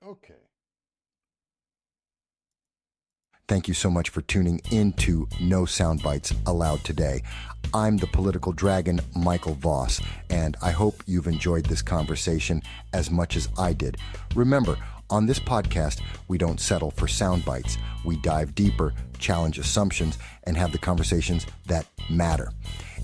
Okay. Thank you so much for tuning into No Soundbites Allowed today. I'm the political dragon, Michael Voss, and I hope you've enjoyed this conversation as much as I did. Remember, on this podcast, we don't settle for sound bites. We dive deeper, challenge assumptions, and have the conversations that matter.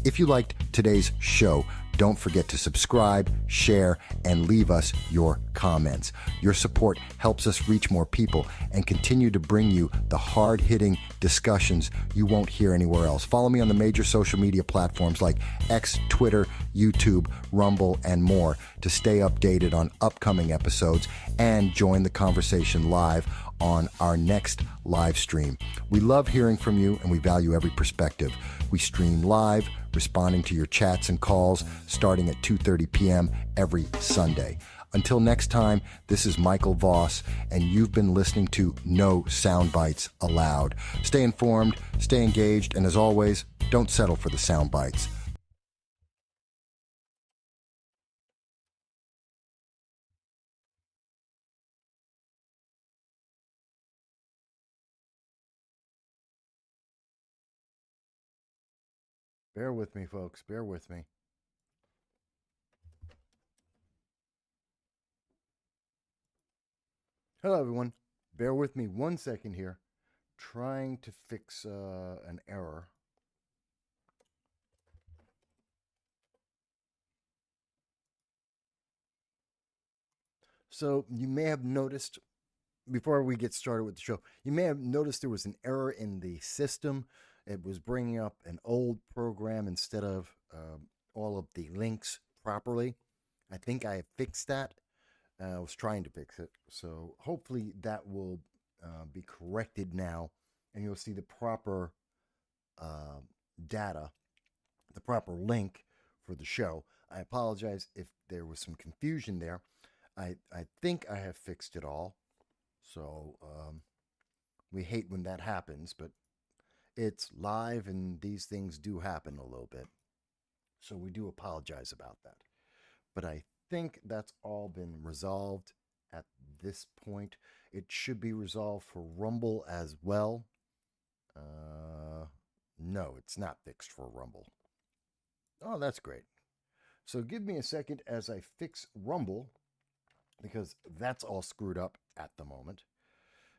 If you liked today's show, don't forget to subscribe, share, and leave us your comments. Your support helps us reach more people and continue to bring you the hard-hitting discussions you won't hear anywhere else. Follow me on the major social media platforms like X, Twitter, YouTube, Rumble, and more to stay updated on upcoming episodes and join the conversation live on our next live stream. We love hearing from you and we value every perspective. We stream live, responding to your chats and calls starting at 2:30 p.m. every Sunday. Until next time, this is Michael Voss, and you've been listening to No Soundbites Allowed. Stay informed, stay engaged, and as always, don't settle for the sound bites. Bear with me, folks. Bear with me. Hello, everyone. Bear with me 1 second here. Trying to fix an error. So, you may have noticed, before we get started with the show, you may have noticed there was an error in the system. It was bringing up an old program instead of all of the links properly. I think I have fixed that. I was trying to fix it. So hopefully that will be corrected now and you'll see the proper uh, data, the proper link for the show. I apologize if there was some confusion there. I think I have fixed it all. So we hate when that happens, but it's live and these things do happen a little bit. So we do apologize about that. But I think that's all been resolved at this point. It should be resolved for Rumble as well. No, it's not fixed for Rumble. Oh, that's great. So give me a second as I fix Rumble because that's all screwed up at the moment.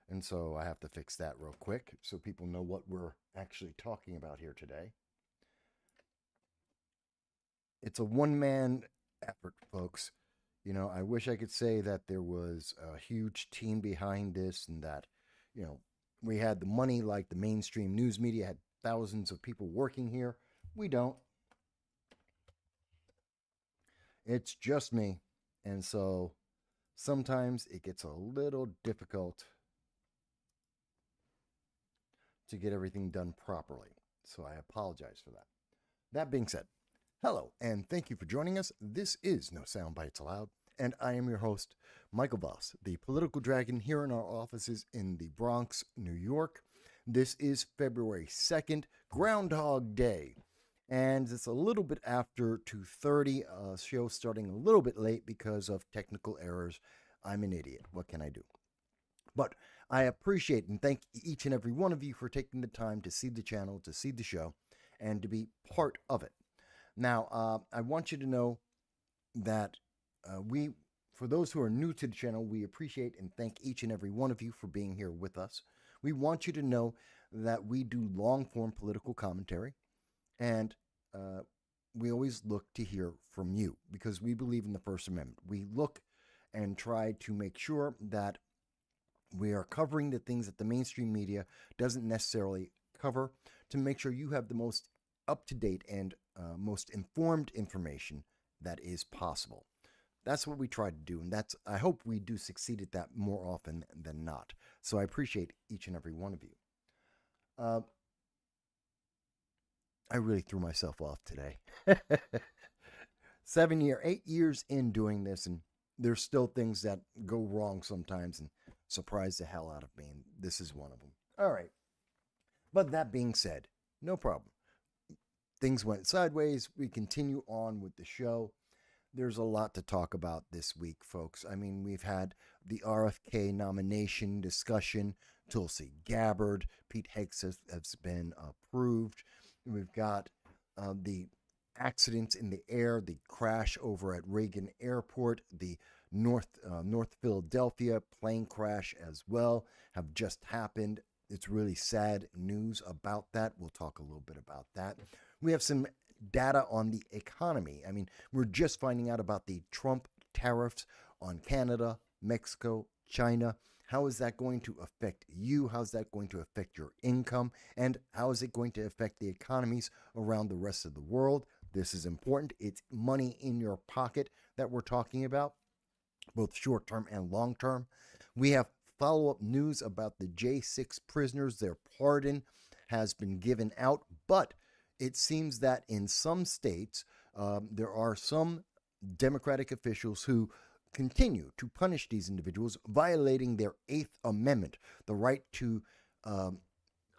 And so I have to fix that real quick so people know what we're actually talking about here today. It's a one man effort, folks. You know, I wish I could say that there was a huge team behind this and that, you know, we had the money like the mainstream news media had thousands of people working here. We don't. It's just me. And so sometimes it gets a little difficult to get everything done properly. So I apologize for that. That being said, hello and thank you for joining us. This is No Sound Bites Allowed, and I am your host, Michael Voss, the political dragon here in our offices in the Bronx, New York. This is February 2nd, Groundhog Day, and it's a little bit after 2:30. Show starting a little bit late because of technical errors. I'm an idiot. What can I do? But I appreciate and thank each and every one of you for taking the time to see the channel, to see the show, and to be part of it. Now, I want you to know that for those who are new to the channel, we appreciate and thank each and every one of you for being here with us. We want you to know that we do long form political commentary, and we always look to hear from you because we believe in the First Amendment. We look and try to make sure that we are covering the things that the mainstream media doesn't necessarily cover to make sure you have the most up to date and most informed information that is possible. That's what we try to do, and that's I hope we do succeed at that more often than not. So I appreciate each and every one of you. Uh, I really threw myself off today. 8 years in doing this, and there's still things that go wrong sometimes and surprise the hell out of me, and this is one of them. All right. But that being said, no problem. Things went sideways. We continue on with the show. There's a lot to talk about this week, folks. I mean, we've had the RFK nomination discussion. Tulsi Gabbard, Pete Hegseth has been approved. We've got the accidents in the air, the crash over at Reagan Airport, the North Philadelphia plane crash as well have just happened. It's really sad news about that. We'll talk a little bit about that. We have some data on the economy. I mean, we're just finding out about the Trump tariffs on Canada, Mexico, China. How is that going to affect you? How's that going to affect your income? And how is it going to affect the economies around the rest of the world? This is important. It's money in your pocket that we're talking about, both short term and long term. We have follow up news about the J6 prisoners. Their pardon has been given out, but it seems that in some states, there are some Democratic officials who continue to punish these individuals, violating their Eighth Amendment. The right to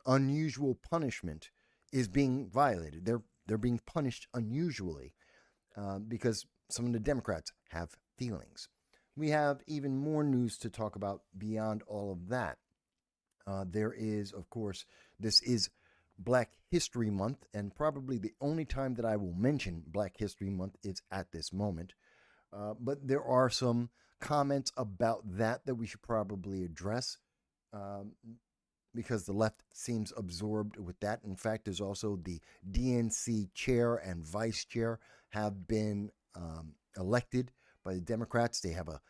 unusual punishment is being violated. They're being punished unusually because some of the Democrats have feelings. We have even more news to talk about beyond all of that. There is, of course, this is Black History Month, and probably the only time that I will mention Black History Month is at this moment. But there are some comments about that we should probably address because the left seems absorbed with that. In fact, there's also the DNC chair and vice chair have been elected by the Democrats. They have a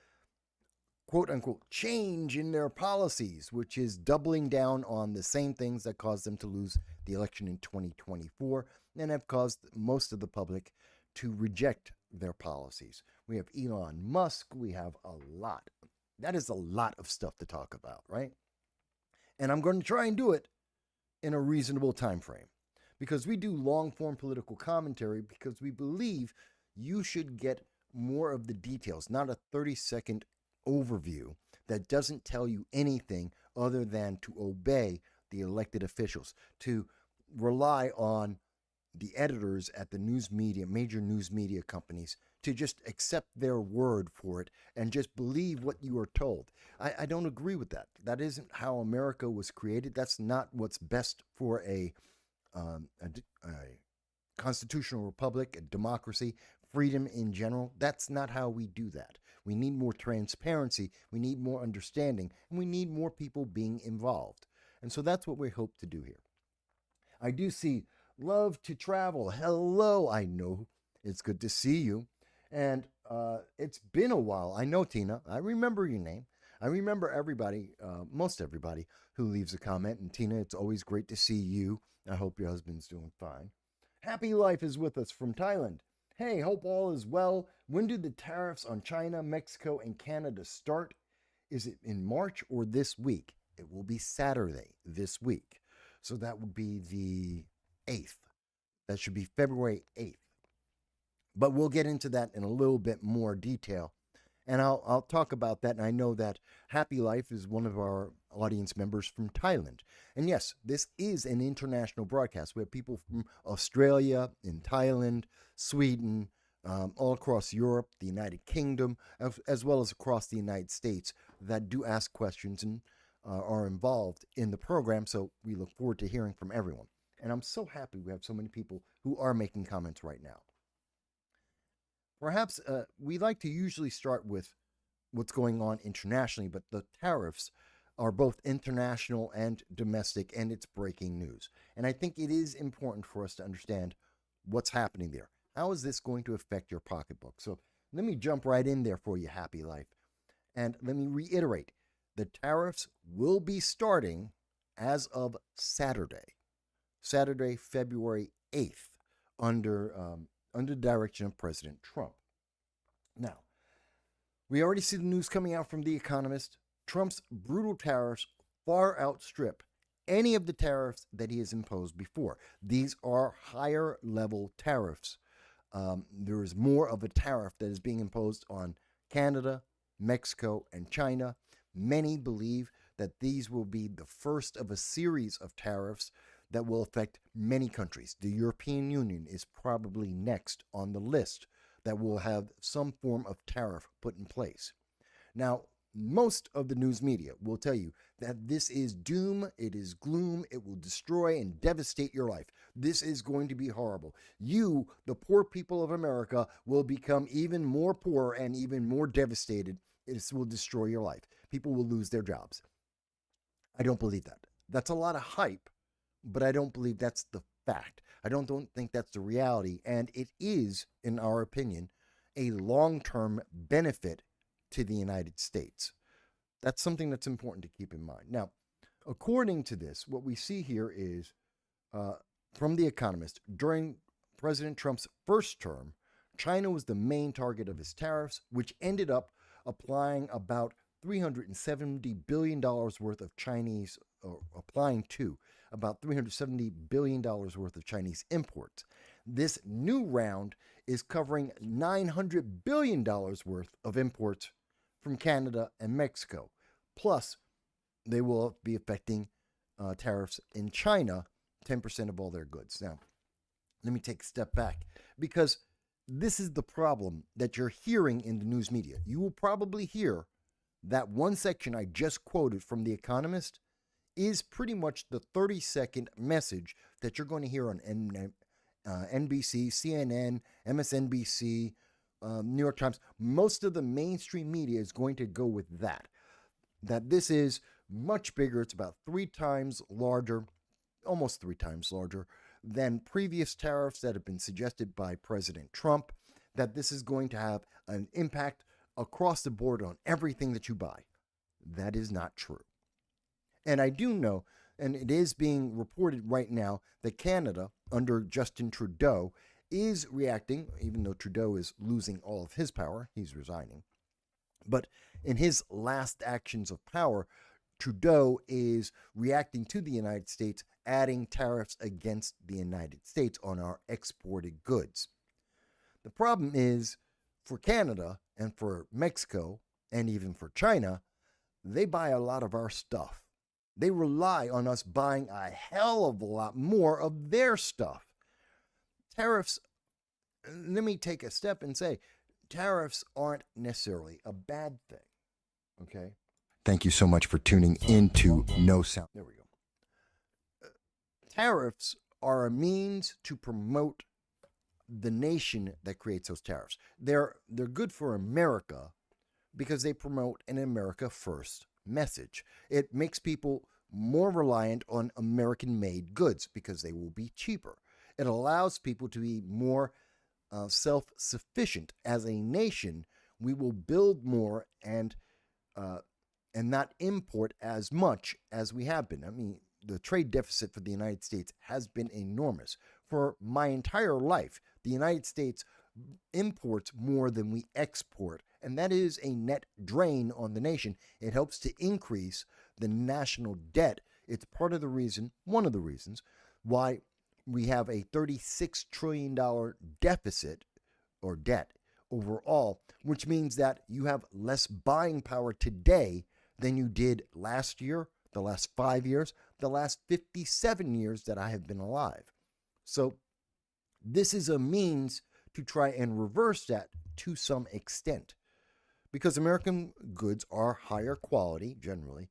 quote unquote change in their policies, which is doubling down on the same things that caused them to lose the election in 2024 and have caused most of the public to reject their policies. We have Elon Musk. We have a lot. That is a lot of stuff to talk about, right? And I'm going to try and do it in a reasonable time frame because we do long form political commentary because we believe you should get more of the details, not a 30-second overview that doesn't tell you anything other than to obey the elected officials, to rely on the editors at the news media, major news media companies, to just accept their word for it and just believe what you are told. I don't agree with that. That isn't how America was created. That's not what's best for a constitutional republic, a democracy, freedom in general. That's not how we do that. We need more transparency. We need more understanding. And we need more people being involved. And so that's what we hope to do here. I do see Love to Travel. Hello. I know it's good to see you. And it's been a while. I know, Tina. I remember your name. I remember everybody, most everybody who leaves a comment. And Tina, it's always great to see you. I hope your husband's doing fine. Happy Life is with us from Thailand. Hey, hope all is well. When do the tariffs on China, Mexico, and Canada start? Is it in March or this week? It will be Saturday this week. So that would be the 8th. That should be February 8th. But we'll get into that in a little bit more detail. And I'll talk about that. And I know that Happy Life is one of our audience members from Thailand. And yes, this is an international broadcast. We have people from Australia, in Thailand, Sweden, all across Europe, the United Kingdom, as well as across the United States that do ask questions and are involved in the program. So we look forward to hearing from everyone. And I'm so happy we have so many people who are making comments right now. Perhaps we like to usually start with what's going on internationally, but the tariffs are both international and domestic, and it's breaking news. And I think it is important for us to understand what's happening there. How is this going to affect your pocketbook? So let me jump right in there for you, Happy Life. And let me reiterate, the tariffs will be starting as of Saturday, February 8th, under the direction of President Trump. Now, we already see the news coming out from The Economist. Trump's brutal tariffs far outstrip any of the tariffs that he has imposed before. These are higher level tariffs. There is more of a tariff that is being imposed on Canada, Mexico, and China. Many believe that these will be the first of a series of tariffs that will affect many countries. The European Union is probably next on the list. that will have some form of tariff put in place. Now, most of the news media will tell you that this is doom, it is gloom, it will destroy and devastate your life. This is going to be horrible. You, the poor people of America, will become even more poor and even more devastated. This will destroy your life. People will lose their jobs. I don't believe that. That's a lot of hype, but I don't believe that's the fact. I don't think that's the reality. And it is, in our opinion, a long-term benefit to the United States. That's something that's important to keep in mind. Now, according to this, what we see here is from The Economist, during President Trump's first term, China was the main target of his tariffs, which ended up applying about $370 billion worth of Chinese, or applying to about $370 billion worth of Chinese imports. This new round is covering $900 billion worth of imports from Canada and Mexico. Plus, they will be affecting tariffs in China, 10% of all their goods. Now, let me take a step back, because this is the problem that you're hearing in the news media. You will probably hear that one section I just quoted from The Economist is pretty much the 30-second message that you're going to hear on NBC, CNN, MSNBC, New York Times. Most of the mainstream media is going to go with that this is much bigger. It's about 3 times larger, almost 3 times larger than previous tariffs that have been suggested by President Trump, that this is going to have an impact across the board on everything that you buy. That is not true. And I do know, and it is being reported right now, that Canada, under Justin Trudeau, is reacting, even though Trudeau is losing all of his power, he's resigning. But in his last actions of power, Trudeau is reacting to the United States, adding tariffs against the United States on our exported goods. The problem is, for Canada and for Mexico and even for China, they buy a lot of our stuff. They rely on us buying a hell of a lot more of their stuff. Tariffs, let me take a step and say, tariffs aren't necessarily a bad thing, okay? Thank you so much for tuning in to No Sound. There we go. Tariffs are a means to promote the nation that creates those tariffs. They're good for America because they promote an America First message. It makes people more reliant on American-made goods because they will be cheaper. It allows people to be more self-sufficient. As a nation, we will build more and not import as much as we have been. I mean, the trade deficit for the United States has been enormous. For my entire life, the United States imports more than we export, and that is a net drain on the nation. It helps to increase the national debt. It's part of the reason, one of the reasons, why we have a $36 trillion deficit or debt overall, which means that you have less buying power today than you did last year, the last 5 years, the last 57 years that I have been alive. So this is a means to try and reverse that to some extent, because American goods are higher quality generally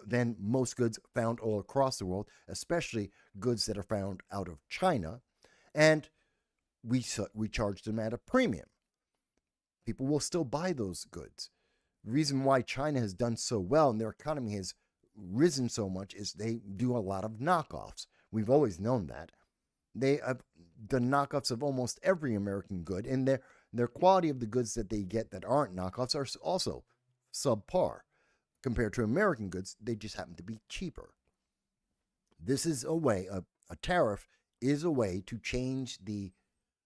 than most goods found all across the world, especially goods that are found out of China, and we charge them at a premium. People will still buy those goods. The reason why China has done so well and their economy has risen so much is they do a lot of knockoffs. We've always known that. They have done knockoffs of almost every American good, and their quality of the goods that they get that aren't knockoffs are also subpar. Compared to American goods, they just happen to be cheaper. This is a way, a tariff is a way to change the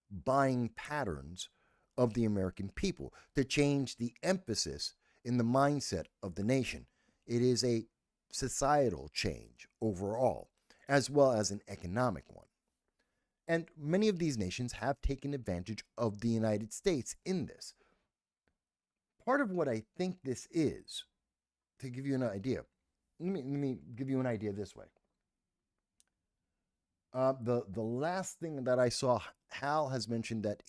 buying patterns of the American people, to change the emphasis in the mindset of the nation. It is a societal change overall, as well as an economic one. And many of these nations have taken advantage of the United States in this. Part of what I think this is, to give you an idea, let me give you an idea this way. The last thing that I saw, Hal has mentioned that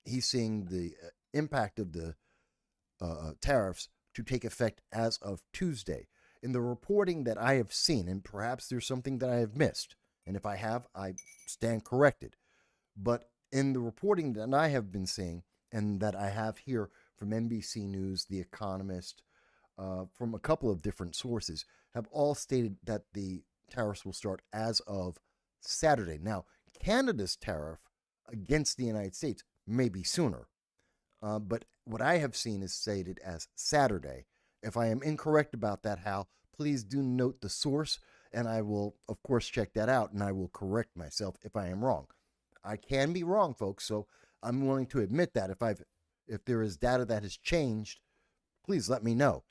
he's seeing the impact of the tariffs to take effect as of Tuesday. In the reporting that I have seen, and perhaps there's something that I have missed, and if I have, I stand corrected. But in the reporting that I have been seeing, and that I have here from NBC News, The Economist, from a couple of different sources, have all stated that the tariffs will start as of Saturday. Now, Canada's tariff against the United States may be sooner, but what I have seen is stated as Saturday. If I am incorrect about that, Hal, please do note the source, and I will, of course, check that out, and I will correct myself if I am wrong. I can be wrong, folks, so I'm willing to admit that. If there is data that has changed, please let me know.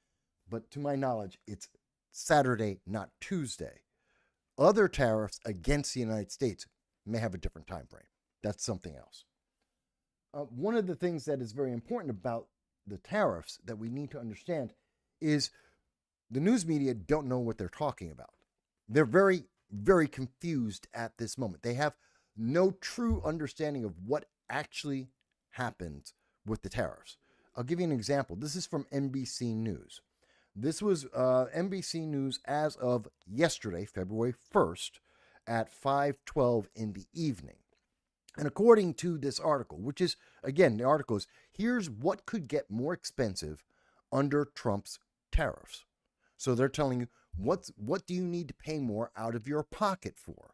But to my knowledge, it's Saturday, not Tuesday. Other tariffs against the United States may have a different time frame. That's something else. One of the things that is very important about the tariffs that we need to understand is the news media don't know what they're talking about. They're very, very confused at this moment. They have no true understanding of what actually happened with the tariffs. I'll give you an example. This is from NBC News. This was NBC News as of yesterday, February 1st, at 5:12 in the evening. And according to this article, which is, again, the article is, here's what could get more expensive under Trump's tariffs. So they're telling you, what do you need to pay more out of your pocket for?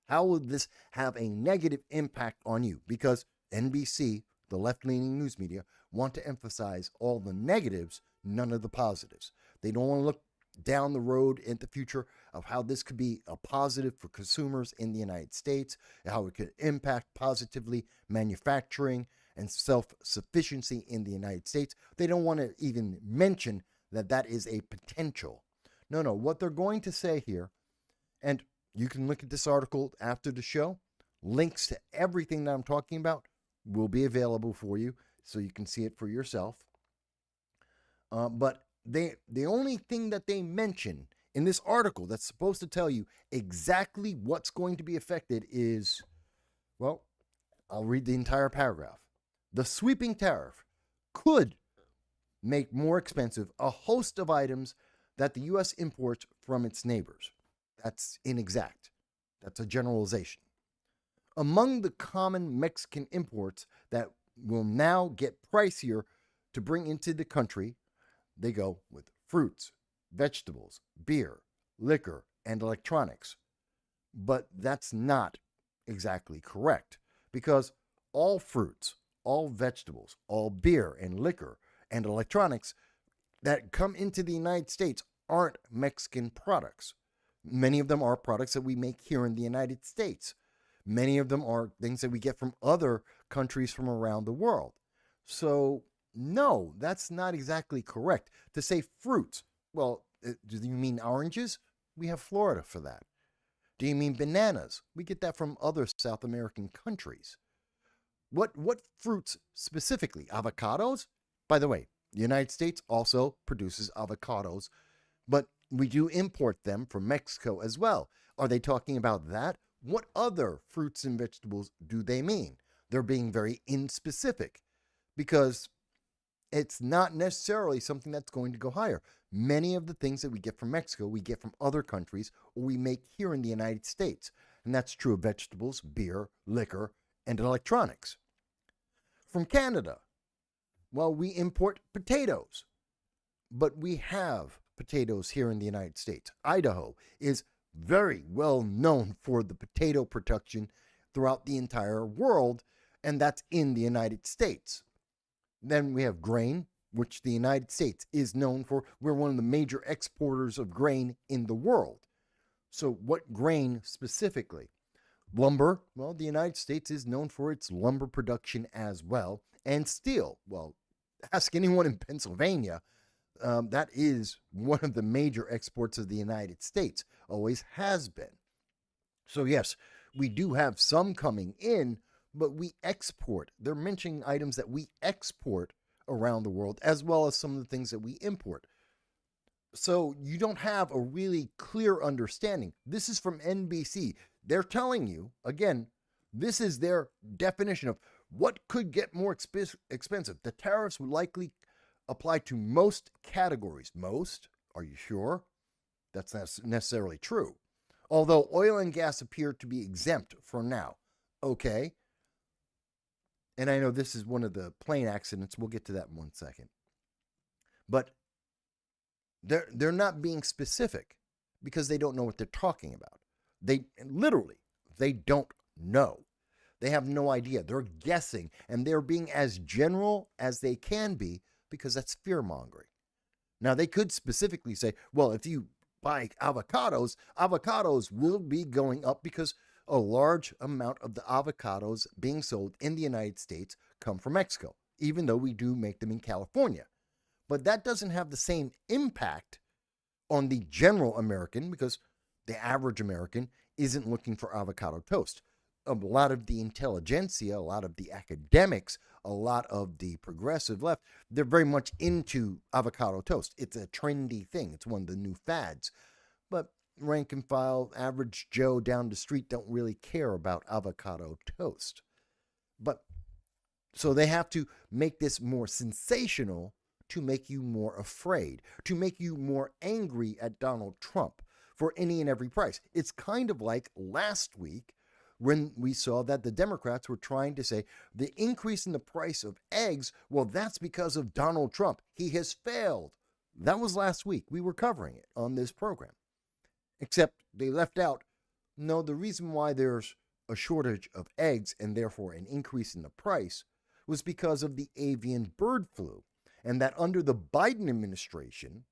How will this have a negative impact on you? Because NBC, the left-leaning news media, want to emphasize all the negatives, none of the positives. They don't want to look down the road in the future of how this could be a positive for consumers in the United States, how it could impact positively manufacturing and self-sufficiency in the United States. They don't want to even mention that that is a potential. No, what they're going to say here, and you can look at this article after the show, links to everything that I'm talking about will be available for you so you can see it for yourself. But the only thing that they mention in this article that's supposed to tell you exactly what's going to be affected is, well, I'll read the entire paragraph. The sweeping tariff could make more expensive a host of items that the U.S. imports from its neighbors. That's inexact. That's a generalization. Among the common Mexican imports that will now get pricier to bring into the country, they go with fruits, vegetables, beer, liquor, and electronics. But that's not exactly correct, because all fruits, all vegetables, all beer and liquor and electronics that come into the United States aren't Mexican products. Many of them are products that we make here in the United States. Many of them are things that we get from other countries from around the world. So, no, that's not exactly correct. To say fruits, well, do you mean oranges? We have Florida for that. Do you mean bananas? We get that from other South American countries. What fruits specifically? Avocados? By the way, the United States also produces avocados, but we do import them from Mexico as well. Are they talking about that? What other fruits and vegetables do they mean? They're being very inspecific because it's not necessarily something that's going to go higher. Many of the things that we get from Mexico, we get from other countries, or we make here in the United States. And that's true of vegetables, beer, liquor, and electronics. From Canada, well, we import potatoes, but we have potatoes here in the United States. Idaho is very well known for the potato production throughout the entire world, and that's in the United States. Then we have grain, which the United States is known for. We're one of the major exporters of grain in the world. So what grain specifically? Lumber, well, the United States is known for its lumber production as well. And steel, well, ask anyone in Pennsylvania, that is one of the major exports of the United States, always has been. So yes, we do have some coming in, but we export. They're mentioning items that we export around the world, as well as some of the things that we import. So you don't have a really clear understanding. This is from NBC. They're telling you, again, this is their definition of What could get more expensive? The tariffs would likely apply to most categories. Most? Are you sure? That's not necessarily true. Although oil and gas appear to be exempt for now. Okay. And I know this is one of the plane accidents. We'll get to that in 1 second. But they're not being specific because they don't know what they're talking about. They don't know. They have no idea. They're guessing, and they're being as general as they can be because that's fear-mongering. Now, they could specifically say, well, if you buy avocados, avocados will be going up because a large amount of the avocados being sold in the United States come from Mexico, even though we do make them in California. But that doesn't have the same impact on the general American because the average American isn't looking for avocado toast. A lot of the intelligentsia, a lot of the academics, a lot of the progressive left, they're very much into avocado toast. It's a trendy thing. It's one of the new fads. But rank and file, average Joe down the street don't really care about avocado toast. But so they have to make this more sensational to make you more afraid, to make you more angry at Donald Trump for any and every price. It's kind of like last week when we saw that the Democrats were trying to say the increase in the price of eggs, well, that's because of Donald Trump. He has failed. That was last week. We were covering it on this program. Except they left out, no, the reason why there's a shortage of eggs and therefore an increase in the price was because of the avian bird flu. And that under the Biden administration,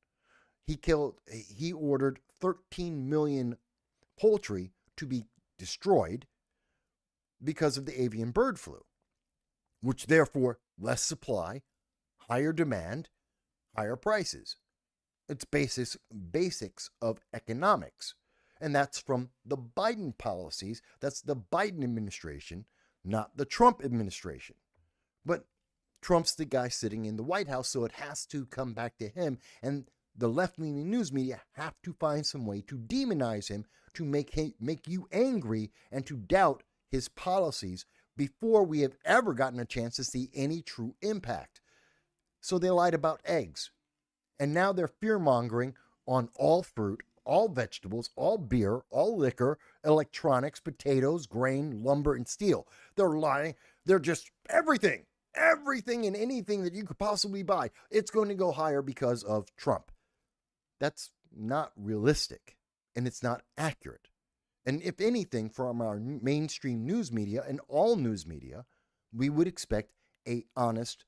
he ordered 13 million poultry to be destroyed because of the avian bird flu, which therefore less supply, higher demand, higher prices. It's basics of economics. And that's from the Biden policies. That's the Biden administration, not the Trump administration. But Trump's the guy sitting in the White House, so it has to come back to him. And the left-leaning news media have to find some way to demonize him, to make you angry and to doubt his policies before we have ever gotten a chance to see any true impact. So they lied about eggs. And now they're fear-mongering on all fruit, all vegetables, all beer, all liquor, electronics, potatoes, grain, lumber, and steel. They're lying. They're just everything and anything that you could possibly buy. It's going to go higher because of Trump. That's not realistic, and it's not accurate. And if anything, from our mainstream news media and all news media, we would expect an honest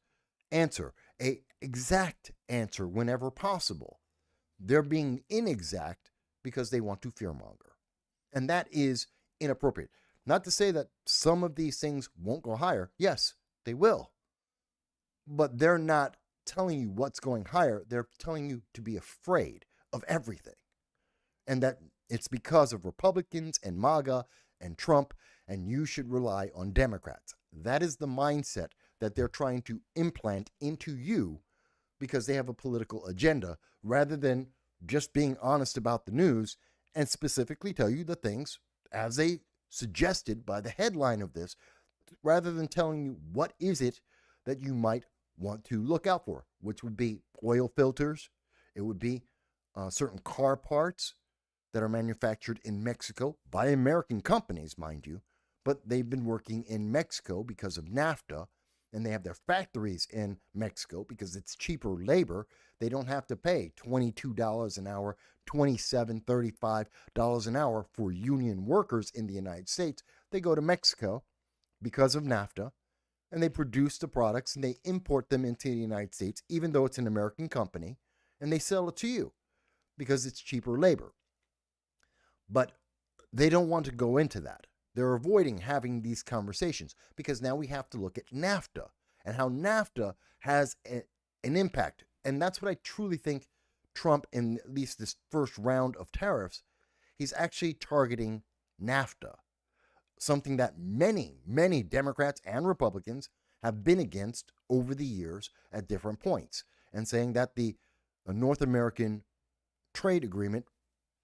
answer, an exact answer whenever possible. They're being inexact because they want to fearmonger. And that is inappropriate. Not to say that some of these things won't go higher. Yes, they will. But they're not telling you what's going higher. They're telling you to be afraid of everything. And that it's because of Republicans and MAGA and Trump, and you should rely on Democrats. That is the mindset that they're trying to implant into you because they have a political agenda, rather than just being honest about the news and specifically tell you the things as they suggested by the headline of this, rather than telling you what is it that you might want to look out for, which would be oil filters. It would be certain car parts that are manufactured in Mexico by American companies, mind you, but they've been working in Mexico because of NAFTA, and they have their factories in Mexico because it's cheaper labor. They don't have to pay $22 an hour, $27, $35 an hour for union workers in the United States. They go to Mexico because of NAFTA, and they produce the products and they import them into the United States, even though it's an American company, and they sell it to you because it's cheaper labor. But they don't want to go into that. They're avoiding having these conversations because now we have to look at NAFTA and how NAFTA has an impact. And that's what I truly think Trump, in at least this first round of tariffs, he's actually targeting NAFTA, something that many, many Democrats and Republicans have been against over the years at different points, and saying that the North American trade agreement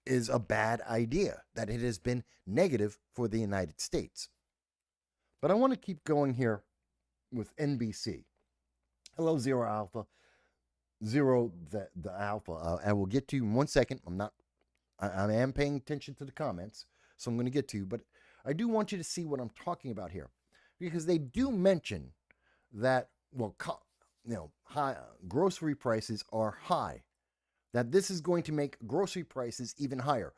is a bad idea, that it has been negative for the United States. But I want to keep going here with NBC. Hello, Zero Alpha. Zero the Alpha. I will get to you in 1 second. I am paying attention to the comments, so I'm going to get to you. But I do want you to see what I'm talking about here, because they do mention that, well, high grocery prices are high. That this is going to make grocery prices even higher,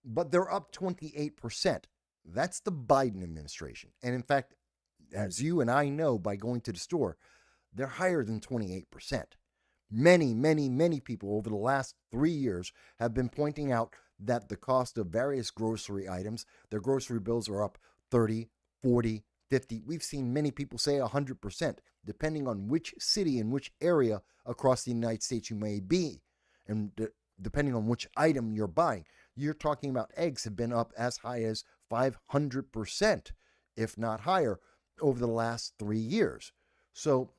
but they're up 28%. That's the Biden administration, and in fact, as you and I know by going to the store, they're higher than 28%. Many, many, many people over the last 3 years have been pointing out that the cost of various grocery items, their grocery bills are up 30, 40, 50. We've seen many people say 100%, depending on which city and which area across the United States you may be, and depending on which item you're buying. You're talking about eggs have been up as high as 500%, if not higher, over the last 3 years. So,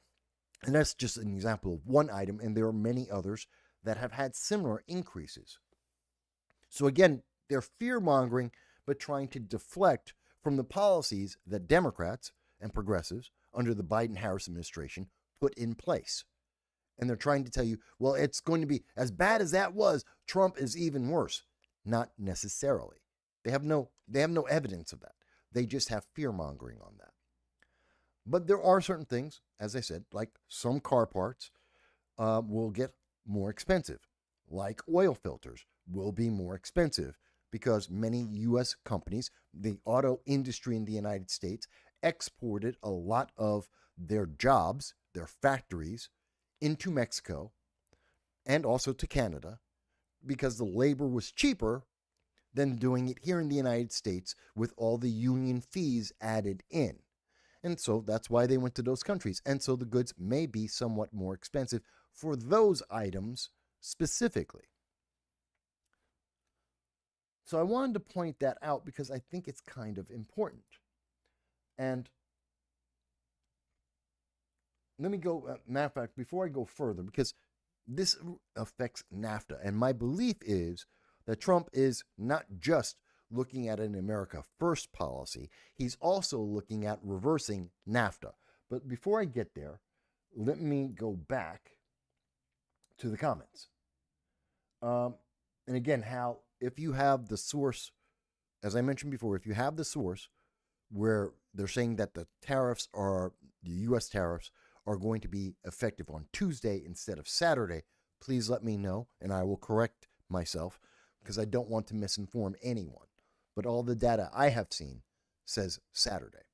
and that's just an example of one item, and there are many others that have had similar increases. So again, they're fear-mongering, but trying to deflect from the policies that Democrats and progressives under the Biden-Harris administration put in place. And they're trying to tell you, well, it's going to be as bad as that was. Trump is even worse. Not necessarily. They have no evidence of that. They just have fear-mongering on that. But there are certain things, as I said, like some car parts will get more expensive, like oil filters will be more expensive because many U.S. companies, the auto industry in the United States, exported a lot of their jobs, their factories, into Mexico and also to Canada because the labor was cheaper than doing it here in the United States with all the union fees added in. And so that's why they went to those countries. And so the goods may be somewhat more expensive for those items specifically. So I wanted to point that out because I think it's kind of important. And let me go, matter of fact, before I go further, because this affects NAFTA. And my belief is that Trump is not just looking at an America First policy, he's also looking at reversing NAFTA. But before I get there, let me go back to the comments. And again, how if you have the source, as I mentioned before, if you have the source where they're saying that the U.S. tariffs are going to be effective on Tuesday instead of Saturday, please let me know and I will correct myself because I don't want to misinform anyone. But all the data I have seen says Saturday.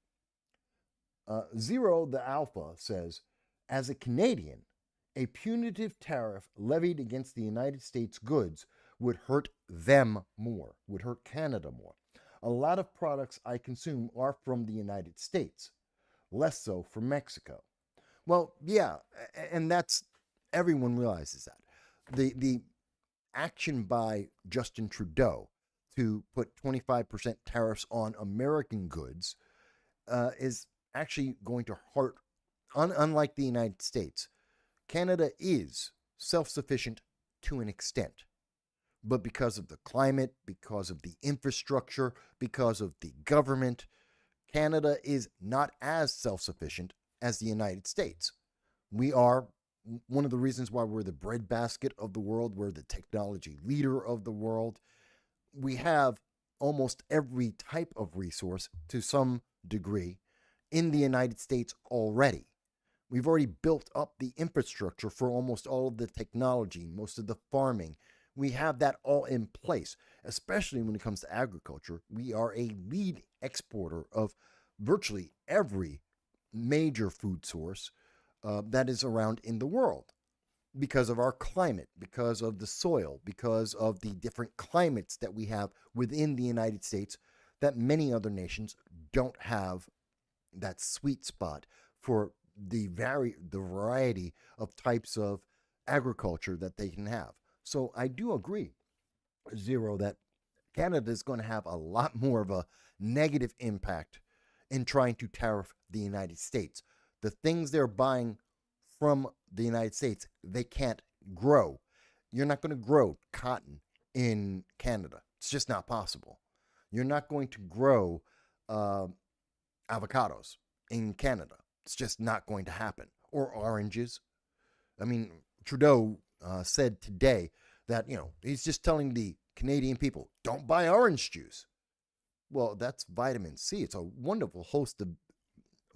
Zero the Alpha says, as a Canadian, a punitive tariff levied against the United States goods would hurt them more, would hurt Canada more. A lot of products I consume are from the United States, less so from Mexico. Well, yeah, and that's, everyone realizes that. The action by Justin Trudeau to put 25% tariffs on American goods is actually going to hurt, unlike the United States. Canada is self-sufficient to an extent, but because of the climate, because of the infrastructure, because of the government, Canada is not as self-sufficient as the United States. We are one of the reasons why we're the breadbasket of the world, we're the technology leader of the world. We have almost every type of resource to some degree in the United States already. We've already built up the infrastructure for almost all of the technology, most of the farming. We have that all in place, especially when it comes to agriculture. We are a lead exporter of virtually every major food source that is around in the world because of our climate, because of the soil, because of the different climates that we have within the United States that many other nations don't have that sweet spot for the variety of types of agriculture that they can have. So I do agree, Zero, that Canada is going to have a lot more of a negative impact in trying to tariff the United States. The things they're buying from the United States, they can't grow. You're not going to grow cotton in Canada. It's just not possible. You're not going to grow avocados in Canada. It's just not going to happen. Or oranges. I mean, Trudeau said today that, he's just telling the Canadian people, don't buy orange juice. Well, that's vitamin C. It's a wonderful host of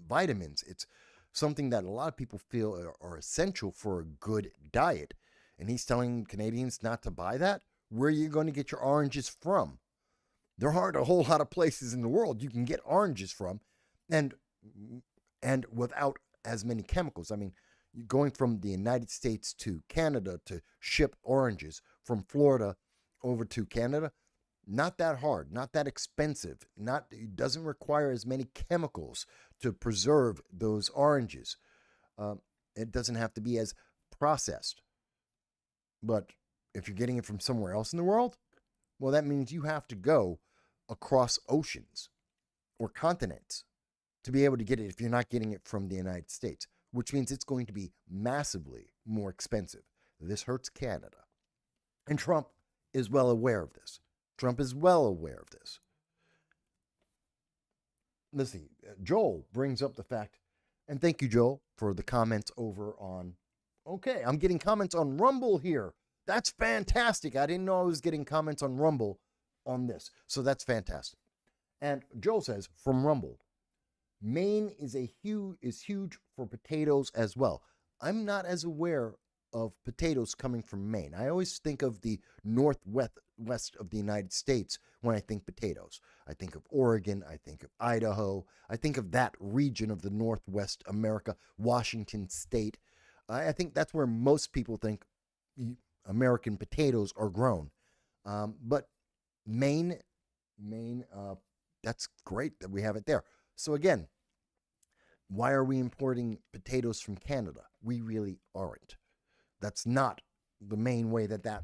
vitamins. It's something that a lot of people feel are essential for a good diet. And he's telling Canadians not to buy that? Where are you going to get your oranges from? There aren't a whole lot of places in the world you can get oranges from, and without as many chemicals. I mean, going from the United States to Canada to ship oranges from Florida over to Canada, not that hard, not that expensive, it doesn't require as many chemicals to preserve those oranges. It doesn't have to be as processed. But if you're getting it from somewhere else in the world, well, that means you have to go across oceans or continents to be able to get it if you're not getting it from the United States, which means it's going to be massively more expensive. This hurts Canada. And Trump is well aware of this. Let's see. Joel brings up the fact, and thank you, Joel, for the comments over on, okay, I'm getting comments on Rumble here. That's fantastic. I didn't know I was getting comments on Rumble on this. So that's fantastic. And Joel says, from Rumble, Maine is huge for potatoes as well. I'm not as aware of potatoes coming from Maine. I always think of the northwest of the United States when I think potatoes. I think of Oregon, I think of Idaho, I think of that region of the Northwest America, Washington State. I think that's where most people think American potatoes are grown. But Maine, that's great that we have it there. So again, why are we importing potatoes from Canada? We really aren't. That's not the main way that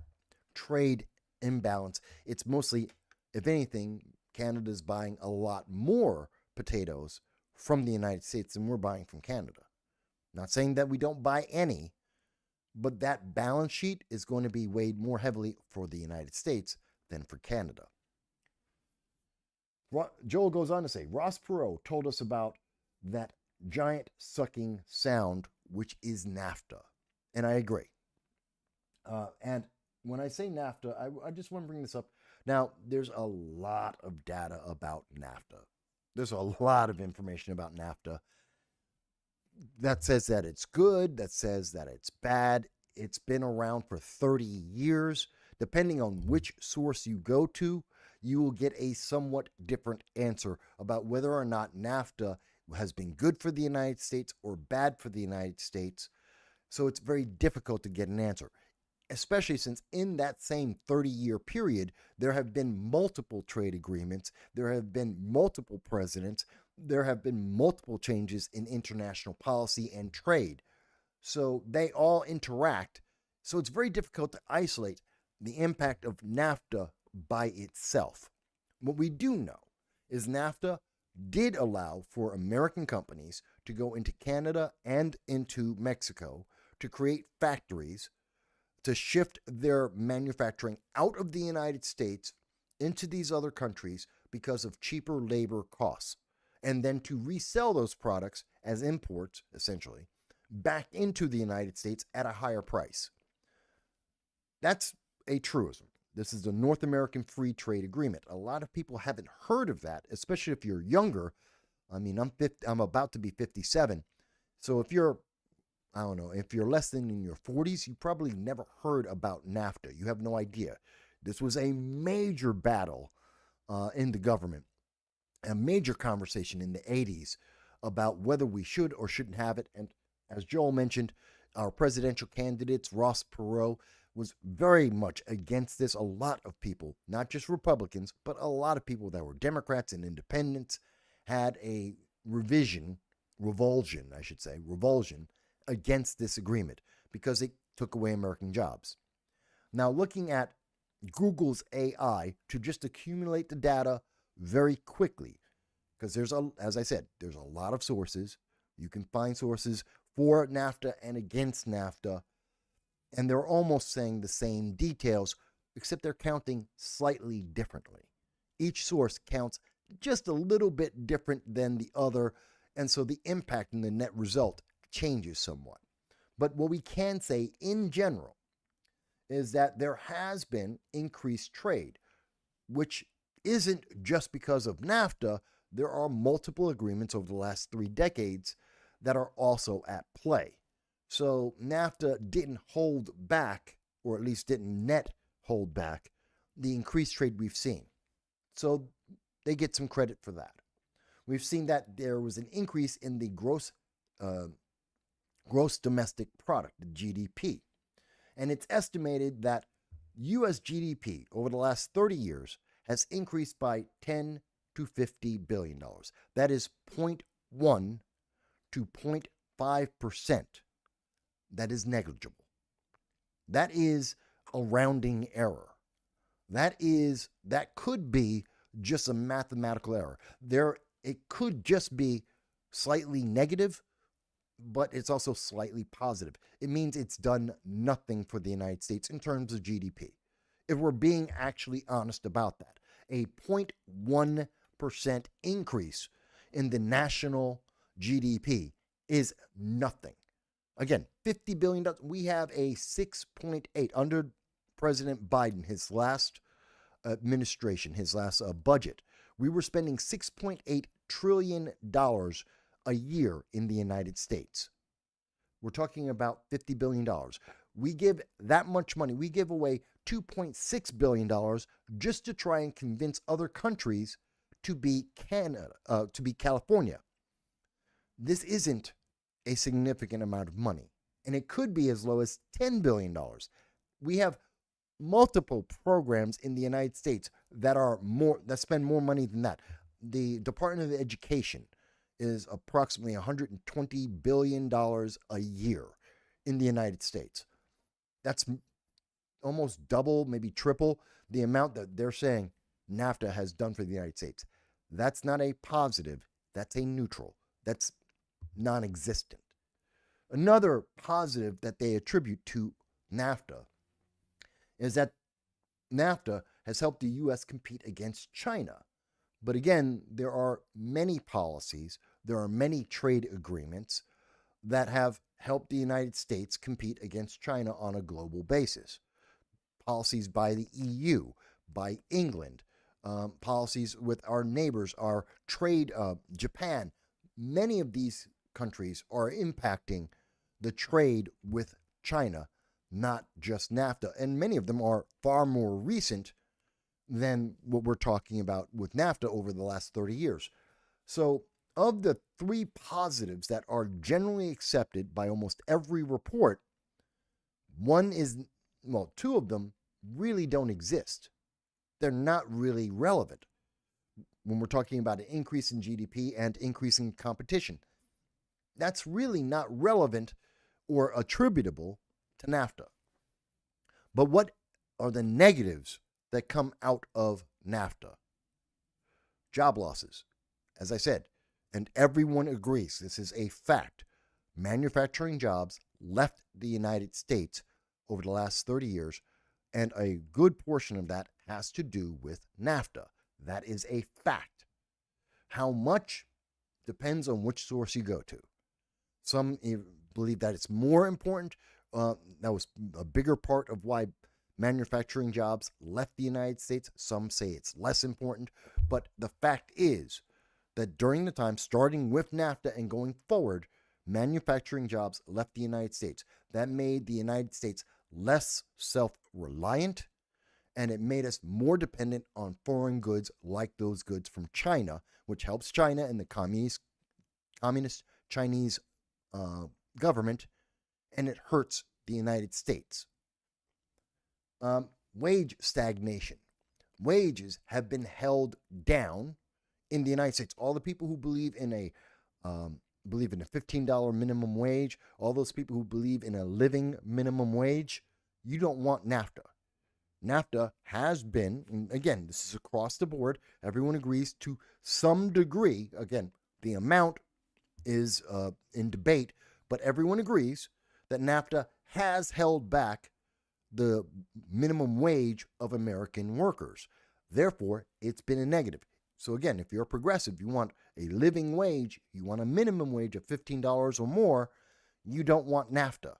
trade imbalance. It's mostly, if anything, Canada's buying a lot more potatoes from the United States than we're buying from Canada. Not saying that we don't buy any, but that balance sheet is going to be weighed more heavily for the United States than for Canada. Joel goes on to say, Ross Perot told us about that giant sucking sound, which is NAFTA. And I agree. And when I say NAFTA, I just want to bring this up. Now, there's a lot of data about NAFTA. There's a lot of information about NAFTA that says that it's good, that says that it's bad. It's been around for 30 years. Depending on which source you go to, you will get a somewhat different answer about whether or not NAFTA has been good for the United States or bad for the United States. So it's very difficult to get an answer, especially since in that same 30-year period, there have been multiple trade agreements, there have been multiple presidents, there have been multiple changes in international policy and trade. So they all interact. So it's very difficult to isolate the impact of NAFTA by itself. What we do know is NAFTA did allow for American companies to go into Canada and into Mexico to create factories to shift their manufacturing out of the United States into these other countries because of cheaper labor costs, and then to resell those products as imports, essentially, back into the United States at a higher price. That's a truism. This is the North American Free Trade Agreement. A lot of people haven't heard of that, especially if you're younger. I mean, I'm about to be 57. So if you're, I don't know, if you're less than in your 40s, you probably never heard about NAFTA. You have no idea. This was a major battle in the government, a major conversation in the 80s about whether we should or shouldn't have it. And as Joel mentioned, our presidential candidates, Ross Perot, was very much against this. A lot of people, not just Republicans, but a lot of people that were Democrats and independents had a revulsion against this agreement because it took away American jobs. Now, looking at Google's AI to just accumulate the data very quickly, because as I said, there's a lot of sources. You can find sources for NAFTA and against NAFTA, and they're almost saying the same details, except they're counting slightly differently. Each source counts just a little bit different than the other, And so the impact and the net result changes somewhat. But what we can say in general is that there has been increased trade, which isn't just because of NAFTA. There are multiple agreements over the last 3 decades that are also at play. So NAFTA didn't hold back, or at least didn't net hold back, the increased trade we've seen. So they get some credit for that. We've seen that there was an increase in the gross domestic product, the GDP. And it's estimated that U.S. GDP over the last 30 years has increased by $10 to $50 billion. That is 0.1 to 0.5%. That is negligible. That is a rounding error. That could be just a mathematical error. It could just be slightly negative, but it's also slightly positive. It means it's done nothing for the United States in terms of GDP. If we're being actually honest about that, a 0.1% increase in the national GDP is nothing. Again, $50 billion. We have a 6.8 under President Biden, his last administration, his last budget. We were spending $6.8 trillion a year in the United States. We're talking about $50 billion. We give that much money. We give away $2.6 billion just to try and convince other countries to be California. This isn't a significant amount of money, and it could be as low as $10 billion. We have multiple programs in the United States that spend more money than that. The Department of Education is approximately $120 billion a year in the United States. That's almost double, maybe triple the amount that they're saying NAFTA has done for the United States. That's not a positive. That's a neutral. That's non-existent. Another positive that they attribute to NAFTA is that NAFTA has helped the U.S. compete against China. But again, there are many policies, there are many trade agreements that have helped the United States compete against China on a global basis. Policies by the EU, by England, policies with our neighbors, our trade, Japan. Many of these countries are impacting the trade with China, not just NAFTA. And many of them are far more recent than what we're talking about with NAFTA over the last 30 years. So of the 3 positives that are generally accepted by almost every report, 2 of them really don't exist. They're not really relevant when we're talking about an increase in GDP and increasing competition. That's really not relevant or attributable to NAFTA. But what are the negatives that come out of NAFTA? Job losses, as I said, and everyone agrees this is a fact. Manufacturing jobs left the United States over the last 30 years, and a good portion of that has to do with NAFTA. That is a fact. How much depends on which source you go to. Some believe that it's more important. That was a bigger part of why manufacturing jobs left the United States. Some say it's less important. But the fact is that during the time, starting with NAFTA and going forward, manufacturing jobs left the United States. That made the United States less self-reliant, and it made us more dependent on foreign goods like those goods from China, which helps China and the communist Chinese government, and it hurts the United States. Wage stagnation. Wages have been held down in the United States. All the people who believe in a $15 minimum wage, all those people who believe in a living minimum wage, you don't want NAFTA. NAFTA has been, and again, this is across the board, everyone agrees to some degree. Again, the amount is in debate, but everyone agrees that NAFTA has held back the minimum wage of American workers. Therefore, it's been a negative. So again, if you're a progressive, you want a living wage, you want a minimum wage of $15 or more, you don't want NAFTA.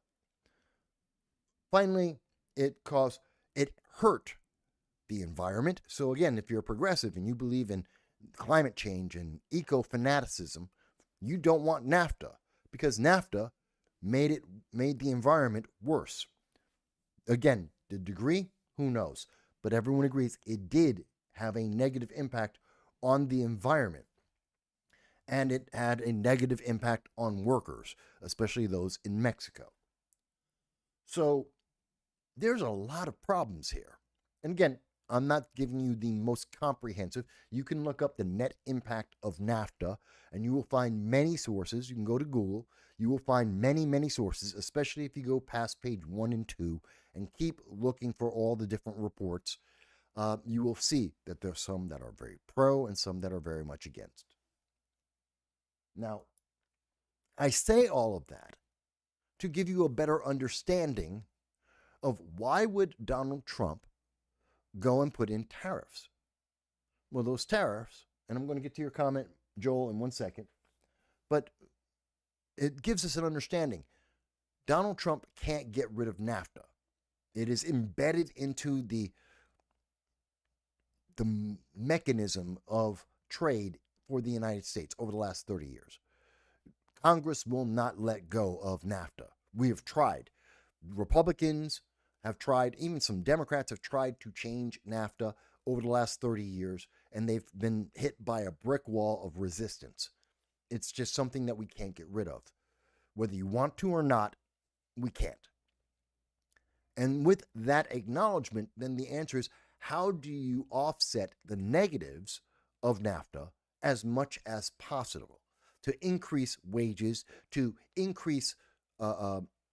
Finally, it hurt the environment. So again, if you're a progressive and you believe in climate change and eco-fanaticism, you don't want NAFTA because NAFTA made the environment worse. Again, the degree, who knows? But everyone agrees it did have a negative impact on the environment. And it had a negative impact on workers, especially those in Mexico. So there's a lot of problems here. And again, I'm not giving you the most comprehensive. You can look up the net impact of NAFTA, and you will find many sources. You can go to Google. You will find many, many sources, especially if you go past page 1 and 2 and keep looking for all the different reports. You will see that there's some that are very pro and some that are very much against. Now, I say all of that to give you a better understanding of why would Donald Trump go and put in tariffs. Well, those tariffs, and I'm going to get to your comment, Joel, in 1 second, but it gives us an understanding. Donald Trump can't get rid of NAFTA. It is embedded into the mechanism of trade for the United States over the last 30 years. Congress will not let go of NAFTA. We have tried. Republicans have tried, even some Democrats have tried to change NAFTA over the last 30 years, and they've been hit by a brick wall of resistance. It's just something that we can't get rid of. Whether you want to or not, we can't. And with that acknowledgement, then the answer is, how do you offset the negatives of NAFTA as much as possible to increase wages, to increase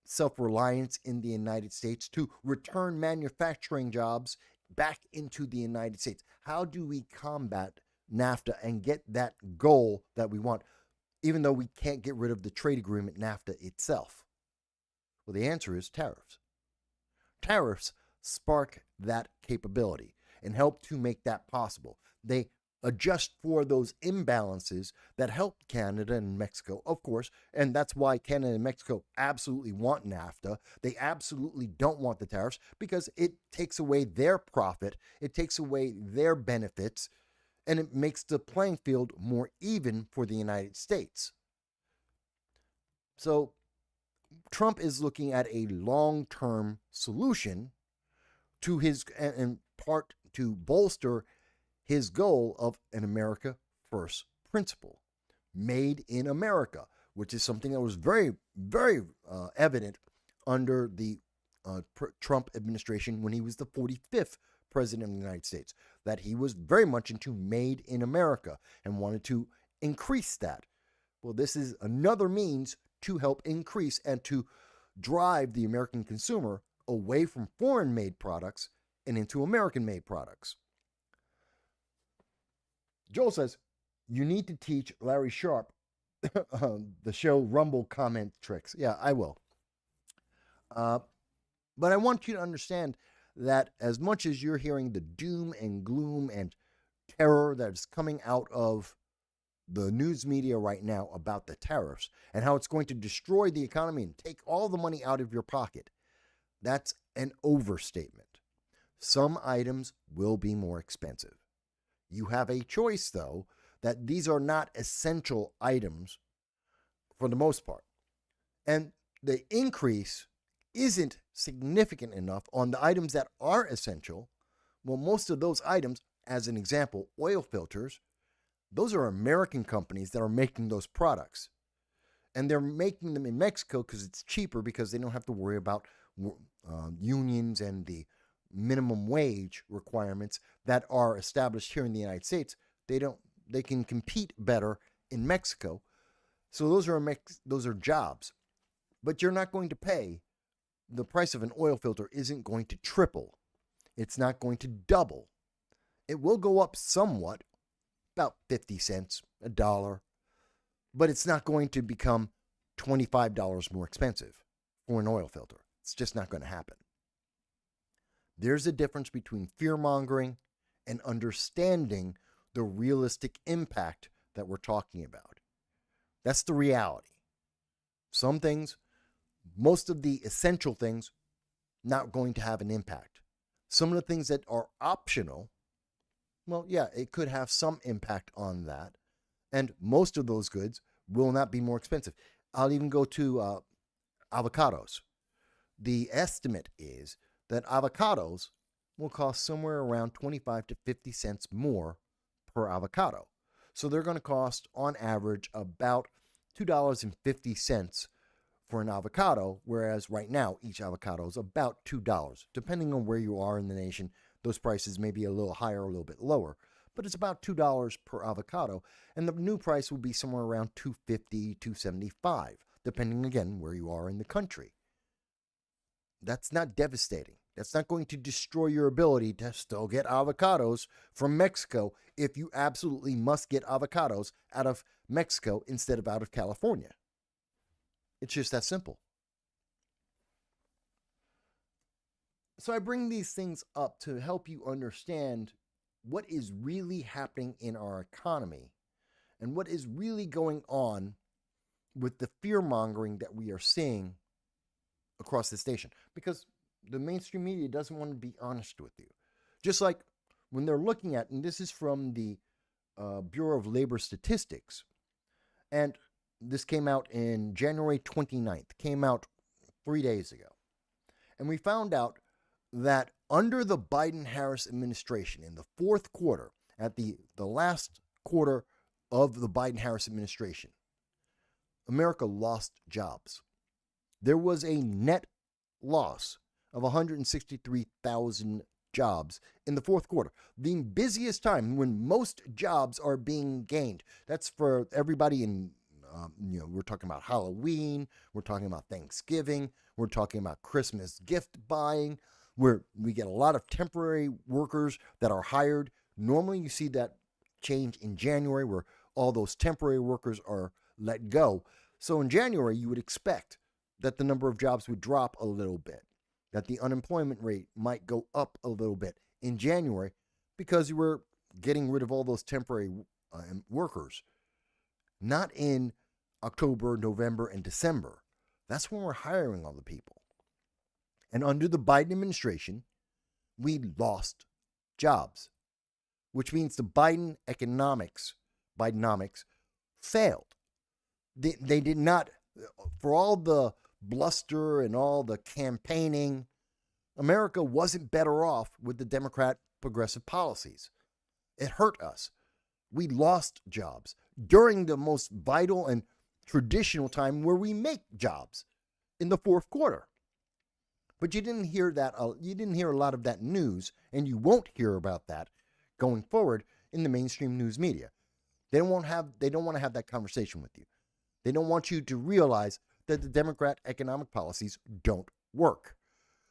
self-reliance in the United States, to return manufacturing jobs back into the United States? How do we combat NAFTA and get that goal that we want, even though we can't get rid of the trade agreement NAFTA itself? Well, the answer is tariffs. Tariffs spark that capability and help to make that possible. They adjust for those imbalances that help Canada and Mexico, of course, and that's why Canada and Mexico absolutely want NAFTA. They absolutely don't want the tariffs because it takes away their profit, it takes away their benefits, and it makes the playing field more even for the United States. So Trump is looking at a long-term solution to his, in part to bolster his goal of an America First principle, made in America, which is something that was very, very evident under the Trump administration when he was the 45th president of the United States, that he was very much into made in America and wanted to increase that. Well, this is another means to help increase and to drive the American consumer away from foreign-made products and into American-made products. Joel says, you need to teach Larry Sharp the show Rumble comment tricks. Yeah, I will. But I want you to understand that as much as you're hearing the doom and gloom and terror that is coming out of the news media right now about the tariffs and how it's going to destroy the economy and take all the money out of your pocket, that's an overstatement. Some items will be more expensive. You have a choice, though, that these are not essential items for the most part. And the increase isn't significant enough on the items that are essential. Well, most of those items, as an example, oil filters, those are American companies that are making those products. And they're making them in Mexico because it's cheaper, because they don't have to worry about unions and the minimum wage requirements that are established here in the United States. They can compete better in Mexico. So those are jobs. But you're not going to pay, the price of an oil filter isn't going to triple. It's not going to double. It will go up somewhat, about 50 cents, $1, but it's not going to become $25 more expensive for an oil filter. It's just not going to happen. There's a difference between fear-mongering and understanding the realistic impact that we're talking about. That's the reality. Some things, most of the essential things, not going to have an impact. Some of the things that are optional, well, yeah, it could have some impact on that. And most of those goods will not be more expensive. I'll even go to avocados. The estimate is that avocados will cost somewhere around 25 to 50 cents more per avocado. So they're going to cost, on average, about $2.50 for an avocado, whereas right now each avocado is about $2. Depending on where you are in the nation, those prices may be a little higher or a little bit lower, but it's about $2 per avocado, and the new price will be somewhere around $2.50, $2.75, depending again where you are in the country. That's not devastating. That's not going to destroy your ability to still get avocados from Mexico if you absolutely must get avocados out of Mexico instead of out of California. It's just that simple. So I bring these things up to help you understand what is really happening in our economy and what is really going on with the fear-mongering that we are seeing across this nation. Because the mainstream media doesn't want to be honest with you. Just like when they're looking at, and this is from the Bureau of Labor Statistics, and this came out in January 29th, came out 3 days ago. And we found out that under the Biden-Harris administration, in the fourth quarter, at the last quarter of the Biden-Harris administration, America lost jobs. There was a net loss of 163,000 jobs in the fourth quarter, the busiest time when most jobs are being gained. That's for everybody in, we're talking about Halloween, we're talking about Thanksgiving, we're talking about Christmas gift buying, where we get a lot of temporary workers that are hired. Normally you see that change in January where all those temporary workers are let go. So in January, you would expect that the number of jobs would drop a little bit, that the unemployment rate might go up a little bit in January because you were getting rid of all those temporary workers. Not in October, November, and December. That's when we're hiring all the people. And under the Biden administration, we lost jobs, which means the Bidenomics failed. They did not, for all the bluster and all the campaigning, America wasn't better off with the Democrat progressive policies. It hurt us. We lost jobs during the most vital and traditional time where we make jobs in the fourth quarter. But you didn't hear that. You didn't hear a lot of that news, and you won't hear about that going forward in the mainstream news media. They don't want to have that conversation with you. They don't want you to realize that the Democrat economic policies don't work.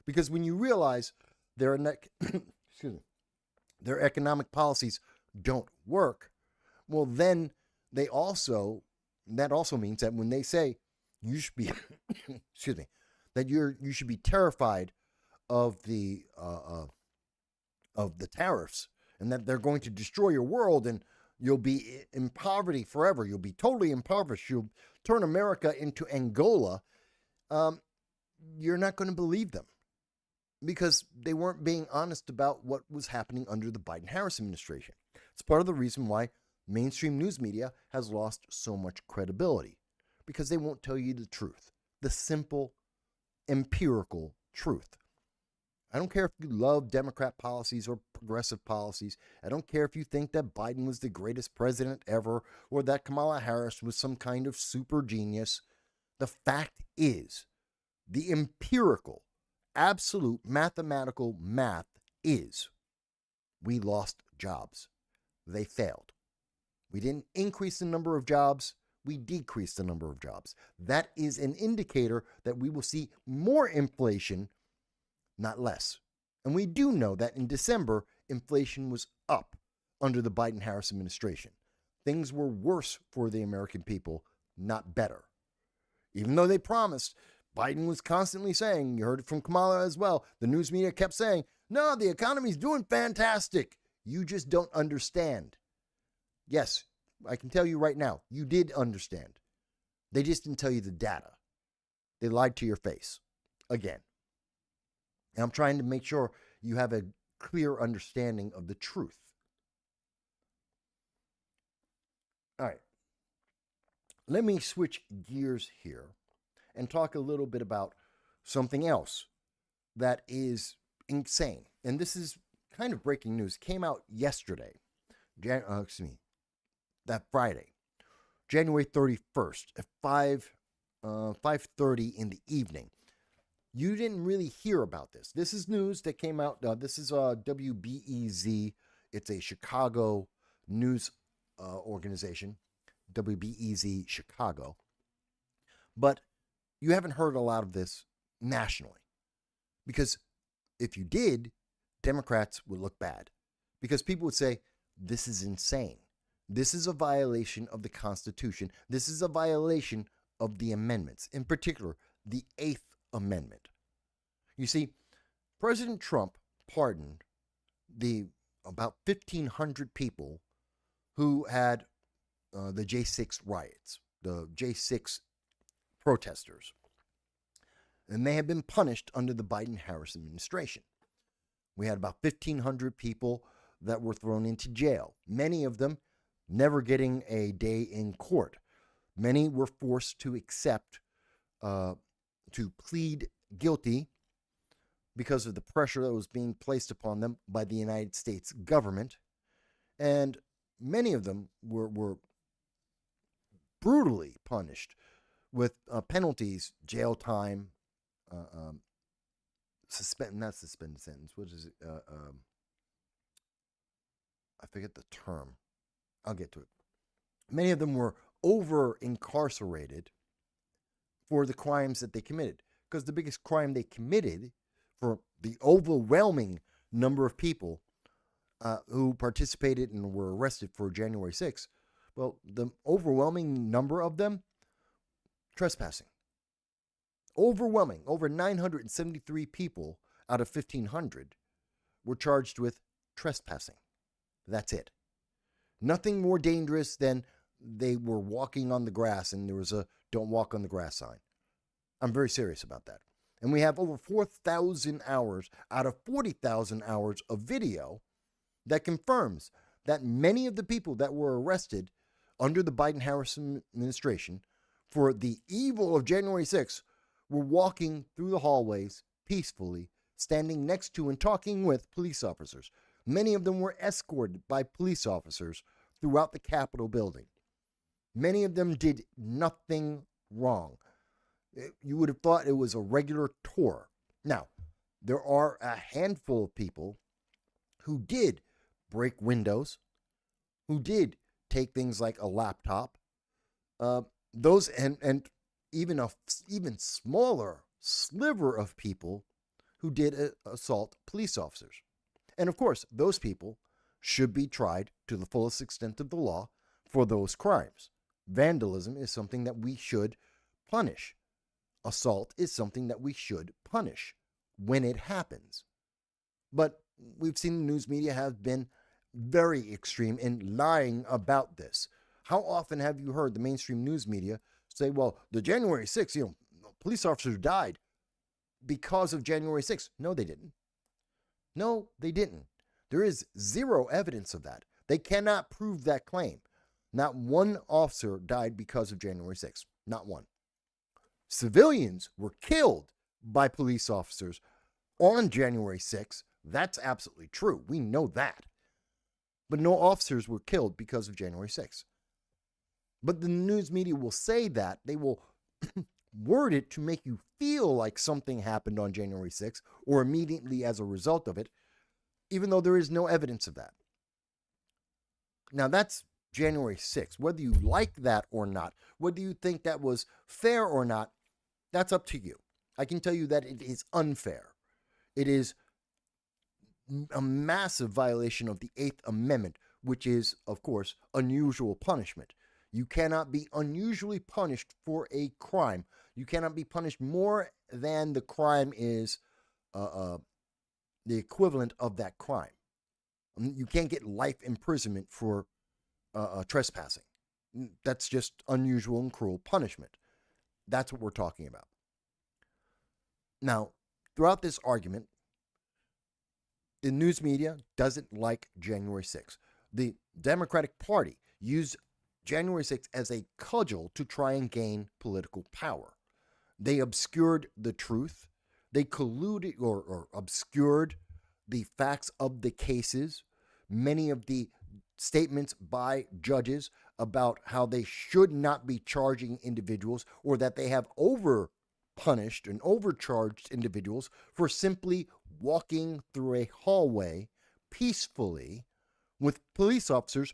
Because when you realize their economic policies don't work, well, then that also means that when they say you should be, that you should be terrified of the tariffs, and that they're going to destroy your world, and you'll be in poverty forever. You'll be totally impoverished. You'll turn America into Angola. You're not going to believe them because they weren't being honest about what was happening under the Biden-Harris administration. It's part of the reason why mainstream news media has lost so much credibility, because they won't tell you the truth, the simple, empirical truth. I don't care if you love Democrat policies or progressive policies. I don't care if you think that Biden was the greatest president ever or that Kamala Harris was some kind of super genius. The fact is, the empirical, absolute mathematical math is, we lost jobs. They failed. We didn't increase the number of jobs. We decreased the number of jobs. That is an indicator that we will see more inflation, not less. And we do know that in December, inflation was up under the Biden-Harris administration. Things were worse for the American people, not better. Even though they promised, Biden was constantly saying, you heard it from Kamala as well, the news media kept saying, no, the economy's doing fantastic. You just don't understand. Yes, I can tell you right now, you did understand. They just didn't tell you the data. They lied to your face. Again. And I'm trying to make sure you have a clear understanding of the truth. All right. Let me switch gears here and talk a little bit about something else that is insane. And this is kind of breaking news. It came out yesterday, that Friday, January 31st at 5:30 in the evening. You didn't really hear about this. This is news that came out. This is WBEZ. It's a Chicago news organization, WBEZ Chicago. But you haven't heard a lot of this nationally. Because if you did, Democrats would look bad. Because people would say, this is insane. This is a violation of the Constitution. This is a violation of the amendments, in particular, the 8th Amendment. You see, President Trump pardoned the about 1,500 people who had the J6 riots, the J6 protesters. And they have been punished under the Biden-Harris administration. We had about 1,500 people that were thrown into jail, many of them never getting a day in court. Many were forced to accept, to plead guilty because of the pressure that was being placed upon them by the United States government. And many of them were brutally punished with penalties, jail time, not suspended sentence. What is it? I forget the term. I'll get to it. Many of them were over incarcerated for the crimes that they committed. Because the biggest crime they committed, for the overwhelming number of people who participated and were arrested for January 6th, well, the overwhelming number of them, trespassing. Overwhelming. Over 973 people out of 1,500 were charged with trespassing. That's it. Nothing more dangerous than they were walking on the grass and there was a "don't walk on the grass" sign. I'm very serious about that. And we have over 4,000 hours out of 40,000 hours of video that confirms that many of the people that were arrested under the Biden-Harris administration for the evil of January 6th were walking through the hallways peacefully, standing next to and talking with police officers. Many of them were escorted by police officers throughout the Capitol building. Many of them did nothing wrong. You would have thought it was a regular tour. Now, there are a handful of people who did break windows, who did take things like a laptop. Those and even smaller sliver of people who did assault police officers. And of course, those people should be tried to the fullest extent of the law for those crimes. Vandalism is something that we should punish. Assault is something that we should punish when it happens. But we've seen the news media have been very extreme in lying about this. How often have you heard the mainstream news media say, well, the January 6th, police officers died because of January 6th? No, they didn't. No, they didn't. There is zero evidence of that. They cannot prove that claim. Not one officer died because of January 6th. Not one. Civilians were killed by police officers on January 6th. That's absolutely true. We know that. But no officers were killed because of January 6th. But the news media will say that. They will word it to make you feel like something happened on January 6th or immediately as a result of it, even though there is no evidence of that. Now, that's January 6th. Whether you like that or not, whether you think that was fair or not, that's up to you. I can tell you that it is unfair. It is a massive violation of the 8th Amendment, which is, of course, unusual punishment. You cannot be unusually punished for a crime. You cannot be punished more than the crime is the equivalent of that crime. You can't get life imprisonment for trespassing. That's just unusual and cruel punishment. That's what we're talking about. Now, throughout this argument, the news media doesn't like January 6th. The Democratic Party used January 6th as a cudgel to try and gain political power. They obscured the truth. They colluded or obscured the facts of the cases. Many of the statements by judges about how they should not be charging individuals, or that they have over-punished and overcharged individuals for simply walking through a hallway peacefully with police officers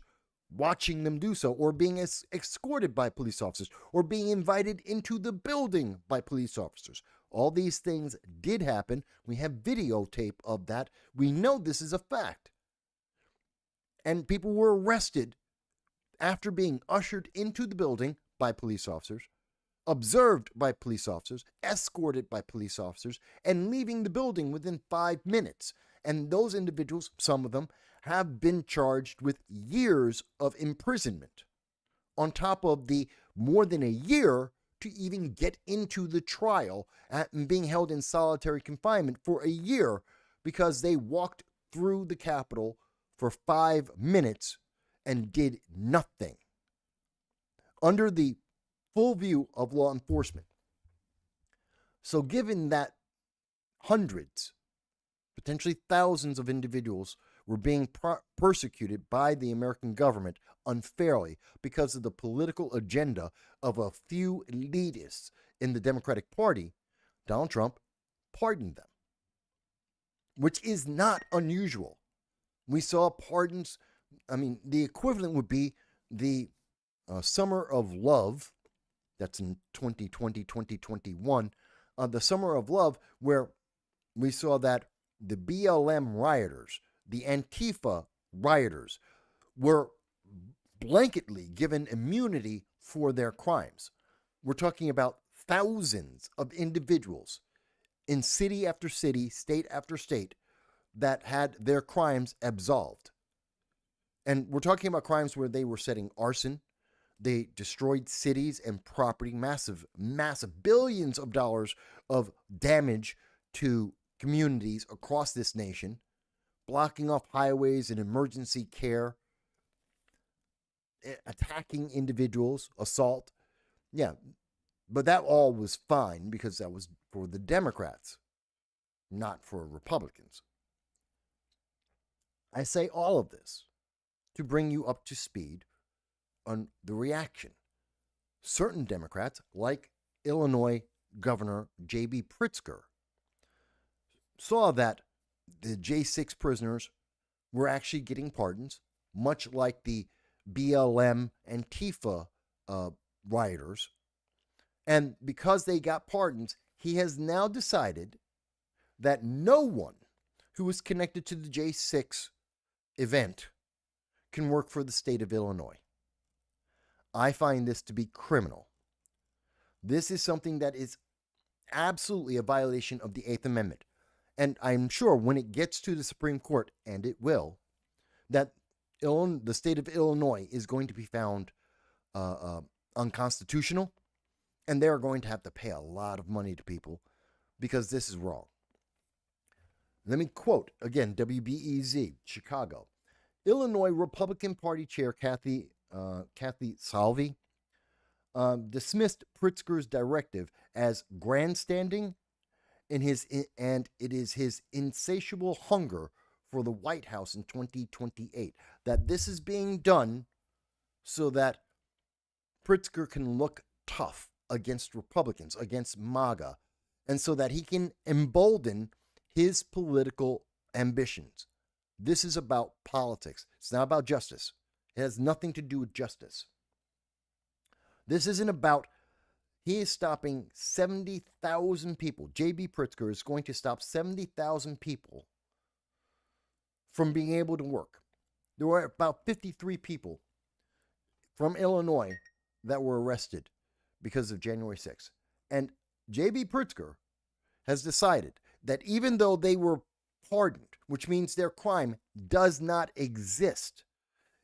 watching them do so, or being escorted by police officers, or being invited into the building by police officers. All these things did happen. We have videotape of that. We know this is a fact. And people were arrested after being ushered into the building by police officers, observed by police officers, escorted by police officers, and leaving the building within 5 minutes. And those individuals, some of them, have been charged with years of imprisonment, on top of the more than a year to even get into the trial and being held in solitary confinement for a year because they walked through the Capitol for 5 minutes and did nothing under the full view of law enforcement. So given that hundreds, potentially thousands of individuals were being persecuted by the American government unfairly because of the political agenda of a few elitists in the Democratic Party, Donald Trump pardoned them, which is not unusual. We saw pardons. I mean, the equivalent would be the Summer of Love. That's in 2020, 2021. The Summer of Love, where we saw that the BLM rioters, the Antifa rioters, were blanketly given immunity for their crimes. We're talking about thousands of individuals in city after city, state after state, that had their crimes absolved. And we're talking about crimes where they were setting arson, they destroyed cities and property, massive billions of dollars of damage to communities across this nation, blocking off highways and emergency care, attacking individuals, assault. Yeah, but that all was fine because that was for the Democrats, not for Republicans. I say all of this to bring you up to speed on the reaction. Certain Democrats, like Illinois Governor J.B. Pritzker, saw that the J6 prisoners were actually getting pardons, much like the BLM Antifa rioters. And because they got pardons, he has now decided that no one who is connected to the J6 event can work for the state of Illinois. I find this to be criminal. This is something that is absolutely a violation of the Eighth Amendment. And I'm sure when it gets to the Supreme Court, and it will, that the state of Illinois is going to be found unconstitutional, and they're going to have to pay a lot of money to people because this is wrong. Let me quote again, WBEZ, Chicago. Illinois Republican Party Chair Kathy Salvi dismissed Pritzker's directive as grandstanding and it is his insatiable hunger for the White House in 2028. That this is being done so that Pritzker can look tough against Republicans, against MAGA, and so that he can embolden his political ambitions. This is about politics. It's not about justice. It has nothing to do with justice. This isn't about, he is stopping 70,000 people. J.B. Pritzker is going to stop 70,000 people from being able to work. There were about 53 people from Illinois that were arrested because of January 6th. And J.B. Pritzker has decided that even though they were pardoned, which means their crime does not exist,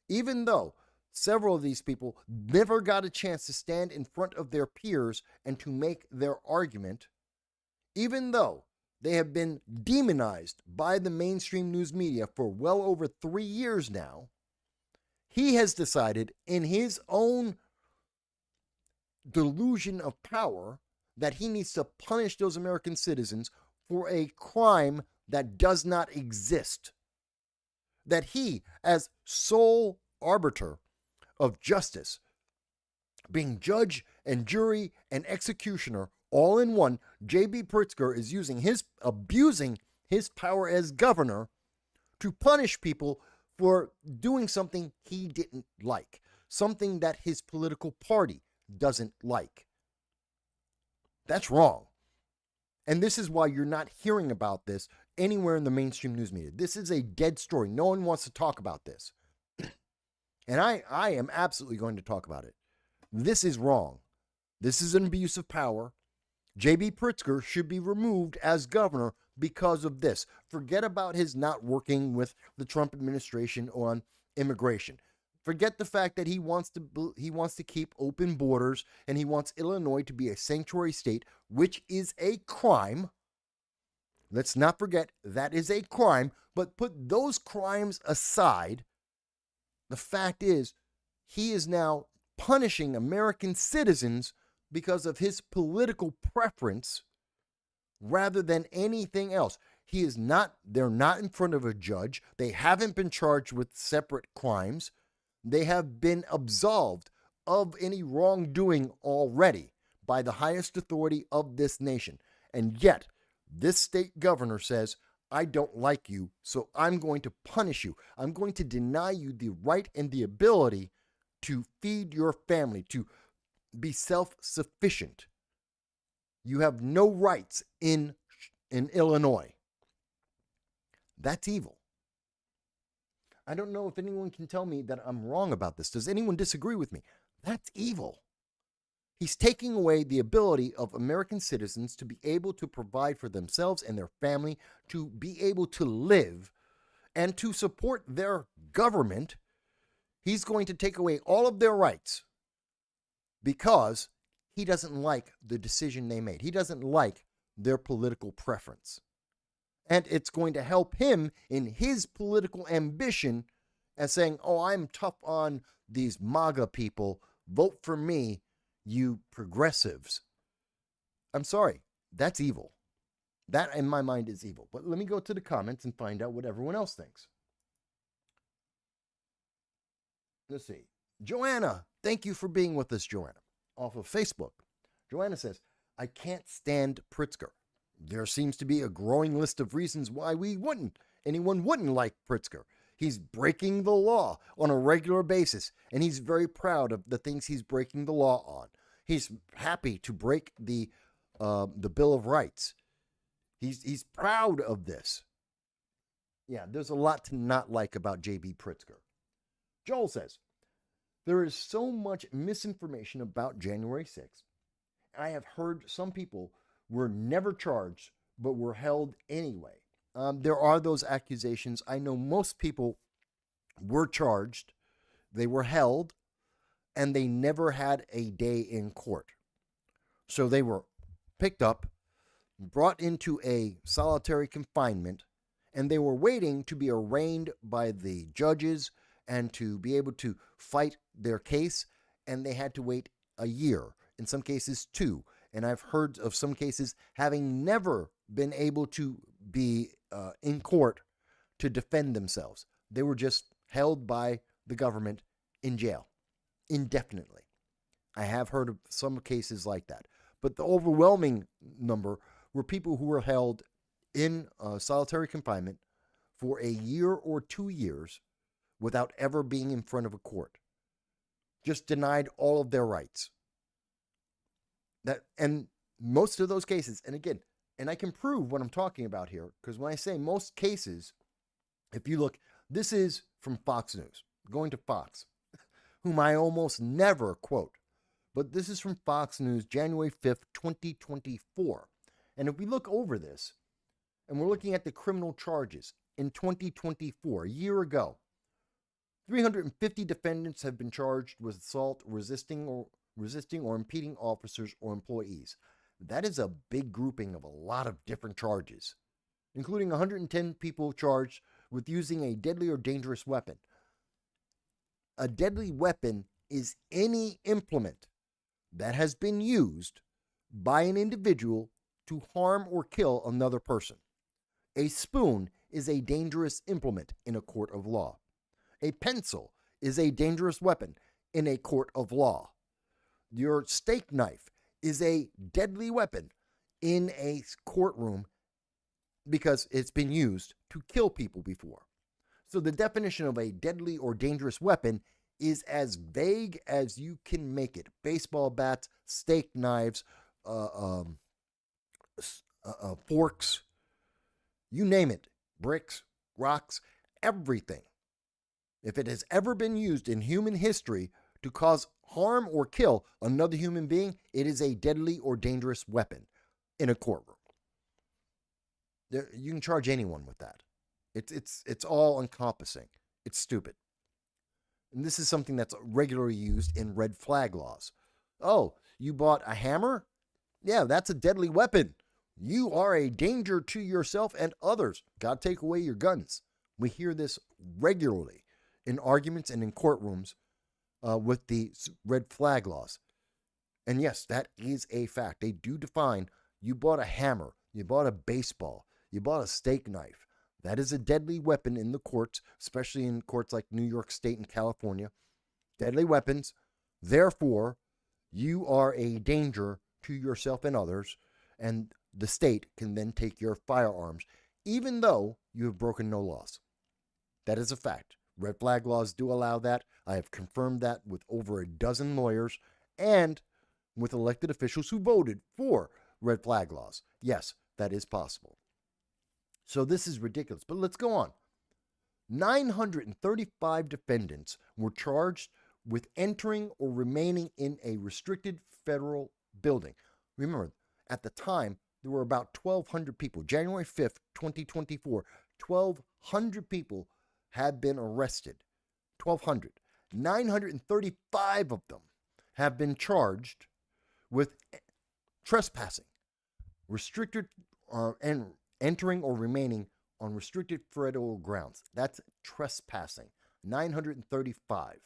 even though several of these people never got a chance to stand in front of their peers and to make their argument, even though they have been demonized by the mainstream news media for well over 3 years now. He has decided in his own delusion of power that he needs to punish those American citizens for a crime that does not exist. That he, as sole arbiter of justice, being judge and jury and executioner all in one, J.B. Pritzker is abusing his power as governor to punish people for doing something he didn't like, something that his political party doesn't like. That's wrong. And this is why you're not hearing about this anywhere in the mainstream news media. This is a dead story. No one wants to talk about this. And I am absolutely going to talk about it. This is wrong. This is an abuse of power. J.B. Pritzker should be removed as governor because of this. Forget about his not working with the Trump administration on immigration. Forget the fact that he wants to keep open borders and he wants Illinois to be a sanctuary state, which is a crime. Let's not forget that is a crime, but put those crimes aside. The fact is, he is now punishing American citizens because of his political preference rather than anything else. They're not in front of a judge. They haven't been charged with separate crimes. They have been absolved of any wrongdoing already by the highest authority of this nation. And yet, this state governor says, I don't like you, so I'm going to punish you. I'm going to deny you the right and the ability to feed your family, to be self-sufficient. You have no rights in Illinois. That's evil. I don't know if anyone can tell me that I'm wrong about this. Does anyone disagree with me? That's evil. He's taking away the ability of American citizens to be able to provide for themselves and their family, to be able to live, and to support their government. He's going to take away all of their rights because he doesn't like the decision they made. He doesn't like their political preference. And it's going to help him in his political ambition as saying, oh, I'm tough on these MAGA people. Vote for me, you progressives. I'm sorry. That's evil. That, in my mind, is evil. But let me go to the comments and find out what everyone else thinks. Let's see. Joanna, thank you for being with us, Joanna, off of Facebook. Joanna says, I can't stand Pritzker. There seems to be a growing list of reasons why anyone wouldn't like Pritzker. He's breaking the law on a regular basis, and he's very proud of the things he's breaking the law on. He's happy to break the Bill of Rights. He's proud of this. Yeah, there's a lot to not like about J.B. Pritzker. Joel says, there is so much misinformation about January 6th. I have heard some people were never charged, but were held anyway. There are those accusations. I know most people were charged, they were held, and they never had a day in court. So they were picked up, brought into a solitary confinement, and they were waiting to be arraigned by the judges and to be able to fight their case, and they had to wait a year, in some cases 2. And I've heard of some cases having never been able to be in court to defend themselves. They were just held by the government in jail indefinitely. I have heard of some cases like that. But the overwhelming number were people who were held in solitary confinement for a year or 2 years without ever being in front of a court. Just denied all of their rights. And most of those cases, and again, and I can prove what I'm talking about here, because when I say most cases, if you look, this is from Fox News, going to Fox, whom I almost never quote, but this is from Fox News, January 5th, 2024. And if we look over this, and we're looking at the criminal charges in 2024, a year ago, 350 defendants have been charged with assault, resisting or impeding officers or employees. That is a big grouping of a lot of different charges, including 110 people charged with using a deadly or dangerous weapon. A deadly weapon is any implement that has been used by an individual to harm or kill another person. A spoon is a dangerous implement in a court of law. A pencil is a dangerous weapon in a court of law. Your steak knife is a deadly weapon in a courtroom because it's been used to kill people before. So the definition of a deadly or dangerous weapon is as vague as you can make it. Baseball bats, steak knives, forks, you name it, bricks, rocks, everything. If it has ever been used in human history to cause harm or kill another human being, it is a deadly or dangerous weapon in a courtroom. You can charge anyone with that. It's all encompassing. It's stupid. And this is something that's regularly used in red flag laws. Oh, you bought a hammer? Yeah, that's a deadly weapon. You are a danger to yourself and others. Gotta take away your guns. We hear this regularly in arguments and in courtrooms with the red flag laws. And yes, that is a fact. They do define, you bought a hammer, you bought a baseball, you bought a steak knife. That is a deadly weapon in the courts, especially in courts like New York State and California. Deadly weapons. Therefore, you are a danger to yourself and others, and the state can then take your firearms, even though you have broken no laws. That is a fact. Red flag laws do allow that. I have confirmed that with over a dozen lawyers and with elected officials who voted for red flag laws. Yes, that is possible. So this is ridiculous. But let's go on. 935 defendants were charged with entering or remaining in a restricted federal building. Remember, at the time, there were about 1,200 people. January 5th, 2024, 1,200 people had been arrested. 1,200. 935 of them have been charged with trespassing, restricted and entering or remaining on restricted federal grounds. That's trespassing. 935.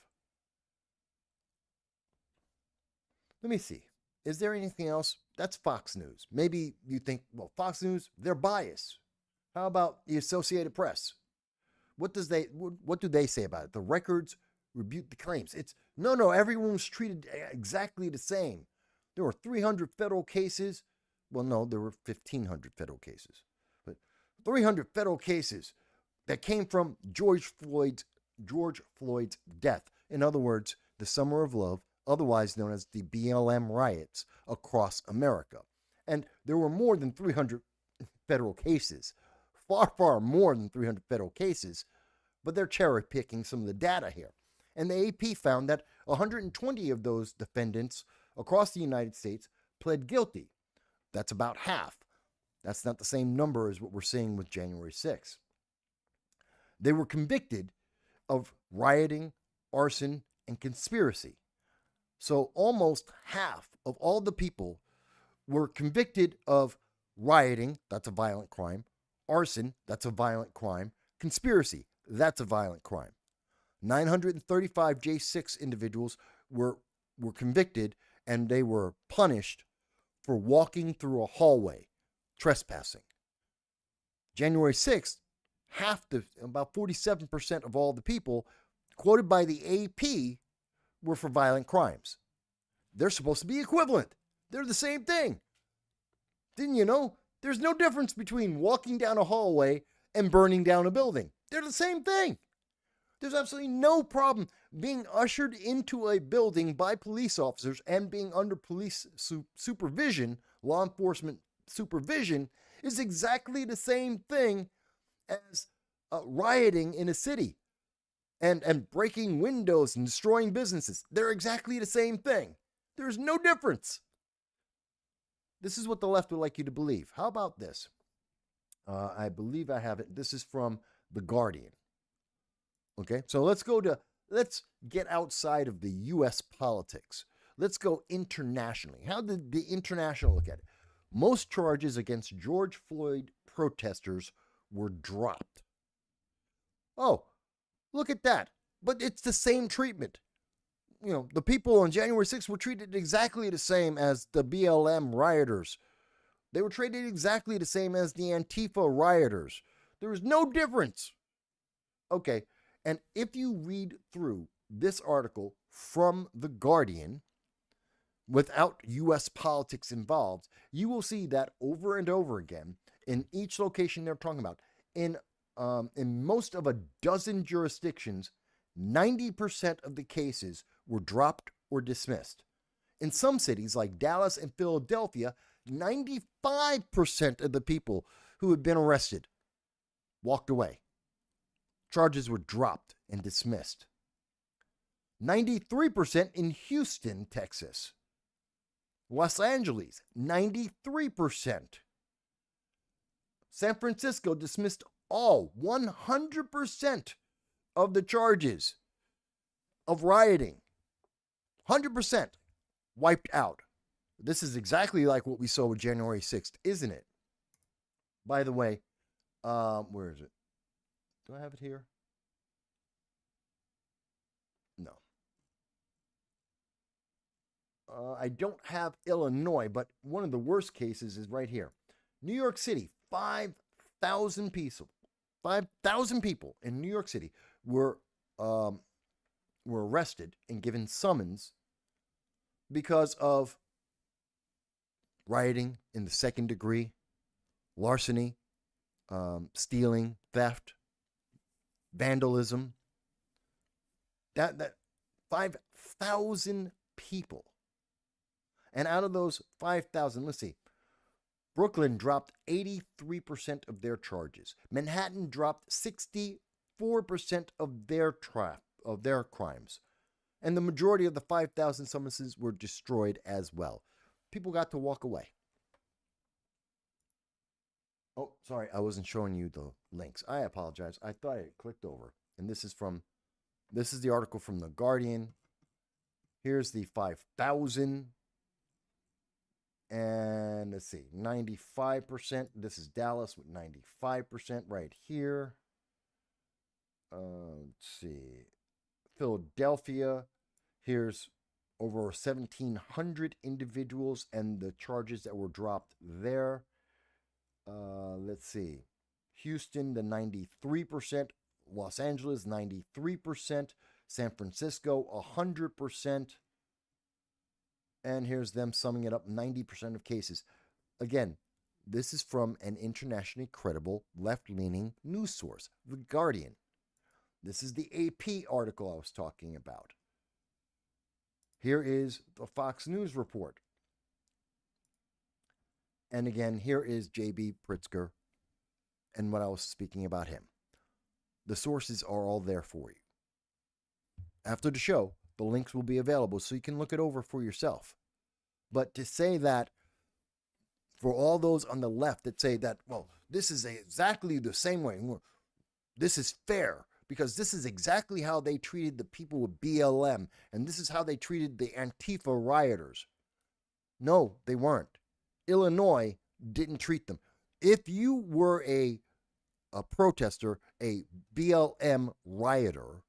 Let me see. Is there anything else? That's Fox News. Maybe you think, well, Fox News, they're biased. How about the Associated Press? What do they say about it? The records rebuke the claims. No, everyone was treated exactly the same. There were 300 federal cases. Well, no, there were 1,500 federal cases. But 300 federal cases that came from George Floyd's death. In other words, the Summer of Love, otherwise known as the BLM riots across America. And there were more than 300 federal cases. Far more than 300 federal cases. But they're cherry picking some of the data here. And the AP found that 120 of those defendants across the United States pled guilty. That's about half. That's not the same number as what we're seeing with January 6th. They were convicted of rioting, arson, and conspiracy. So almost half of all the people were convicted of rioting, that's a violent crime, arson, that's a violent crime, conspiracy, that's a violent crime. 935 J6 individuals were convicted, and they were punished for walking through a hallway, trespassing. January 6th, about 47% of all the people quoted by the AP were for violent crimes. They're supposed to be equivalent. They're the same thing. Didn't you know? There's no difference between walking down a hallway and burning down a building. They're the same thing. There's absolutely no problem being ushered into a building by police officers and being under police supervision, law enforcement supervision, is exactly the same thing as rioting in a city and breaking windows and destroying businesses. They're exactly the same thing. There's no difference. This is what the left would like you to believe. How about this? I believe I have it. This is from The Guardian. Okay, so let's go to let's get outside of the U.S. politics. Let's go internationally. How did the international look at it? Most charges against George Floyd protesters were dropped. Oh, look at that. But it's the same treatment. You know, the people on January 6th were treated exactly the same as the BLM rioters. They were treated exactly the same as the Antifa rioters. There was no difference. Okay, and if you read through this article from The Guardian, without U.S. politics involved, you will see that over and over again in each location they're talking about. In most of a dozen jurisdictions, 90% of the cases were dropped or dismissed. In some cities like Dallas and Philadelphia, 95% of the people who had been arrested walked away. Charges were dropped and dismissed. 93% in Houston, Texas. Los Angeles, 93%. San Francisco dismissed all 100% of the charges of rioting. 100% wiped out. This is exactly like what we saw with January 6th, isn't it? By the way, where is it? Do I have it here? No. I don't have Illinois, but one of the worst cases is right here. New York City, 5,000 people. 5,000 people in New York City were arrested and given summons because of rioting in the second degree, larceny, stealing, theft, vandalism. That 5,000 people. And out of those 5,000, let's see, Brooklyn dropped 83% of their charges. Manhattan dropped 64% of their crimes. And the majority of the 5,000 summonses were destroyed as well. People got to walk away. Oh, sorry, I wasn't showing you the links. I apologize. I thought I clicked over. And this is the article from The Guardian. Here's the 5,000. And let's see, 95%. This is Dallas with 95% right here. Let's see. Philadelphia. Here's over 1,700 individuals and the charges that were dropped there. Let's see. Houston, the 93%. Los Angeles, 93%. San Francisco, 100%. And here's them summing it up, 90% of cases. Again, this is from an internationally credible left-leaning news source, The Guardian. This is the AP article I was talking about. Here is the Fox News report. And again, here is J.B. Pritzker and what I was speaking about him. The sources are all there for you. After the show, the links will be available so you can look it over for yourself. But to say that, for all those on the left that say that, well, this is exactly the same way, this is fair, because this is exactly how they treated the people with BLM, and this is how they treated the Antifa rioters. No, they weren't. Illinois didn't treat them. If you were a protester, a BLM rioter,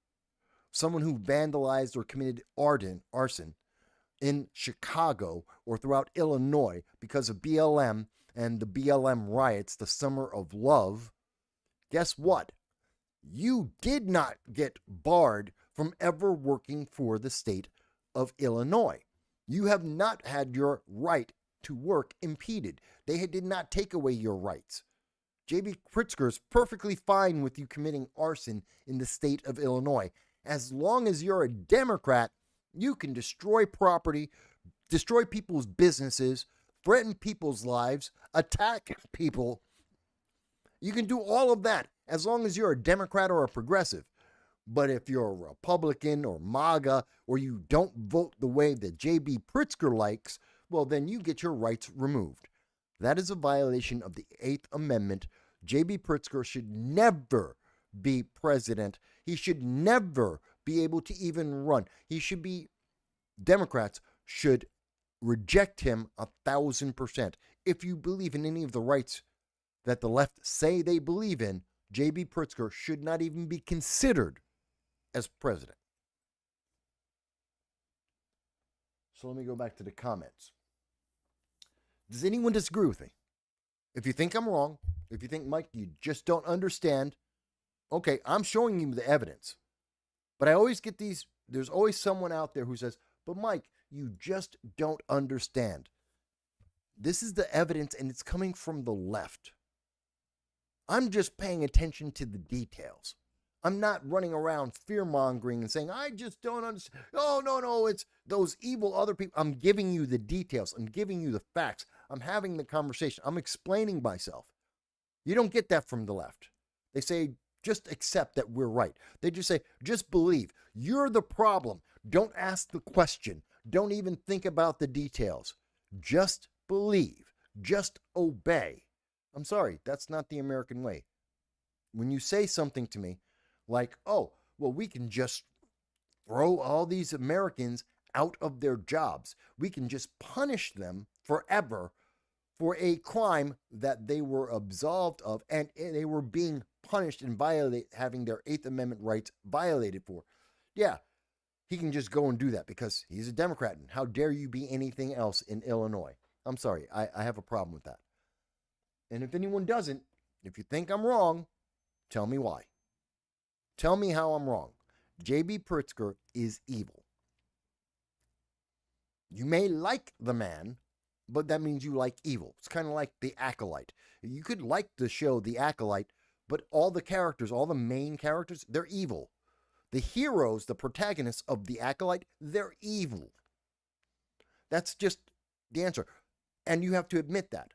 someone who vandalized or committed arson in Chicago or throughout Illinois because of BLM and the BLM riots, the Summer of Love, guess what? You did not get barred from ever working for the state of Illinois. You have not had your right to work impeded. They did not take away your rights. J.B. Pritzker is perfectly fine with you committing arson in the state of Illinois. As long as you're a Democrat, you can destroy property, destroy people's businesses, threaten people's lives, attack people. You can do all of that as long as you're a Democrat or a progressive. But if you're a Republican or MAGA, or you don't vote the way that J.B. Pritzker likes, well, then you get your rights removed. That is a violation of the 8th Amendment. J.B. Pritzker should never be president. He should never be able to even run. Democrats should reject him 1,000%. If you believe in any of the rights that the left say they believe in, J.B. Pritzker should not even be considered as president. So let me go back to the comments. Does anyone disagree with me? If you think I'm wrong, if you think, Mike, you just don't understand, okay, I'm showing you the evidence. But I always get there's always someone out there who says, but Mike, you just don't understand. This is the evidence, and it's coming from the left. I'm just paying attention to the details. I'm not running around fear-mongering and saying, I just don't understand. Oh, no, it's those evil other people. I'm giving you the details. I'm giving you the facts. I'm having the conversation. I'm explaining myself. You don't get that from the left. They say, just accept that we're right. They just say, just believe. You're the problem. Don't ask the question. Don't even think about the details. Just believe. Just obey. I'm sorry, that's not the American way. When you say something to me like, oh, well, we can just throw all these Americans out of their jobs. We can just punish them forever for a crime that they were absolved of and they were being punished and having their Eighth Amendment rights violated for. Yeah, he can just go and do that because he's a Democrat. And how dare you be anything else in Illinois? I'm sorry, I have a problem with that. And if anyone doesn't, if you think I'm wrong, tell me why. Tell me how I'm wrong. J.B. Pritzker is evil. You may like the man, but that means you like evil. It's kind of like The Acolyte. You could like the show The Acolyte, but all the characters, all the main characters, they're evil. The heroes, the protagonists of The Acolyte, they're evil. That's just the answer. And you have to admit that.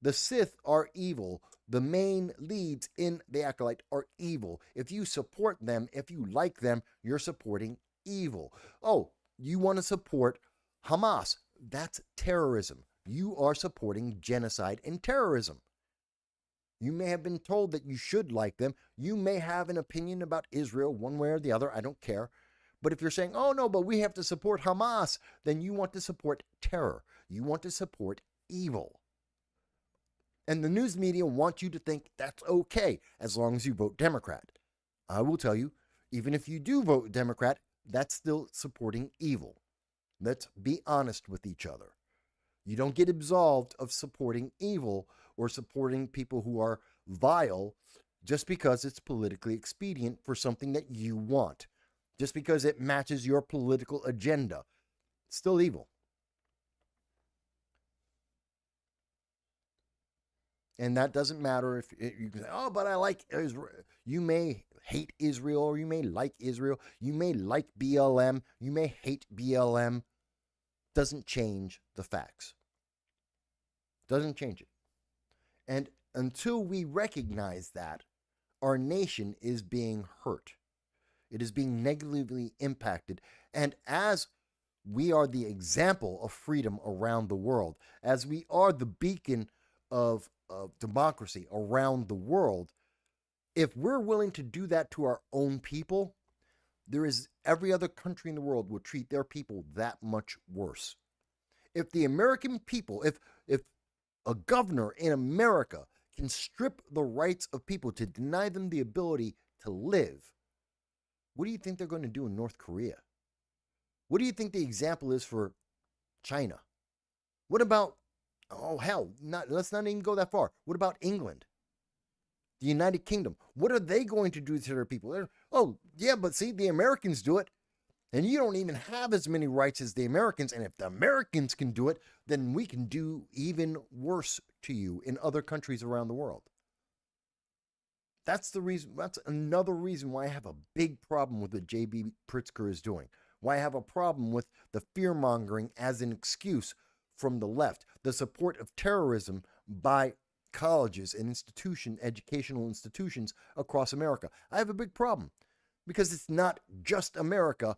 The Sith are evil. The main leads in The Acolyte are evil. If you support them, if you like them, you're supporting evil. Oh, you want to support Hamas. That's terrorism. You are supporting genocide and terrorism. You may have been told that you should like them. You may have an opinion about Israel one way or the other. I don't care. But if you're saying, oh no, but we have to support Hamas, then you want to support terror. You want to support evil. And the news media want you to think that's okay as long as you vote Democrat. I will tell you, even if you do vote Democrat, that's still supporting evil. Let's be honest with each other. You don't get absolved of supporting evil or supporting people who are vile just because it's politically expedient for something that you want, just because it matches your political agenda. It's still evil. And that doesn't matter if you can say, oh, but I like Israel. You may hate Israel or you may like Israel. You may like BLM. You may hate BLM. Doesn't change the facts. Doesn't change it. And until we recognize that, our nation is being hurt. It is being negatively impacted. And as we are the example of freedom around the world, as we are the beacon of democracy around the world, if we're willing to do that to our own people, every other country in the world will treat their people that much worse. If the American people, if a governor in America can strip the rights of people to deny them the ability to live, what do you think they're going to do in North Korea? What do you think the example is for China? What about, oh hell, let's not even go that far. What about England? The United Kingdom? What are they going to do to their people? Oh, yeah, but see, the Americans do it. And you don't even have as many rights as the Americans. And if the Americans can do it, then we can do even worse to you in other countries around the world. That's the reason. That's another reason why I have a big problem with what J.B. Pritzker is doing. Why I have a problem with the fear-mongering as an excuse from the left, the support of terrorism by colleges and educational institutions across America. I have a big problem because it's not just America.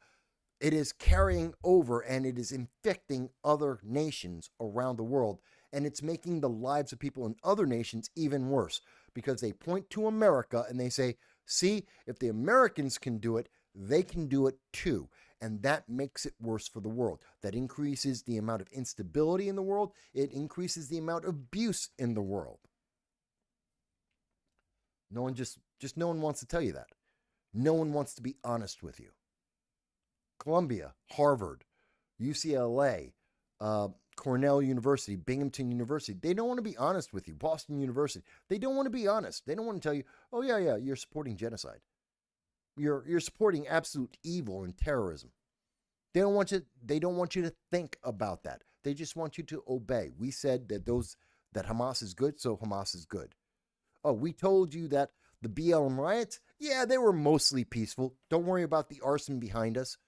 It is carrying over and it is infecting other nations around the world. And it's making the lives of people in other nations even worse because they point to America and they say, see, if the Americans can do it, they can do it too. And that makes it worse for the world. That increases the amount of instability in the world. It increases the amount of abuse in the world. No one just no one wants to tell you that. No one wants to be honest with you. Columbia, Harvard, UCLA, Cornell University, Binghamton University, they don't want to be honest with you. Boston University, they don't want to be honest. They don't want to tell you, oh yeah, you're supporting genocide. You're supporting absolute evil and terrorism. They don't want you to think about that. They just want you to obey. We said that Hamas is good, so Hamas is good. Oh, we told you that the BLM riots, yeah, they were mostly peaceful. Don't worry about the arson behind us.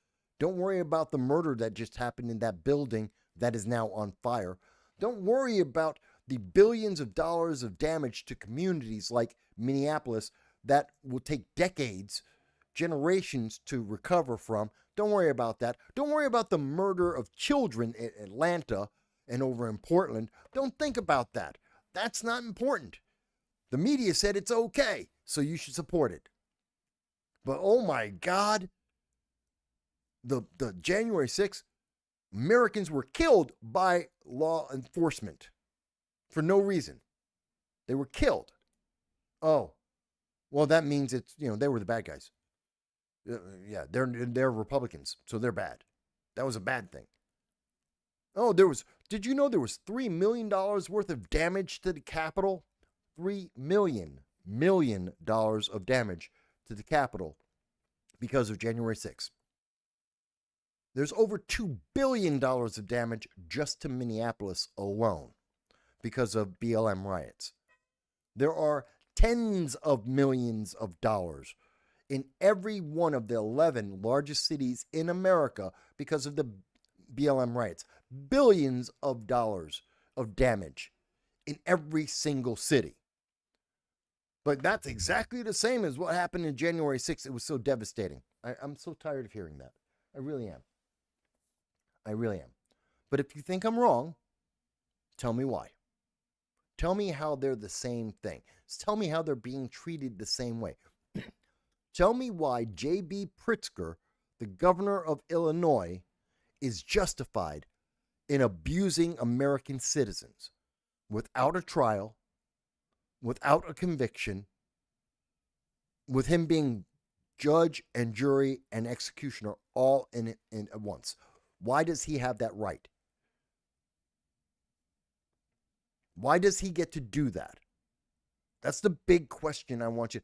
Don't worry about the murder that just happened in that building that is now on fire. Don't worry about the billions of dollars of damage to communities like Minneapolis that will take decades, generations to recover from. Don't worry about that. Don't worry about the murder of children in Atlanta and over in Portland. Don't think about that. That's not important. The media said it's okay, so you should support it. But oh my God, the January 6th, Americans were killed by law enforcement for no reason. They were killed. Oh, well, that means they were the bad guys. Yeah, they're Republicans, so they're bad. That was a bad thing. Oh, did you know there was $3 million worth of damage to the Capitol? $3 million of damage to the Capitol because of January 6th. There's over $2 billion of damage just to Minneapolis alone because of BLM riots. There are tens of millions of dollars in every one of the 11 largest cities in America because of the BLM riots. Billions of dollars of damage in every single city. But that's exactly the same as what happened in January 6th. It was so devastating. I'm so tired of hearing that. I really am. But if you think I'm wrong, tell me why. Tell me how they're the same thing. Tell me how they're being treated the same way. Tell me why J.B. Pritzker, the governor of Illinois, is justified in abusing American citizens without a trial, without a conviction, with him being judge and jury and executioner all in at once. Why does he have that right? Why does he get to do that? That's the big question I want you.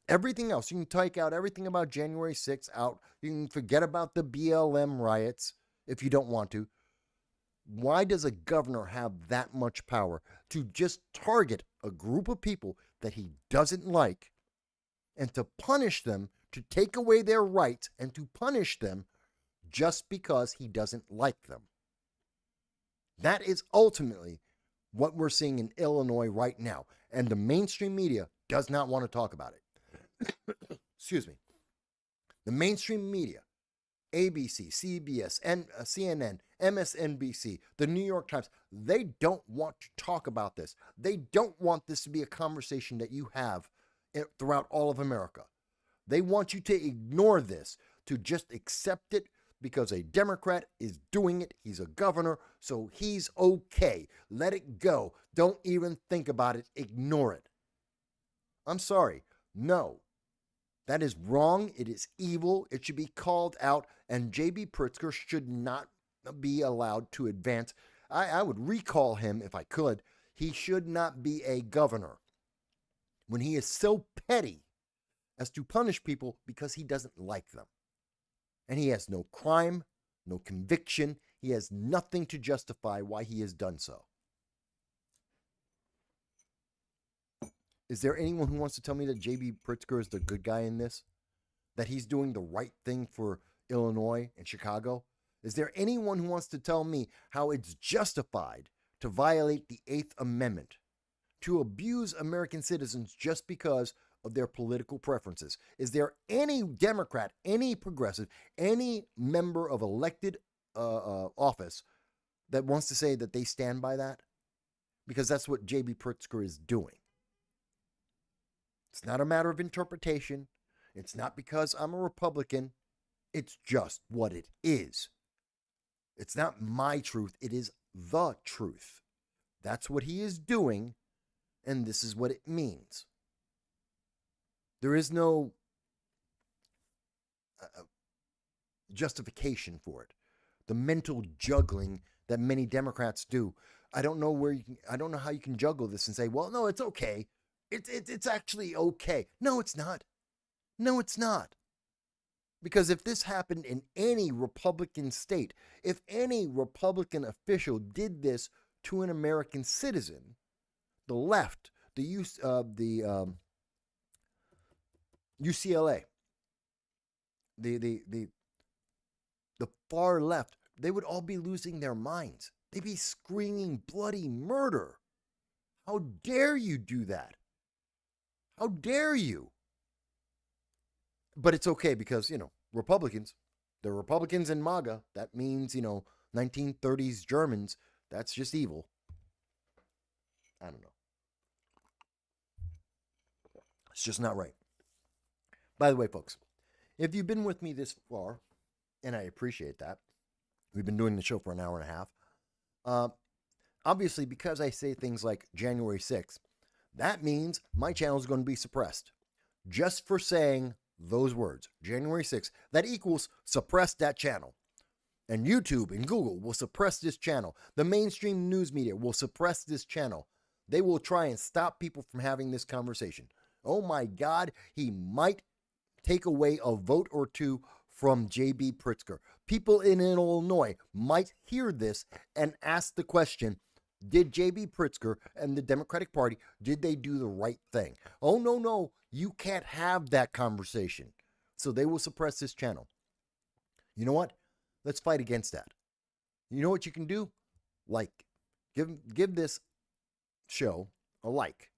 Everything else, you can take out everything about January 6th out. You can forget about the BLM riots if you don't want to. Why does a governor have that much power to just target a group of people that he doesn't like and to punish them, to take away their rights and to punish them just because he doesn't like them? That is ultimately what we're seeing in Illinois right now. And the mainstream media does not want to talk about it. Excuse me. The mainstream media, ABC, CBS, CNN, MSNBC, the New York Times, they don't want to talk about this. They don't want this to be a conversation that you have throughout all of America. They want you to ignore this, to just accept it because a Democrat is doing it. He's a governor, so he's okay. Let it go. Don't even think about it. Ignore it. I'm sorry. No. That is wrong. It is evil. It should be called out, and J.B. Pritzker should not be allowed to advance. I would recall him if I could. He should not be a governor when he is so petty as to punish people because he doesn't like them. And he has no crime, no conviction. He has nothing to justify why he has done so. Is there anyone who wants to tell me that J.B. Pritzker is the good guy in this? That he's doing the right thing for Illinois and Chicago? Is there anyone who wants to tell me how it's justified to violate the 8th Amendment, to abuse American citizens just because of their political preferences? Is there any Democrat, any progressive, any member of elected office that wants to say that they stand by that? Because that's what J.B. Pritzker is doing. It's not a matter of interpretation. It's not because I'm a Republican. It's just what it is. It's not my truth, it is the truth. That's what he is doing, and this is what it means. There is no justification for it. The mental juggling that many Democrats do. I don't know how you can juggle this and say, well, no, it's okay. It's actually okay. No, it's not. No, it's not. Because if this happened in any Republican state, if any Republican official did this to an American citizen, the left, the UCLA, the far left, they would all be losing their minds. They'd be screaming bloody murder. How dare you do that? How dare you? But it's okay because, Republicans, they're Republicans in MAGA. That means, 1930s Germans. That's just evil. I don't know. It's just not right. By the way, folks, if you've been with me this far, and I appreciate that, we've been doing the show for an hour and a half. Obviously, because I say things like January 6th, that means my channel is going to be suppressed. Just for saying those words, January 6th, that equals suppress that channel. And YouTube and Google will suppress this channel. The mainstream news media will suppress this channel. They will try and stop people from having this conversation. Oh my God, he might take away a vote or two from J.B. Pritzker. People in Illinois might hear this and ask the question, did J.B. Pritzker and the Democratic Party, did they do the right thing? Oh, no, you can't have that conversation. So they will suppress this channel. You know what? Let's fight against that. You know what you can do? Like, give this show a like.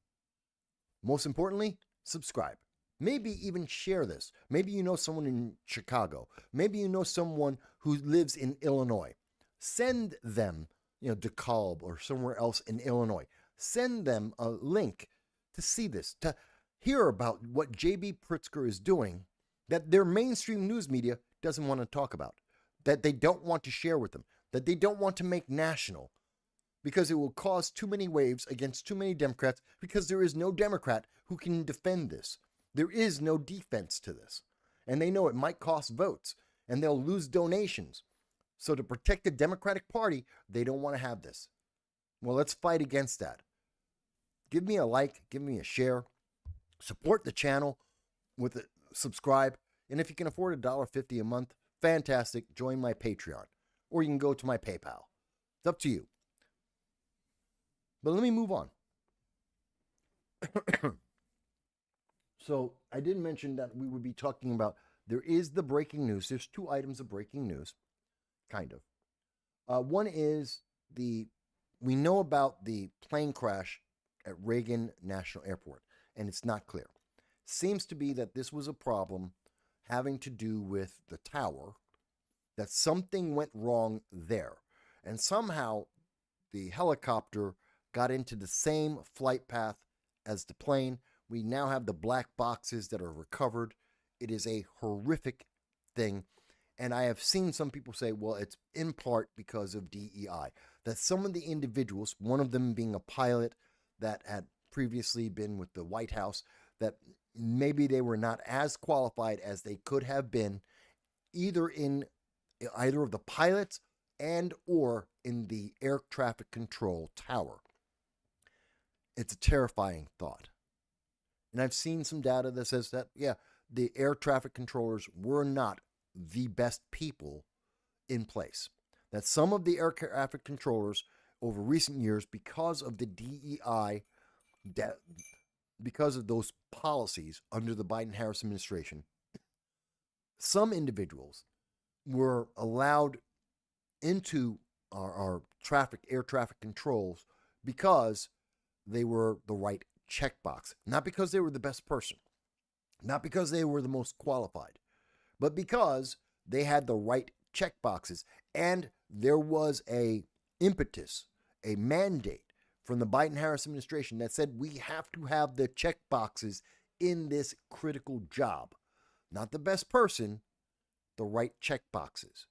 Most importantly, subscribe. Maybe even share this. Maybe you know someone in Chicago. Maybe you know someone who lives in Illinois. Send them, DeKalb or somewhere else in Illinois. Send them a link to see this, to hear about what J.B. Pritzker is doing that their mainstream news media doesn't want to talk about, that they don't want to share with them, that they don't want to make national, because it will cause too many waves against too many Democrats, because there is no Democrat who can defend this. There is no defense to this. And they know it might cost votes, and they'll lose donations. So to protect the Democratic Party, they don't want to have this. Well, let's fight against that. Give me a like, give me a share, support the channel with a subscribe, and if you can afford $1.50 a month, fantastic, join my Patreon, or you can go to my PayPal. It's up to you. But let me move on. So I did mention that we would be talking about, there is the breaking news. There's two items of breaking news, kind of. One is we know about the plane crash at Reagan National Airport, and it's not clear. Seems to be that this was a problem having to do with the tower, that something went wrong there. And somehow the helicopter got into the same flight path as the plane. We now have the black boxes that are recovered. It is a horrific thing. And I have seen some people say, well, it's in part because of DEI. That some of the individuals, one of them being a pilot that had previously been with the White House, that maybe they were not as qualified as they could have been, either of the pilots and or in the air traffic control tower. It's a terrifying thought. And I've seen some data that says that, the air traffic controllers were not the best people in place. That some of the air traffic controllers over recent years, because of the DEI, because of those policies under the Biden-Harris administration, some individuals were allowed into our air traffic controls because they were the right checkbox. Not because they were the best person, not because they were the most qualified, but because they had the right checkboxes. And there was a impetus, a mandate from the Biden-Harris administration that said we have to have the checkboxes in this critical job. Not the best person, the right checkboxes.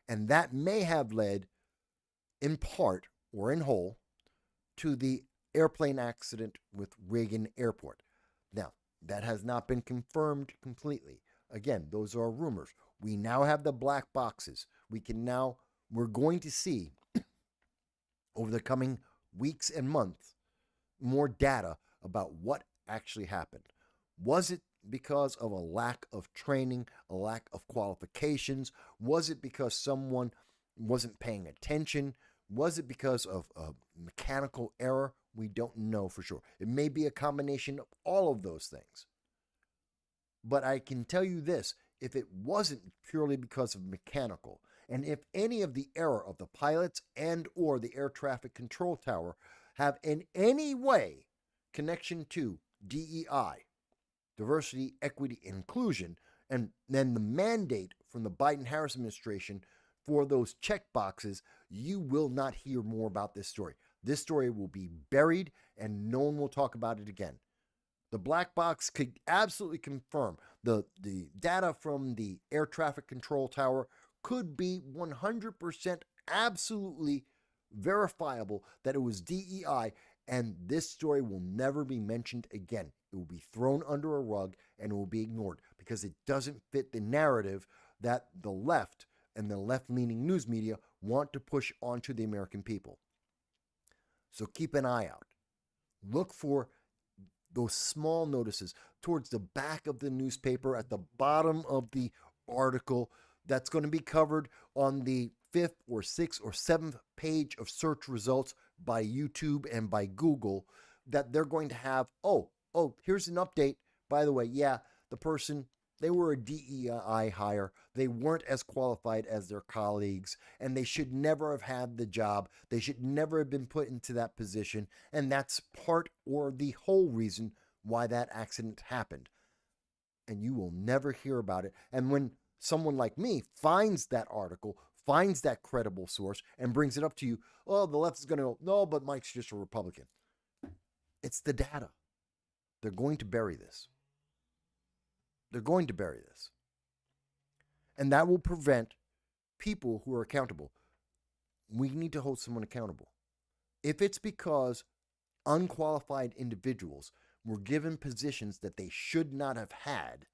And that may have led, in part or in whole, to the airplane accident with Reagan Airport. Now, that has not been confirmed completely. Again, those are rumors. We now have the black boxes. We're going to see over the coming weeks and months more data about what actually happened. Was it because of a lack of training, a lack of qualifications? Was it because someone wasn't paying attention? Was it because of a mechanical error? We don't know for sure. It may be a combination of all of those things. But I can tell you this, if it wasn't purely because of mechanical, and if any of the error of the pilots and or the air traffic control tower have in any way connection to DEI, diversity, equity, inclusion, and then the mandate from the Biden-Harris administration for those check boxes, you will not hear more about this story. This story will be buried and no one will talk about it again. The black box could absolutely confirm the data from the air traffic control tower could be 100% absolutely verifiable that it was DEI, and this story will never be mentioned again. It will be thrown under a rug and it will be ignored because it doesn't fit the narrative that the left and the left-leaning news media want to push onto the American people. So keep an eye out. Look for those small notices towards the back of the newspaper at the bottom of the article that's going to be covered on the 5th or 6th or 7th page of search results by YouTube and by Google, that they're going to have, oh, here's an update. By the way, yeah, the person, they were a DEI hire. They weren't as qualified as their colleagues, and they should never have had the job. They should never have been put into that position, and that's part or the whole reason why that accident happened. And you will never hear about it. And when someone like me finds that article, finds that credible source, and brings it up to you, oh, the left is going to go, no, but Mike's just a Republican. It's the data. They're going to bury this. They're going to bury this. And that will prevent people who are accountable. We need to hold someone accountable. If it's because unqualified individuals were given positions that they should not have had,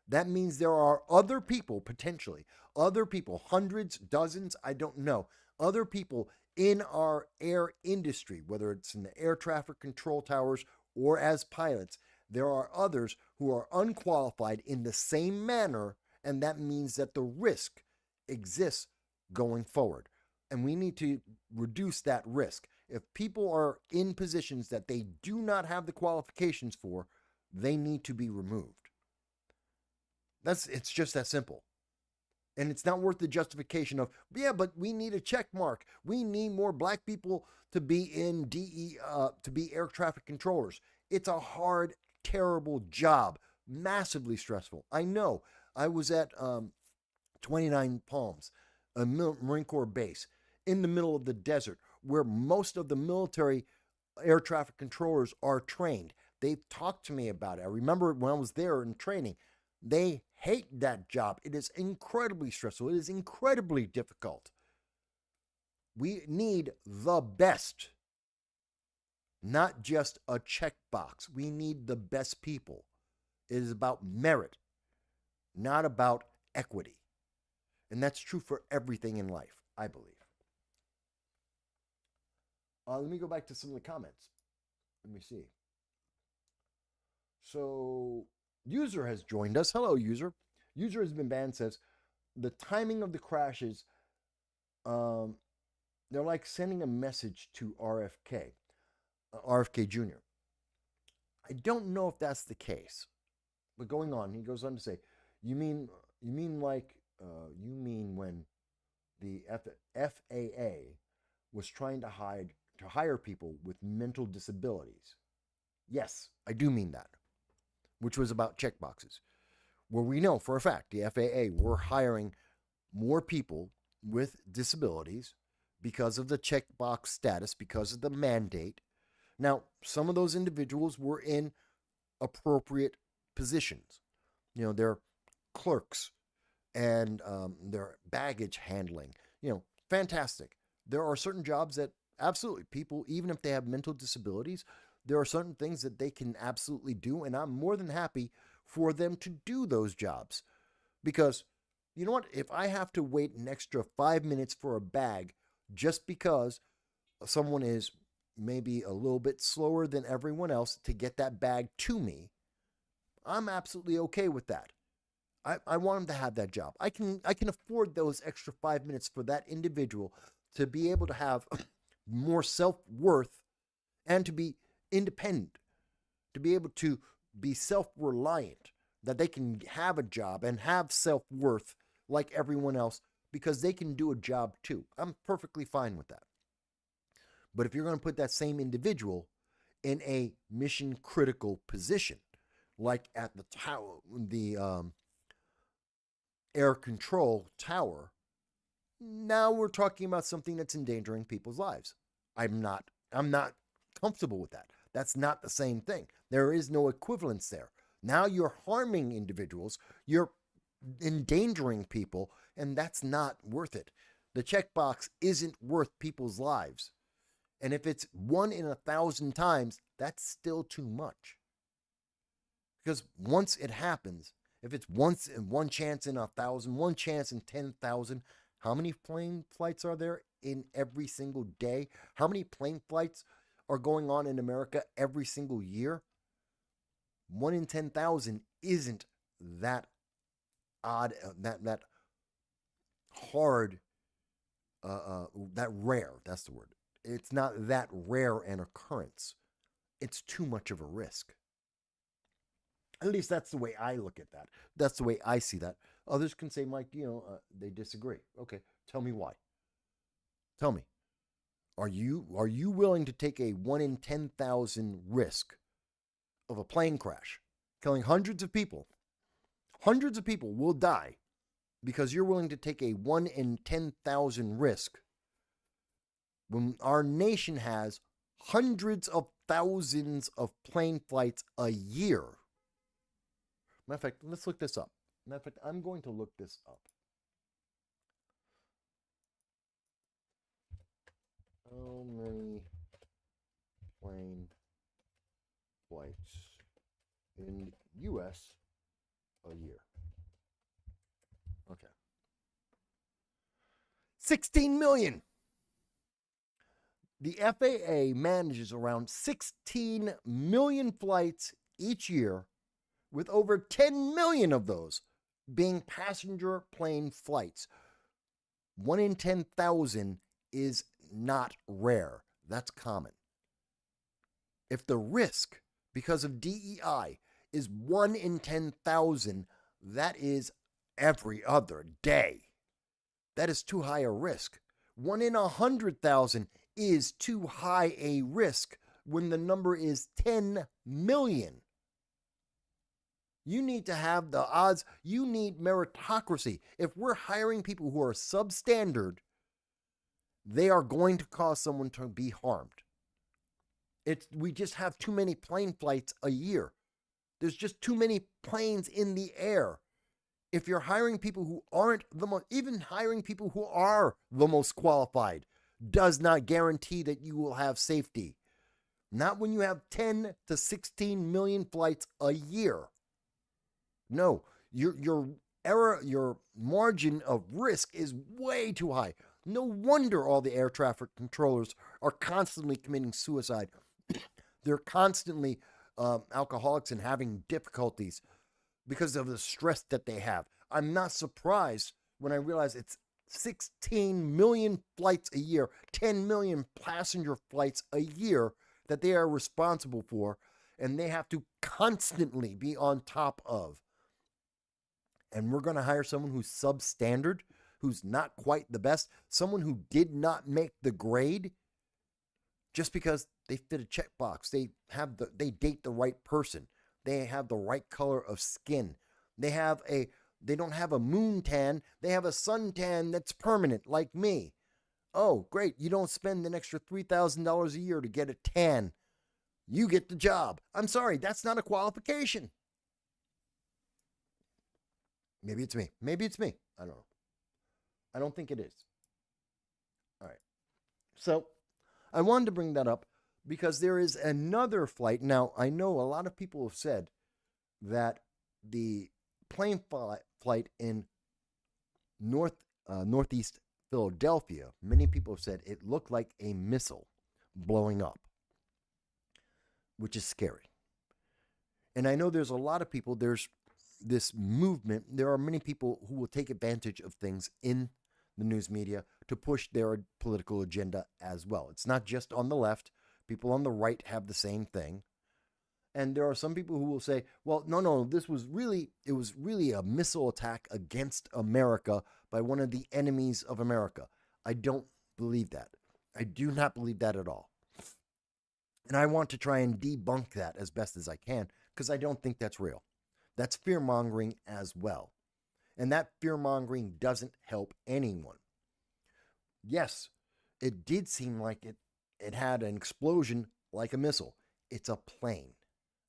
that means there are other people, potentially, other people, hundreds, dozens, I don't know, other people in our air industry, whether it's in the air traffic control towers or as pilots, there are others who are unqualified in the same manner, and that means that the risk exists going forward. And we need to reduce that risk. If people are in positions that they do not have the qualifications for, they need to be removed. It's just that simple. And it's not worth the justification of, yeah, but we need a check mark. We need more black people to be in to be air traffic controllers. It's a hard, terrible job, massively stressful. I know. I was at 29 Palms, a Marine Corps base in the middle of the desert where most of the military air traffic controllers are trained. They've talked to me about it. I remember when I was there in training, they hate that job. It is incredibly stressful. It is incredibly difficult. We need the best, not just a checkbox. We need the best people. It is about merit, not about equity. And that's true for everything in life, I believe. Let me go back to some of the comments. Let me see. So, User has joined us. Hello, User. User has been banned, says, the timing of the crashes, they're like sending a message to RFK Jr. I don't know if that's the case. But going on, he goes on to say, you mean when the FAA was trying to hire people with mental disabilities? Yes, I do mean that. Which was about checkboxes, where we know for a fact the FAA were hiring more people with disabilities because of the checkbox status, because of the mandate. Now, some of those individuals were in appropriate positions. You know, they're clerks, and their baggage handling. Fantastic. There are certain jobs that absolutely people, even if they have mental disabilities, there are certain things that they can absolutely do, and I'm more than happy for them to do those jobs. Because you know what? If I have to wait an extra 5 minutes for a bag just because someone is maybe a little bit slower than everyone else to get that bag to me, I'm absolutely okay with that. I want them to have that job. I can afford those extra 5 minutes for that individual to be able to have more self-worth and to be independent, to be able to be self-reliant, that they can have a job and have self-worth like everyone else because they can do a job too. I'm perfectly fine with that. But if you're going to put that same individual in a mission critical position, like at the tower, the air control tower, now we're talking about something that's endangering people's lives. I'm not comfortable with that. That's not the same thing. There is no equivalence there. Now you're harming individuals, you're endangering people, and that's not worth it. The checkbox isn't worth people's lives. And if it's 1 in 1,000 times, that's still too much. Because once it happens, if it's once in one chance in 1,000, one chance in 10,000, how many plane flights are there in every single day? How many plane flights are going on in America every single year? 1 in 10,000 isn't that odd, that hard, that rare. That's the word. It's not that rare an occurrence. It's too much of a risk. At least that's the way I look at that. That's the way I see that. Others can say, Mike, they disagree. Okay, tell me why. Tell me. Are you willing to take a 1 in 10,000 risk of a plane crash, killing hundreds of people? Hundreds of people will die because you're willing to take a 1 in 10,000 risk when our nation has hundreds of thousands of plane flights a year. Matter of fact, let's look this up. Matter of fact, I'm going to look this up. How many plane flights in U.S. a year? Okay. 16 million. The FAA manages around 16 million flights each year, with over 10 million of those being passenger plane flights. 1 in 10,000 is not rare. That's common. If the risk because of DEI is 1 in 10,000, that is every other day. That is too high a risk. 1 in 100,000 is too high a risk when the number is 10 million. You need to have the odds. You need meritocracy. If we're hiring people who are substandard, they are going to cause someone to be harmed. We just have too many plane flights a year. There's just too many planes in the air. If you're hiring people who aren't the most, even hiring people who are the most qualified, does not guarantee that you will have safety. Not when you have 10 to 16 million flights a year. No, your margin of risk is way too high. No wonder all the air traffic controllers are constantly committing suicide. They're constantly alcoholics and having difficulties because of the stress that they have. I'm not surprised when I realize it's 16 million flights a year, 10 million passenger flights a year that they are responsible for, and they have to constantly be on top of. And we're going to hire someone who's substandard, who's not quite the best, someone who did not make the grade just because they fit a checkbox. They date the right person. They have the right color of skin. They don't have a moon tan. They have a suntan that's permanent, like me. Oh, great. You don't spend an extra $3,000 a year to get a tan. You get the job. I'm sorry, that's not a qualification. Maybe it's me. Maybe it's me. I don't know. I don't think it is. All right. So I wanted to bring that up because there is another flight. Now, I know a lot of people have said that the plane flight in northeast Philadelphia, many people have said it looked like a missile blowing up, which is scary. And I know there's a lot of people, there's this movement. There are many people who will take advantage of things in the news media to push their political agenda as well. It's not just on the left. People on the right have the same thing. And there are some people who will say, well, no, it was really a missile attack against America by one of the enemies of America. I don't believe that. I do not believe that at all. And I want to try and debunk that as best as I can because I don't think that's real. That's fear-mongering as well. And that fear-mongering doesn't help anyone. Yes, it did seem like it had an explosion like a missile. It's a plane.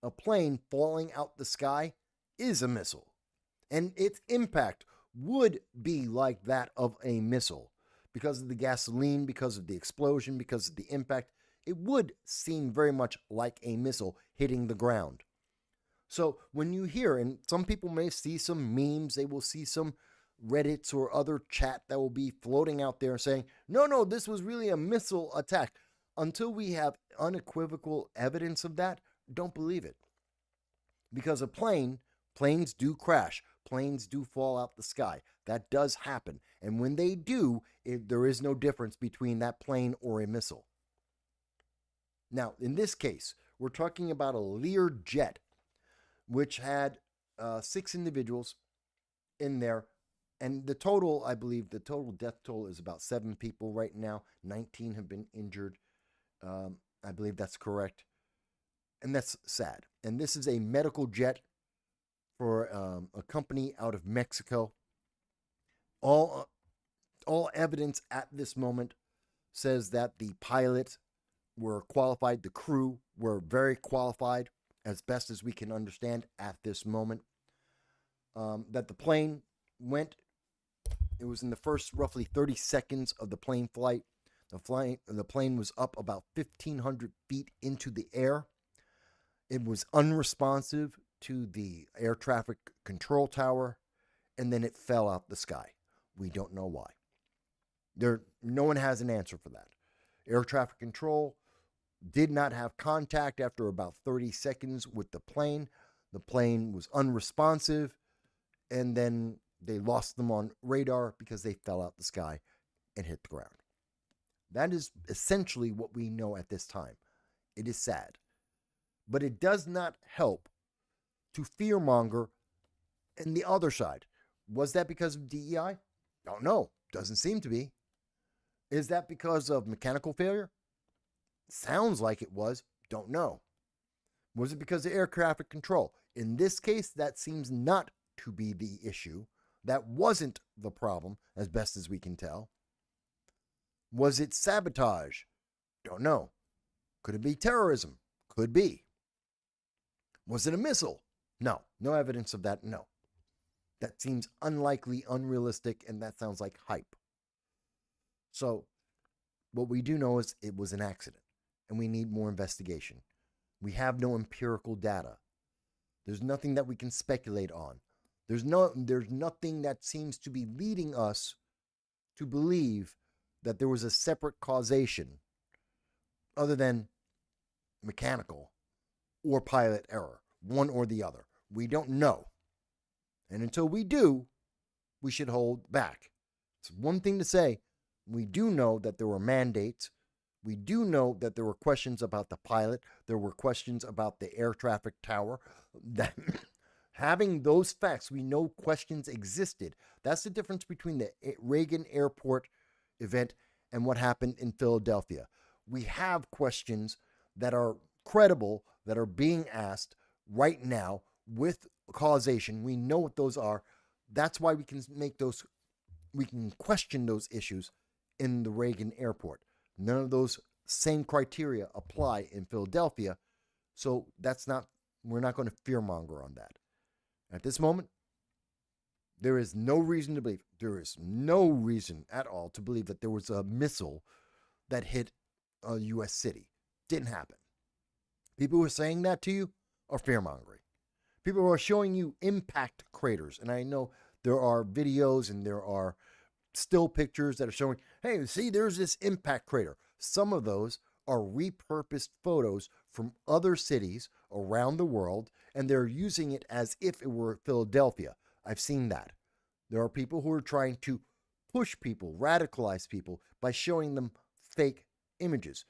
A plane falling out the sky is a missile. And its impact would be like that of a missile. Because of the gasoline, because of the explosion, because of the impact, it would seem very much like a missile hitting the ground. So when you hear, and some people may see some memes, they will see some Reddits or other chat that will be floating out there saying, no, this was really a missile attack. Until we have unequivocal evidence of that, don't believe it. Because planes do crash. Planes do fall out the sky. That does happen. And when they do, there is no difference between that plane or a missile. Now, in this case, we're talking about a Lear jet, which had 6 individuals in there. And the total, I believe, the total death toll is about 7 people right now. 19 have been injured. I believe that's correct. And that's sad. And this is a medical jet for a company out of Mexico. All evidence at this moment says that the pilots were qualified. The crew were very qualified, as best as we can understand at this moment. That the plane went, it was in the first roughly 30 seconds of the plane flight. The plane was up about 1,500 feet into the air. It was unresponsive to the air traffic control tower, and then it fell out the sky. We don't know why. No one has an answer for that. Air traffic control did not have contact after about 30 seconds with the plane. The plane was unresponsive, and then they lost them on radar because they fell out the sky and hit the ground. That is essentially what we know at this time. It is sad. But it does not help to fearmonger in the other side. Was that because of DEI? Don't know. Doesn't seem to be. Is that because of mechanical failure? Sounds like it was. Don't know. Was it because of air traffic control? In this case, that seems not to be the issue. That wasn't the problem, as best as we can tell. Was it sabotage? Don't know. Could it be terrorism? Could be. Was it a missile? No. No evidence of that. No. That seems unlikely, unrealistic, and that sounds like hype. So, what we do know is it was an accident, and we need more investigation. We have no empirical data. There's nothing that we can speculate on. There's nothing that seems to be leading us to believe that there was a separate causation other than mechanical or pilot error, one or the other. We don't know. And until we do, we should hold back. It's one thing to say, we do know that there were mandates. We do know that there were questions about the pilot. There were questions about the air traffic tower. That having those facts, we know questions existed. That's the difference between the Reagan Airport event and what happened in Philadelphia. We have questions that are credible, that are being asked right now with causation. We know what those are. That's why we can question those issues in the Reagan Airport. None of those same criteria apply in Philadelphia. So we're not going to fearmonger on that. At this moment, There is no reason to believe, there is no reason at all to believe that there was a missile that hit a U.S. city. Didn't happen. People who are saying that to you are fear-mongering. People who are showing you impact craters. And I know there are videos and there are still pictures that are showing, hey, see, there's this impact crater. Some of those are repurposed photos from other cities around the world, and they're using it as if it were Philadelphia. I've seen that. There are people who are trying to push people, radicalize people by showing them fake images.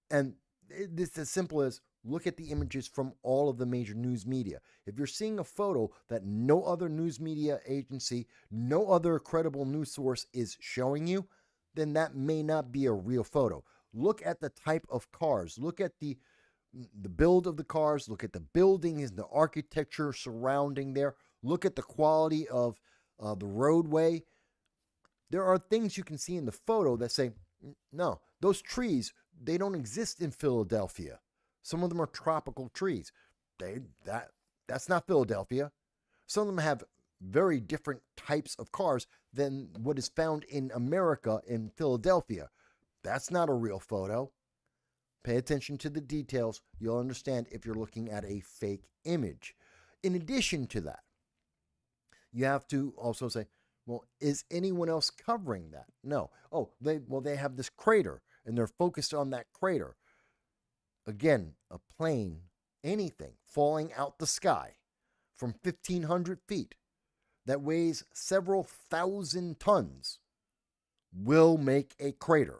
And it's as simple as look at the images from all of the major news media. If you're seeing a photo that no other news media agency, no other credible news source is showing you, then that may not be a real photo. Look at the type of cars. Look at the build of the cars. Look at the buildings and the architecture surrounding there. Look at the quality of the roadway. There are things you can see in the photo that say, no, those trees, they don't exist in Philadelphia. Some of them are tropical trees. That's not Philadelphia. Some of them have very different types of cars than what is found in America in Philadelphia. That's not a real photo. Pay attention to the details. You'll understand if you're looking at a fake image. In addition to that, you have to also say, well, is anyone else covering that? No. Oh, they have this crater and they're focused on that crater. Again, a plane, anything falling out the sky from 1,500 feet that weighs several thousand tons will make a crater.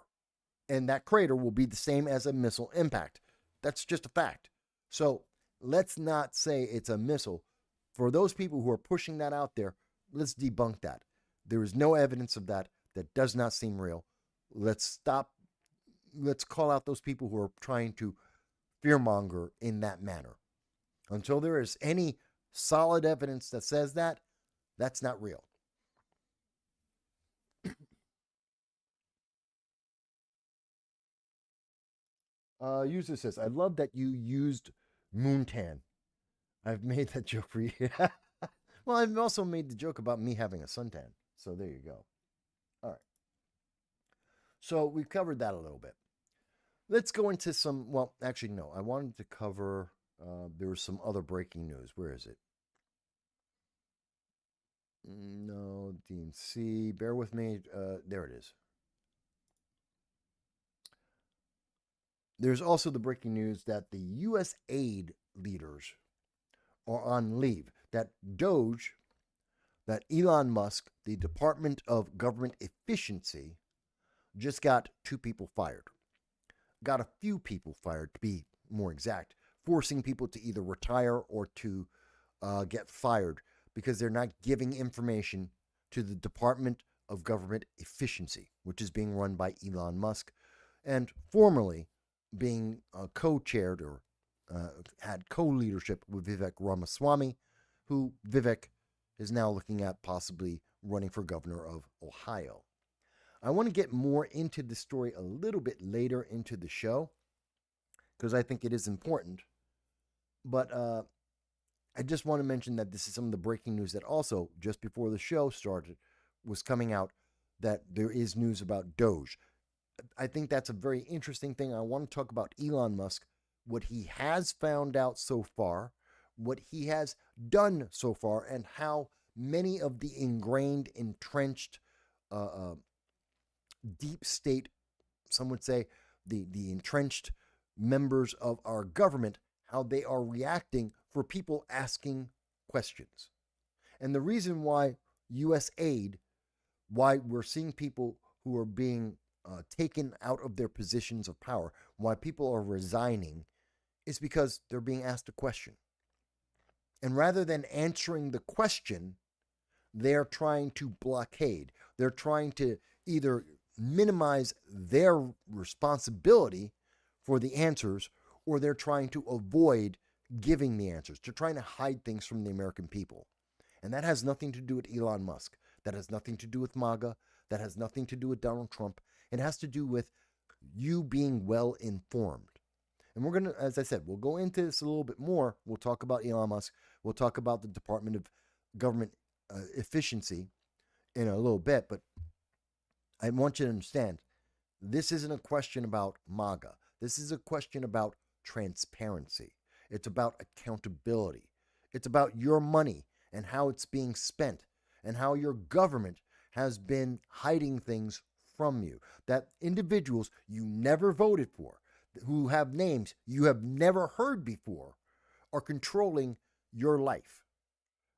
And that crater will be the same as a missile impact. That's just a fact. So let's not say it's a missile. For those people who are pushing that out there, let's debunk that. There is no evidence of that. That does not seem real. Let's stop. Let's call out those people who are trying to fearmonger in that manner. Until there is any solid evidence that says that, that's not real. User says, I love that you used moontan. I've made that joke for you. Well, I've also made the joke about me having a suntan. So there you go. All right. So we've covered that a little bit. Let's go into some, well, actually, no. I wanted to cover, there was some other breaking news. Where is it? No, DNC. Bear with me. There it is. There's also the breaking news that the U.S. aid leaders are on leave. That Doge, that Elon Musk, the Department of Government Efficiency, just got 2 people fired. Got a few people fired, to be more exact, forcing people to either retire or to get fired because they're not giving information to the Department of Government Efficiency, which is being run by Elon Musk and formerly being co-chaired or had co-leadership with Vivek Ramaswamy, who Vivek is now looking at possibly running for governor of Ohio. I want to get more into the story a little bit later into the show because I think it is important. But I just want to mention that this is some of the breaking news that also, just before the show started, was coming out that there is news about Doge. I think that's a very interesting thing. I want to talk about Elon Musk, what he has found out so far, what he has done so far, and how many of the ingrained, entrenched, deep state, some would say, the entrenched members of our government, how they are reacting for people asking questions. And the reason why U.S. aid, why we're seeing people who are being taken out of their positions of power, why people are resigning, is because they're being asked a question. And rather than answering the question, they're trying to blockade. They're trying to either minimize their responsibility for the answers, or they're trying to avoid giving the answers. They're trying to hide things from the American people. And that has nothing to do with Elon Musk. That has nothing to do with MAGA. That has nothing to do with Donald Trump. It has to do with you being well informed. And we're going to, as I said, we'll go into this a little bit more. We'll talk about Elon Musk. We'll talk about the Department of Government efficiency in a little bit, but I want you to understand this isn't a question about MAGA. This is a question about transparency. It's about accountability. It's about your money and how it's being spent and how your government has been hiding things from you. That individuals you never voted for, who have names you have never heard before, are controlling your life.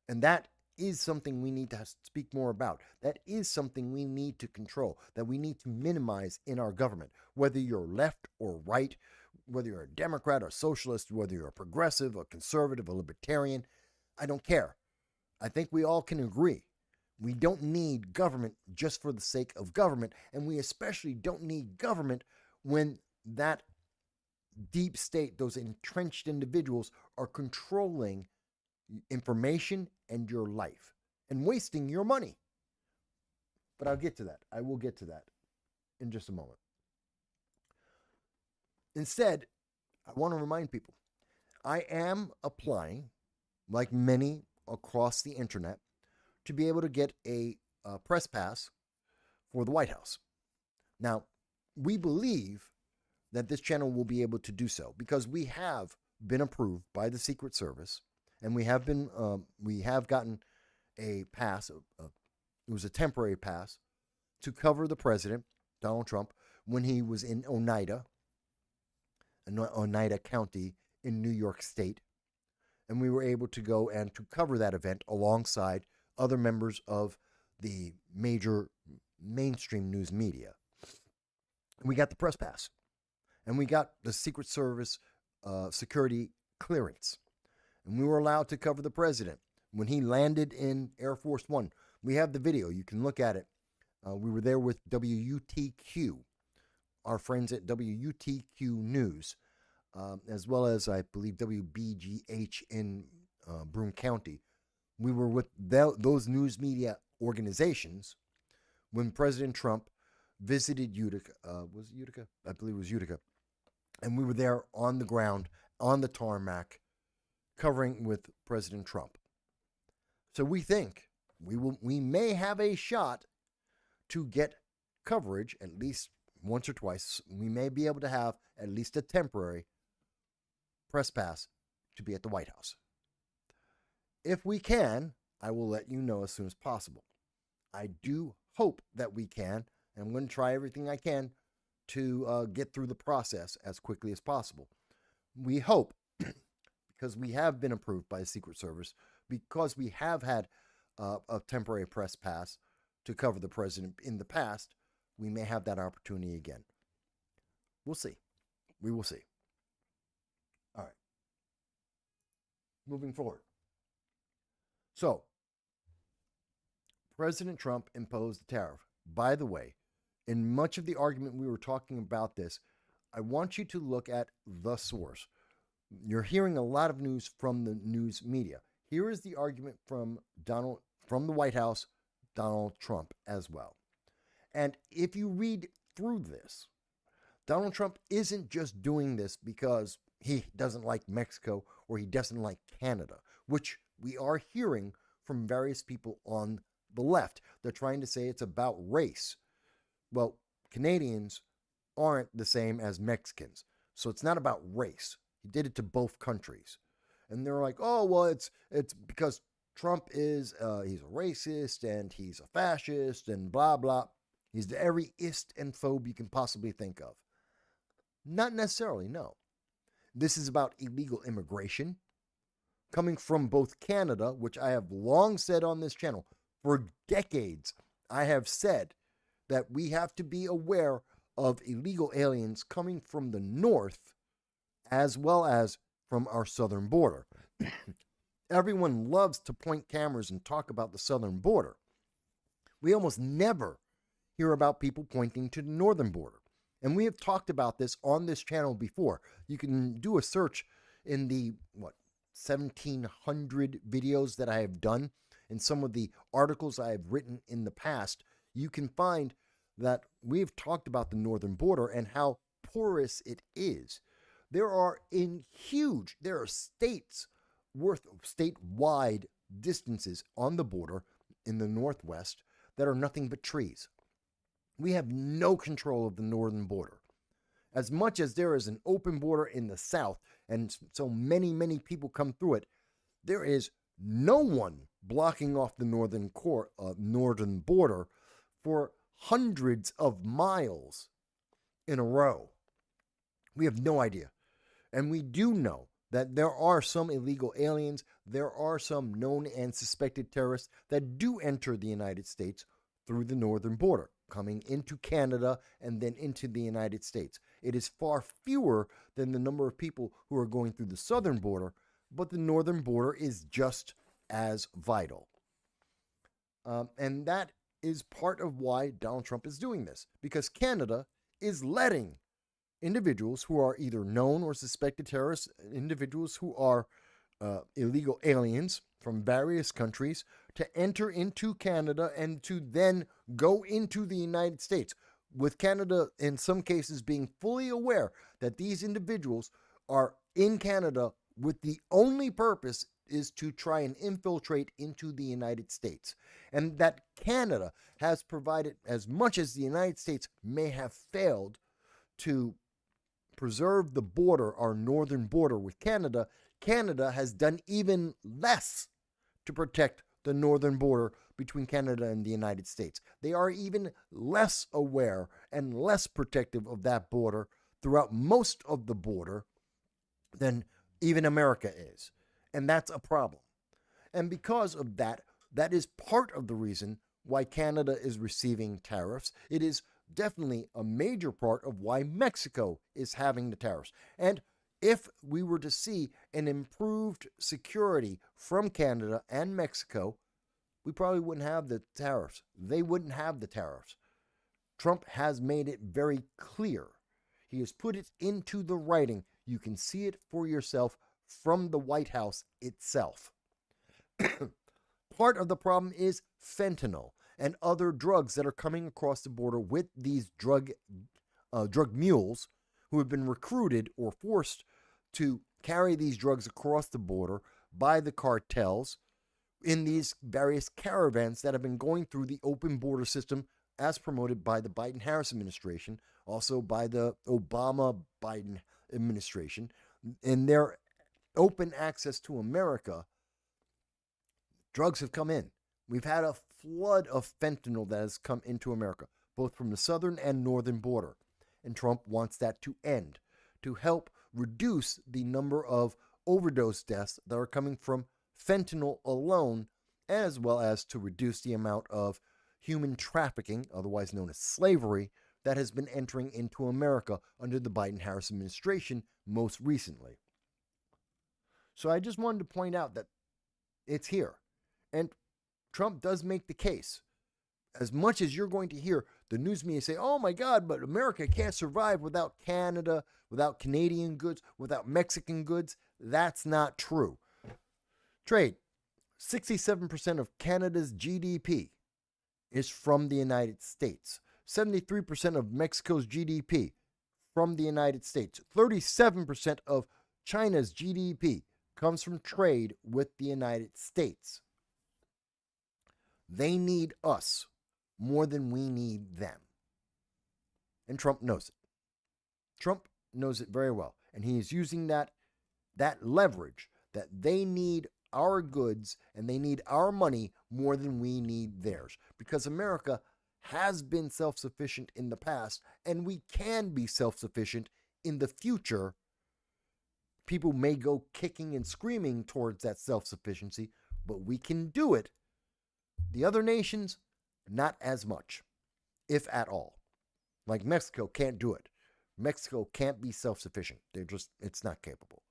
And that is something we need to speak more about. That is something we need to control, that we need to minimize in our government. Whether you're left or right, whether you're a Democrat or socialist, whether you're a progressive, a conservative, a libertarian, I don't care. I think we all can agree. We don't need government just for the sake of government, and we especially don't need government when that deep state, those entrenched individuals, are controlling information and your life and wasting your money. But I'll get to that. I will get to that in just a moment. Instead, I want to remind people, I am applying, like many across the internet, to be able to get a press pass for the White House. Now, we believe that this channel will be able to do so because we have been approved by the Secret Service, and we have gotten a pass. It was a temporary pass to cover the president, Donald Trump, when he was in Oneida County in New York State, and we were able to go and to cover that event alongside other members of the major mainstream news media. We got the press pass, and we got the Secret Service security clearance, and we were allowed to cover the president when he landed in Air Force One. We have the video. You can look at it. We were there with WUTQ, our friends at WUTQ News, as well as, I believe, WBGH in Broome County. We were with those news media organizations when President Trump visited Utica. Was it Utica? I believe it was Utica. And we were there on the ground, on the tarmac, covering with President Trump. So we think we may have a shot to get coverage at least once or twice. We may be able to have at least a temporary press pass to be at the White House. If we can, I will let you know as soon as possible. I do hope that we can, and I'm going to try everything I can to get through the process as quickly as possible. We hope, because we have been approved by the Secret Service, because we have had a temporary press pass to cover the president in the past, we may have that opportunity again. We'll see. We will see. All right. Moving forward. So, President Trump imposed the tariff. By the way, in much of the argument we were talking about this, I want you to look at the source. You're hearing a lot of news from the news media. Here is the argument from the White House, Donald Trump as well. And if you read through this, Donald Trump isn't just doing this because he doesn't like Mexico or he doesn't like Canada, which we are hearing from various people on the left. They're trying to say it's about race. Well, Canadians aren't the same as Mexicans, so it's not about race. He did it to both countries. And they're like, oh, well, it's because Trump is, he's a racist and he's a fascist and blah, blah. He's the every ist and phobe you can possibly think of. Not necessarily, no. This is about illegal immigration coming from both Canada, which I have long said on this channel. For decades, I have said that we have to be aware of illegal aliens coming from the north as well as from our southern border. Everyone loves to point cameras and talk about the southern border. We almost never hear about people pointing to the northern border. And we have talked about this on this channel before. You can do a search in the, 1,700 videos that I have done, and some of the articles I have written in the past. You can find that we've talked about the northern border and how porous it is. There are states worth of statewide distances on the border in the Northwest that are nothing but trees. We have no control of the northern border. As much as there is an open border in the South, and so many people come through it, there is no one blocking off the northern border for hundreds of miles in a row. We have no idea. And we do know that there are some illegal aliens, there are some known and suspected terrorists that do enter the United States through the northern border, coming into Canada and then into the United States. It is far fewer than the number of people who are going through the southern border, but the northern border is just as vital. And that is part of why Donald Trump is doing this, because Canada is letting individuals who are either known or suspected terrorists, individuals who are illegal aliens from various countries, to enter into Canada and to then go into the United States, with Canada in some cases being fully aware that these individuals are in Canada with the only purpose is to try and infiltrate into the United States. And that Canada has provided, as much as the United States may have failed to preserve the border, our northern border with Canada, Canada has done even less to protect the northern border between Canada and the United States. They are even less aware and less protective of that border throughout most of the border than even America is. And that's a problem. And because of that, that is part of the reason why Canada is receiving tariffs. It is definitely a major part of why Mexico is having the tariffs. And if we were to see an improved security from Canada and Mexico, we probably wouldn't have the tariffs. They wouldn't have the tariffs. Trump has made it very clear. He has put it into the writing. You can see it for yourself from the White House itself. Part of the problem is fentanyl and other drugs that are coming across the border with these drug mules who have been recruited or forced to carry these drugs across the border by the cartels in these various caravans that have been going through the open border system as promoted by the Biden-Harris administration, also by the Obama-Biden administration. In their open access to America, drugs have come in. We've had a flood of fentanyl that has come into America, both from the southern and northern border. And Trump wants that to end, to help reduce the number of overdose deaths that are coming from fentanyl alone, as well as to reduce the amount of human trafficking, otherwise known as slavery, that has been entering into America under the Biden-Harris administration most recently. So I just wanted to point out that it's here. And Trump does make the case. As much as you're going to hear the news media say, oh my God, but America can't survive without Canada, without Canadian goods, without Mexican goods, that's not true. Trade, 67% of Canada's GDP is from the United States. 73% of Mexico's GDP from the United States. 37% of China's GDP comes from trade with the United States. They need us more than we need them. And Trump knows it. Trump knows it very well. And he is using that leverage that they need our goods and they need our money more than we need theirs. Because America has been self-sufficient in the past, and we can be self-sufficient in the future. People may go kicking and screaming towards that self-sufficiency, but we can do it. The other nations, not as much, if at all. Like Mexico can't do it. Mexico can't be self-sufficient. It's not capable.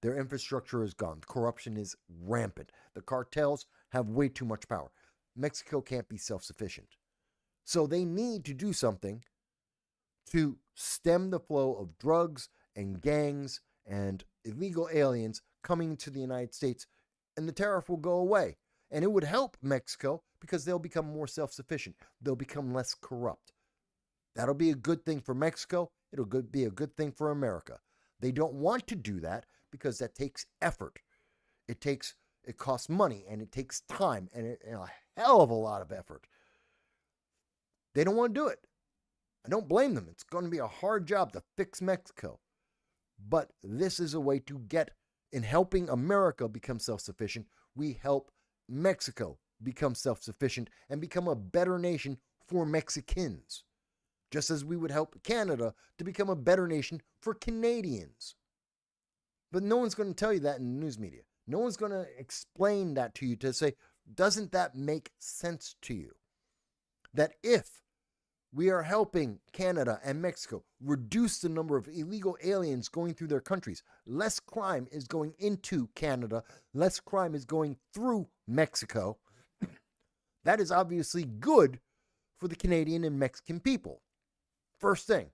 Their infrastructure is gone. Corruption is rampant. The cartels have way too much power. Mexico can't be self-sufficient. So they need to do something to stem the flow of drugs and gangs and illegal aliens coming to the United States, and the tariff will go away. And it would help Mexico because they'll become more self-sufficient. They'll become less corrupt. That'll be a good thing for Mexico. It'll be a good thing for America. They don't want to do that because that takes effort. It takes It costs money and it takes time and a hell of a lot of effort. They don't want to do it. I don't blame them. It's going to be a hard job to fix Mexico. But this is a way to get, in helping America become self-sufficient, we help Mexico become self-sufficient and become a better nation for Mexicans. Just as we would help Canada to become a better nation for Canadians. But no one's going to tell you that in the news media. No one's going to explain that to you to say, doesn't that make sense to you? That if we are helping Canada and Mexico reduce the number of illegal aliens going through their countries, less crime is going into Canada, less crime is going through Mexico. That is obviously good for the Canadian and Mexican people. First thing,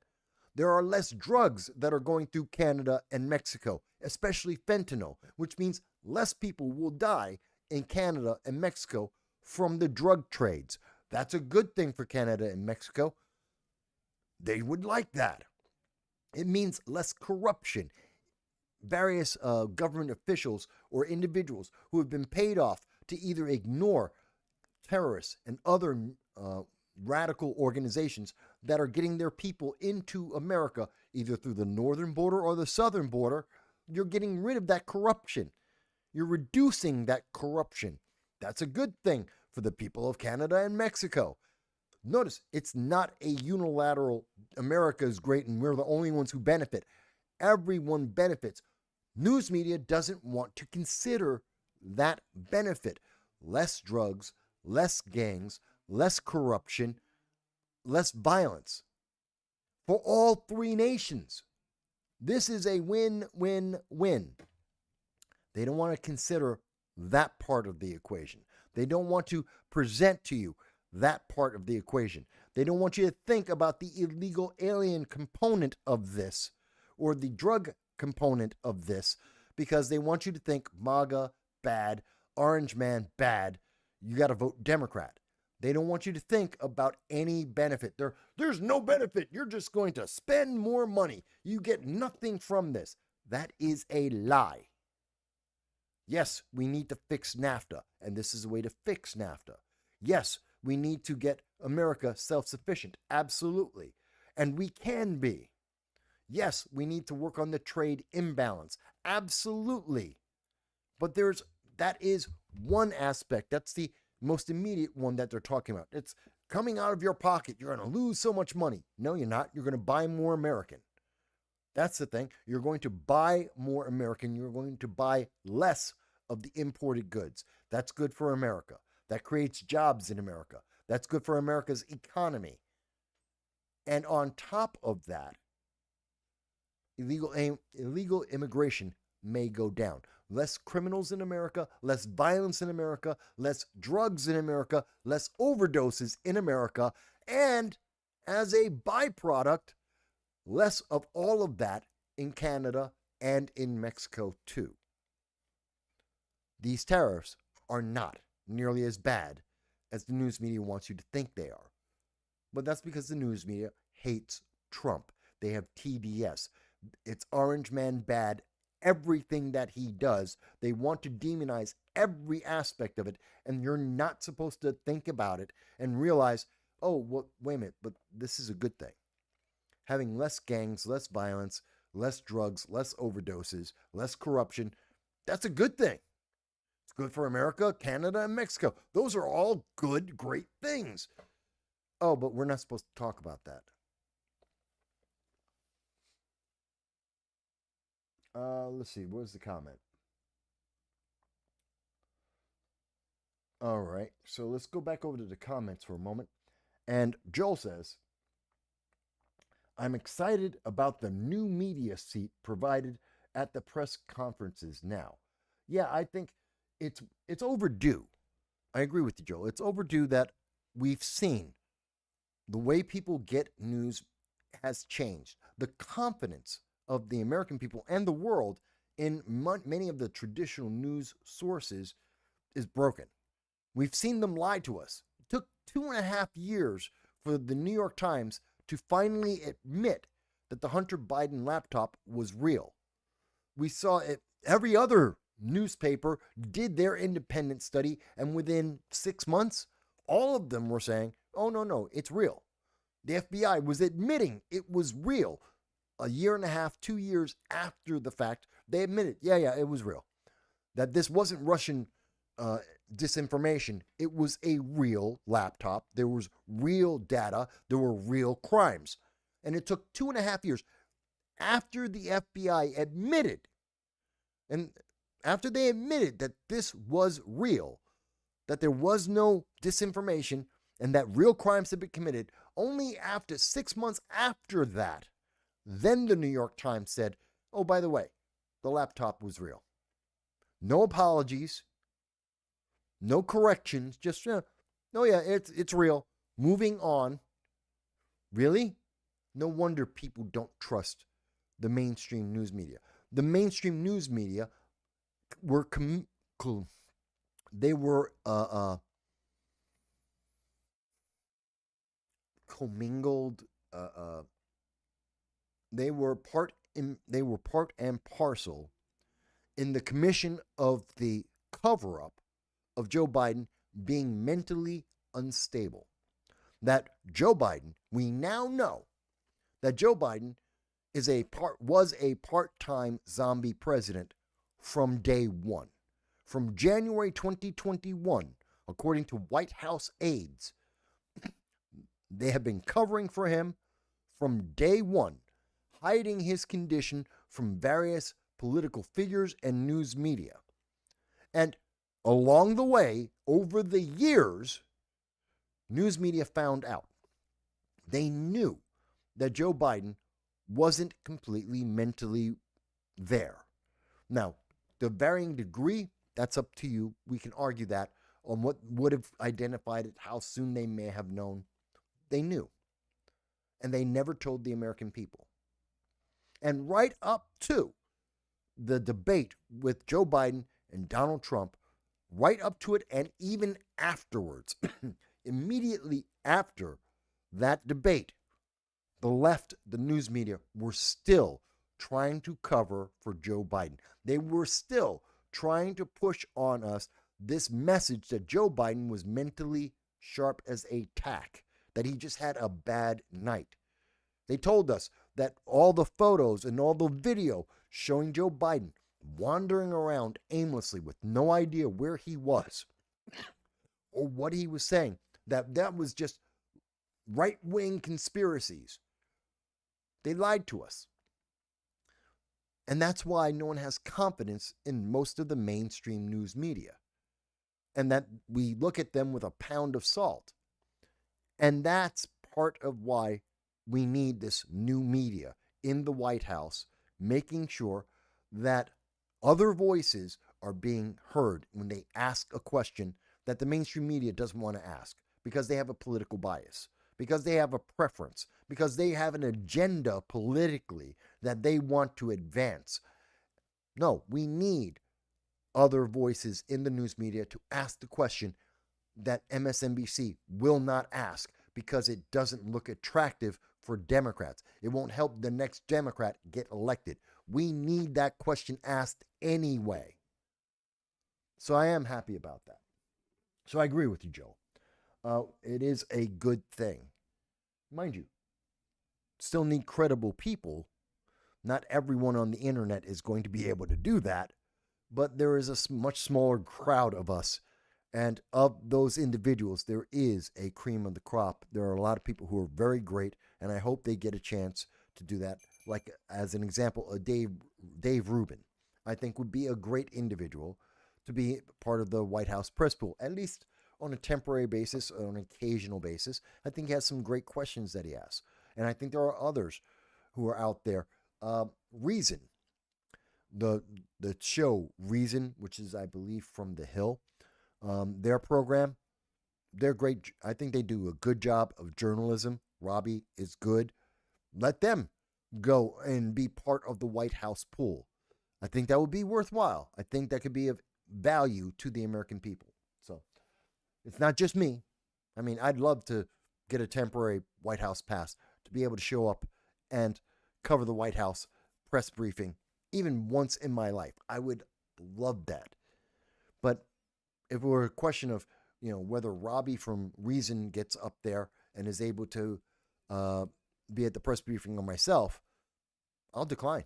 there are less drugs that are going through Canada and Mexico, especially fentanyl, which means less people will die in Canada and Mexico from the drug trades. That's a good thing for Canada and Mexico. They would like that. It means less corruption. Various government officials or individuals who have been paid off to either ignore terrorists and other radical organizations that are getting their people into America, either through the northern border or the southern border, you're getting rid of that corruption. You're reducing that corruption. That's a good thing for the people of Canada and Mexico. Notice, it's not a unilateral, America is great and we're the only ones who benefit. Everyone benefits. News media doesn't want to consider that benefit. Less drugs, less gangs, less corruption, less violence for all three nations. This is a win-win-win. They don't want to consider that part of the equation. They don't want to present to you that part of the equation. They don't want you to think about the illegal alien component of this or the drug component of this, because they want you to think MAGA, bad, Orange Man, bad, you got to vote Democrat. They don't want you to think about any benefit. There's no benefit. You're just going to spend more money. You get nothing from this. That is a lie. Yes, we need to fix NAFTA, and this is a way to fix NAFTA. Yes, we need to get America self-sufficient. Absolutely. And we can be. Yes, we need to work on the trade imbalance. Absolutely. But that is one aspect. That's the most immediate one that they're talking about. It's coming out of your pocket. You're going to lose so much money. No, you're not. You're going to buy more American. That's the thing. You're going to buy more American. You're going to buy less of the imported goods. That's good for America. That creates jobs in America. That's good for America's economy. And on top of that, illegal immigration may go down. Less criminals in America, less violence in America, less drugs in America, less overdoses in America, and as a byproduct, less of all of that in Canada and in Mexico too. These tariffs are not nearly as bad as the news media wants you to think they are. But that's because the news media hates Trump. They have TDS. It's Orange Man bad. Everything that he does, they want to demonize every aspect of it, and you're not supposed to think about it and realize, oh, well, wait a minute, but this is a good thing. Having less gangs, less violence, less drugs, less overdoses, less corruption, that's a good thing. It's good for America, Canada, and Mexico. Those are all good, great things. Oh, but we're not supposed to talk about that. Let's see. Where's the comment? All right. So let's go back over to the comments for a moment. And Joel says, I'm excited about the new media seat provided at the press conferences now. Yeah, I think it's overdue. I agree with you, Joel. It's overdue that we've seen the way people get news has changed. The confidence of the American people and the world in many of the traditional news sources is broken. We've seen them lie to us. It took 2.5 years for the New York Times to finally admit that the Hunter Biden laptop was real. We saw it, every other newspaper did their independent study, and within 6 months, all of them were saying, oh, no, it's real. The FBI was admitting it was real. A year and a half, 2 years after the fact, they admitted, yeah, it was real. That this wasn't Russian disinformation. It was a real laptop. There was real data. There were real crimes. And it took 2.5 years after the FBI admitted, and after they admitted that this was real, that there was no disinformation, and that real crimes had been committed, only after 6 months after that, then the New York Times said, oh, by the way, the laptop was real. No apologies, no corrections, just, oh yeah, it's real. Moving on. Really? No wonder people don't trust the mainstream news media. The mainstream news media were commingled. They were part and parcel in the commission of the cover-up of Joe Biden being mentally unstable. That Joe Biden, we now know that Joe Biden was a part-time zombie president from day one. From January 2021, according to White House aides, they have been covering for him from day one, hiding his condition from various political figures and news media. And along the way, over the years, news media found out. They knew that Joe Biden wasn't completely mentally there. Now, the varying degree, that's up to you. We can argue that on what would have identified it, how soon they may have known. They knew. And they never told the American people. And right up to the debate with Joe Biden and Donald Trump, right up to it and even afterwards, immediately after that debate, the left, the news media, were still trying to cover for Joe Biden. They were still trying to push on us this message that Joe Biden was mentally sharp as a tack, that he just had a bad night. They told us that all the photos and all the video showing Joe Biden wandering around aimlessly with no idea where he was or what he was saying, that was just right-wing conspiracies. They lied to us. And that's why no one has confidence in most of the mainstream news media. And that we look at them with a pound of salt. And that's part of why we need this new media in the White House, making sure that other voices are being heard when they ask a question that the mainstream media doesn't want to ask because they have a political bias, because they have a preference, because they have an agenda politically that they want to advance. No, we need other voices in the news media to ask the question that MSNBC will not ask because it doesn't look attractive for Democrats. It won't help the next Democrat get elected. We need that question asked anyway. So I am happy about that. So I agree with you, Joe. It is a good thing. Mind you, still need credible people. Not everyone on the internet is going to be able to do that, but there is a much smaller crowd of us. And of those individuals, there is a cream of the crop. There are a lot of people who are very great, and I hope they get a chance to do that. Like, as an example, Dave Rubin, I think would be a great individual to be part of the White House press pool, at least on a temporary basis, or on an occasional basis. I think he has some great questions that he asks. And I think there are others who are out there. Reason, the show Reason, which is, I believe, from The Hill, their program, they're great. I think they do a good job of journalism. Robbie is good. Let them go and be part of the White House pool. I think that would be worthwhile. I think that could be of value to the American people. So it's not just me. I mean, I'd love to get a temporary White House pass to be able to show up and cover the White House press briefing even once in my life. I would love that. But if it were a question of, whether Robbie from Reason gets up there and is able to be at the press briefing on myself, I'll decline.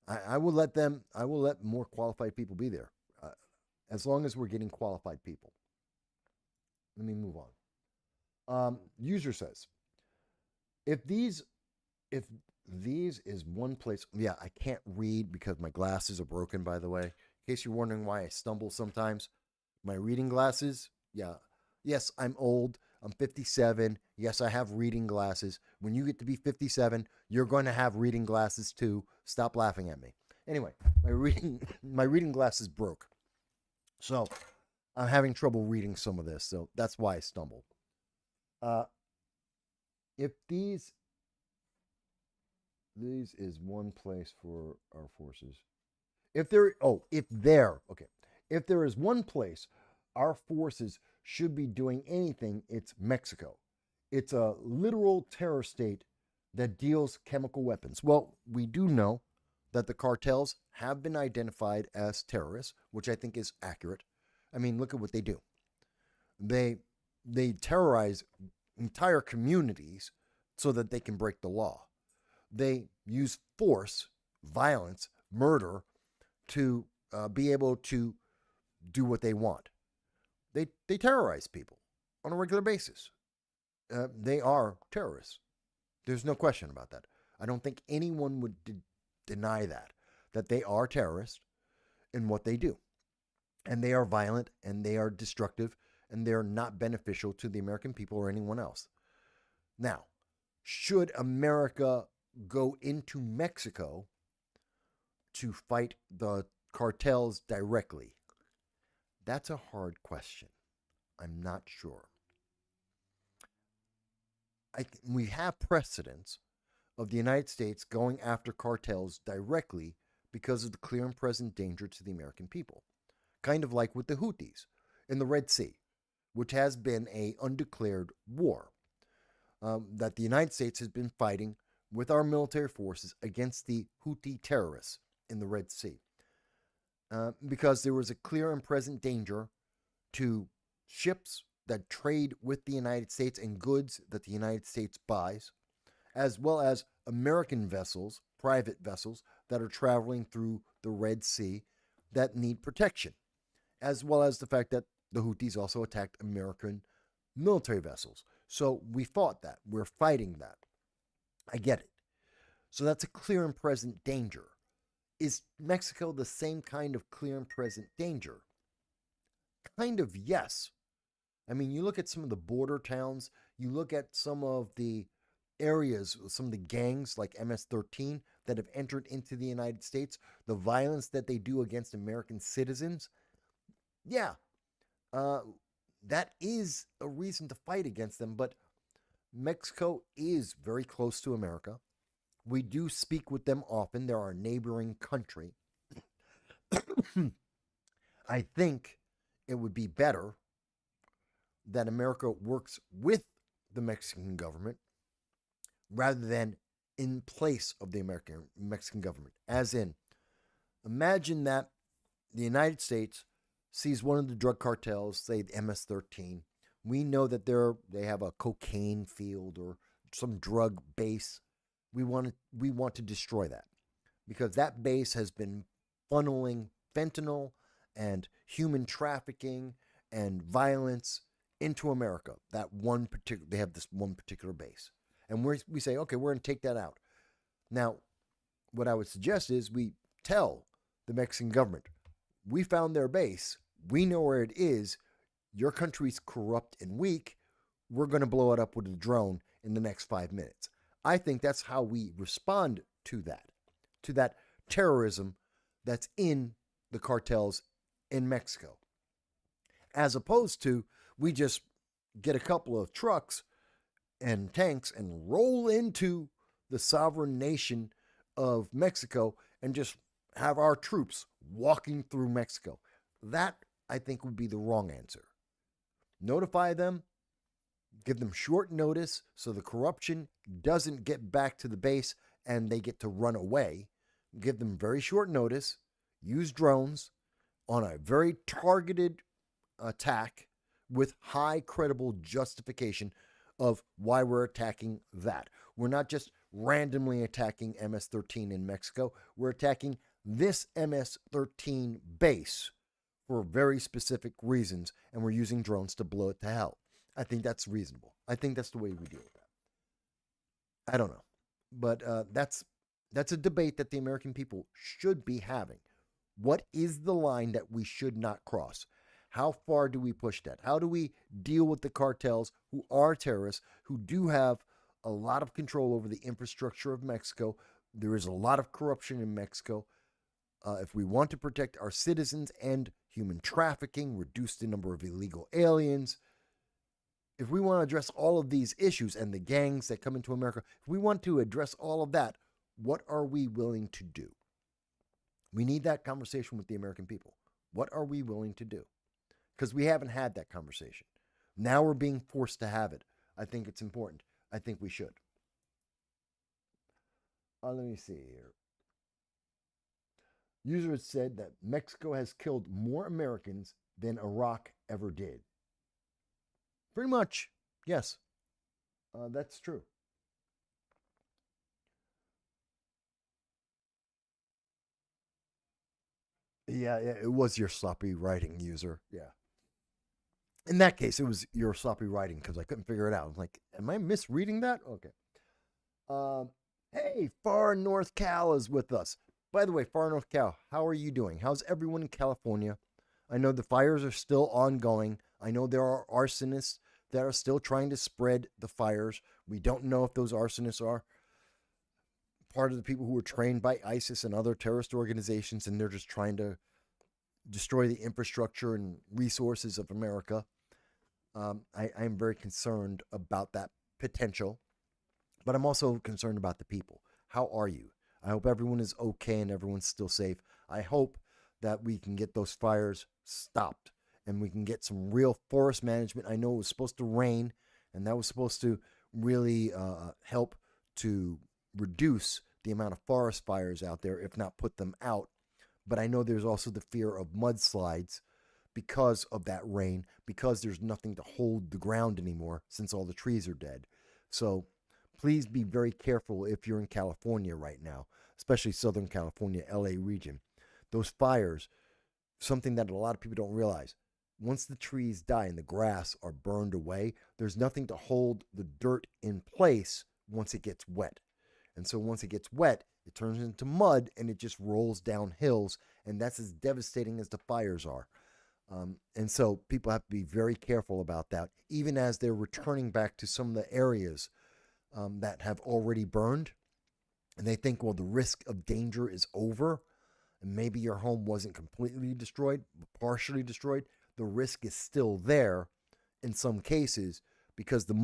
I will let more qualified people be there, as long as we're getting qualified people. Let me move on. User says, if these is one place, yeah, I can't read because my glasses are broken, by the way. In case you're wondering why I stumble sometimes, my reading glasses, yeah. Yes, I'm old. I'm 57. Yes, I have reading glasses. When you get to be 57, you're going to have reading glasses too. Stop laughing at me. Anyway, my reading glasses broke. So I'm having trouble reading some of this. So that's why I stumbled. If these is one place for our forces. If there is one place our forces should be doing anything, it's Mexico. It's a literal terror state that deals chemical weapons. Well, we do know that the cartels have been identified as terrorists, which I think is accurate. I mean, look at what they do. They terrorize entire communities so that they can break the law. They use force, violence, murder to be able to do what they want. They terrorize people on a regular basis. They are terrorists. There's no question about that. I don't think anyone would deny that they are terrorists in what they do. And they are violent, and they are destructive, and they're not beneficial to the American people or anyone else. Now, should America go into Mexico to fight the cartels directly? That's a hard question. I'm not sure. We have precedents of the United States going after cartels directly because of the clear and present danger to the American people. Kind of like with the Houthis in the Red Sea, which has been an undeclared war that the United States has been fighting with our military forces against the Houthi terrorists in the Red Sea. Because there was a clear and present danger to ships that trade with the United States and goods that the United States buys, as well as American vessels, private vessels, that are traveling through the Red Sea that need protection, as well as the fact that the Houthis also attacked American military vessels. So we fought that. We're fighting that. I get it. So that's a clear and present danger. Is Mexico the same kind of clear and present danger? Kind of, yes. I mean, you look at some of the border towns, you look at some of the areas, some of the gangs like MS-13 that have entered into the United States, the violence that they do against American citizens. Yeah, that is a reason to fight against them, but Mexico is very close to America. We do speak with them often. They're our neighboring country. I think it would be better that America works with the Mexican government rather than in place of the Mexican government. As in, imagine that the United States sees one of the drug cartels, say the MS-13. We know that they have a cocaine field or some drug base. We want to destroy that because that base has been funneling fentanyl and human trafficking and violence into America. They have this one particular base, and we say, okay, we're going to take that out. Now, what I would suggest is we tell the Mexican government, we found their base, we know where it is. Your country's corrupt and weak. We're going to blow it up with a drone in the next 5 minutes. I think that's how we respond to that terrorism that's in the cartels in Mexico. As opposed to, we just get a couple of trucks and tanks and roll into the sovereign nation of Mexico and just have our troops walking through Mexico. That, I think, would be the wrong answer. Notify them, give them short notice so the corruption doesn't get back to the base and they get to run away. Give them very short notice. use drones on a very targeted attack with high credible justification of why we're attacking that. We're not just randomly attacking MS-13 in Mexico. We're attacking this MS-13 base for very specific reasons, and we're using drones to blow it to hell. I think that's reasonable. I think that's the way we deal with that. I don't know. But that's a debate that the American people should be having. What is the line that we should not cross? How far do we push that? How do we deal with the cartels who are terrorists, who do have a lot of control over the infrastructure of Mexico? There is a lot of corruption in Mexico. If we want to protect our citizens and human trafficking, reduce the number of illegal aliens, if we want to address all of these issues and the gangs that come into America, if we want to address all of that, what are we willing to do? We need that conversation with the American people. What are we willing to do? Because we haven't had that conversation. Now we're being forced to have it. I think it's important. I think we should. Let me see here. User has said that Mexico has killed more Americans than Iraq ever did. Pretty much, yes. That's true. Yeah, it was your sloppy writing, user. Yeah. In that case, it was your sloppy writing because I couldn't figure it out. I was like, am I misreading that? Okay. Hey, Far North Cal is with us. By the way, Far North Cal, how are you doing? How's everyone in California? I know the fires are still ongoing. I know there are arsonists that are still trying to spread the fires. We don't know if those arsonists are part of the people who were trained by ISIS and other terrorist organizations, and they're just trying to destroy the infrastructure and resources of America. I'm very concerned about that potential, but I'm also concerned about the people. How are you? I hope everyone is okay and everyone's still safe. I hope that we can get those fires stopped and we can get some real forest management. I know it was supposed to rain, and that was supposed to really help to reduce the amount of forest fires out there, if not put them out. But I know there's also the fear of mudslides because of that rain, because there's nothing to hold the ground anymore since all the trees are dead. So please be very careful if you're in California right now, especially Southern California, LA region. Those fires, something that a lot of people don't realize, once the trees die and the grass are burned away, there's nothing to hold the dirt in place once it gets wet. And so once it gets wet, it turns into mud and it just rolls down hills. And that's as devastating as the fires are. And so people have to be very careful about that, even as they're returning back to some of the areas that have already burned. And they think, well, the risk of danger is over. And maybe your home wasn't completely destroyed, but partially destroyed. The risk is still there in some cases because the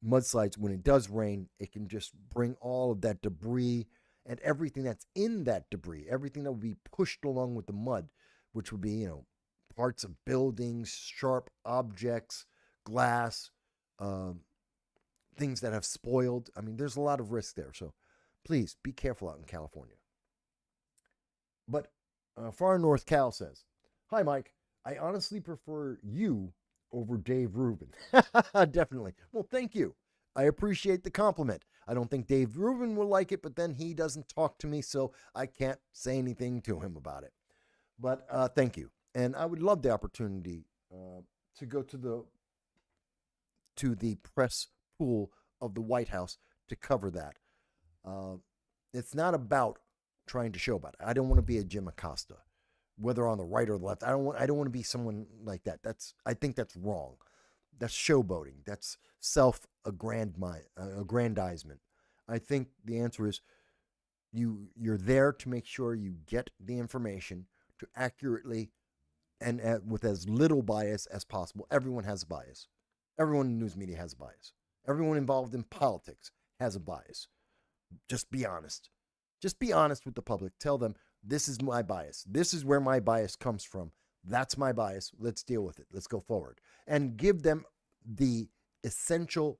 mudslides, when it does rain, it can just bring all of that debris and everything that's in that debris, everything that would be pushed along with the mud, which would be, parts of buildings, sharp objects, glass, things that have spoiled. I mean, there's a lot of risk there. So please be careful out in California. But Far North Cal says, "Hi, Mike. I honestly prefer you over Dave Rubin." Definitely. Well, thank you. I appreciate the compliment. I don't think Dave Rubin will like it, but then he doesn't talk to me, so I can't say anything to him about it. But thank you. And I would love the opportunity to go to the press pool of the White House to cover that. It's not about trying to show about it. I don't want to be a Jim Acosta, whether on the right or the left. I don't want to be someone like that. I think that's wrong. That's showboating. That's self-aggrandizement. I think the answer is you're there to make sure you get the information to accurately and with as little bias as possible. Everyone has a bias. Everyone in news media has a bias. Everyone involved in politics has a bias. Just be honest. Just be honest with the public. Tell them, this is my bias. This is where my bias comes from. That's my bias. Let's deal with it. Let's go forward. And give them the essential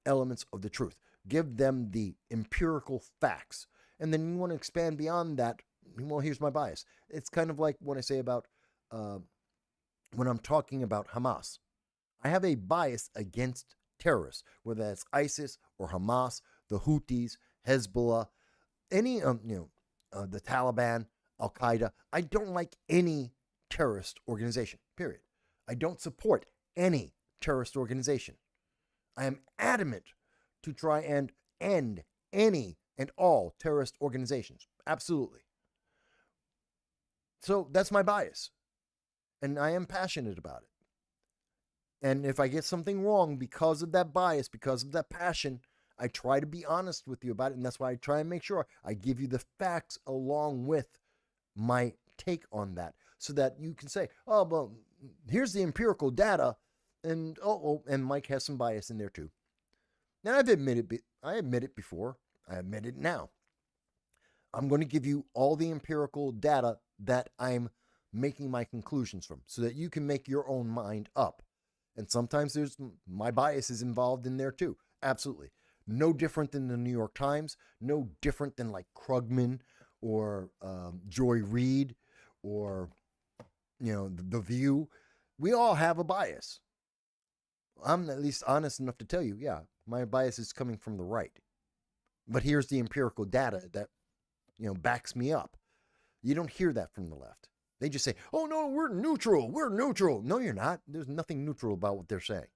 elements of the truth. Give them the empirical facts. And then you want to expand beyond that, well, here's my bias. It's kind of like when I say about when I'm talking about Hamas. I have a bias against terrorists, whether that's ISIS or Hamas, the Houthis, Hezbollah, any the Taliban, Al Qaeda. I don't like any terrorist organization. Period. I don't support any terrorist organization. I am adamant to try and end any and all terrorist organizations. Absolutely. So that's my bias. And I am passionate about it. And if I get something wrong because of that bias, because of that passion, I try to be honest with you about it. And that's why I try and make sure I give you the facts along with my take on that, so that you can say, oh, well, here's the empirical data. And and Mike has some bias in there too. And I admit it before. I admit it now. I'm going to give you all the empirical data that I'm making my conclusions from, so that you can make your own mind up. And sometimes my bias is involved in there too. Absolutely. No different than the New York Times. No different than like Krugman or Joy Reid or, The View. We all have a bias. I'm at least honest enough to tell you, yeah, my bias is coming from the right. But here's the empirical data that, backs me up. You don't hear that from the left. They just say, oh, no, we're neutral. We're neutral. No, you're not. There's nothing neutral about what they're saying.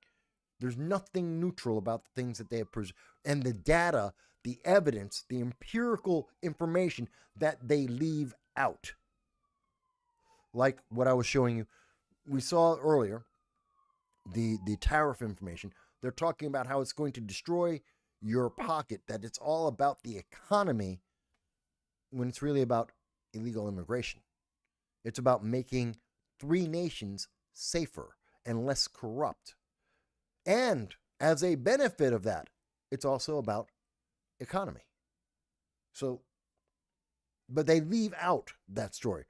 There's nothing neutral about the things that they have presented. And the data, the evidence, the empirical information that they leave out. Like what I was showing you. We saw earlier, the tariff information. They're talking about how it's going to destroy your pocket, that it's all about the economy when it's really about illegal immigration. It's about making three nations safer and less corrupt. And as a benefit of that, it's also about economy. So, but they leave out that story.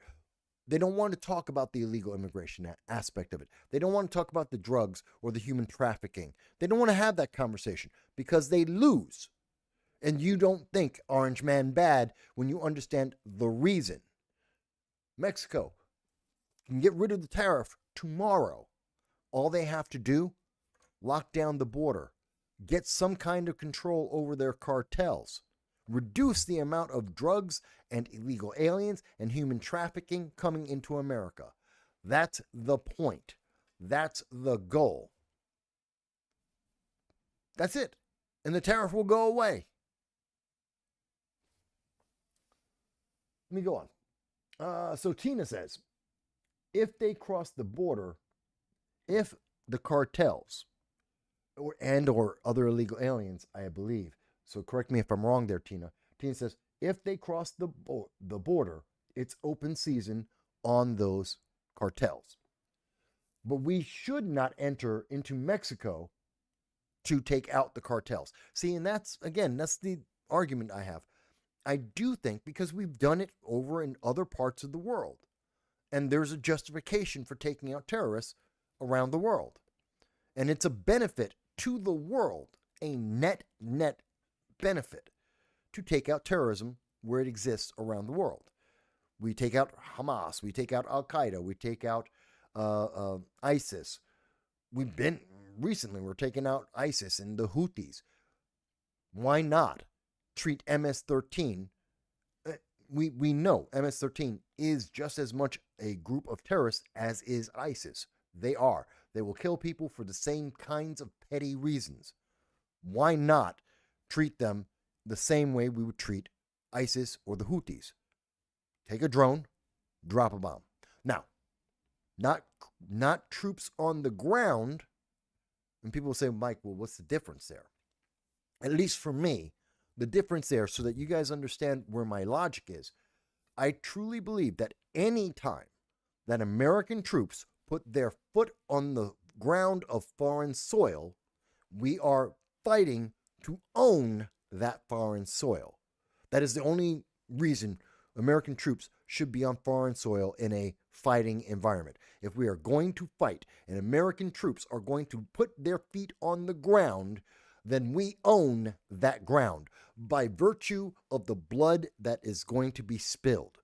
They don't want to talk about the illegal immigration aspect of it. They don't want to talk about the drugs or the human trafficking. They don't want to have that conversation because they lose. And you don't think Orange Man bad when you understand the reason. Mexico can get rid of the tariff tomorrow. All they have to do, lock down the border, get some kind of control over their cartels, reduce the amount of drugs and illegal aliens and human trafficking coming into America. That's the point. That's the goal. That's it. And the tariff will go away. Let me go on. So Tina says, if they cross the border, if the cartels or other illegal aliens, I believe, so correct me if I'm wrong there, Tina. Tina says, if they cross the border, it's open season on those cartels. But we should not enter into Mexico to take out the cartels. See, and that's the argument I have. I do think, because we've done it over in other parts of the world, and there's a justification for taking out terrorists around the world. And it's a benefit to the world, a net benefit to take out terrorism where it exists around the world. We take out Hamas, we take out Al Qaeda, we take out ISIS. We're taking out ISIS and the Houthis. Why not treat MS-13? We know MS-13 is just as much a group of terrorists as is ISIS. They are. They will kill people for the same kinds of petty reasons. Why not treat them the same way we would treat ISIS or the Houthis? Take a drone, drop a bomb. Now, not troops on the ground. And people say, Mike, well, what's the difference there? At least for me, the difference there, so that you guys understand where my logic is, I truly believe that any time that American troops put their foot on the ground of foreign soil, we are fighting to own that foreign soil. That is the only reason American troops should be on foreign soil in a fighting environment. If we are going to fight and American troops are going to put their feet on the ground, then we own that ground by virtue of the blood that is going to be spilled.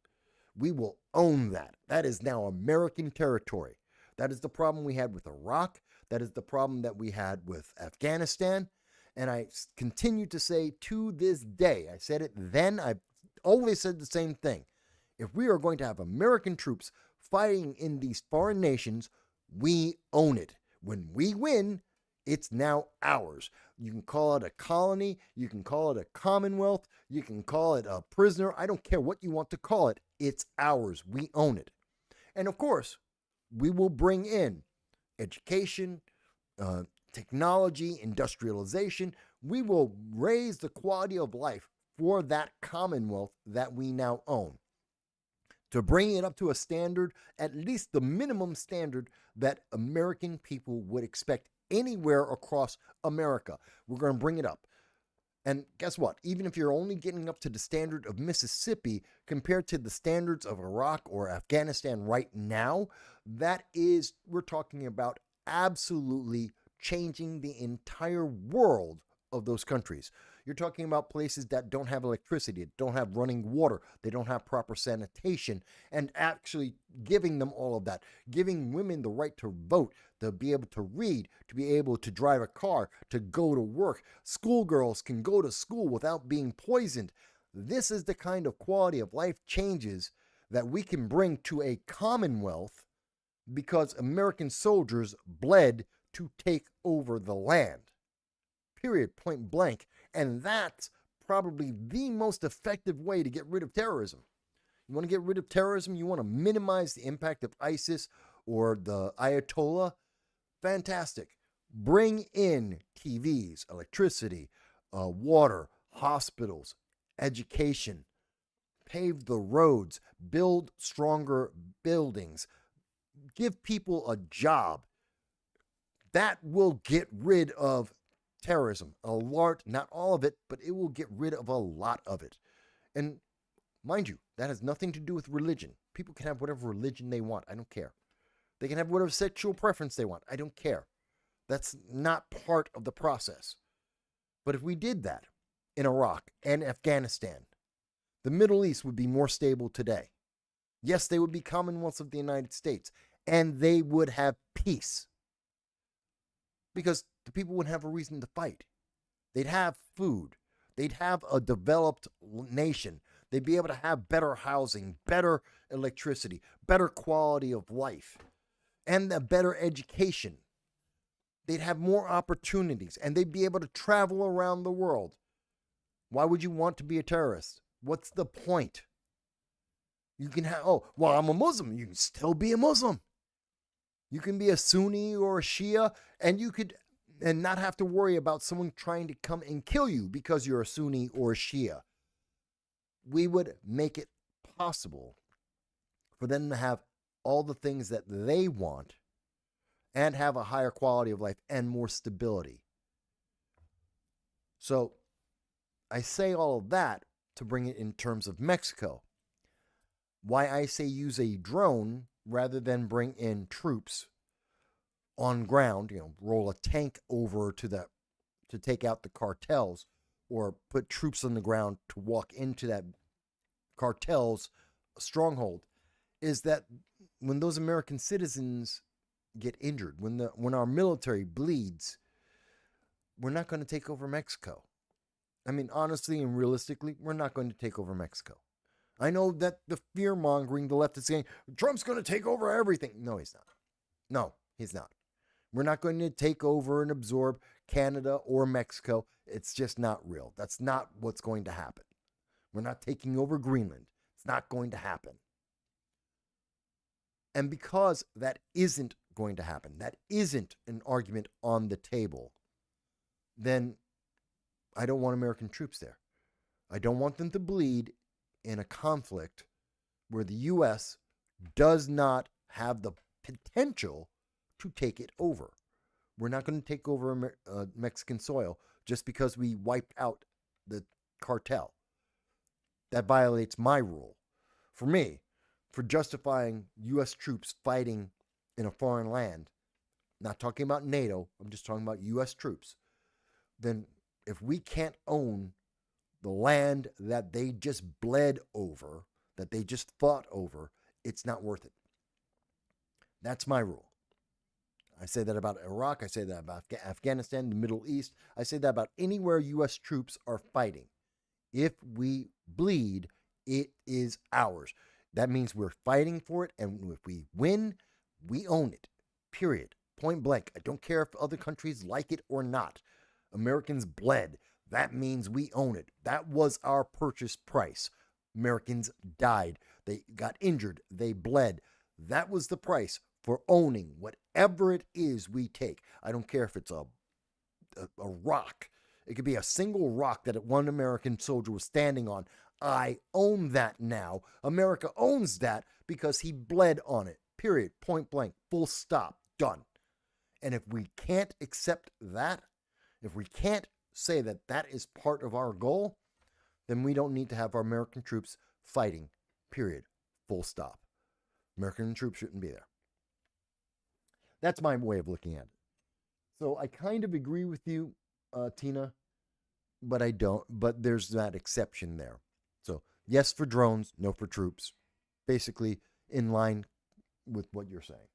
We will own that. That is now American territory. That is the problem we had with Iraq. That is the problem that we had with Afghanistan. And I continue to say to this day, I said it then, I've always said the same thing. If we are going to have American troops fighting in these foreign nations, we own it. When we win, it's now ours. You can call it a colony, you can call it a commonwealth, you can call it a prisoner. I don't care what you want to call it. It's ours. We own it. And of course, we will bring in education, technology, industrialization. We will raise the quality of life for that commonwealth that we now own, to bring it up to a standard, at least the minimum standard that American people would expect anywhere across America. We're going to bring it up. And guess what? Even if you're only getting up to the standard of Mississippi compared to the standards of Iraq or Afghanistan right now, we're talking about absolutely changing the entire world of those countries. You're talking about places that don't have electricity, don't have running water, they don't have proper sanitation, and actually giving them all of that, giving women the right to vote, to be able to read, to be able to drive a car, to go to work. Schoolgirls can go to school without being poisoned. This is the kind of quality of life changes that we can bring to a commonwealth because American soldiers bled to take over the land. Period, point blank. And that's probably the most effective way to get rid of terrorism. You want to get rid of terrorism? You want to minimize the impact of ISIS or the Ayatollah? Fantastic. Bring in TVs, electricity, water, hospitals, education, pave the roads, build stronger buildings, give people a job. That will get rid of terrorism. A lot, not all of it, but it will get rid of a lot of it. And mind you, that has nothing to do with religion. People can have whatever religion they want. I don't care. They can have whatever sexual preference they want. I don't care. That's not part of the process. But if we did that in Iraq and Afghanistan, the Middle East would be more stable today. Yes, they would be commonwealths of the United States, and they would have peace. Because the people wouldn't have a reason to fight. They'd have food. They'd have a developed nation. They'd be able to have better housing, better electricity, better quality of life, and a better education. They'd have more opportunities, and they'd be able to travel around the world. Why would you want to be a terrorist? What's the point? You can have, I'm a Muslim. You can still be a Muslim. You can be a Sunni or a Shia, and not have to worry about someone trying to come and kill you because you're a Sunni or a Shia. We would make it possible for them to have all the things that they want and have a higher quality of life and more stability. So I say all of that to bring it in terms of Mexico. Why I say use a drone rather than bring in troops on ground, roll a tank over to take out the cartels, or put troops on the ground to walk into that cartel's stronghold, is that when those American citizens get injured, when our military bleeds, we're not going to take over Mexico. I mean, honestly and realistically, we're not going to take over Mexico. I know that the fear-mongering, the left is saying, Trump's going to take over everything. No, he's not. No, he's not. We're not going to take over and absorb Canada or Mexico. It's just not real. That's not what's going to happen. We're not taking over Greenland. It's not going to happen. And because that isn't going to happen, that isn't an argument on the table, then I don't want American troops there. I don't want them to bleed in a conflict where the U.S. does not have the potential to take it over. We're not going to take over Mexican soil just because we wiped out the cartel. That violates my rule. For me, for justifying U.S. troops fighting in a foreign land, not talking about NATO, I'm just talking about U.S. troops, then if we can't own the land that they just bled over, that they just fought over, it's not worth it. That's my rule. I say that about Iraq. I say that about Afghanistan, the Middle East. I say that about anywhere U.S. troops are fighting. If we bleed, it is ours. That means we're fighting for it, and if we win, we own it. Period. Point blank. I don't care if other countries like it or not. Americans bled. That means we own it. That was our purchase price. Americans died. They got injured. They bled. That was the price for owning whatever it is we take. I don't care if it's a rock. It could be a single rock that one American soldier was standing on. I own that now. America owns that because he bled on it. Period. Point blank. Full stop. Done. And if we can't accept that, if we can't say that that is part of our goal, then we don't need to have our American troops fighting. Period. Full stop. American troops shouldn't be there. That's my way of looking at it. So I kind of agree with you, Tina, but I don't. But there's that exception there. So yes for drones, no for troops. Basically in line with what you're saying.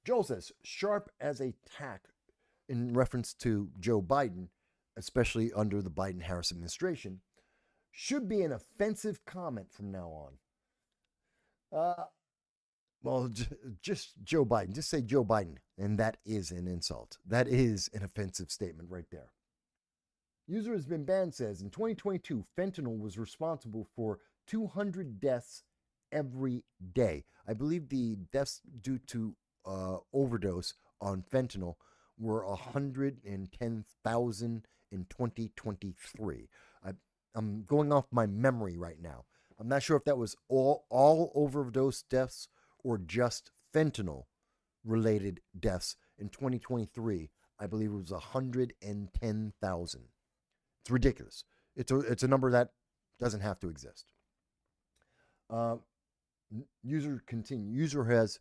Joel says, sharp as a tack in reference to Joe Biden, especially under the Biden-Harris administration, should be an offensive comment from now on. Well, just Joe Biden. Just say Joe Biden, and that is an insult. That is an offensive statement right there. User has been banned says, in 2022, fentanyl was responsible for 200 deaths every day. I believe the deaths due to overdose on fentanyl were 110,000 in 2023. I'm going off my memory right now. I'm not sure if that was all overdose deaths or just fentanyl related deaths in 2023. I believe it was 110,000. It's ridiculous. It's a number that doesn't have to exist. User has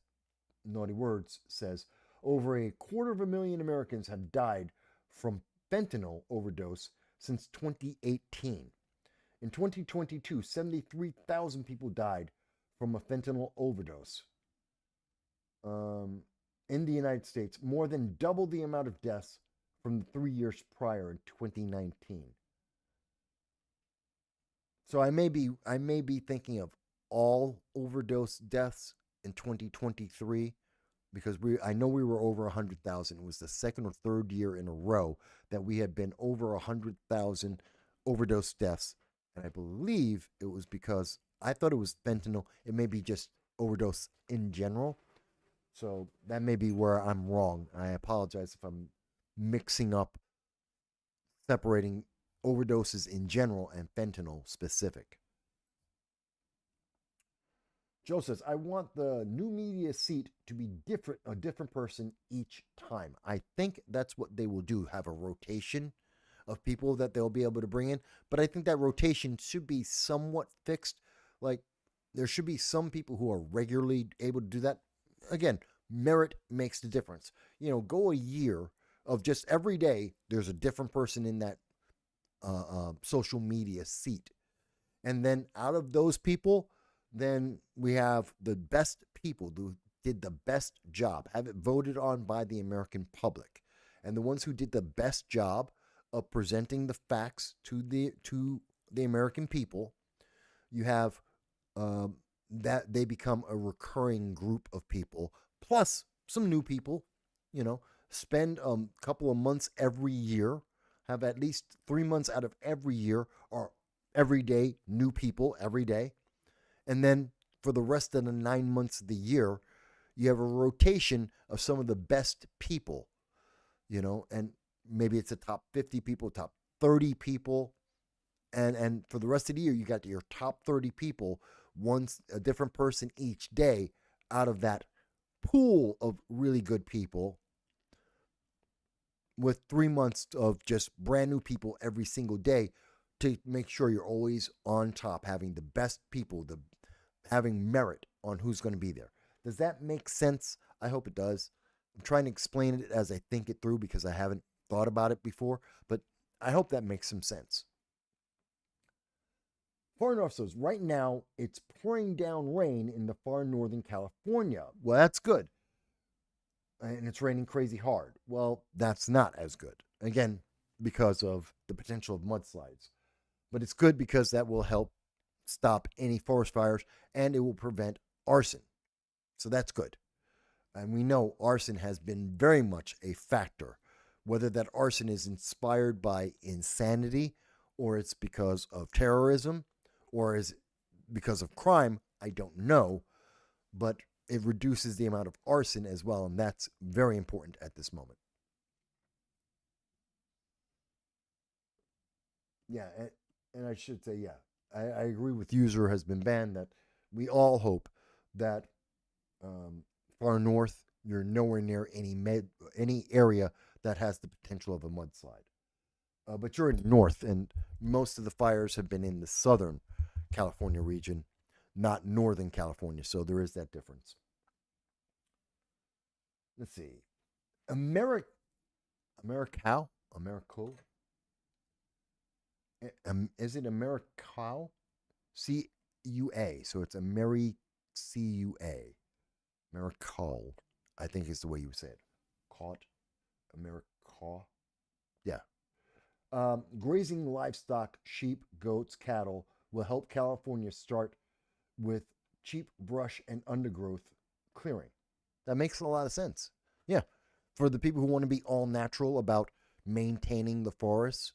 naughty words says over 250,000 Americans have died from fentanyl overdose since 2018. In 2022, 73,000 people died from a fentanyl overdose. In the United States, more than double the amount of deaths from the 3 years prior in 2019. So I may be thinking of all overdose deaths in 2023 because I know we were over 100,000. It was the second or third year in a row that we had been over 100,000 overdose deaths, and I believe it was because I thought it was fentanyl. It may be just overdose in general. So that may be where I'm wrong. I apologize if I'm mixing up, separating overdoses in general and fentanyl specific. Joe says, I want the new media seat to be different, a different person each time. I think that's what they will do, have a rotation of people that they'll be able to bring in. But I think that rotation should be somewhat fixed. Like, there should be some people who are regularly able to do that. Again, merit makes the difference. You know, go a year of just every day, there's a different person in that social media seat. And then out of those people, then we have the best people who did the best job, have it voted on by the American public. And the ones who did the best job of presenting the facts to the American people, you have that they become a recurring group of people, plus some new people, you know, spend a couple of months every year, have at least 3 months out of every year or every day, new people every day. And then for the rest of the 9 months of the year, you have a rotation of some of the best people, you know, and maybe it's the top 50 people, top 30 people. And for the rest of the year, you got your top 30 people, once a different person each day out of that pool of really good people, with 3 months of just brand new people every single day to make sure you're always on top, having the best people, having merit on who's going to be there. Does that make sense? I hope it does. I'm trying to explain it as I think it through because I haven't thought about it before, but I hope that makes some sense. Far North says, right now it's pouring down rain in the far northern California. Well, that's good. And it's raining crazy hard. Well, that's not as good. Again, because of the potential of mudslides. But it's good because that will help stop any forest fires and it will prevent arson. So that's good. And we know arson has been very much a factor. Whether that arson is inspired by insanity or it's because of terrorism or is because of crime, I don't know. But it reduces the amount of arson as well, and that's very important at this moment. Yeah, and I should say, yeah, I agree with user has been banned. That we all hope that far north, you're nowhere near any area that has the potential of a mudslide. But you're in the north, and most of the fires have been in the southern California region, not northern California. So there is that difference. Let's see. Americo? Americo? Is it Americo? C-U-A. So it's C-U-A. Americo, I think is the way you say it. Caught. Americo. Yeah. Grazing livestock, sheep, goats, cattle will help California start with cheap brush and undergrowth clearing. That makes a lot of sense. Yeah. For the people who want to be all natural about maintaining the forests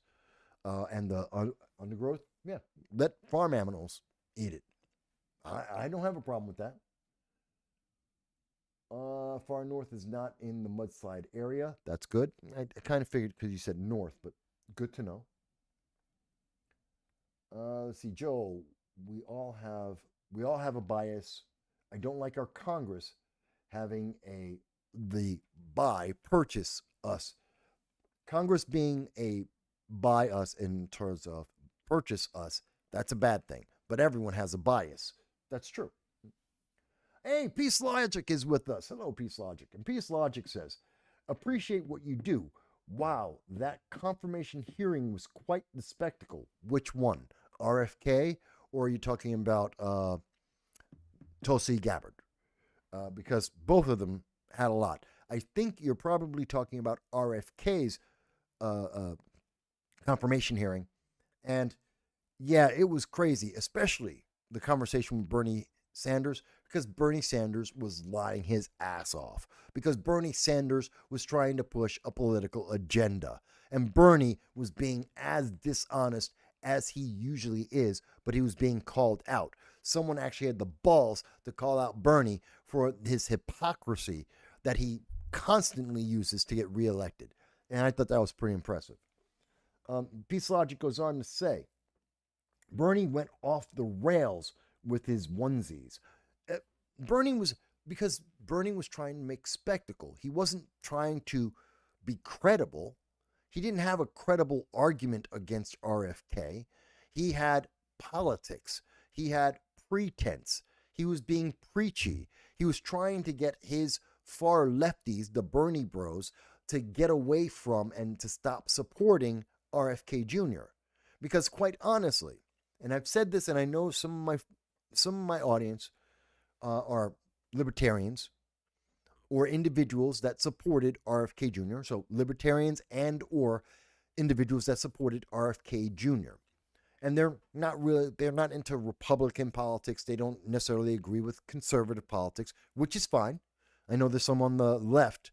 and the undergrowth, yeah, let farm animals eat it. I don't have a problem with that. Far north is not in the mudslide area. That's good. I kind of figured because you said north, but good to know. Let's see, Joel. We all have a bias. I don't like our Congress having the purchase us. Congress being a buy us in terms of purchase us, that's a bad thing. But everyone has a bias. That's true. Hey, Peace Logic is with us. Hello, Peace Logic. And Peace Logic says, appreciate what you do. Wow, that confirmation hearing was quite the spectacle. Which one? RFK? Or are you talking about Tulsi Gabbard? Because both of them had a lot. I think you're probably talking about RFK's confirmation hearing. And yeah, it was crazy, especially the conversation with Bernie Sanders, because Bernie Sanders was lying his ass off, because Bernie Sanders was trying to push a political agenda. And Bernie was being as dishonest as he usually is, but he was being called out. Someone actually had the balls to call out Bernie for his hypocrisy that he constantly uses to get reelected. And I thought that was pretty impressive. Peace Logic goes on to say, Bernie went off the rails with his onesies. Bernie was trying to make spectacle. He wasn't trying to be credible. He didn't have a credible argument against RFK. He had politics. He had pretense. He was being preachy. He was trying to get his far lefties, the Bernie bros, to get away from and to stop supporting RFK Jr. Because quite honestly, and I've said this, and I know some of my audience are libertarians or individuals that supported RFK Jr. So libertarians and or individuals that supported RFK Jr. And they're not into Republican politics. They don't necessarily agree with conservative politics, which is fine. I know there's some on the left,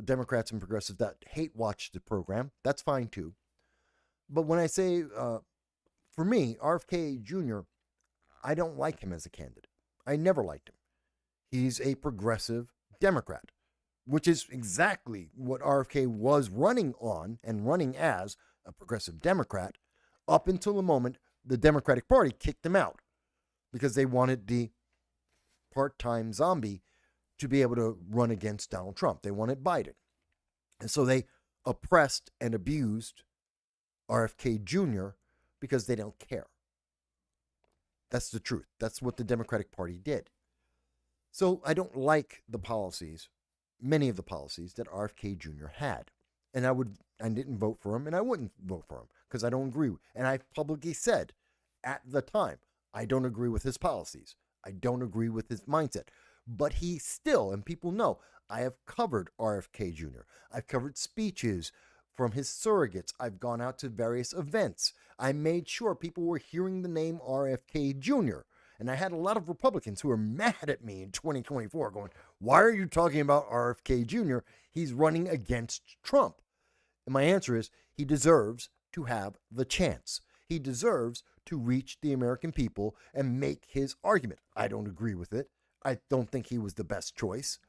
Democrats and progressives, that hate watch the program. That's fine too. But when I say, for me, RFK Jr., I don't like him as a candidate. I never liked him. He's a progressive Democrat, which is exactly what RFK was running on and running as a progressive Democrat up until the moment the Democratic Party kicked him out because they wanted the part-time zombie to be able to run against Donald Trump. They wanted Biden. And so they oppressed and abused RFK Jr. because they don't care. That's the truth. That's what the Democratic Party did. So I don't like the policies, many of the policies that RFK Jr. had. And I didn't vote for him, and I wouldn't vote for him because I don't agree. And I've publicly said, at the time. I don't agree with his policies. I don't agree with his mindset. But he still, and people know, I have covered RFK Jr. I've covered speeches from his surrogates. I've gone out to various events. I made sure people were hearing the name RFK Jr. And I had a lot of Republicans who were mad at me in 2024 going, why are you talking about RFK Jr.? He's running against Trump. And my answer is he deserves to have the chance. He deserves to reach the American people and make his argument. I don't agree with it. I don't think he was the best choice,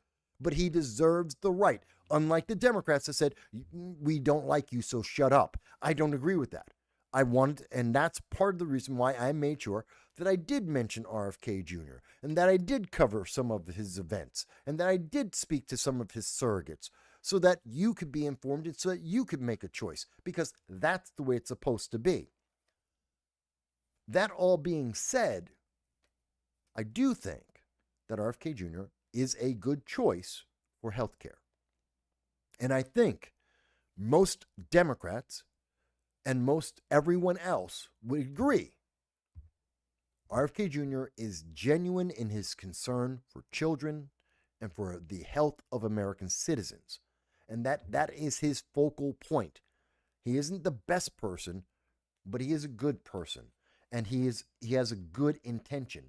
but he deserves the right. Unlike the Democrats that said, we don't like you, so shut up. I don't agree with that. I wanted, and that's part of the reason why I made sure that I did mention RFK Jr. and that I did cover some of his events and that I did speak to some of his surrogates so that you could be informed and so that you could make a choice, because that's the way it's supposed to be. That all being said, I do think that RFK Jr. is a good choice for healthcare. And I think most Democrats and most everyone else would agree RFK Jr. is genuine in his concern for children and for the health of American citizens. And that is his focal point. He isn't the best person, but he is a good person. And he has a good intention.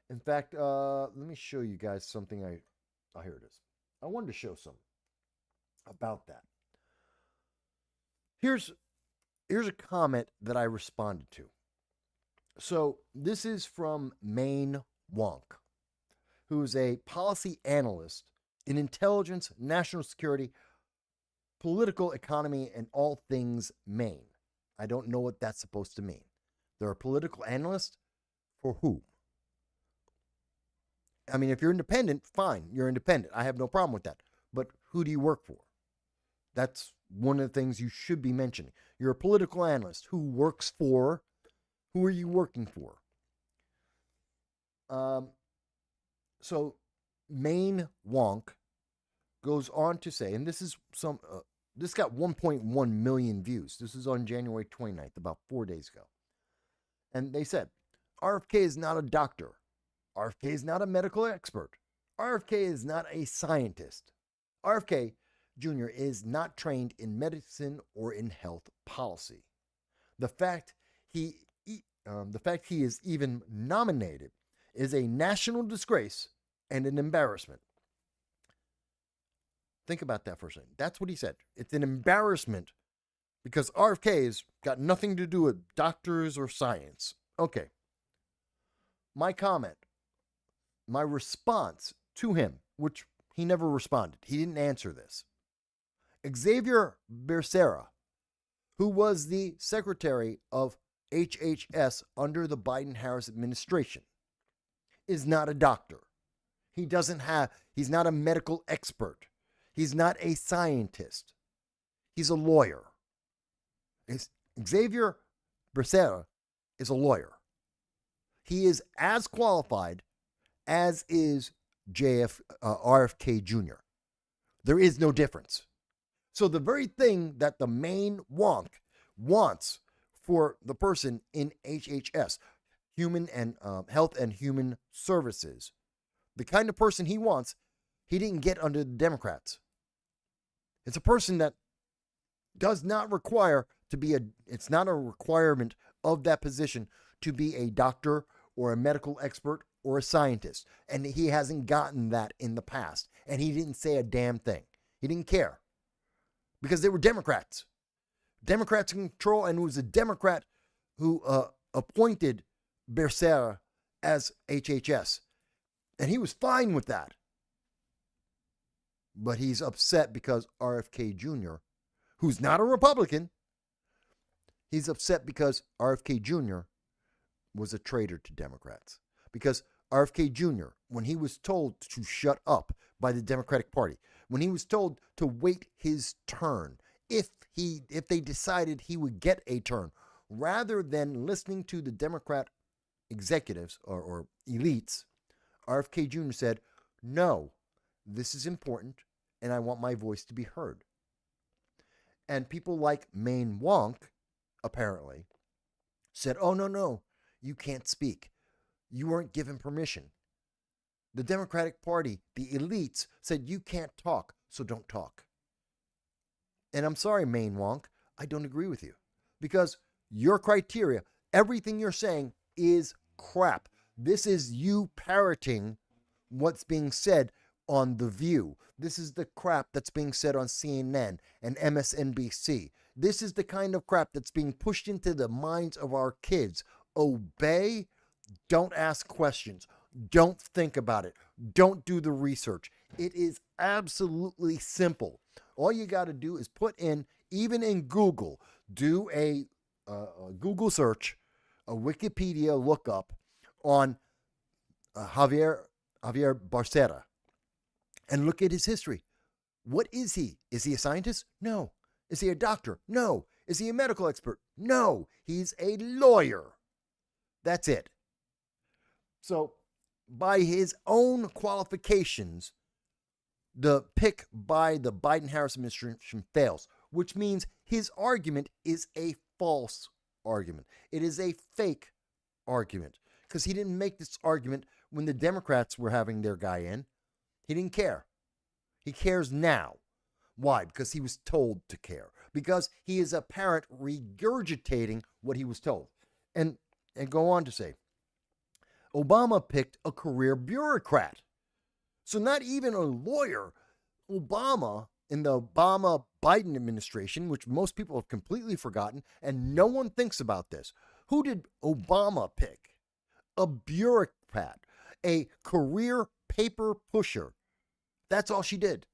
In fact, let me show you guys something. Here it is. I wanted to show some about that. Here's a comment that I responded to. So this is from Maine Wonk, who is a policy analyst in intelligence, national security, political economy, and all things Maine. I don't know what that's supposed to mean. They're a political analyst for whom? I mean, if you're independent, fine, you're independent. I have no problem with that. But who do you work for? That's one of the things you should be mentioning. You're a political analyst. Who works for? Who are you working for? So Maine Wonk goes on to say, and this is this got 1.1 million views. This is on January 29th, about 4 days ago. And they said, RFK is not a doctor. RFK is not a medical expert. RFK is not a scientist. RFK Jr. is not trained in medicine or in health policy. The fact he is even nominated is a national disgrace and an embarrassment. Think about that for a second. That's what he said. It's an embarrassment because RFK's got nothing to do with doctors or science. Okay. My comment, my response to him, which he never responded. He didn't answer this. Xavier Becerra, who was the secretary of HHS under the Biden-Harris administration, is not a doctor. He's not a medical expert. He's not a scientist. He's a lawyer. Xavier Becerra is a lawyer. He is as qualified as is RFK Jr. There is no difference. So the very thing that the Maine Wonk wants for the person in HHS, Human and Health and Human Services, the kind of person he wants, he didn't get under the Democrats. It's a person that does not require to be it's not a requirement of that position to be a doctor or a medical expert or a scientist. And he hasn't gotten that in the past. And he didn't say a damn thing. He didn't care. Because they were Democrats. Democrats in control, and it was a Democrat who appointed Becerra as HHS. And he was fine with that. But he's upset because RFK Jr., who's not a Republican, he's upset because RFK Jr. was a traitor to Democrats. Because RFK Jr., when he was told to shut up by the Democratic Party, when he was told to wait his turn, if they decided he would get a turn, rather than listening to the Democrat executives or elites, RFK Jr. said, no, this is important, and I want my voice to be heard. And people like Maine Wonk, apparently, said, oh, no, you can't speak. You weren't given permission. The Democratic Party, the elites, said you can't talk, so don't talk. And I'm sorry, Maine Wonk, I don't agree with you. Because your criteria, everything you're saying is crap. This is you parroting what's being said on The View. This is the crap that's being said on CNN and MSNBC. This is the kind of crap that's being pushed into the minds of our kids. Obey, don't ask questions. Don't think about it. Don't do the research. It is absolutely simple. All you got to do is put in, even in Google, do a Google search, a Wikipedia lookup on Javier Barcera, and look at his history. What is he? Is he a scientist? No. Is he a doctor? No. Is he a medical expert? No. He's a lawyer. That's it. So, by his own qualifications, the pick by the Biden-Harris administration fails, which means his argument is a false argument. It is a fake argument, because he didn't make this argument when the Democrats were having their guy in. He didn't care. He cares now. Why? Because he was told to care. Because he is a parent regurgitating what he was told. And go on to say, Obama picked a career bureaucrat. So not even a lawyer. Obama, in the Obama-Biden administration, which most people have completely forgotten, and no one thinks about this. Who did Obama pick? A bureaucrat, a career paper pusher. That's all she did.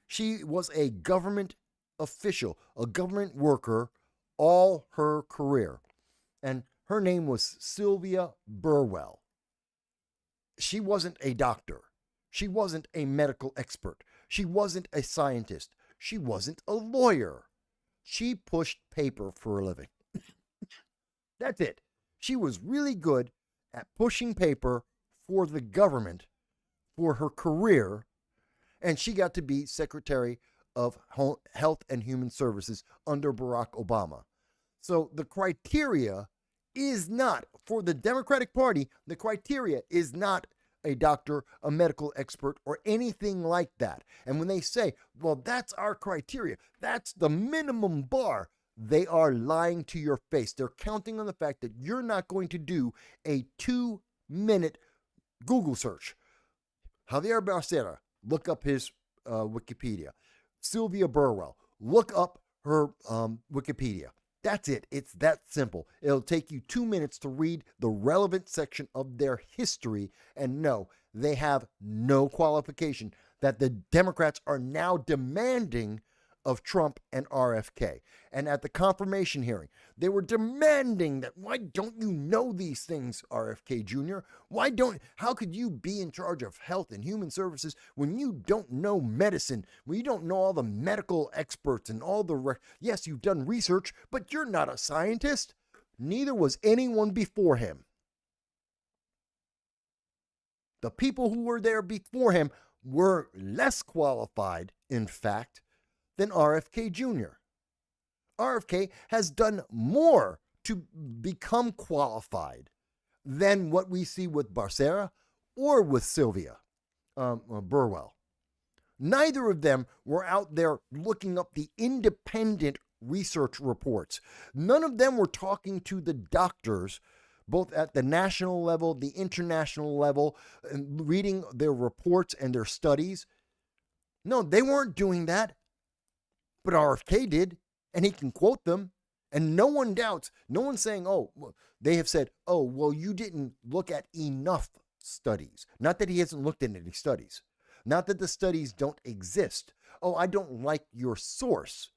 She was a government official, a government worker all her career. And her name was Sylvia Burwell. She wasn't a doctor. She wasn't a medical expert. She wasn't a scientist. She wasn't a lawyer. She pushed paper for a living. That's it. She was really good at pushing paper for the government for her career, and she got to be Secretary of Health and Human Services under Barack Obama. So the criteria is not, for the Democratic Party, the criteria is not a doctor, a medical expert, or anything like that. And when they say, well, that's our criteria, that's the minimum bar, they are lying to your face. They're counting on the fact that you're not going to do a 2-minute Google search. Javier Barcera, look up his Wikipedia. Sylvia Burwell, look up her Wikipedia. That's it. It's that simple. It'll take you 2 minutes to read the relevant section of their history, and no, they have no qualification that the Democrats are now demanding of Trump and RFK. And at the confirmation hearing, they were demanding that, why don't you know these things, RFK Jr.? How could you be in charge of health and human services when you don't know medicine, when you don't know all the medical experts and all the, yes, you've done research, but you're not a scientist. Neither was anyone before him. The people who were there before him were less qualified, in fact, than RFK Jr. RFK has done more to become qualified than what we see with Barcera or with Sylvia Burwell. Neither of them were out there looking up the independent research reports. None of them were talking to the doctors, both at the national level, the international level, and reading their reports and their studies. No, they weren't doing that. But RFK did, and he can quote them, and no one doubts. No one's saying, oh, they have said, oh, well, you didn't look at enough studies. Not that he hasn't looked at any studies. Not that the studies don't exist. Oh, I don't like your source.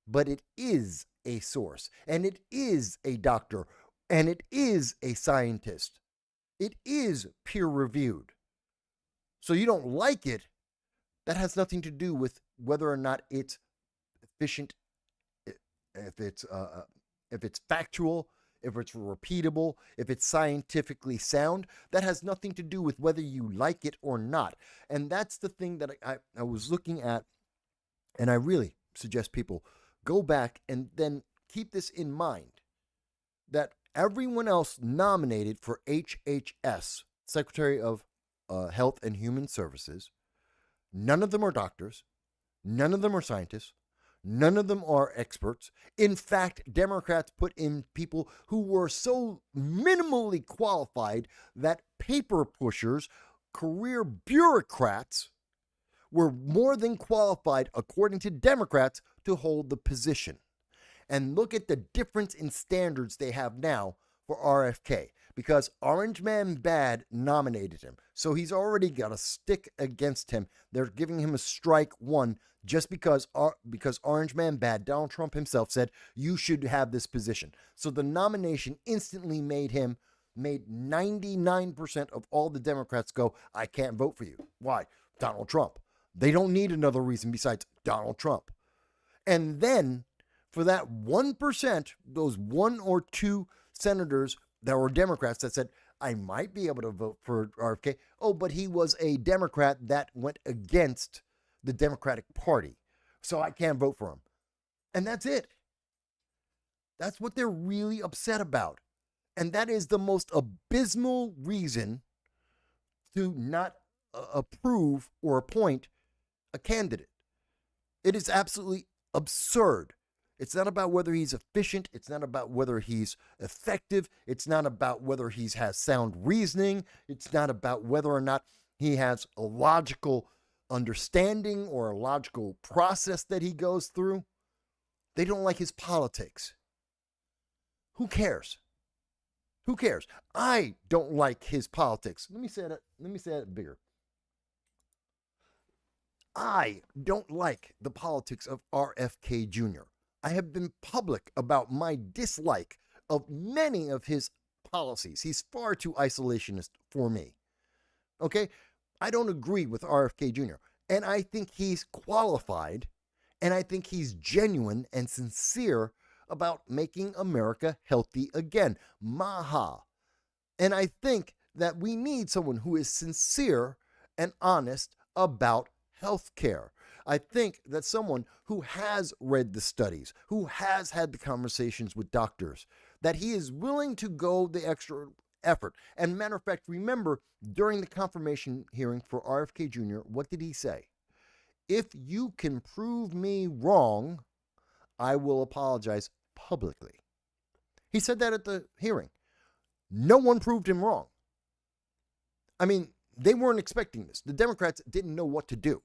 But it is a source, and it is a doctor, and it is a scientist. It is peer-reviewed. So you don't like it. That has nothing to do with whether or not it's efficient, if it's factual, if it's repeatable, if it's scientifically sound. That has nothing to do with whether you like it or not. And that's the thing that I was looking at, and I really suggest people go back and then keep this in mind, that Everyone else nominated for HHS, Secretary of Health and Human Services, none of them are doctors. None of them are scientists. None of them are experts. In fact, Democrats put in people who were so minimally qualified that paper pushers, career bureaucrats, were more than qualified, according to Democrats, to hold the position. And look at the difference in standards they have now for RFK, because Orange Man Bad nominated him. So he's already got a stick against him. They're giving him a strike one just because Orange Man Bad, Donald Trump himself, said you should have this position. So the nomination instantly made 99% of all the Democrats go, I can't vote for you. Why? Donald Trump. They don't need another reason besides Donald Trump. And then for that 1%, those one or two senators that were Democrats that said, I might be able to vote for RFK. Oh, but he was a Democrat that went against the Democratic Party, so I can't vote for him. And that's it. That's what they're really upset about. And that is the most abysmal reason to not approve or appoint a candidate. It is absolutely absurd. It's not about whether he's efficient. It's not about whether he's effective. It's not about whether he has sound reasoning. It's not about whether or not he has a logical understanding or a logical process that he goes through. They don't like his politics. Who cares? Who cares? I don't like his politics. Let me say that bigger. I don't like the politics of RFK Jr. I have been public about my dislike of many of his policies. He's far too isolationist for me. Okay? I don't agree with RFK Jr. And I think he's qualified, and I think he's genuine and sincere about making America healthy again. Maha. And I think that we need someone who is sincere and honest about health care. I think that someone who has read the studies, who has had the conversations with doctors, that he is willing to go the extra effort. And matter of fact, remember during the confirmation hearing for RFK Jr., what did he say? If you can prove me wrong, I will apologize publicly. He said that at the hearing. No one proved him wrong. I mean, they weren't expecting this. The Democrats didn't know what to do.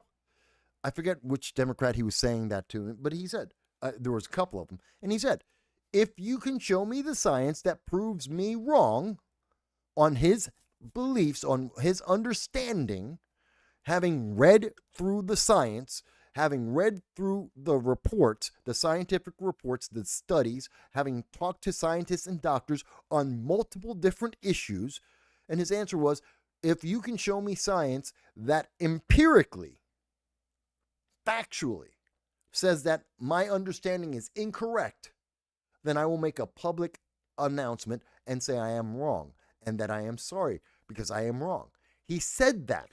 I forget which Democrat he was saying that to, but he said, there was a couple of them, and he said, if you can show me the science that proves me wrong on his beliefs, on his understanding, having read through the science, having read through the reports, the scientific reports, the studies, having talked to scientists and doctors on multiple different issues, and his answer was, if you can show me science that empirically, factually says that my understanding is incorrect, then I will make a public announcement and say I am wrong and that I am sorry because I am wrong. He said that.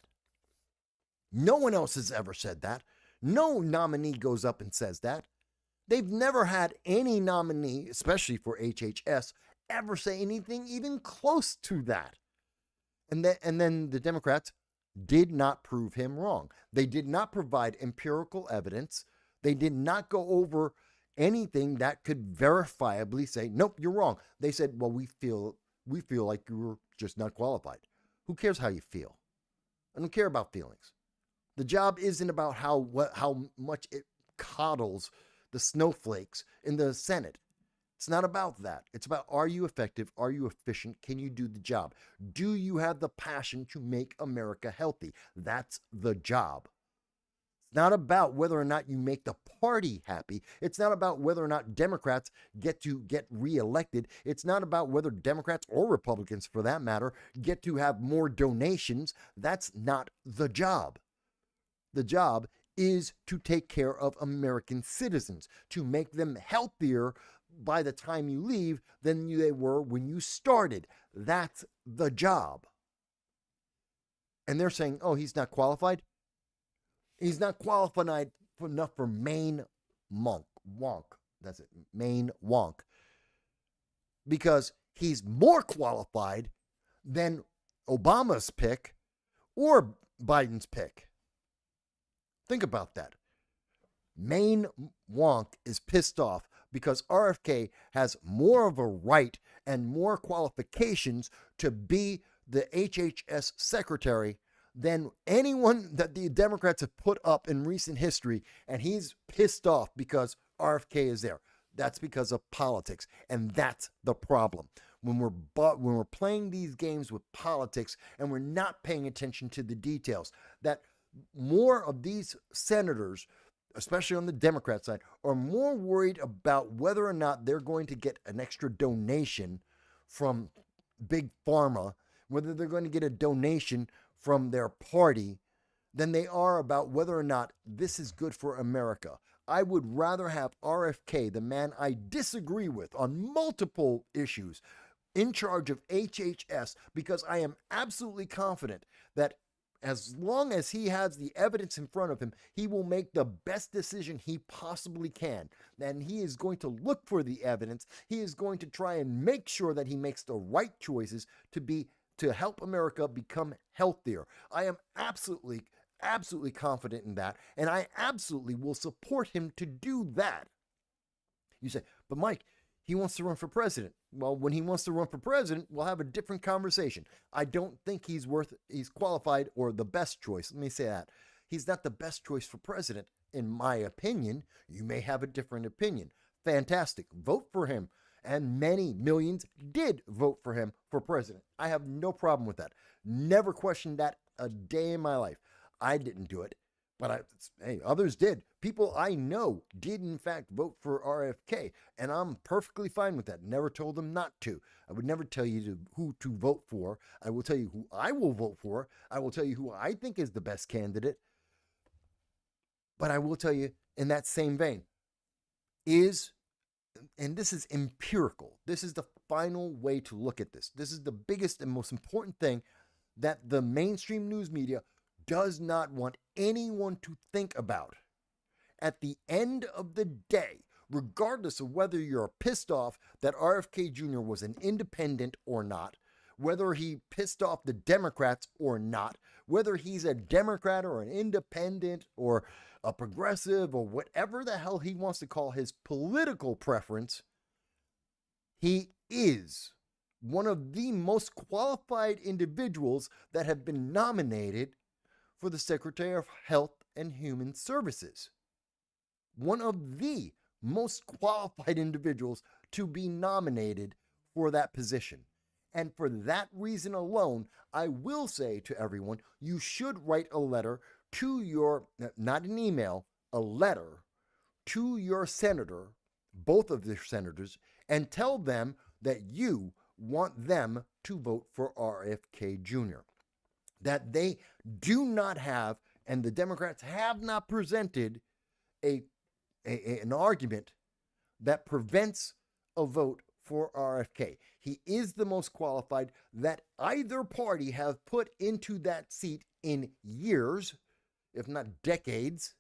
No one else has ever said that. No nominee goes up and says that. They've never had any nominee, especially for HHS, ever say anything even close to that. And then the Democrats did not prove him wrong. They did not provide empirical evidence. They did not go over anything that could verifiably say, nope, you're wrong. They said, well, we feel like you were just not qualified. Who cares how you feel? I don't care about feelings. The job isn't about how much it coddles the snowflakes in the Senate. It's not about that. It's about, are you effective? Are you efficient? Can you do the job? Do you have the passion to make America healthy? That's the job. It's not about whether or not you make the party happy. It's not about whether or not Democrats get reelected. It's not about whether Democrats or Republicans, for that matter, get to have more donations. That's not the job. The job is to take care of American citizens, to make them healthier by the time you leave than they were when you started. That's the job. And they're saying, oh, he's not qualified. He's not qualified enough for Maine Wonk. That's it, Maine Wonk. Because he's more qualified than Obama's pick or Biden's pick. Think about that. Maine Wonk is pissed off because RFK has more of a right and more qualifications to be the HHS secretary than anyone that the Democrats have put up in recent history, and he's pissed off because RFK is there. That's because of politics, and that's the problem. When we're playing these games with politics and we're not paying attention to the details, that more of these senators, especially on the Democrat side, are more worried about whether or not they're going to get an extra donation from Big Pharma, whether they're going to get a donation from their party, than they are about whether or not this is good for America. I would rather have RFK, the man I disagree with on multiple issues, in charge of HHS, because I am absolutely confident that as long as he has the evidence in front of him, he will make the best decision he possibly can. And he is going to look for the evidence. He is going to try and make sure that he makes the right choices to help America become healthier. I am absolutely confident in that, and I absolutely will support him to do that. You say, but Mike, he wants to run for president. Well, when he wants to run for president, we'll have a different conversation. I don't think he's qualified or the best choice. Let me say that. He's not the best choice for president, in my opinion. You may have a different opinion. Fantastic. Vote for him. And many millions did vote for him for president. I have no problem with that. Never questioned that a day in my life. I didn't do it, but others did. People I know did in fact vote for RFK, and I'm perfectly fine with that. Never told them not to. I would never tell you who to vote for. I will tell you who I will vote for. I will tell you who I think is the best candidate. But I will tell you in that same vein, and this is empirical. This is the final way to look at this. This is the biggest and most important thing that the mainstream news media does not want anyone to think about. At the end of the day, regardless of whether you're pissed off that RFK Jr. was an independent or not, whether he pissed off the Democrats or not, whether he's a Democrat or an independent or a progressive or whatever the hell he wants to call his political preference, he is one of the most qualified individuals that have been nominated for the Secretary of Health and Human Services. One of the most qualified individuals to be nominated for that position. And for that reason alone, I will say to everyone, you should write a letter to not an email, a letter to your senator, both of their senators, and tell them that you want them to vote for RFK Jr. That they do not have, and the Democrats have not presented an argument that prevents a vote for RFK. He is the most qualified that either party have put into that seat in years, if not decades,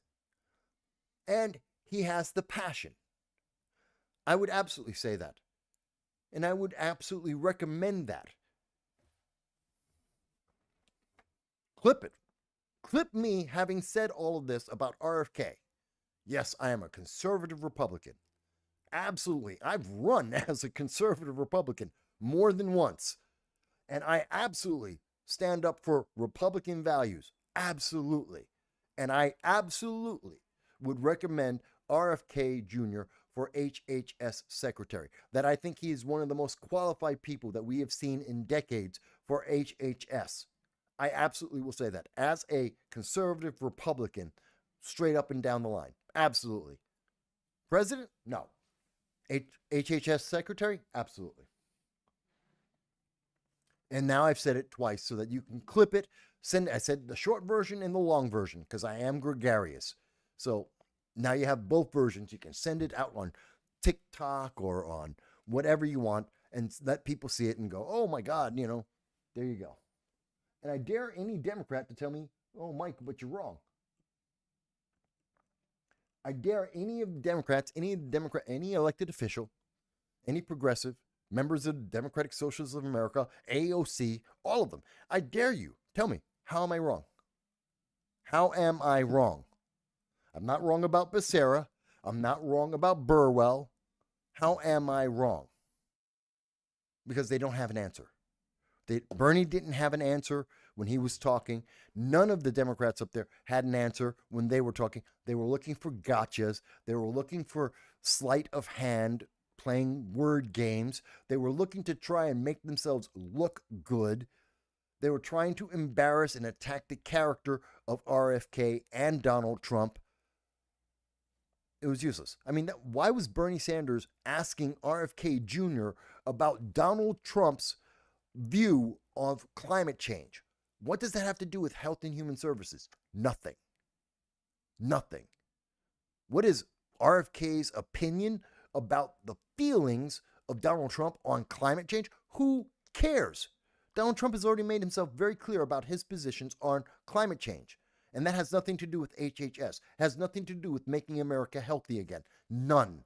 and he has the passion. I would absolutely say that, and I would absolutely recommend that. Clip it. Clip me having said all of this about RFK. Yes, I am a conservative Republican. Absolutely. I've run as a conservative Republican more than once. And I absolutely stand up for Republican values. Absolutely. And I absolutely would recommend RFK Jr. for HHS Secretary. That I think he is one of the most qualified people that we have seen in decades for HHS. I absolutely will say that as a conservative Republican, straight up and down the line. Absolutely. President? No. HHS Secretary? Absolutely. And now I've said it twice so that you can clip it. I said the short version and the long version because I am gregarious. So now you have both versions. You can send it out on TikTok or on whatever you want and let people see it and go, oh my God, there you go. And I dare any Democrat to tell me, oh, Mike, but you're wrong. I dare any elected official, any progressive, members of the Democratic Socialists of America, AOC, all of them. I dare you, tell me, how am I wrong? How am I wrong? I'm not wrong about Becerra. I'm not wrong about Burwell. How am I wrong? Because they don't have an answer. Bernie didn't have an answer when he was talking. None of the Democrats up there had an answer when they were talking. They were looking for gotchas. They were looking for sleight of hand, playing word games. They were looking to try and make themselves look good. They were trying to embarrass and attack the character of RFK and Donald Trump. It was useless. I mean, why was Bernie Sanders asking RFK Jr. about Donald Trump's view of climate change? What does that have to do with Health and Human Services? Nothing. Nothing. What is RFK's opinion about the feelings of Donald Trump on climate change? Who cares? Donald Trump has already made himself very clear about his positions on climate change. And that has nothing to do with HHS, has nothing to do with making America healthy again. None.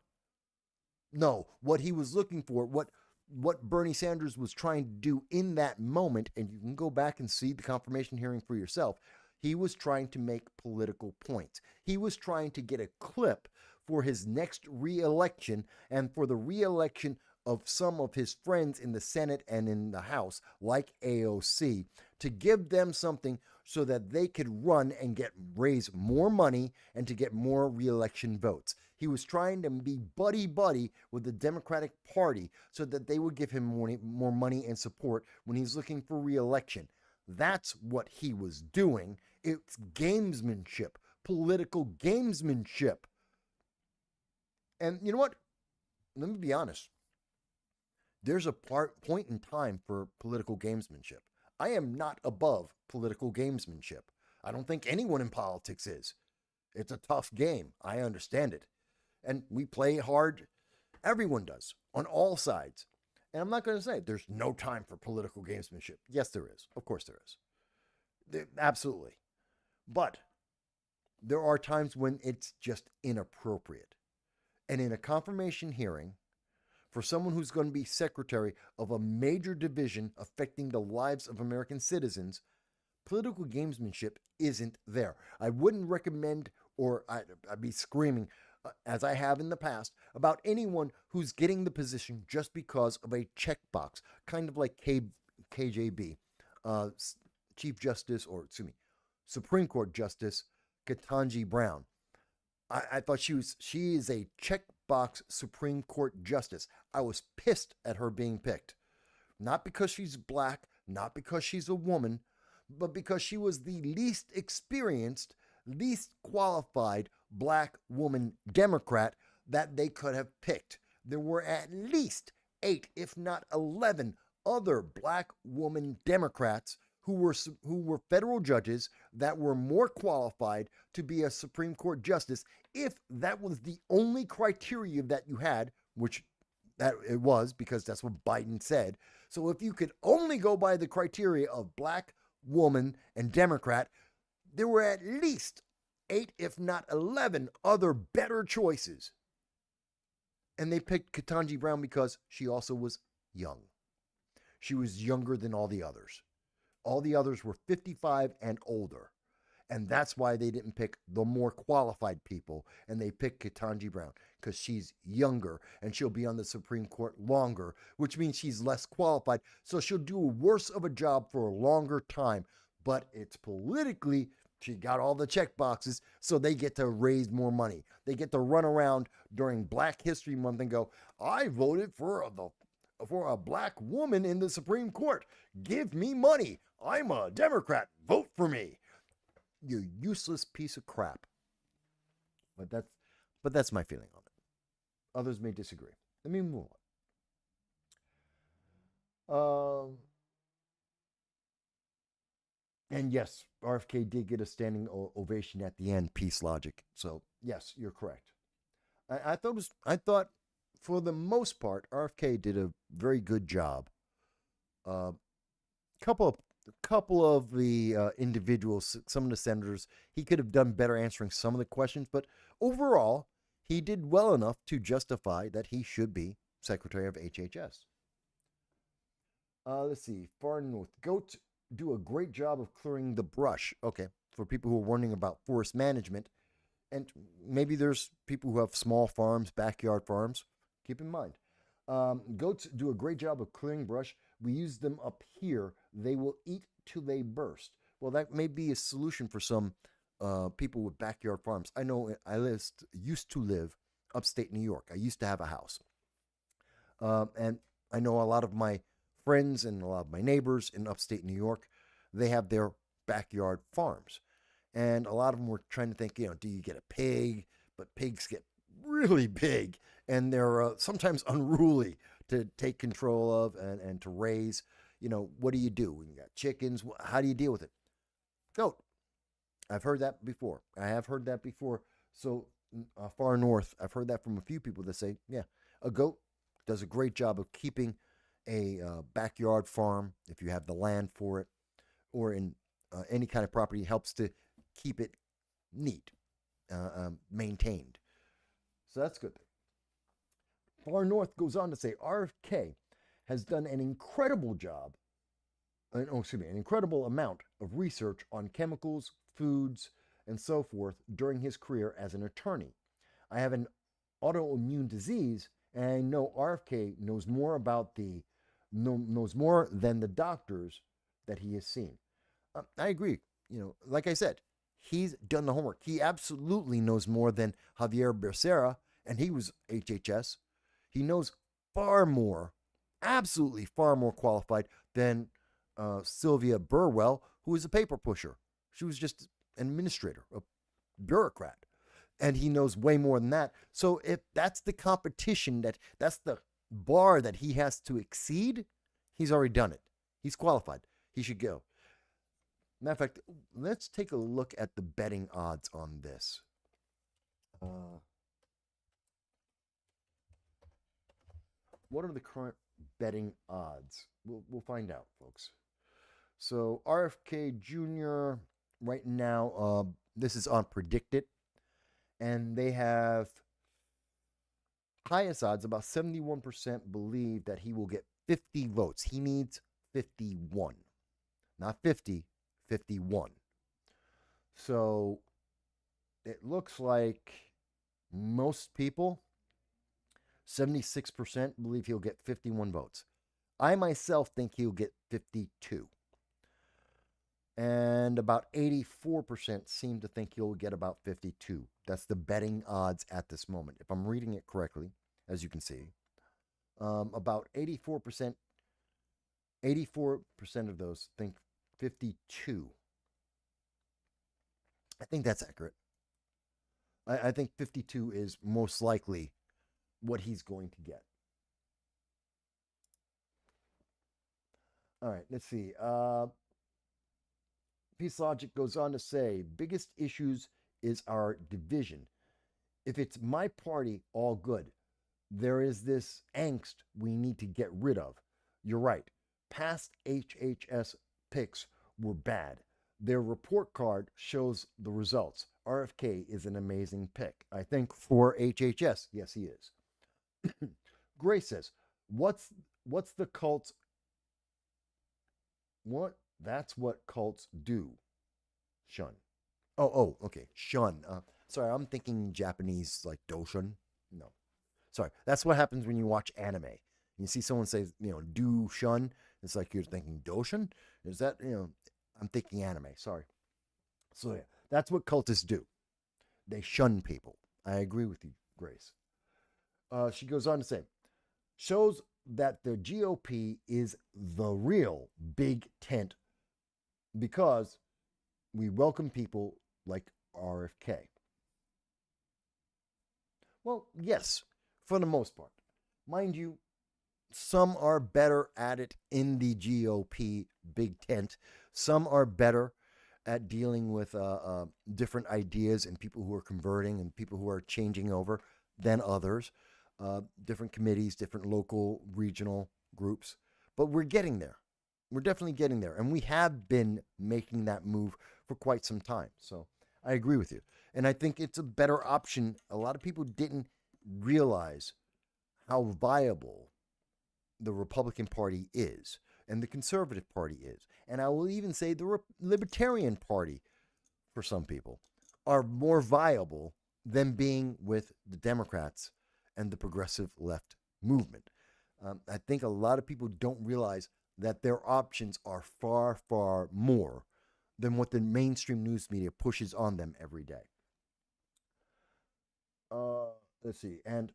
No, what he was looking for, what Bernie Sanders was trying to do in that moment, and you can go back and see the confirmation hearing for yourself, he was trying to make political points. He was trying to get a clip for his next re-election and for the re-election of some of his friends in the Senate and in the House, like AOC, to give them something so that they could run and raise more money and to get more re-election votes. He was trying to be buddy-buddy with the Democratic Party so that they would give him more money and support when he's looking for re-election. That's what he was doing. It's gamesmanship, political gamesmanship. And you know what? Let me be honest. There's a point in time for political gamesmanship. I am not above political gamesmanship. I don't think anyone in politics is. It's a tough game. I understand it. And we play hard. Everyone does, on all sides. And I'm not going to say there's no time for political gamesmanship. Yes, there is. Of course there is. Absolutely. But there are times when it's just inappropriate. And in a confirmation hearing, for someone who's going to be secretary of a major division affecting the lives of American citizens, political gamesmanship isn't there. I wouldn't recommend, or I'd be screaming, as I have in the past, about anyone who's getting the position just because of a checkbox, kind of like KJB, Chief Justice, or excuse me, Supreme Court Justice Ketanji Brown. I thought she is a checkbox Supreme Court justice. I was pissed at her being picked. Not because she's black, not because she's a woman, but because she was the least experienced, least qualified black woman Democrat that they could have picked. There were at least 8, if not 11, other black woman Democrats who were federal judges that were more qualified to be a Supreme Court justice if that was the only criteria that you had, which that it was because that's what Biden said. So if you could only go by the criteria of black, woman, and Democrat, there were at least 8, if not 11, other better choices. And they picked Ketanji Brown because she also was young. She was younger than all the others. All the others were 55 and older. And that's why they didn't pick the more qualified people. And they picked Ketanji Brown because she's younger and she'll be on the Supreme Court longer, which means she's less qualified. So she'll do worse of a job for a longer time. But it's politically, she got all the check boxes, so they get to raise more money. They get to run around during Black History Month and go, I voted for a black woman in the Supreme Court. Give me money. I'm a Democrat. Vote for me. You useless piece of crap. But that's my feeling on it. Others may disagree. Let me move on. And yes, RFK did get a standing ovation at the end. Peace logic. So yes, you're correct. I thought for the most part, RFK did a very good job. Couple of the individuals, some of the senators, he could have done better answering some of the questions, but overall, he did well enough to justify that he should be Secretary of HHS. Let's see. Far north. Goats do a great job of clearing the brush. Okay. For people who are wondering about forest management, and maybe there's people who have small farms, backyard farms, keep in mind. Goats do a great job of clearing brush. We use them up here. They will eat till they burst. Well, that may be a solution for some people with backyard farms. I know used to live upstate New York. I used to have a house. And I know a lot of my friends and a lot of my neighbors in upstate New York, they have their backyard farms. And a lot of them were trying to think, do you get a pig? But pigs get really big and they're sometimes unruly to take control of and to raise. What do? You got chickens. How do you deal with it? Goat. I've heard that before. I have heard that before. So far north, I've heard that from a few people that say, yeah, a goat does a great job of keeping a backyard farm, if you have the land for it, or in any kind of property, helps to keep it neat, maintained. So that's a good thing. Far North goes on to say RFK has done an incredible job, an incredible amount of research on chemicals, foods, and so forth during his career as an attorney. I have an autoimmune disease, and I know RFK knows more than the doctors that he has seen. I agree. Like I said, he's done the homework. He absolutely knows more than Javier Becerra, and he was HHS. He knows far more, absolutely far more qualified than Sylvia Burwell, who was a paper pusher. She was just an administrator, a bureaucrat. And he knows way more than that. So if that's the competition, that's the bar that he has to exceed, he's already done it. He's qualified. He should go. Matter of fact, let's take a look at the betting odds on this. What are the current betting odds? We'll find out, folks. So RFK Jr. right now, this is on Predicted, and they have highest odds. About 71% believe that he will get 50 votes. He needs 51, not 50, 51. So it looks like most people, 76% believe he'll get 51 votes. I myself think he'll get 52. And about 84% seem to think he'll get about 52. That's the betting odds at this moment, if I'm reading it correctly, as you can see. About 84% of those think 52. I think that's accurate. I think 52 is most likely what he's going to get. All right, let's see. Peace Logic goes on to say, biggest issues is our division. If it's my party, all good. There is this angst we need to get rid of. You're right. Past HHS picks were bad. Their report card shows the results. RFK is an amazing pick. I think for HHS, yes, he is. Grace says, what's the cult's... What? That's what cults do. Shun. Oh, okay. Shun. Sorry, I'm thinking Japanese, like doshin. No. Sorry. That's what happens when you watch anime. You see someone say, do shun. It's like you're thinking doshin. Is that, I'm thinking anime. Sorry. So, yeah, that's what cultists do. They shun people. I agree with you, Grace. She goes on to say, shows that the GOP is the real big tent because we welcome people like RFK. Well, yes, for the most part. Mind you, some are better at it in the GOP big tent. Some are better at dealing with different ideas and people who are converting and people who are changing over than others. Different committees, different local, regional groups. But we're getting there. We're definitely getting there. And we have been making that move for quite some time. So I agree with you. And I think it's a better option. A lot of people didn't realize how viable the Republican Party is. and the Conservative Party is, and I will even say the Libertarian Party, for some people, are more viable than being with the Democrats and the progressive left movement. I think a lot of people don't realize that their options are far, far more than what the mainstream news media pushes on them every day. Let's see. And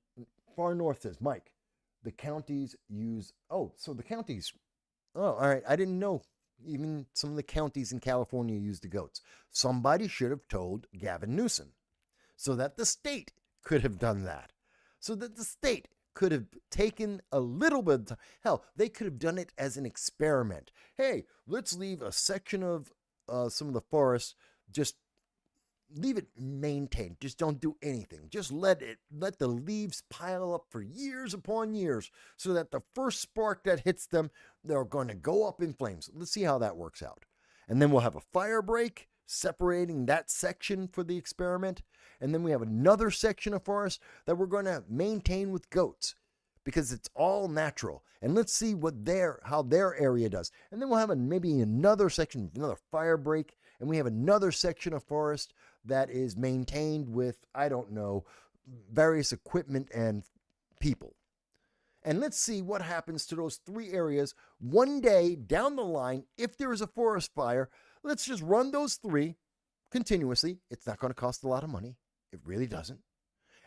Far North says, Mike, the counties use. Oh, so the counties. Oh, all right. I didn't know. Even some of the counties in California use the goats. Somebody should have told Gavin Newsom so that the state could have done that. So that the state could have taken a little bit of time. Hell, they could have done it as an experiment. Hey, let's leave a section of some of the forest, just leave it maintained. Just don't do anything. Just let the leaves pile up for years upon years so that the first spark that hits them, they're going to go up in flames. Let's see how that works out. And then we'll have a fire break separating that section for the experiment. And then we have another section of forest that we're going to maintain with goats because it's all natural. And let's see how their area does. And then we'll have maybe another section, another fire break, and we have another section of forest that is maintained with, I don't know, various equipment and people. And let's see what happens to those three areas one day down the line. If there is a forest fire, let's just run those three continuously. It's not going to cost a lot of money. It really doesn't.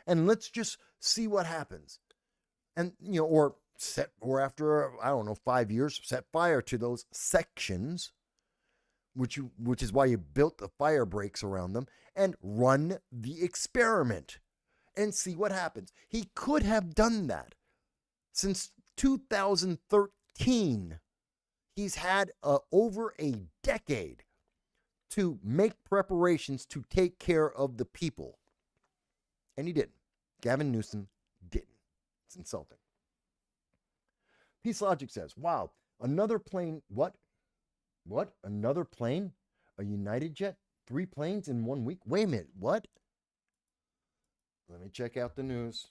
And let's just see what happens. And, or after, I don't know, 5 years, set fire to those sections, which is why you built the fire breaks around them, and run the experiment and see what happens. He could have done that. Since 2013, he's had over a decade to make preparations to take care of the people. And he didn't. Gavin Newsom didn't. It's insulting. Peace Logic says, wow, another plane. What? Another plane? A United jet? 3 planes in 1 week? Wait a minute. What? Let me check out the news.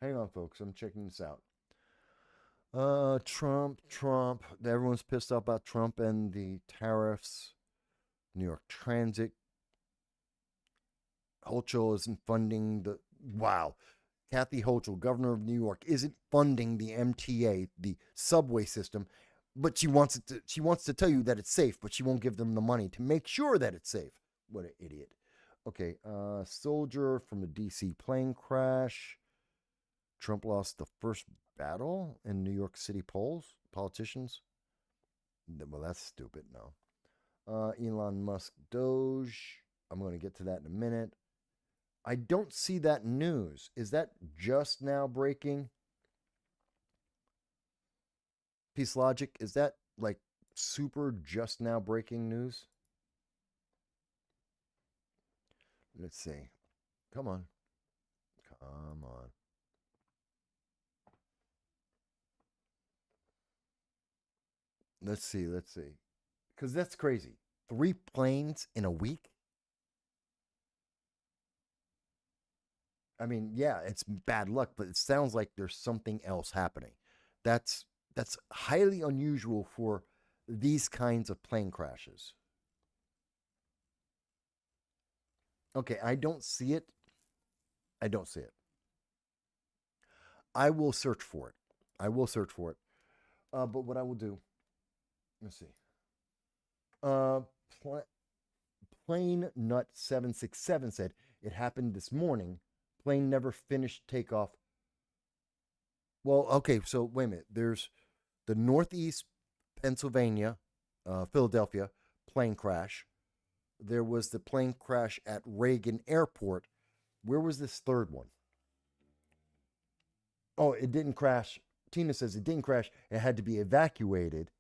Hang on, folks. I'm checking this out. Trump. Everyone's pissed off about Trump and the tariffs. New York Transit. Hochul isn't funding the... Wow. Kathy Hochul, governor of New York, isn't funding the MTA, the subway system, but she wants to tell you that it's safe, but she won't give them the money to make sure that it's safe. What an idiot. Okay, soldier from a D.C. plane crash. Trump lost the first battle in New York City polls. Politicians. Well, that's stupid. No. Elon Musk Doge. I'm going to get to that in a minute. I don't see that news. Is that just now breaking? Peace Logic, is that like super just now breaking news? Let's see. Come on. Let's see. Because that's crazy. 3 planes in a week? I mean, yeah, it's bad luck, but it sounds like there's something else happening. That's highly unusual for these kinds of plane crashes. Okay, I don't see it. I will search for it. But what I will do, let's see. Plane Nut 767 said it happened this morning. Plane never finished takeoff. Well, okay, so wait a minute. There's the Northeast Pennsylvania, Philadelphia plane crash. There was the plane crash at Reagan Airport. Where was this third one? Oh, it didn't crash. Tina says it didn't crash. It had to be evacuated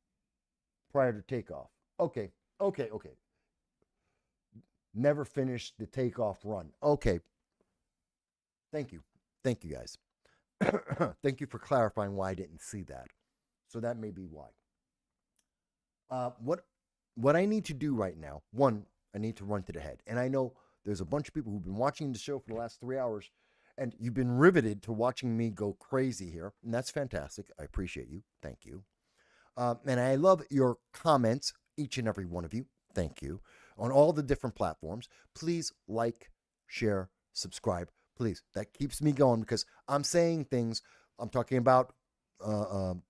prior to takeoff. Okay. Never finished the takeoff run. Okay. Thank you, guys. Thank you for clarifying why I didn't see that. So that may be why. What I need to do right now, one, I need to run to the head. And I know there's a bunch of people who've been watching the show for the last 3 hours, And you've been riveted to watching me go crazy here. And that's fantastic. I appreciate you. Thank you. And I love your comments, each and every one of you. Thank you. On all the different platforms. Please like, share, subscribe. Please. That keeps me going because I'm saying things. I'm talking about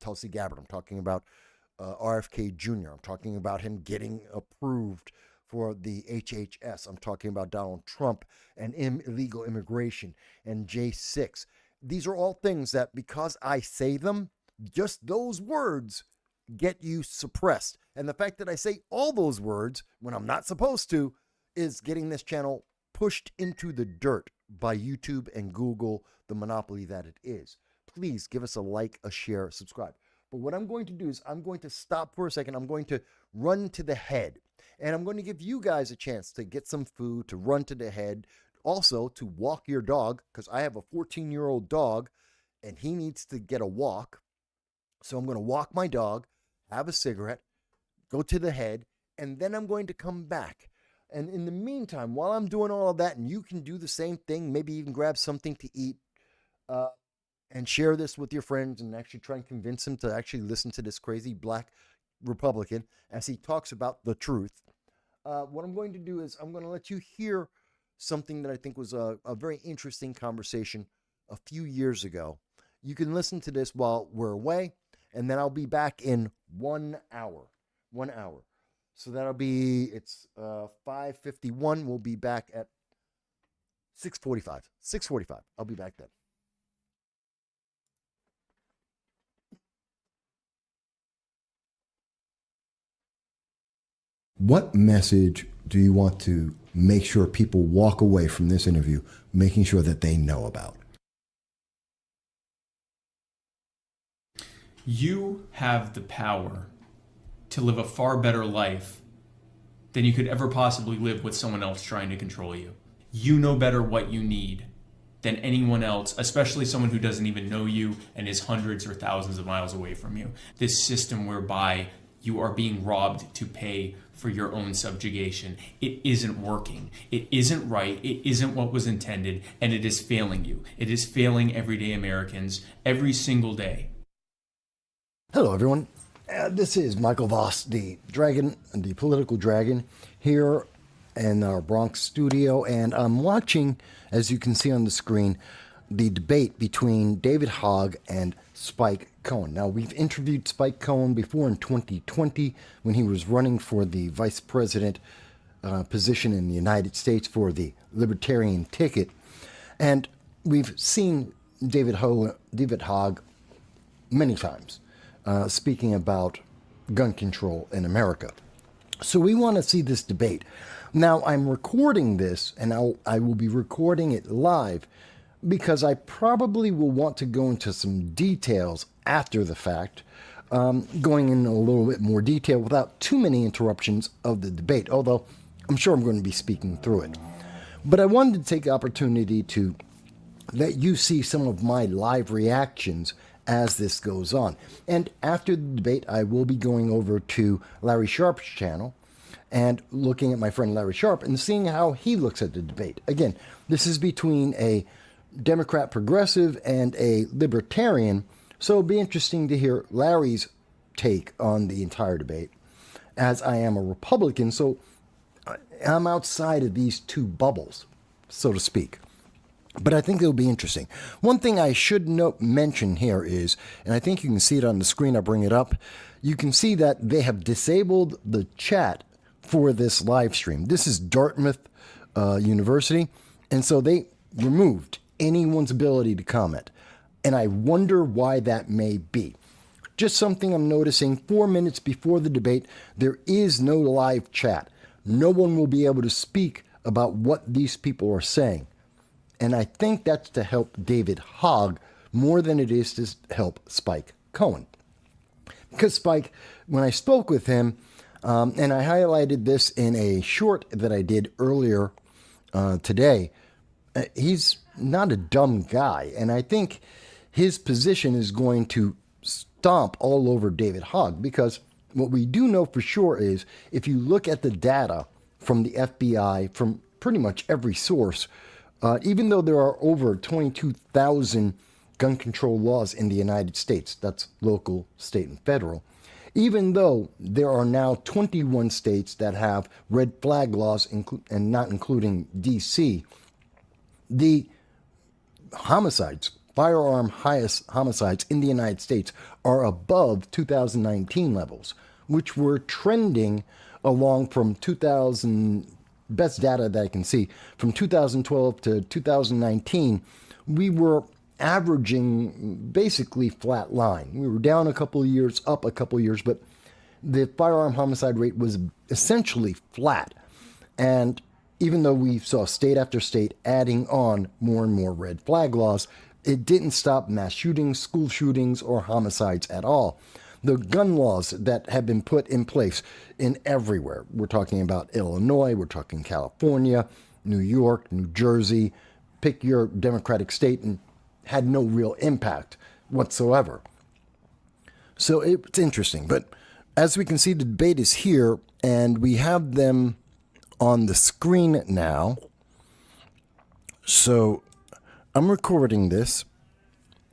Tulsi Gabbard. I'm talking about RFK Jr. I'm talking about him getting approved for the HHS. I'm talking about Donald Trump and illegal immigration and J6. These are all things that because I say them, just those words get you suppressed. And the fact that I say all those words when I'm not supposed to is getting this channel pushed into the dirt by YouTube and Google, the monopoly that it is. Please give us a like, a share, subscribe. But what I'm going to do is I'm going to stop for a second. I'm going to run to the head. And I'm going to give you guys a chance to get some food, to run to the head. Also, to walk your dog, because I have a 14-year-old dog, and he needs to get a walk. So I'm going to walk my dog, have a cigarette, go to the head, and then I'm going to come back. And in the meantime, while I'm doing all of that, and you can do the same thing, maybe even grab something to eat, and share this with your friends and actually try and convince them to actually listen to this crazy black Republican as he talks about the truth. What I'm going to do is I'm going to let you hear something that I think was a very interesting conversation a few years ago. You can listen to this while we're away, and then I'll be back in 1 hour. 1 hour. So that'll be, it's 5:51. We'll be back at 6:45. 6:45. I'll be back then. What message do you want to make sure people walk away from this interview, making sure that they know about? You have the power to live a far better life than you could ever possibly live with someone else trying to control you. You know better what you need than anyone else, especially someone who doesn't even know you and is hundreds or thousands of miles away from you. This system whereby you are being robbed to pay for your own subjugation. It isn't working. It isn't right. It isn't what was intended, and it is failing you. It is failing everyday Americans every single day. Hello, everyone. This is Michael Voss, the dragon, the political dragon, here in our Bronx studio, and I'm watching, as you can see on the screen, the debate between David Hogg and Spike Cohen. Now, we've interviewed Spike Cohen before in 2020 when he was running for the vice president position in the United States for the Libertarian ticket. And we've seen David Hogg many times speaking about gun control in America. So we want to see this debate. Now, I'm recording this, and I will be recording it live because I probably will want to go into some details after the fact, going in a little bit more detail without too many interruptions of the debate, although I'm sure I'm going to be speaking through it. But I wanted to take the opportunity to let you see some of my live reactions as this goes on. And after the debate, I will be going over to Larry Sharp's channel and looking at my friend Larry Sharp and seeing how he looks at the debate. Again, this is between a Democrat progressive and a libertarian, so it'll be interesting to hear Larry's take on the entire debate, as I am a Republican, so I'm outside of these two bubbles, so to speak. But I think it'll be interesting. One thing I should mention here is, and I think you can see it on the screen, I'll bring it up, you can see that they have disabled the chat for this live stream. This is Dartmouth University, and so they removed anyone's ability to comment. And I wonder why that may be. Just something I'm noticing, 4 minutes before the debate, there is no live chat. No one will be able to speak about what these people are saying. And I think that's to help David Hogg more than it is to help Spike Cohen. Because Spike, when I spoke with him, and I highlighted this in a short that I did earlier today, he's not a dumb guy. And I think his position is going to stomp all over David Hogg, because what we do know for sure is if you look at the data from the FBI, from pretty much every source, Even though there are over 22,000 gun control laws in the United States, that's local, state, and federal, even though there are now 21 states that have red flag laws, and not including D.C., the homicides, firearm highest homicides in the United States are above 2019 levels, which were trending along from 2000, best data that I can see, from 2012 to 2019, we were averaging basically flat line. We were down a couple of years, up a couple of years, but the firearm homicide rate was essentially flat. And even though we saw state after state adding on more and more red flag laws, it didn't stop mass shootings, school shootings, or homicides at all. The gun laws that have been put in place in everywhere, we're talking about Illinois, we're talking California, New York, New Jersey, pick your Democratic state, and had no real impact whatsoever. So it's interesting. But as we can see, the debate is here, and we have them on the screen now. So I'm recording this,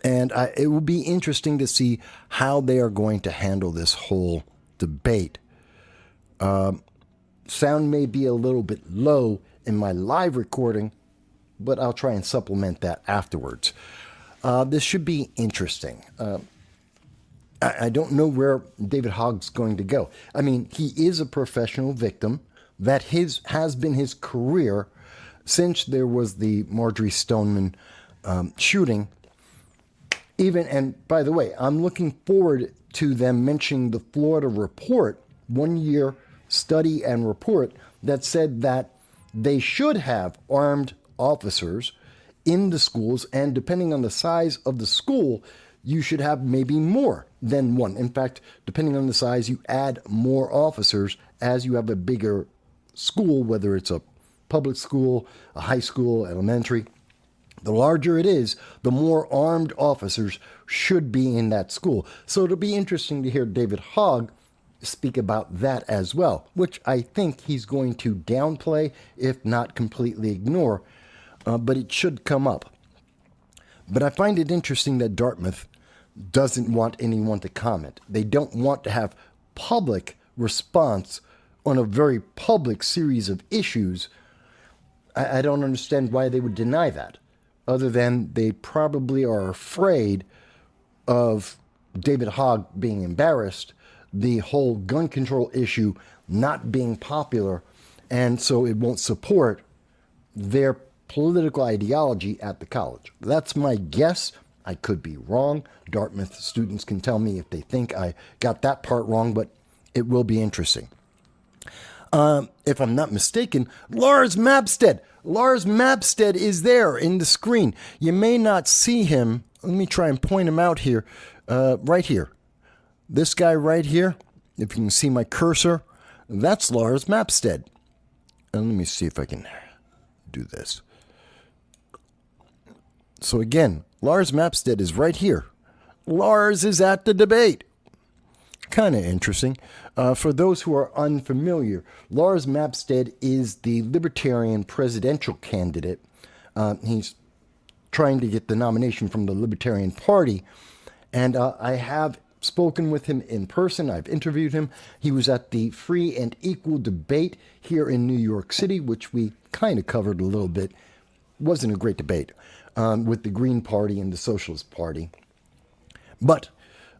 and it will be interesting to see how they are going to handle this whole debate. Sound may be a little bit low in my live recording, but I'll try and supplement that afterwards. This should be interesting. I don't know where David Hogg's going to go. I mean, he is a professional victim. That has been his career since there was the Marjorie Stoneman shooting. And by the way, I'm looking forward to them mentioning the Florida report, 1 year study and report that said that they should have armed officers in the schools, and depending on the size of the school, you should have maybe more than one. In fact, depending on the size, you add more officers as you have a bigger school, whether it's a public school, a high school, elementary. The larger it is, the more armed officers should be in that school. So it'll be interesting to hear David Hogg speak about that as well, which I think he's going to downplay, if not completely ignore, but it should come up. But I find it interesting that Dartmouth doesn't want anyone to comment. They don't want to have public response on a very public series of issues. I don't understand why they would deny that, other than they probably are afraid of David Hogg being embarrassed, the whole gun control issue not being popular, and so it won't support their political ideology at the college. That's my guess. I could be wrong. Dartmouth students can tell me if they think I got that part wrong, but it will be interesting. If I'm not mistaken, Lars Mabstead. Lars Mabstead is there in the screen. You may not see him. Let me try and point him out here. Right here. This guy right here, if you can see my cursor, that's Lars Mabstead. And let me see if I can do this. So again, Lars Mabstead is right here. Lars is at the debate. Kind of interesting. For those who are unfamiliar, Lars Mabstead is the Libertarian presidential candidate. He's trying to get the nomination from the Libertarian Party. And I have spoken with him in person. I've interviewed him. He was at the Free and Equal debate here in New York City, which we kind of covered a little bit. Wasn't a great debate with the Green Party and the Socialist Party. But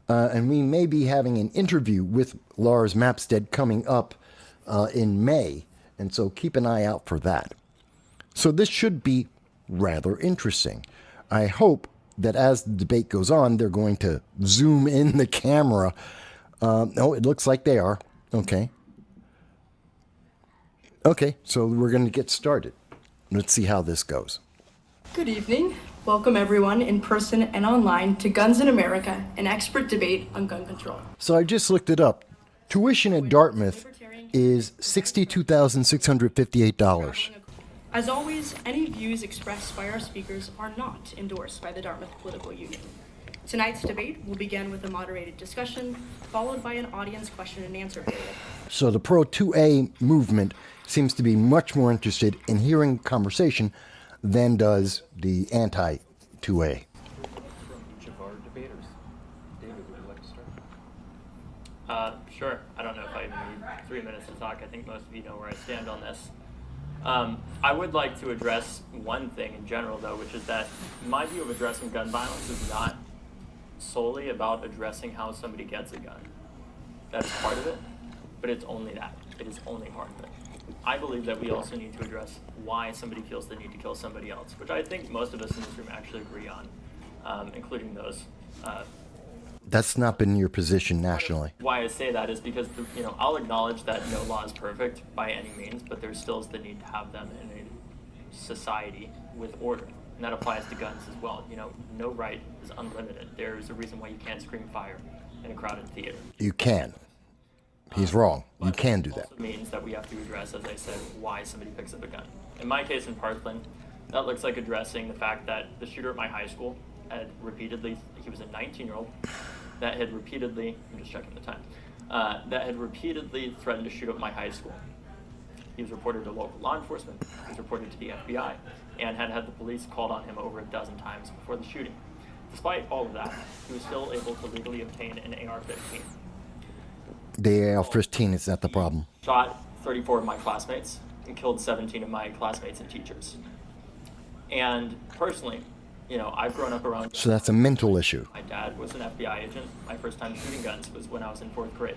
and we may be having an interview with Lars Mabstead coming up in May, and so keep an eye out for that. So this should be rather interesting. I hope that as the debate goes on, they're going to zoom in the camera. Oh, it looks like they are. Okay. Okay, so we're going to get started. Let's see how this goes. Good evening. Welcome everyone in person and online to Guns in America, an expert debate on gun control. So I just looked it up. Tuition at Dartmouth is $62,658. As always, any views expressed by our speakers are not endorsed by the Dartmouth Political Union. Tonight's debate will begin with a moderated discussion, followed by an audience question and answer period. So the Pro 2A movement seems to be much more interested in hearing conversation than does the anti-2A. Each of our debaters. David, would you like to start? Sure. I don't know if I even need 3 minutes to talk. I think most of you know where I stand on this. I would like to address one thing in general, though, which is that my view of addressing gun violence is not solely about addressing how somebody gets a gun. That's part of it, but it's only that. It is only part of it. I believe that we also need to address why somebody feels the need to kill somebody else, which I think most of us in this room actually agree on, including those. That's not been your position nationally. Why I say that is because, I'll acknowledge that no law is perfect by any means, but there still is the need to have them in a society with order. And that applies to guns as well. No right is unlimited. There's a reason why you can't scream fire in a crowded theater. You can. He's wrong. You can do that. Also means that we have to address, as I said, why somebody picks up a gun. In my case in Parkland, that looks like addressing the fact that the shooter at my high school had repeatedly, he was a 19-year-old, that had repeatedly, I'm just checking the time, that had repeatedly threatened to shoot up my high school. He was reported to local law enforcement, he was reported to the FBI, and had had the police called on him over a dozen times before the shooting. Despite all of that, he was still able to legally obtain an AR-15. The AR-15 is not the problem. Shot 34 of my classmates and killed 17 of my classmates and teachers. And personally, I've grown up around... So that's a mental issue. My dad was an FBI agent. My first time shooting guns was when I was in 4th grade.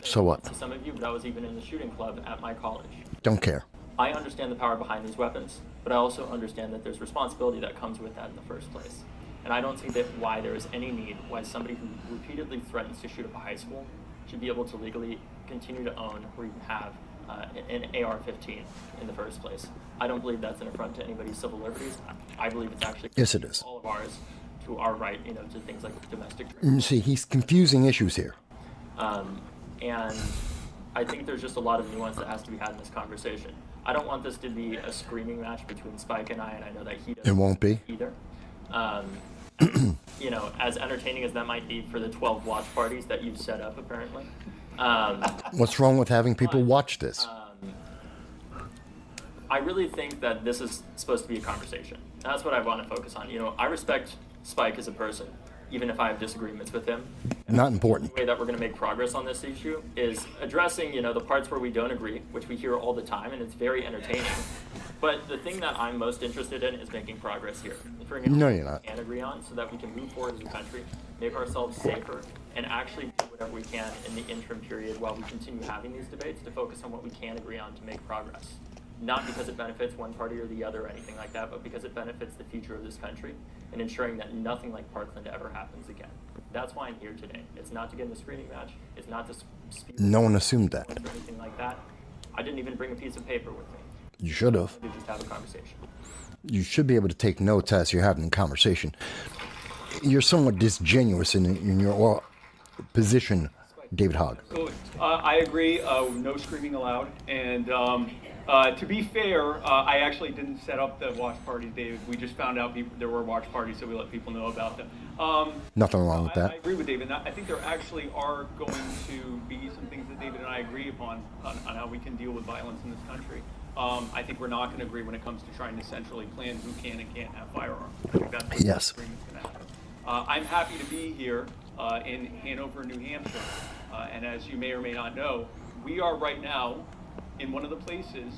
So what? To some of you, but I was even in the shooting club at my college. Don't care. I understand the power behind these weapons, but I also understand that there's responsibility that comes with that in the first place. And I don't see that why there is any need why somebody who repeatedly threatens to shoot up a high school should be able to legally continue to own or even have an AR-15 in the first place. I don't believe that's an affront to anybody's civil liberties. I believe it's actually Yes, it is. all of ours to our right, to things like domestic. See, he's confusing issues here. And I think there's just a lot of nuance that has to be had in this conversation. I don't want this to be a screaming match between Spike and I know that he doesn't. It won't be. Either. As entertaining as that might be for the 12 watch parties that you've set up, apparently. What's wrong with having people watch this? I really think that this is supposed to be a conversation. That's what I want to focus on. I respect Spike as a person, even if I have disagreements with him. Not important. The way that we're going to make progress on this issue is addressing, the parts where we don't agree, which we hear all the time, and it's very entertaining. But the thing that I'm most interested in is making progress here. No, you're not. And agree on so that we can move forward as a country, make ourselves safer, and actually do whatever we can in the interim period while we continue having these debates to focus on what we can agree on to make progress. Not because it benefits one party or the other or anything like that, but because it benefits the future of this country and ensuring that nothing like Parkland ever happens again. That's why I'm here today. It's not to get in a screaming match. It's not to speak. No one assumed that. Or anything like that. I didn't even bring a piece of paper with me. You should have. We just have a conversation. You should be able to take notes as you're having a conversation. You're somewhat disingenuous in your position, David Hogg. So, I agree, no screaming allowed. And to be fair, I actually didn't set up the watch parties, David. We just found out there were watch parties, so we let people know about them. Nothing wrong with that. I agree with David. I think there actually are going to be some things that David and I agree upon on how we can deal with violence in this country. I think we're not going to agree when it comes to trying to centrally plan who can and can't have firearms. I think that's what Yes. the agreement's going to happen. I'm happy to be here in Hanover, New Hampshire. And as you may or may not know, we are right now in one of the places,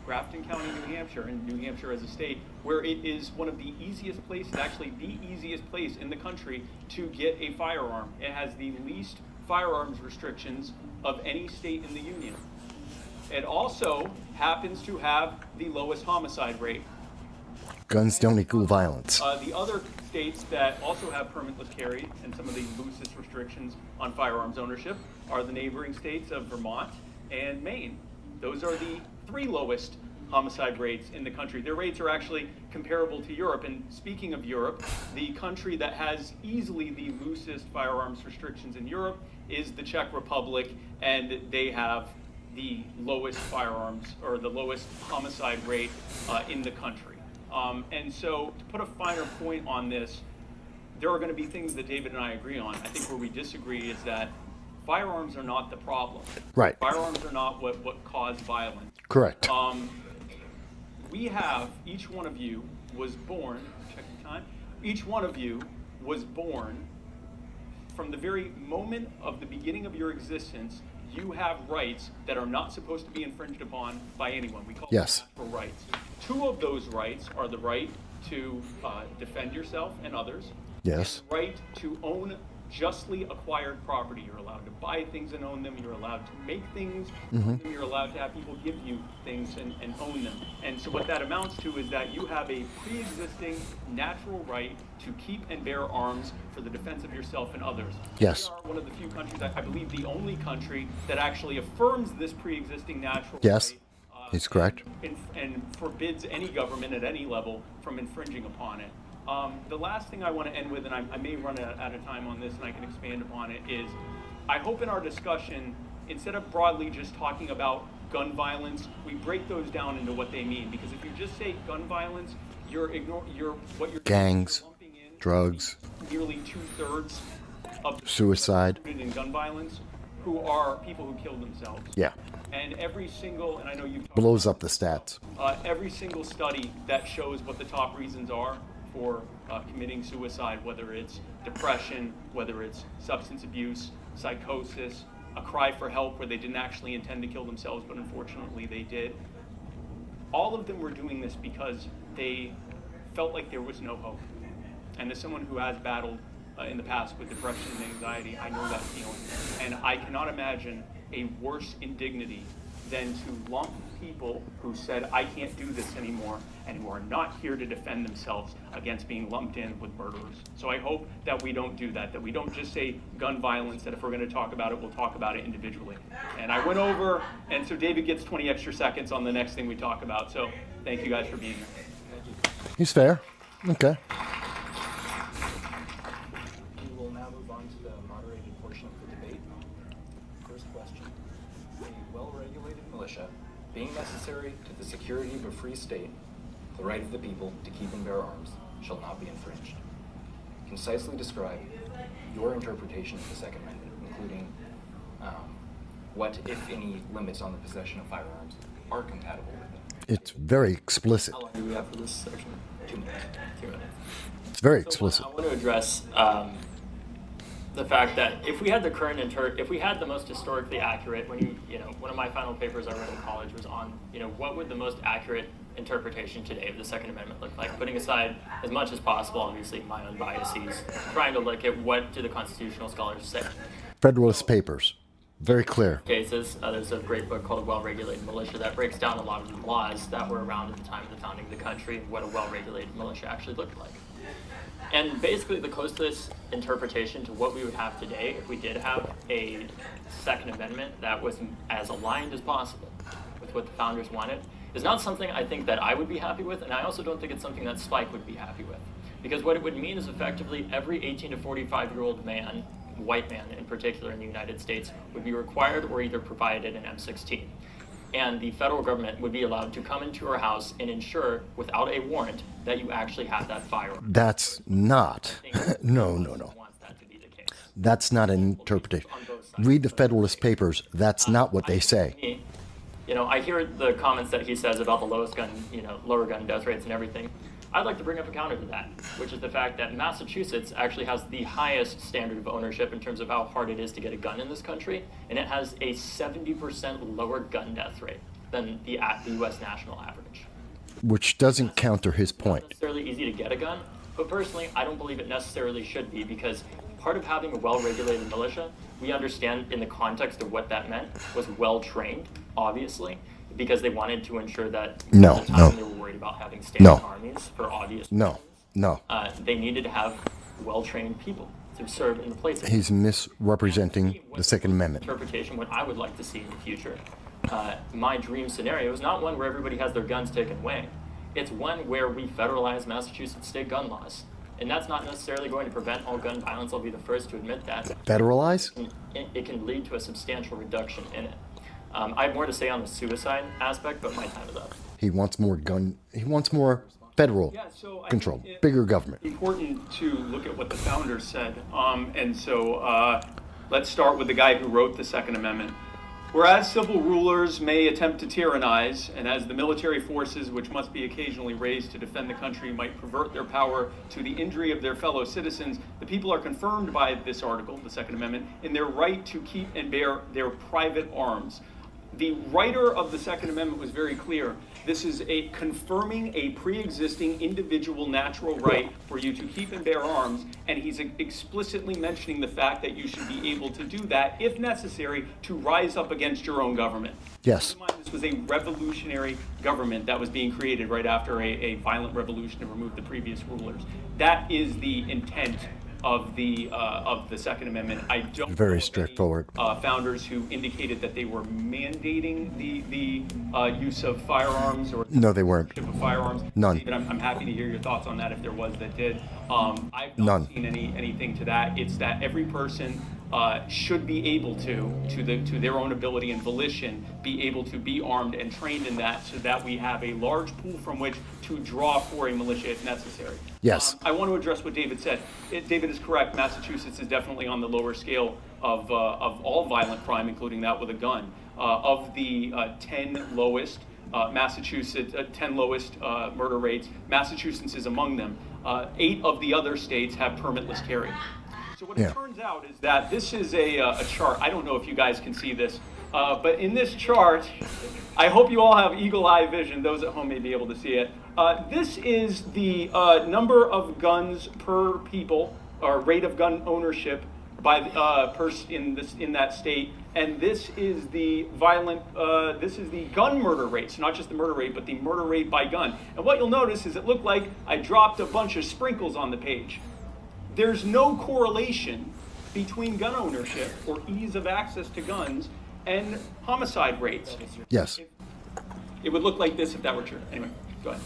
Grafton County, New Hampshire, and New Hampshire as a state, where it is one of the easiest places, actually the easiest place in the country to get a firearm. It has the least firearms restrictions of any state in the union. It also happens to have the lowest homicide rate. Guns don't equal violence. The other states that also have permitless carry and some of the loosest restrictions on firearms ownership are the neighboring states of Vermont and Maine. Those are the 3 lowest homicide rates in the country. Their rates are actually comparable to Europe. And speaking of Europe, the country that has easily the loosest firearms restrictions in Europe is the Czech Republic, and they have the lowest firearms or the lowest homicide rate in the country. And so to put a finer point on this, there are going to be things that David and I agree on. I think where we disagree is that firearms are not the problem. Right. Firearms are not what cause violence. Correct. we have, each one of you was born, check the time, each one of you was born from the very moment of the beginning of your existence. You have rights that are not supposed to be infringed upon by anyone. We call Yes. them natural rights. Two of those rights are the right to defend yourself and others. Yes. And the right to own justly acquired property. You're allowed to buy things and own them. You're allowed to make things. You're allowed to have people give you things and own them. And so what that amounts to is that you have a pre-existing natural right to keep and bear arms for the defense of yourself and others. Yes. We are one of the few countries, I believe the only country, that actually affirms this pre-existing natural Yes. right. He's correct. And forbids any government at any level from infringing upon it. The last thing I want to end with, and I may run out of time on this and I can expand upon it, is I hope in our discussion, instead of broadly just talking about gun violence, we break those down into what they mean. Because if you just say gun violence, what you're Gangs, lumping in drugs, nearly 2/3 of the suicide. in gun violence who are people who kill themselves. Yeah. And every single, and I know you've talked Blows up the stats. every single study that shows what the top reasons are for committing suicide, whether it's depression, whether it's substance abuse, psychosis, a cry for help where they didn't actually intend to kill themselves, but unfortunately they did. All of them were doing this because they felt like there was no hope. And as someone who has battled in the past with depression and anxiety, I know that feeling. And I cannot imagine a worse indignity than to lump people who said, I can't do this anymore, and who are not here to defend themselves against being lumped in with murderers. So I hope that we don't do that we don't just say gun violence, that if we're going to talk about it, we'll talk about it individually. And I went over, and so David gets 20 extra seconds on the next thing we talk about. So thank you guys for being here. He's fair. Okay. We will now move on to the moderated portion of the debate. First question. A well-regulated militia, being necessary to the security of a free state, the right of the people to keep and bear arms, shall not be infringed. Concisely describe your interpretation of the Second Amendment, including what, if any, limits on the possession of firearms are compatible with it. It's very explicit. How long do we have for this section? 2 minutes. 2 minutes. It's very So explicit. I want to address the fact that if we had the current if we had the most historically accurate, one of my final papers I read in college was on, what would the most accurate interpretation today of the Second Amendment look like? Putting aside as much as possible, obviously, my own biases, trying to look at what do the constitutional scholars say. Federalist Papers. Very clear. Cases. There's a great book called A Well-Regulated Militia that breaks down a lot of the laws that were around at the time of the founding of the country and what a well-regulated militia actually looked like. And basically the closest interpretation to what we would have today if we did have a Second Amendment that was as aligned as possible with what the founders wanted is not something I think that I would be happy with, and I also don't think it's something that Spike would be happy with. Because what it would mean is effectively every 18 to 45-year-old man, white man in particular in the United States, would be required or either provided an M16. And the federal government would be allowed to come into your house and ensure, without a warrant, that you actually have that firearm. That's not. No. Wants that to be the case. That's not an interpretation. Read the Federalist Papers. That's not what they say. I hear the comments that he says about the lower gun death rates and everything. I'd like to bring up a counter to that, which is the fact that Massachusetts actually has the highest standard of ownership in terms of how hard it is to get a gun in this country, and it has a 70% lower gun death rate than the U.S. national average. Which doesn't counter his It's point. not necessarily easy to get a gun, but personally, I don't believe it necessarily should be, because part of having a well-regulated militia, we understand in the context of what that meant, was well-trained, obviously, because they wanted to ensure that at the time they were worried about having standing armies for obvious reasons. They needed to have well-trained people to serve in the place. He's misrepresenting the Second Amendment. Interpretation, what I would like to see in the future. My dream scenario is not one where everybody has their guns taken away. It's one where we federalize Massachusetts state gun laws. And that's not necessarily going to prevent all gun violence. I'll be the first to admit that. Federalize? It can lead to a substantial reduction in it. I have more to say on the suicide aspect, but my time is up. He wants more federal control, bigger government. Important to look at what the founders said. And so let's start with the guy who wrote the Second Amendment. Whereas civil rulers may attempt to tyrannize, and as the military forces, which must be occasionally raised to defend the country, might pervert their power to the injury of their fellow citizens, the people are confirmed by this article, the Second Amendment, in their right to keep and bear their private arms. The writer of the Second Amendment was very clear. This is confirming a pre-existing individual natural right for you to keep and bear arms, and he's explicitly mentioning the fact that you should be able to do that, if necessary, to rise up against your own government. Yes. Keep in mind, this was a revolutionary government that was being created right after a violent revolution to remove the previous rulers. That is the intent of the Second Amendment. I don't Very know of straightforward. any, founders who indicated that they were mandating the use of firearms or No, they weren't. ownership of firearms. None. David, I'm happy to hear your thoughts on that if there was that did. I've not None. seen anything to that. It's that every person should be able to their own ability and volition, be able to be armed and trained in that, so that we have a large pool from which to draw for a militia if necessary. Yes. I want to address what David said. David is correct. Massachusetts is definitely on the lower scale of all violent crime, including that with a gun. Of the 10 lowest Massachusetts, 10 lowest murder rates, Massachusetts is among them. 8 of the other states have permitless carry. So what it turns out is that this is a chart. I don't know if you guys can see this, but in this chart, I hope you all have eagle eye vision. Those at home may be able to see it. This is the number of guns per people, or rate of gun ownership by in that state, and this is the gun murder rate. So not just the murder rate, but the murder rate by gun. And what you'll notice is it looked like I dropped a bunch of sprinkles on the page. There's no correlation between gun ownership or ease of access to guns and homicide rates. Yes. It would look like this if that were true. Anyway, go ahead.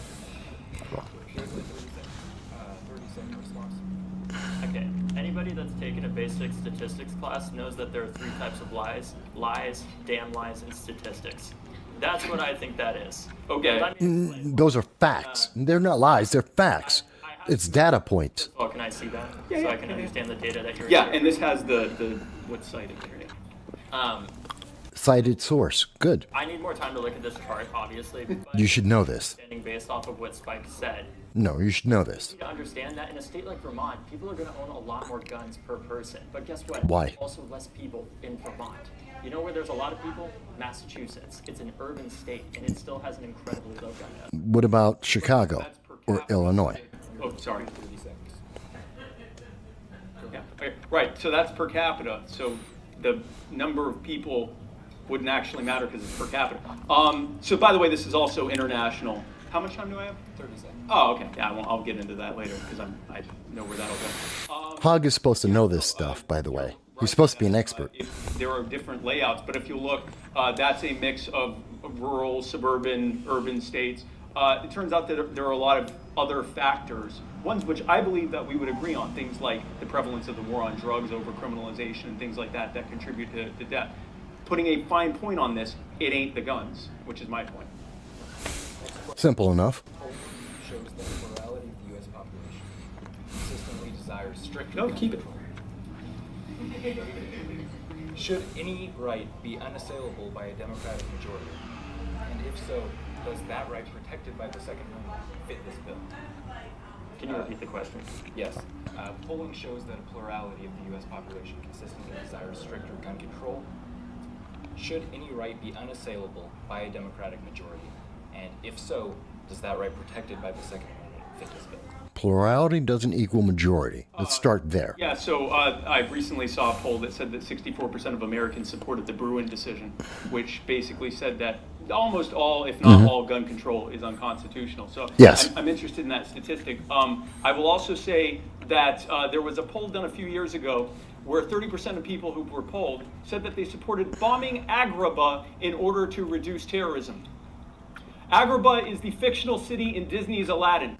Here's a 30-second response. Okay, anybody that's taken a basic statistics class knows that there are 3 types of lies: damn lies, and statistics. That's what I think that is. Okay. Let me explain. Those are facts. They're not lies, they're facts. It's data points. Oh, can I see that? So I can understand the data that you're Yeah, sharing? and this has the what's cited here. Cited source. Good. I need more time to look at this chart, obviously. But You should know this. standing based off of what Spike said. No, you should know this. To understand that in a state like Vermont, people are going to own a lot more guns per person. But guess what? Why? There's also less people in Vermont. You know where there's a lot of people? Massachusetts. It's an urban state, and it still has an incredibly low gun death. What about Chicago That's per or capita. Illinois? Oh, sorry. 30 seconds. Yeah. Okay. Right. So that's per capita. So the number of people wouldn't actually matter because it's per capita. So by the way, this is also international. How much time do I have? 30 seconds. Oh, okay. Yeah, I'll get into that later because I know where that'll go. Hogg is supposed to know this stuff, by the way. He's supposed to be an expert. There are different layouts, but if you look, that's a mix of rural, suburban, urban states. It turns out that there are a lot of other factors, ones which I believe that we would agree on, things like the prevalence of the war on drugs, over criminalization, and things like that that contribute to death. Putting a fine point on this, it ain't the guns, which is my point. Simple enough. Poll shows that the plurality of the U.S. population consistently desires stricter No, gun keep it. control. Should any right be unassailable by a Democratic majority? And if so, does that right protected by the Second Amendment fit this bill? Can you repeat the question? Yes. Polling shows that a plurality of the U.S. population consistently desires stricter gun control. Should any right be unassailable by a Democratic majority? And if so, does that right protected by the Second Amendment fit this bill? Plurality doesn't equal majority. Let's start there. Yeah, so I recently saw a poll that said that 64% of Americans supported the Bruin decision, which basically said that almost all, if not all, gun control is unconstitutional. So Yes. I'm interested in that statistic. I will also say that there was a poll done a few years ago where 30% of people who were polled said that they supported bombing Agrabah in order to reduce terrorism. Agrabah is the fictional city in Disney's Aladdin.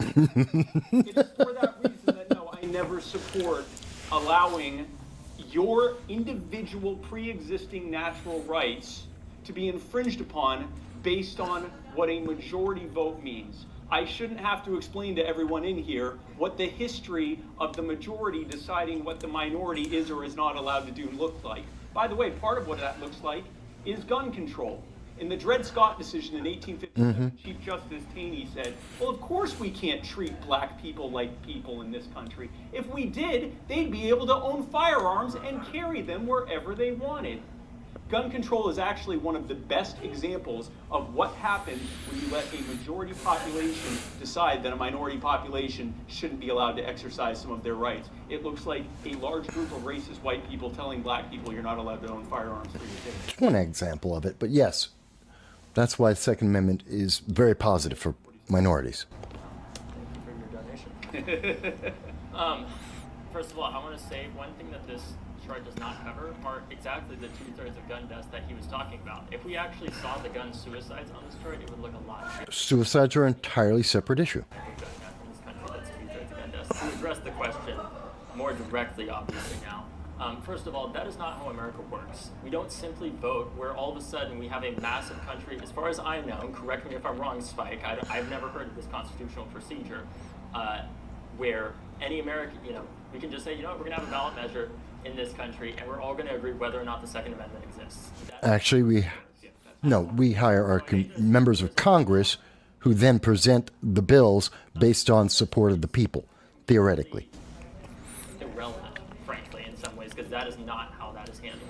It is for that reason that no, I never support allowing your individual pre-existing natural rights to be infringed upon based on what a majority vote means. I shouldn't have to explain to everyone in here what the history of the majority deciding what the minority is or is not allowed to do look like. By the way, part of what that looks like is gun control. In the Dred Scott decision in 1857, Chief Justice Taney said, well, of course we can't treat black people like people in this country. If we did, they'd be able to own firearms and carry them wherever they wanted. Gun control is actually one of the best examples of what happens when you let a majority population decide that a minority population shouldn't be allowed to exercise some of their rights. It looks like a large group of racist white people telling black people you're not allowed to own firearms for your safety. It's one example of it, but yes, that's why the Second Amendment is very positive for minorities. Thank you for your donation. First of all, I want to say one thing that this chart does not cover are exactly the 2/3 of gun deaths that he was talking about. If we actually saw the gun suicides on this chart, it would look a lot different. Suicides are an entirely separate issue. Gun death in this country, that's 2/3 of gun deaths. To address the question more directly, obviously now, first of all, that is not how America works. We don't simply vote where all of a sudden we have a massive country. As far as I know, and correct me if I'm wrong, Spike, I've never heard of this constitutional procedure where any American, we can just say, we're going to have a ballot measure in this country, and we're all going to agree whether or not the Second Amendment exists. Actually, we hire our members of Congress who then present the bills based on support of the people, theoretically. Irrelevant, frankly, in some ways, because that is not how that is handled.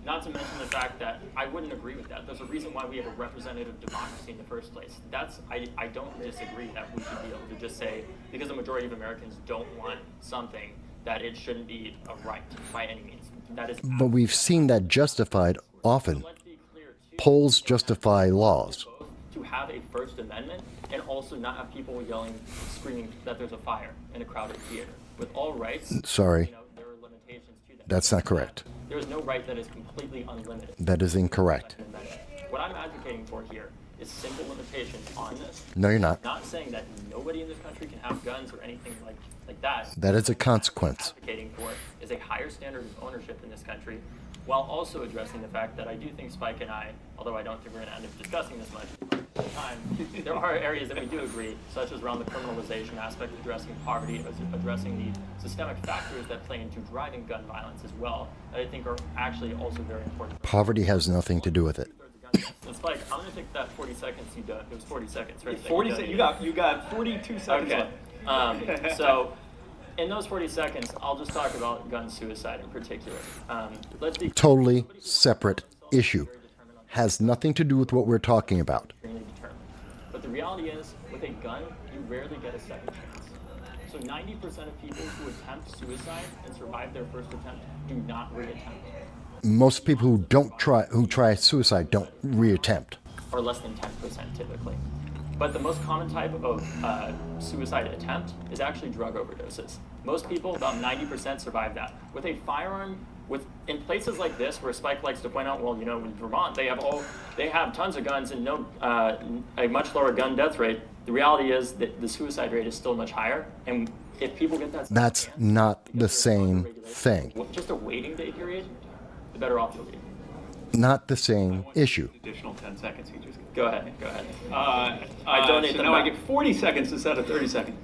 Not to mention the fact that I wouldn't agree with that. There's a reason why we have a representative democracy in the first place. I don't disagree that we should be able to just say, because the majority of Americans don't want something, that it shouldn't be a right by any means. That is. But we've seen that justified often. Let's be clear, too, Polls justify laws. to have a First Amendment and also not have people yelling, screaming that there's a fire in a crowded theater. With all rights, Sorry, there are limitations to that. that's not correct. There is no right that is completely unlimited. That is incorrect. What I'm advocating for here is simple limitations on this. No, you're not. Not saying that nobody in this country can have guns or anything like that. That is a consequence. What I'm advocating for is a higher standard of ownership in this country, while also addressing the fact that I do think Spike and I, although I don't think we're going to end up discussing this much at the time, there are areas that we do agree, such as around the criminalization aspect, addressing poverty, addressing the systemic factors that play into driving gun violence as well, that I think are actually also very important. Poverty has nothing to do with it. So Spike, I'm going to take that 40 seconds you done. It was 40 seconds, right? 40 seconds. You got 42 seconds left. So in those 40 seconds, I'll just talk about gun suicide in particular. Let's be Totally separate issue. Has nothing to do with what we're talking about. extremely determined. But the reality is, with a gun, you rarely get a second chance. So 90% of people who attempt suicide and survive their first attempt do not reattempt, Most people who try suicide don't reattempt. or less than 10% typically. But the most common type of suicide attempt is actually drug overdoses. Most people, about 90%, survive that. With a firearm, in places like this, where Spike likes to point out, well, in Vermont, they have tons of guns and a much lower gun death rate. The reality is that the suicide rate is still much higher. And if people get that, That's not the same thing. Just a waiting day period, the better off you'll be. Not the same issue. Additional 10 seconds. You just Go ahead. I donate so them now I back. get 40 seconds instead of 30 seconds.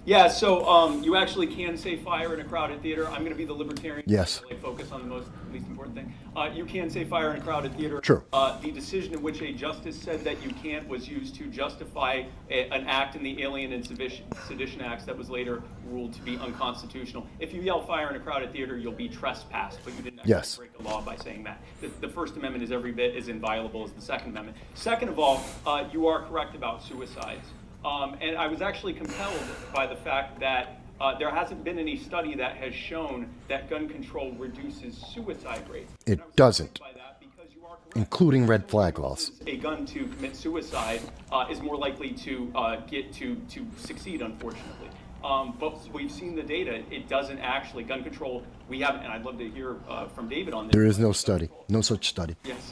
You actually can say fire in a crowded theater. I'm going to be the libertarian. Yes. Really focus on the least important thing. You can say fire in a crowded theater. True. The decision in which a justice said that you can't was used to justify an act in the Alien and Sedition Acts that was later ruled to be unconstitutional. If you yell fire in a crowded theater, you'll be trespassed, but you didn't actually Yes. break the law by saying that. The First Amendment is every bit as inviolable as the Second Amendment. Second of all, you are correct about suicides. And I was actually compelled by the fact that there hasn't been any study that has shown that gun control reduces suicide rates. It And I was doesn't. compelled by that because you are correct. Including red flag laws. A gun to commit suicide is more likely to get to succeed, unfortunately. But we've seen the data. It doesn't actually. Gun control, we haven't, and I'd love to hear from David on this. There is no study. No such study. Yes.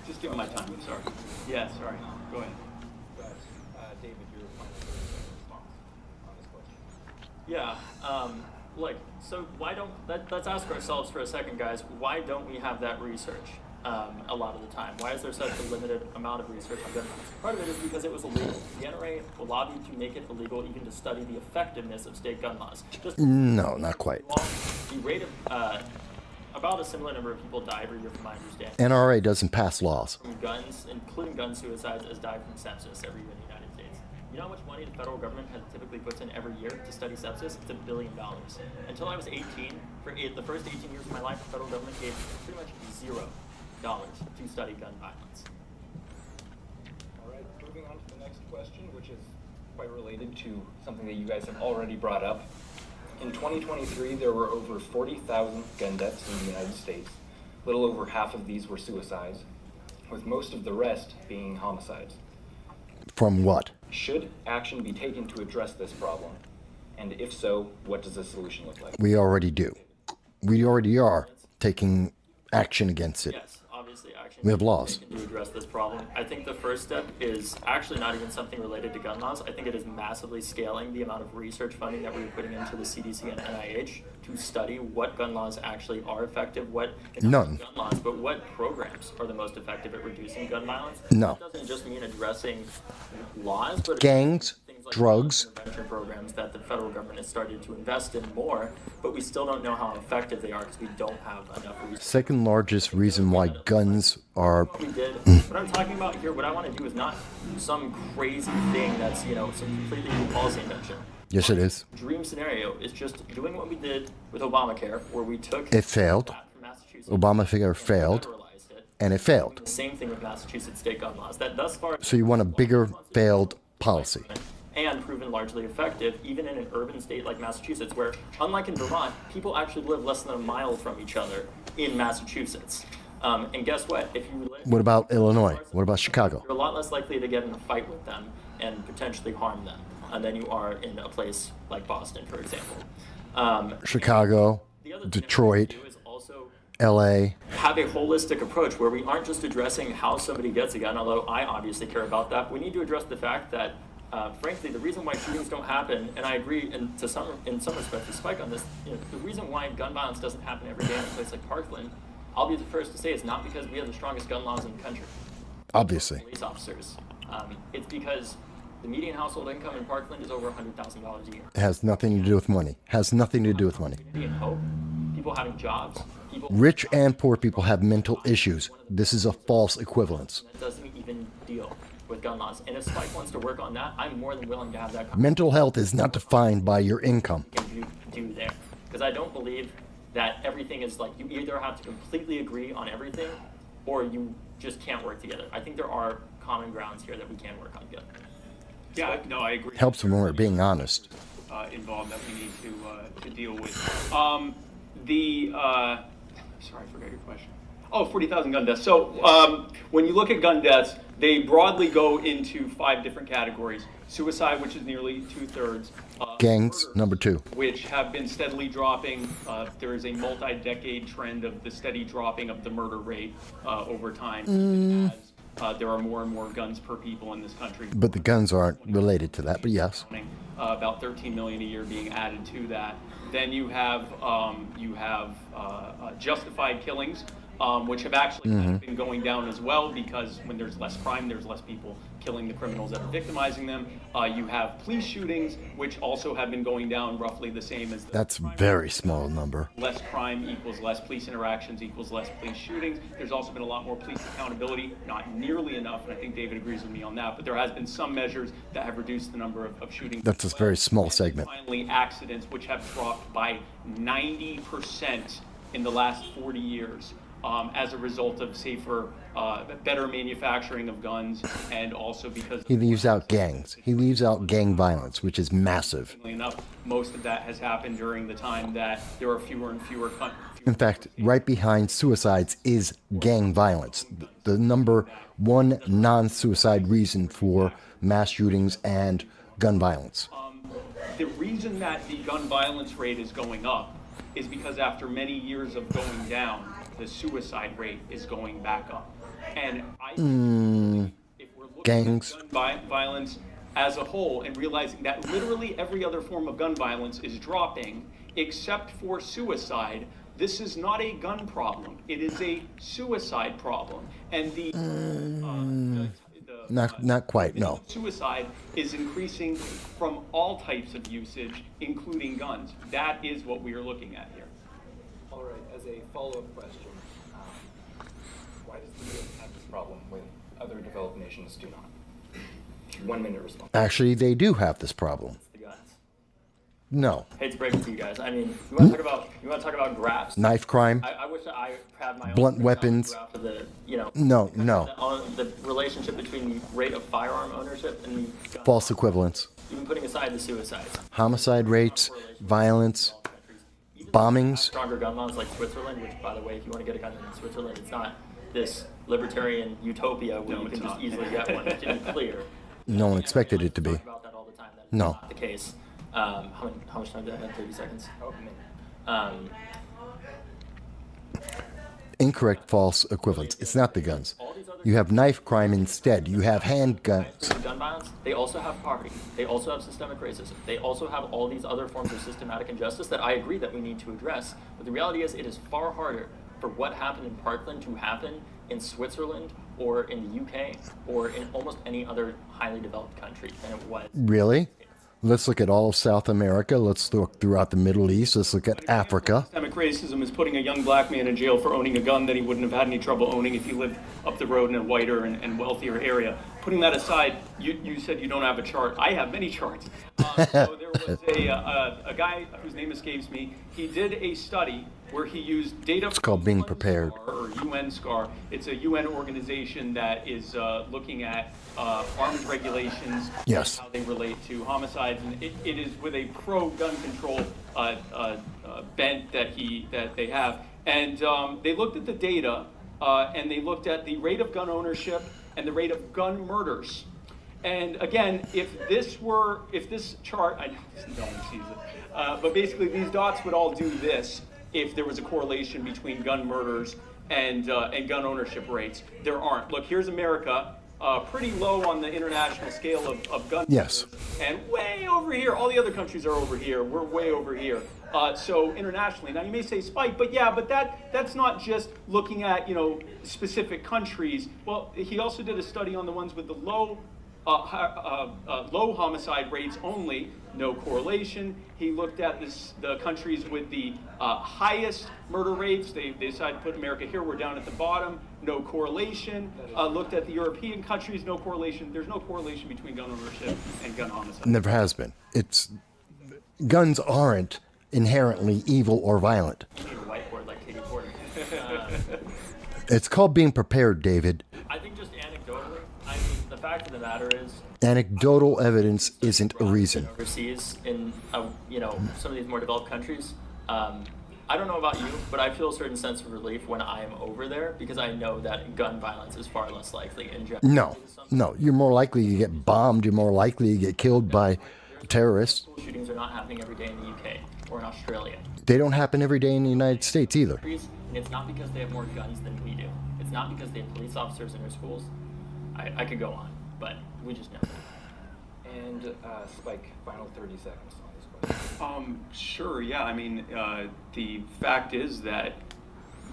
Just give him my time. I'm sorry. Yeah, sorry. Go ahead. David, your final response on this question. Yeah. So why don't let's ask ourselves for a second, guys. Why don't we have that research a lot of the time? Why is there such a limited amount of research on gun violence? Part of it is because it was illegal. The NRA lobbied to make it illegal, even to study the effectiveness of state gun laws. No, not quite. The rate of about a similar number of people die every year from my understanding. NRA doesn't pass laws. From guns, including gun suicides, as die from sepsis every year in the United States. You know how much money the federal government has typically puts in every year to study sepsis? It's $1 billion. Until I was 18, for the first 18 years of my life, the federal government gave pretty much $0 to study gun violence. All right, moving on to the next question, which is quite related to something that you guys have already brought up. In 2023, there were over 40,000 gun deaths in the United States. A little over half of these were suicides, with most of the rest being homicides. From what? Should action be taken to address this problem? And if so, what does the solution look like? We already do. We already are taking action against it. Yes, obviously action We have laws. to address this problem. I think the first step is actually not even something related to gun laws. I think it is massively scaling the amount of research funding that we're putting into the CDC and NIH to study what gun laws actually are effective, what None. gun laws, but what programs are the most effective at reducing gun violence. No. That doesn't just mean addressing laws, but Gangs, things like drugs. intervention programs that the federal government has started to invest in more, but we still don't know how effective they are because we don't have enough research. Second largest reason why guns are. What we did, what I'm talking about here, what I want to do is not some crazy thing that's, some completely new policy invention. Yes, it is. Dream scenario is just doing what we did with Obamacare, where we took It failed. that from Massachusetts, Obamacare failed, federalized it. and it failed. The same thing with Massachusetts state gun laws. That thus far, So you want a bigger failed policy. and proven largely effective, even in an urban state like Massachusetts, where, unlike in Vermont, people actually live less than a mile from each other in Massachusetts. And guess what? If you live, What about Illinois? What about Chicago? you're a lot less likely to get in a fight with them and potentially harm them than you are in a place like Boston, for example. Chicago, The other thing Detroit, I want to do is also LA. have a holistic approach where we aren't just addressing how somebody gets a gun, although I obviously care about that. We need to address the fact that, frankly, the reason why shootings don't happen, and I agree in some respects with Spike on this, the reason why gun violence doesn't happen every day in a place like Parkland, I'll be the first to say it's not because we have the strongest gun laws in the country. Obviously. Police officers. It's because the median household income in Parkland is over $100,000 a year. It has nothing to do with money. Has nothing to do with money. And hope, people having jobs, people. Rich and poor people have mental issues. This is a false equivalence. That doesn't even deal with gun laws. And if Spike wants to work on that, I'm more than willing to have that Mental health is not defined by your income. conversation do there. Because I don't believe that everything is like, you either have to completely agree on everything or you just can't work together. I think there are common grounds here that we can work on together. Yeah, no, I agree. Helps when we're being honest. Involved that we need to deal with. Sorry, I forgot your question. Oh, 40,000 gun deaths. So when you look at gun deaths, they broadly go into 5 different categories. Suicide, which is nearly 2/3. Gangs, murder, number 2. which have been steadily dropping. There is a multi-decade trend of the steady dropping of the murder rate over time. As there are more and more guns per people in this country. But the guns aren't related to that, but yes. About 13 million a year being added to that. Then you have justified killings, which have actually kind of been going down as well, because when there's less crime, there's less people killing the criminals that are victimizing them. You have police shootings, which also have been going down roughly the same as the That's crime. very small number. Less crime equals less police interactions equals less police shootings. There's also been a lot more police accountability, not nearly enough, and I think David agrees with me on that, but there has been some measures that have reduced the number of shootings. That's a very small segment. Finally, accidents, which have dropped by 90% in the last 40 years. As a result of safer, better manufacturing of guns, and also because He leaves out gangs. He leaves out gang violence, which is massive. enough, most of that has happened during the time that there are fewer and fewer. In fact, right behind suicides is gang violence. The number 1 non-suicide reason for mass shootings and gun violence. The reason that the gun violence rate is going up is because after many years of going down, the suicide rate is going back up. And I think if we're looking Gangs. at gun violence as a whole and realizing that literally every other form of gun violence is dropping except for suicide, this is not a gun problem. It is a suicide problem. And Not quite, no. Suicide is increasing from all types of usage, including guns. That is what we are looking at here. All right, as a follow-up question, why does the U.S. have this problem when other developed nations do not? 1 minute response. Actually, they do have this problem. The guns. No. Hate to break it to you guys. I mean, you want to talk about graphs? Knife crime? I wish that I had my own Blunt weapons. graph of the, you know, No. the relationship between the rate of firearm ownership and the gun. False equivalence. Even putting aside the suicides. Homicide rates, violence, bombings. Stronger gun laws like Switzerland, which, by the way, if you want to get a gun in Switzerland, it's not this libertarian utopia where you can just easily get one. To be clear. No one expected it to be. Talk about that all the time. That's No. not the case. How much time do I have? 30 seconds. Oh, a minute. Incorrect false equivalence. It's not the guns. You have knife crime instead. You have handguns. Gun violence, they also have poverty. They also have systemic racism. They also have all these other forms of systematic injustice that I agree that we need to address. But the reality is it is far harder for what happened in Parkland to happen in Switzerland or in the UK or in almost any other highly developed country than it was. Really? Let's look at all of South America. Let's look throughout the Middle East. Let's look at Africa. Systemic racism is putting a young black man in jail for owning a gun that he wouldn't have had any trouble owning if he lived up the road in a whiter and wealthier area. Putting that aside, you said you don't have a chart. I have many charts. So there was a guy whose name escapes me. He did a study where he used data. It's called being prepared. Or UN SCAR. It's a UN organization that is looking at arms regulations. Yes. How they relate to homicides, and it is with a pro-gun control bent that they have. And they looked at the data, and they looked at the rate of gun ownership and the rate of gun murders. And again, if this chart, I know no one sees it, but basically these dots would all do this if there was a correlation between gun murders and gun ownership rates. There aren't. Look, here's America, pretty low on the international scale of gun Yes. murders, and way over here. All the other countries are over here. We're way over here. So internationally, now you may say spike, but that's not just looking at specific countries. Well, he also did a study on the ones with the low homicide rates only, no correlation. He looked at the countries with the highest murder rates. They decided to put America here. We're down at the bottom, no correlation. Looked at the European countries, no correlation. There's no correlation between gun ownership and gun homicide. Never has been. Guns aren't inherently evil or violent. You need a whiteboard like Katie Porter. It's called being prepared, David. I think just anecdotally, the fact of the matter is, Anecdotal evidence isn't a reason. overseas in some of these more developed countries, I don't know about you, but I feel a certain sense of relief when I am over there because I know that gun violence is far less likely in general. No. You're more likely to get bombed. You're more likely to get killed by terrorists. School shootings are not happening every day in the UK or in Australia. They don't happen every day in the United States either. And it's not because they have more guns than we do. It's not because they have police officers in their schools. I could go on, but we just know that. And Spike, final 30 seconds on this question. Sure, yeah. The fact is that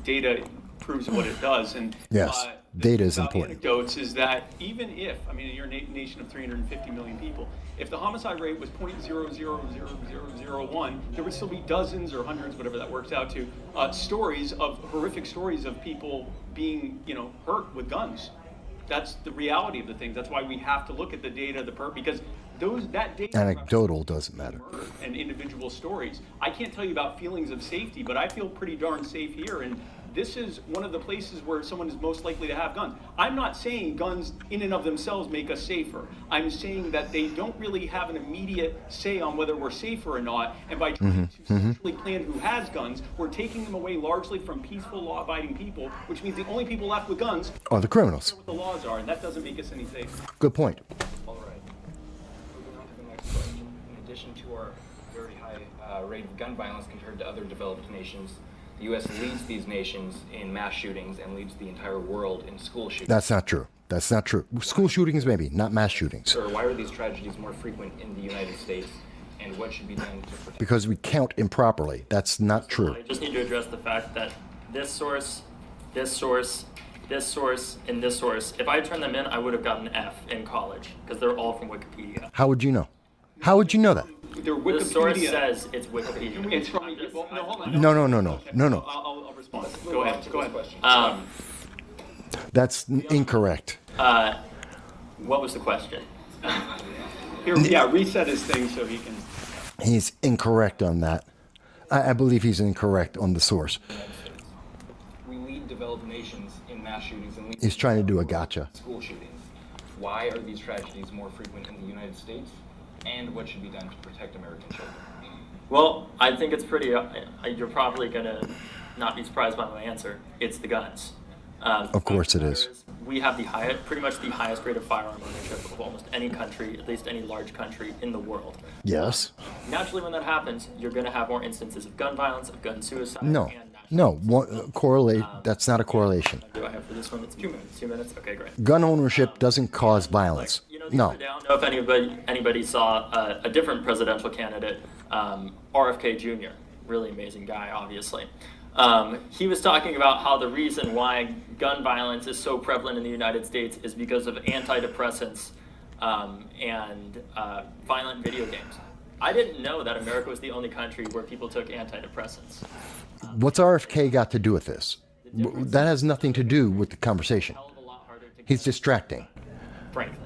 data proves what it does. And Yes, data is about important. Anecdotes is that even if, you're a nation of 350 million people, if the homicide rate was 0.000001, there would still be dozens or hundreds, whatever that works out to, horrific stories of people being, hurt with guns. That's the reality of the thing. That's why we have to look at the data, because that data Anecdotal doesn't matter. and individual stories. I can't tell you about feelings of safety, but I feel pretty darn safe here. And this is one of the places where someone is most likely to have guns. I'm not saying guns in and of themselves make us safer. I'm saying that they don't really have an immediate say on whether we're safer or not. And by trying to centrally plan who has guns, we're taking them away largely from peaceful, law-abiding people, which means the only people left with guns Are the criminals. are what the laws are, and that doesn't make us any safer. Good point. All right. Moving on to the next question. In addition to our very high rate of gun violence compared to other developed nations, the U.S. leads these nations in mass shootings and leads the entire world in school shootings. That's not true. School shootings, maybe, not mass shootings. Sir, why are these tragedies more frequent in the United States, and what should be done to protect? Because we count improperly. That's not true. I just need to address the fact that this source, and this source, if I had turned them in, I would have gotten an F in college because they're all from Wikipedia. How would you know? How would you know that? their Wikipedia. The source says it's Wikipedia. It's from. I'm just- Well, no, hold on. No. I'll respond. Go ahead. That's incorrect. What was the question? Here, yeah, reset his thing so he can. He's incorrect on that. I believe he's incorrect on the source. We lead developed nations in mass shootings and He's trying to do a gotcha. school shootings. Why are these tragedies more frequent in the United States? And what should be done to protect American children? Well, I think it's pretty. You're probably gonna not be surprised by my answer. It's the guns. Of course it is. We have pretty much the highest rate of firearm ownership of almost any country, at least any large country in the world. Yes. Naturally, when that happens, you're going to have more instances of gun violence, of gun suicide. No. And Correlate. That's not a correlation. do I have for this one? It's 2 minutes. 2 minutes. Okay, great. Gun ownership doesn't cause violence. The No. other day, I don't know if anybody saw a different presidential candidate, RFK Jr. Really amazing guy, obviously. He was talking about how the reason why gun violence is so prevalent in the United States is because of antidepressants and violent video games. I didn't know that America was the only country where people took antidepressants. What's RFK got to do with this? That has nothing to do with the conversation. Hell of a lot harder to He's get, distracting. frankly.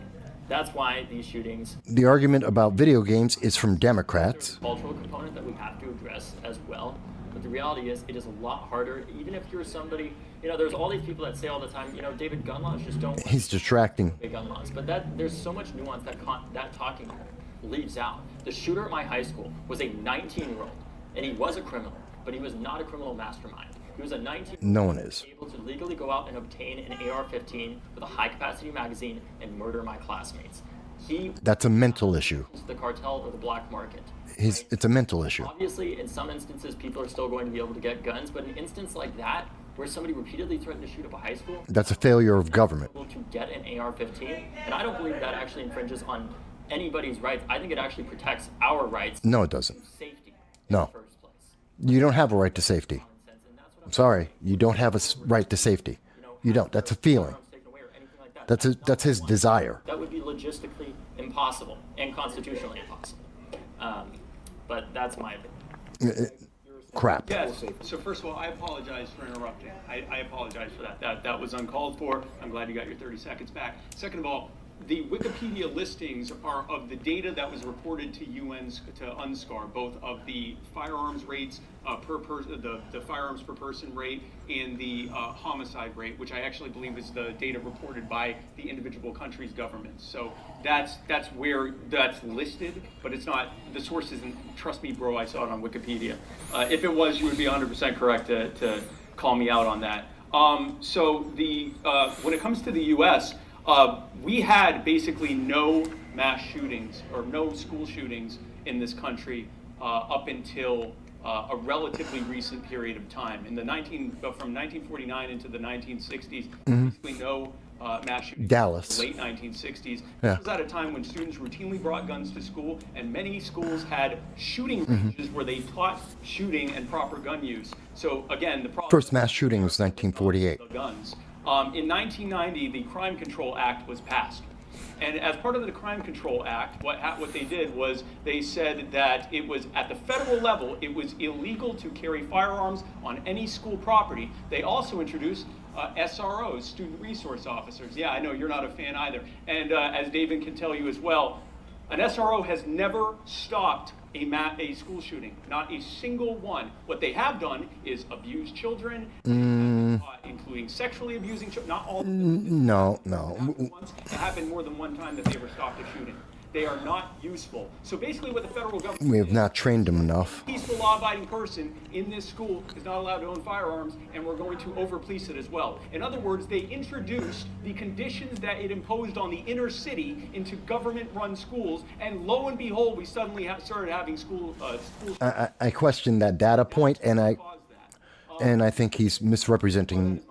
That's why these shootings. The argument about video games is from Democrats. There's a cultural component that we have to address as well. But the reality is, it is a lot harder. Even if you're somebody, there's all these people that say all the time, David, gun laws just don't. He's distracting. Big gun laws, but there's so much nuance that talking leaves out. The shooter at my high school was a 19-year-old, and he was a criminal, but he was not a criminal mastermind. He was a 19-year-old. No one is. Able to legally go out and obtain an AR-15 with a high-capacity magazine and murder my classmates. That's a mental issue. The cartel or the black market. It's a mental issue. Obviously, in some instances, people are still going to be able to get guns, but an instance like that, where somebody repeatedly threatened to shoot up a high school, That's a failure of government. able to get an AR-15, and I don't believe that actually infringes on anybody's rights. I think it actually protects our rights. No, it doesn't. Safety. No. In the first place. You don't have a right to safety. And that's what I'm sorry. You don't have a right to safety. You don't. That's a feeling. taken away or anything like that. That's his desire. That would be logistically impossible and constitutionally impossible. But that's my opinion. Crap. Yes. So first of all, I apologize for interrupting. I apologize for that. That was uncalled for. I'm glad you got your 30 seconds back. Second of all, the Wikipedia listings are of the data that was reported to UNSCAR, both of the firearms rates per person, the firearms per person rate, and the homicide rate, which I actually believe is the data reported by the individual country's governments. So that's where that's listed, but it's not. The source isn't. Trust me, bro. I saw it on Wikipedia. If it was, you would be 100% correct to call me out on that. So when it comes to the U.S. We had basically no mass shootings or no school shootings in this country up until a relatively recent period of time. From 1949 into the 1960s, basically no mass shootings. Dallas. In the late 1960s. Yeah. This was at a time when students routinely brought guns to school, and many schools had shooting ranges where they taught shooting and proper gun use. So again, the problem. First mass shooting was 1948. The guns. In 1990, the Crime Control Act was passed. And as part of the Crime Control Act, what they did was they said that it was at the federal level, it was illegal to carry firearms on any school property. They also introduced SROs, student resource officers. Yeah, I know you're not a fan either. And as David can tell you as well, an SRO has never stopped a school shooting, not a single one. What they have done is abuse children, including sexually abusing children. Not all. No. It happened more than one time that they ever stopped a shooting. They are not useful. So basically what the federal government We have not trained them enough. a peaceful law-abiding person in this school is not allowed to own firearms, and we're going to over-police it as well. In other words, they introduced the conditions that it imposed on the inner city into government-run schools, and lo and behold, we suddenly started having schools. I question that data point, and I think he's misrepresenting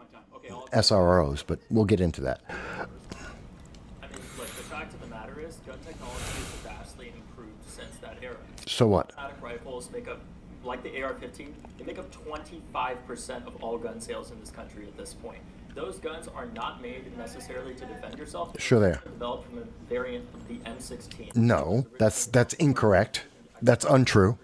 SROs, but we'll get into that. I mean, look, the fact of the matter is, gun technology has vastly improved since that era. So what? Automatic rifles make up, like the AR-15, they make up 25% of all gun sales in this country at this point. Those guns are not made necessarily to defend yourself. Sure they are. They're developed from a variant of the M16. No, that's incorrect. That's untrue.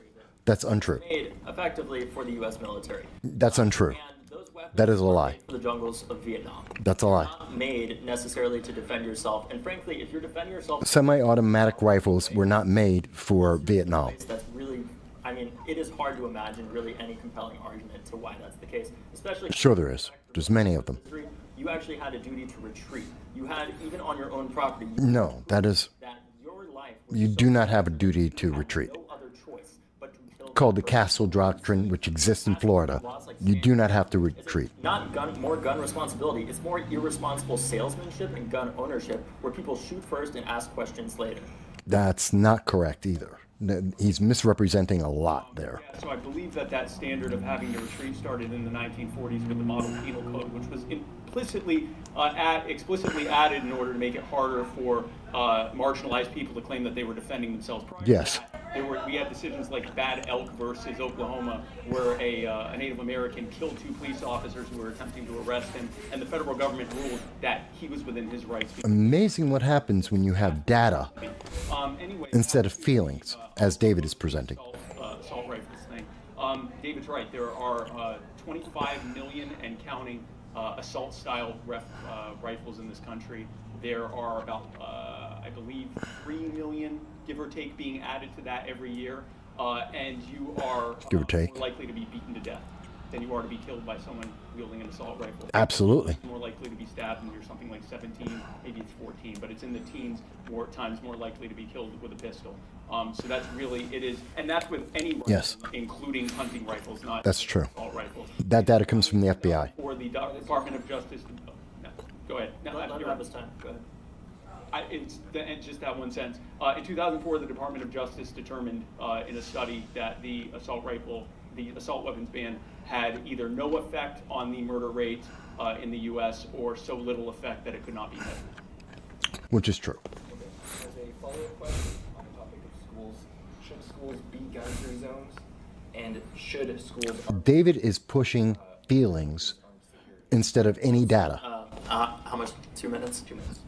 That's untrue. Made effectively for the U.S. military. That's untrue. And those weapons That is a lie. for the jungles of Vietnam. That's a lie. Not made necessarily to defend yourself. And frankly, if you're defending yourself, Semi-automatic rifles were not made for Vietnam. that's really, I mean, it is hard to imagine really any compelling argument to why that's the case. Especially Sure there is. There's many of them. you actually had a duty to retreat. You had, even on your own property, No, that is, that your life was you so do not have a duty to retreat. no other choice but to kill Called the Castle Doctrine, which exists in Florida. You do not have to retreat. not more gun responsibility. It's more irresponsible salesmanship and gun ownership, where people shoot first and ask questions later. That's not correct either. He's misrepresenting a lot there. Yeah, so I believe that standard of having to retreat started in the 1940s with the Model Penal Code, which was explicitly added in order to make it harder for marginalized people to claim that they were defending themselves. Prior to Yes. that, we had decisions like Bad Elk versus Oklahoma, where a Native American killed 2 police officers who were attempting to arrest him, and the federal government ruled that he was within his rights. Amazing what happens when you have data Anyway, instead of feelings, as David is presenting. Assault rifles thing. David's right. There are 25 million and counting assault-style rifles in this country. There are about, I believe, 3 million, give or take, being added to that every year. And you are Give or take. more likely to be beaten to death than you are to be killed by someone wielding an assault rifle. Absolutely. More likely to be stabbed when you're something like 17, maybe it's 14, but it's in the teens, more times more likely to be killed with a pistol. So that's really, it is, and that's with any rifle, Yes. including hunting rifles, not That's true. assault rifles. That data comes from the FBI. Or the Department of Justice. No, go ahead. No, Let him you're have his time. Go ahead. it's just that one sentence. In 2004, the Department of Justice determined in a study that the assault weapons ban had either no effect on the murder rate in the U.S. or so little effect that it could not be measured. Which is true. As a follow-up question on the topic of schools, should schools be gun-free zones? And should schools... David is pushing feelings instead of any data. How much? 2 minutes? 2 minutes.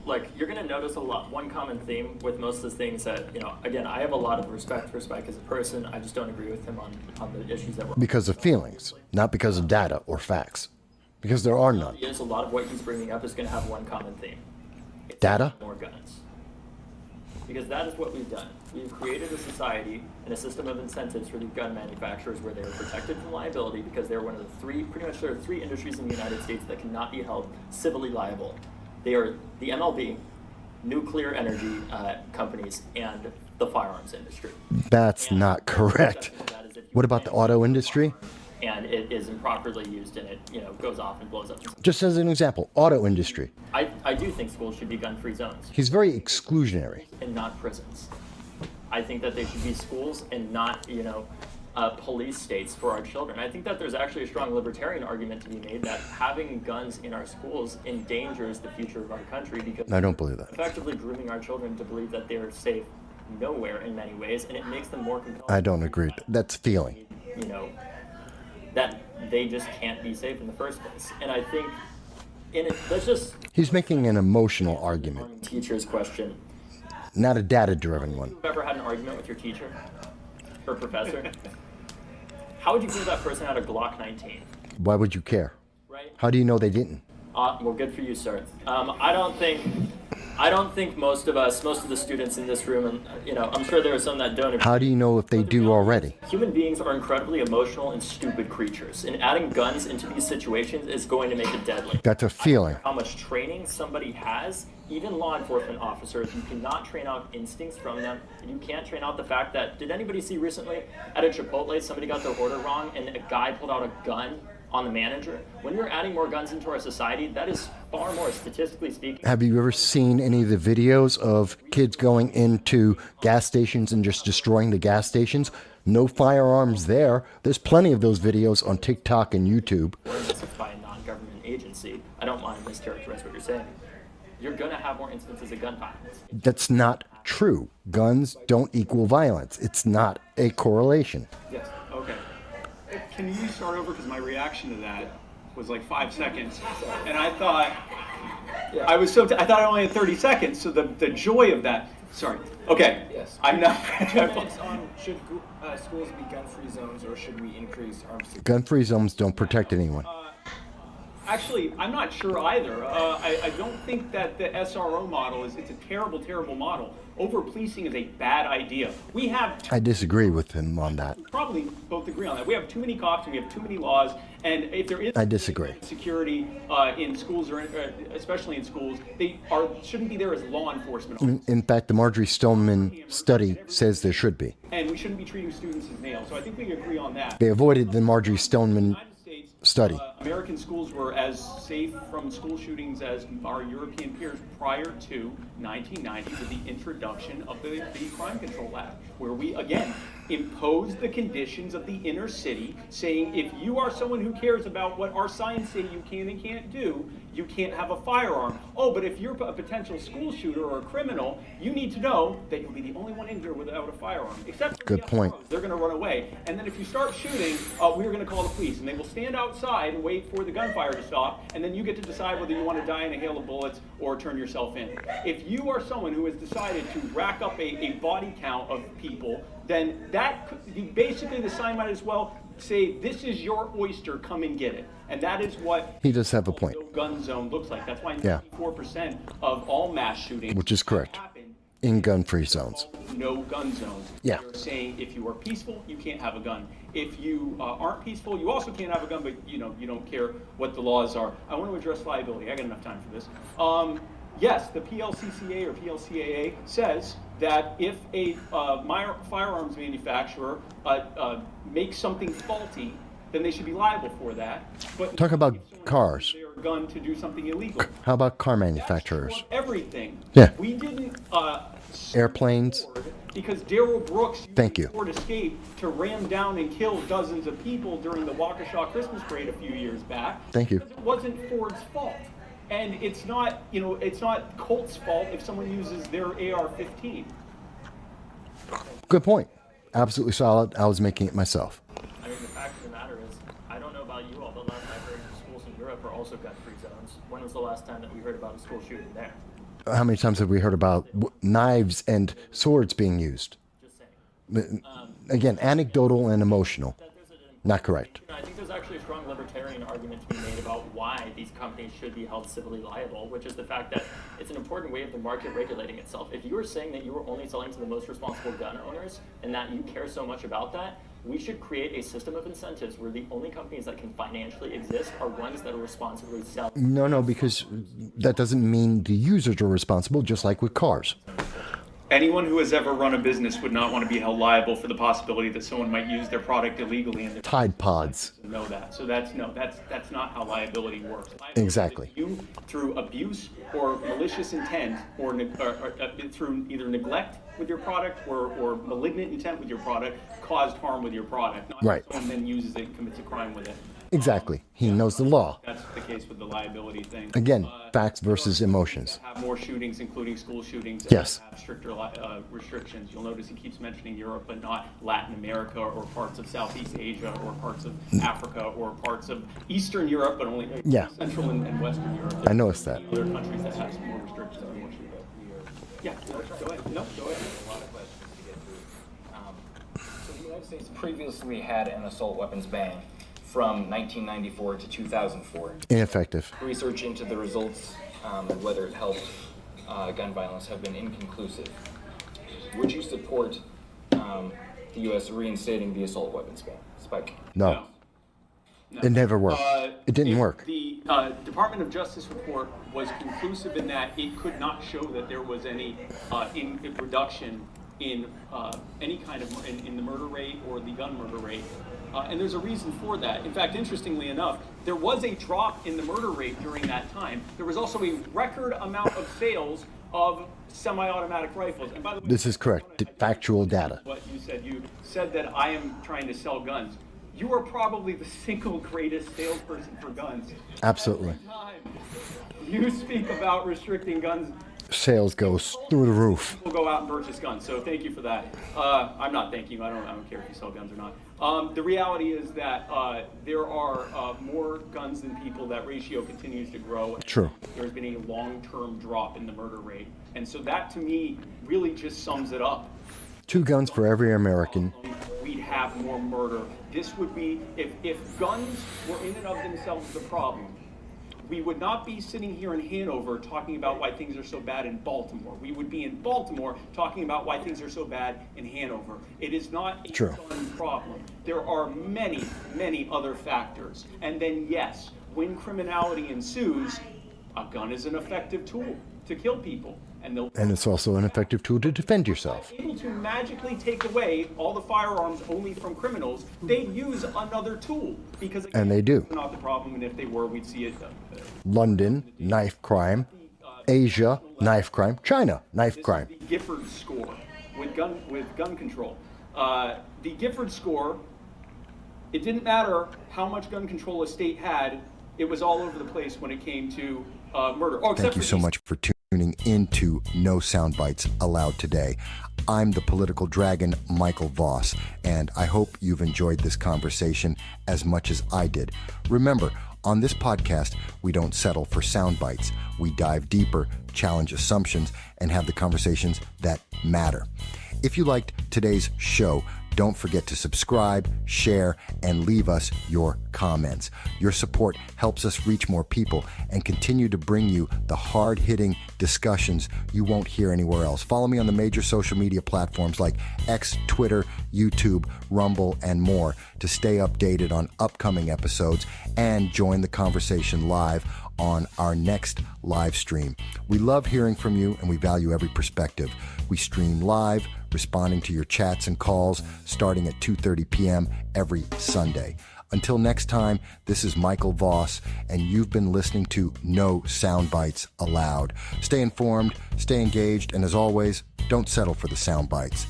Like, you're going to notice one common theme with most of the things that, again, I have a lot of respect for Spike as a person. I just don't agree with him on the issues that we're... Because of feelings, not because of data or facts. Because there are none. Yes, a lot of what he's bringing up is going to have one common theme. It's Data? More guns. Because that is what we've done. We've created a society and a system of incentives for the gun manufacturers where they are protected from liability because they're one of the there are 3 industries in the United States that cannot be held civilly liable. They are the MLB, nuclear energy companies, and the firearms industry. That's not correct. What about the auto industry? And it is improperly used and it goes off and blows up. Just as an example, auto industry. I do think schools should be gun-free zones He's very exclusionary. and not prisons. I think that they should be schools and not, police states for our children. I think that there's actually a strong libertarian argument to be made that having guns in our schools endangers the future of our country because I don't believe that. effectively grooming our children to believe that they're safe nowhere in many ways, and it makes them more compelled. I don't agree. That's feeling. That they just can't be safe in the first place. And I think let's just He's making an emotional argument, teacher's question. not a data-driven one. You've ever had an argument with your teacher or professor? How would you feel if that person had a Glock 19? Why would you care? Right? How do you know they didn't? Well, good for you, sir. I don't think most of the students in this room, and I'm sure there are some that don't. How do you know if they do already? Human beings are incredibly emotional and stupid creatures, and adding guns into these situations is going to make it deadly. That's a feeling. How much training somebody has, even law enforcement officers, you cannot train out instincts from them, and you can't train out the fact that, did anybody see recently at a Chipotle, somebody got their order wrong, and a guy pulled out a gun on the manager? When we're adding more guns into our society, that is far more, statistically speaking. Have you ever seen any of the videos of kids going into gas stations and just destroying the gas stations? No firearms there. There's plenty of those videos on TikTok and YouTube. By a non-government agency. I don't want to mischaracterize what you're saying. You're going to have more instances of gun violence. That's not true. Guns don't equal violence. It's not a correlation. Yes, okay. Can you start over? Because my reaction to that was like 5 seconds. And I thought I was I thought I only had 30 seconds, so the joy of that. Sorry. Okay. Yes. I'm not. 2 minutes on should schools be gun-free zones or should we increase arms? Gun-free zones don't protect anyone. Actually, I'm not sure either. I don't think that the SRO model it's a terrible, terrible model. Over-policing is a bad idea. We have... I disagree with him on that. Probably both agree on that. We have too many cops and we have too many laws. And if there is... I disagree. ...security in schools, or especially in schools, they shouldn't be there as law enforcement. In fact, the Marjorie Stoneman study says there should be. And we shouldn't be treating students as nails. So I think we agree on that. They avoided the Marjorie Stoneman study. American schools were as safe from school shootings as our European peers prior to 1990 with the introduction of the Crime Control Act, where we, again, imposed the conditions of the inner city, saying if you are someone who cares about what our signs say you can and can't do, you can't have a firearm. Oh, but if you're a potential school shooter or a criminal, you need to know that you'll be the only one in here without a firearm. Except for Good the point. They're going to run away. And then if you start shooting, we're going to call the police. And they will stand outside and wait for the gunfire to stop. And then you get to decide whether you want to die in a hail of bullets or turn yourself in. If you are someone who has decided to rack up a body count of people, then that could, basically the sign might as well say, this is your oyster, come and get it. And that is what He does have a point. no gun zone looks like. That's why Yeah. 94% of all mass shootings, Which is correct. happen In gun-free zones. no gun zones. Yeah. They're saying if you are peaceful, you can't have a gun. If you aren't peaceful, you also can't have a gun, but you don't care what the laws are. I want to address liability. I got enough time for this. Yes, the PLCCA or PLCAA says that if a firearms manufacturer makes something faulty, then they should be liable for that. But Talk about if someone cars. uses their gun to do something illegal. How about car That's manufacturers? true of everything. Yeah. We didn't Airplanes. because Daryl Brooks used Thank you. Ford Escape to ram down and kill dozens of people during the Waukesha Christmas parade a few years back. Thank you. Because it wasn't Ford's fault. And it's not, it's not Colt's fault if someone uses their AR-15. Good point. Absolutely solid. I was making it myself. I mean, the fact of the matter is, I don't know about you all, but last I heard, schools in Europe are also gun-free zones. When was the last time that we heard about a school shooting there? How many times have we heard about knives and swords being used? Just saying. Again, anecdotal and emotional. That there's Not correct. I think there's actually a strong libertarian argument to be made about why these companies should be held civilly liable, which is the fact that it's an important way of the market regulating itself. If you are saying that you are only selling to the most responsible gun owners and that you care so much about that, we should create a system of incentives where the only companies that can financially exist are ones that are responsibly selling. No, because that doesn't mean the users are responsible, just like with cars. Anyone who has ever run a business would not want to be held liable for the possibility that someone might use their product illegally. And Tide Pods. know that. So that's not how liability works. Liability Exactly. is you, through abuse or malicious intent, or through either neglect with your product or malignant intent with your product, caused harm with your product. Not Right. someone then uses it and commits a crime with it. Exactly. He knows the law. That's the case with the liability thing. Again, facts versus emotions. Have more shootings, including school shootings. Yes. Have stricter restrictions. You'll notice he keeps mentioning Europe, but not Latin America or parts of Southeast Asia or parts of Africa or parts of Eastern Europe, but only Yeah. Central and Western Europe. I noticed that. Other countries that have some more restrictions and more shootings. Yeah, go ahead. No, go ahead. A lot of questions to get through. So the United States previously had an assault weapons ban from 1994 to 2004. Ineffective. Research into the results and whether it helped gun violence have been inconclusive. Would you support the U.S. reinstating the assault weapons ban? Spike. No. It never worked. It didn't work. The Department of Justice report was conclusive in that it could not show that there was any reduction in any kind of in the murder rate or the gun murder rate. And there's a reason for that. In fact, interestingly enough, there was a drop in the murder rate during that time. There was also a record amount of sales of semi-automatic rifles. And by the way, This is correct. Factual data. what you said that I am trying to sell guns. You are probably the single greatest salesperson for guns. Absolutely. Every time you speak about restricting guns, sales goes through the roof. People go out and purchase guns, so thank you for that. I'm not thanking you. I don't care if you sell guns or not. The reality is that there are more guns than people. That ratio continues to grow. True. There's been a long-term drop in the murder rate, and so that to me really just sums it up. 2 guns for every American. We'd have more murder. This would be, if guns were in and of themselves the problem, we would not be sitting here in Hanover talking about why things are so bad in Baltimore. We would be in Baltimore talking about why things are so bad in Hanover. It is not a gun problem. There are many, many other factors. And then yes, when criminality ensues, a gun is an effective tool to kill people. And it's also an effective tool to defend yourself. Able to magically take away all the firearms only from criminals, they'd use another tool because again, and they do. It's not the problem, and if they were, we'd see it. London, knife crime. Asia, knife crime. China, knife crime. The Gifford score with gun control. The Gifford score. It didn't matter how much gun control a state had. It was all over the place when it came to murder. Thank you so much for tuning into No Soundbites Allowed today. I'm the political dragon, Michael Voss, and I hope you've enjoyed this conversation as much as I did. Remember, on this podcast, we don't settle for sound bites. We dive deeper, challenge assumptions, and have the conversations that matter. If you liked today's show, don't forget to subscribe, share, and leave us your comments. Your support helps us reach more people and continue to bring you the hard-hitting discussions you won't hear anywhere else. Follow me on the major social media platforms like X, Twitter, YouTube, Rumble, and more to stay updated on upcoming episodes and join the conversation live on our next live stream. We love hearing from you and we value every perspective. We stream live, responding to your chats and calls starting at 2:30 p.m. every Sunday. Until next time, this is Michael Voss, and you've been listening to No Soundbites Allowed. Stay informed, stay engaged, and as always, don't settle for the sound bites.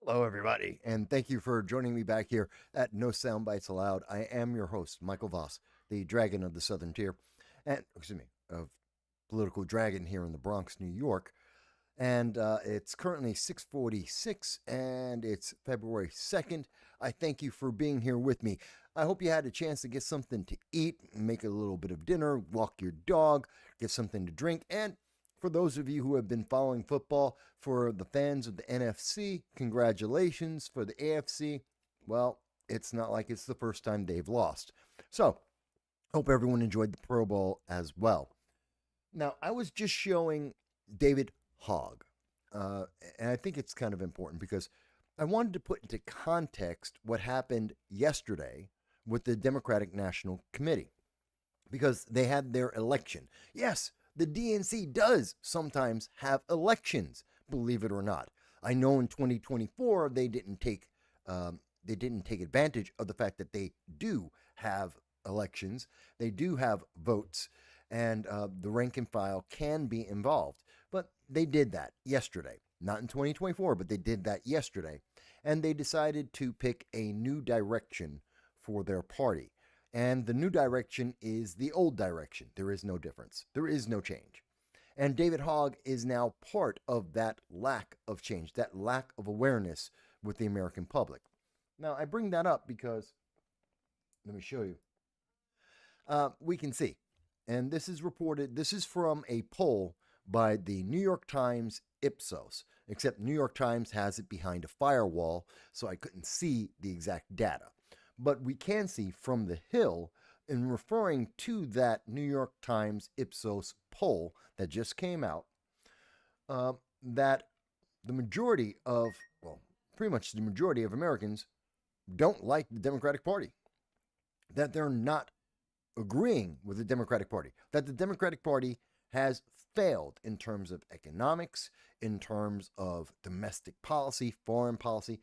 Hello, everybody, and thank you for joining me back here at No Soundbites Allowed. I am your host, Michael Voss, the Dragon of the Southern Tier, and of Political Dragon here in the Bronx, New York. And it's currently 6:46, and it's February 2nd. I thank you for being here with me. I hope you had a chance to get something to eat, make a little bit of dinner, walk your dog, get something to drink, and for those of you who have been following football, for the fans of the NFC, congratulations. For the AFC, well, it's not like it's the first time they've lost. So, hope everyone enjoyed the Pro Bowl as well. Now, I was just showing David Hogg, and I think it's kind of important because I wanted to put into context what happened yesterday with the Democratic National Committee, because they had their election. Yes, the DNC does sometimes have elections, believe it or not. I know in 2024 they didn't take advantage of the fact that they do have elections, they do have votes, and the rank and file can be involved. But they did that yesterday, not in 2024, but they did that yesterday, and they decided to pick a new direction for their party. And the new direction is the old direction. There is no difference. There is no change. And David Hogg is now part of that lack of change, that lack of awareness with the American public. Now, I bring that up because, let me show you. We can see, and this is reported, this is from a poll by the New York Times Ipsos, except New York Times has it behind a firewall, so I couldn't see the exact data. But we can see from the Hill, in referring to that New York Times Ipsos poll that just came out, that the majority of, well, pretty much the majority of Americans don't like the Democratic Party, that they're not agreeing with the Democratic Party, that the Democratic Party has failed in terms of economics, in terms of domestic policy, foreign policy.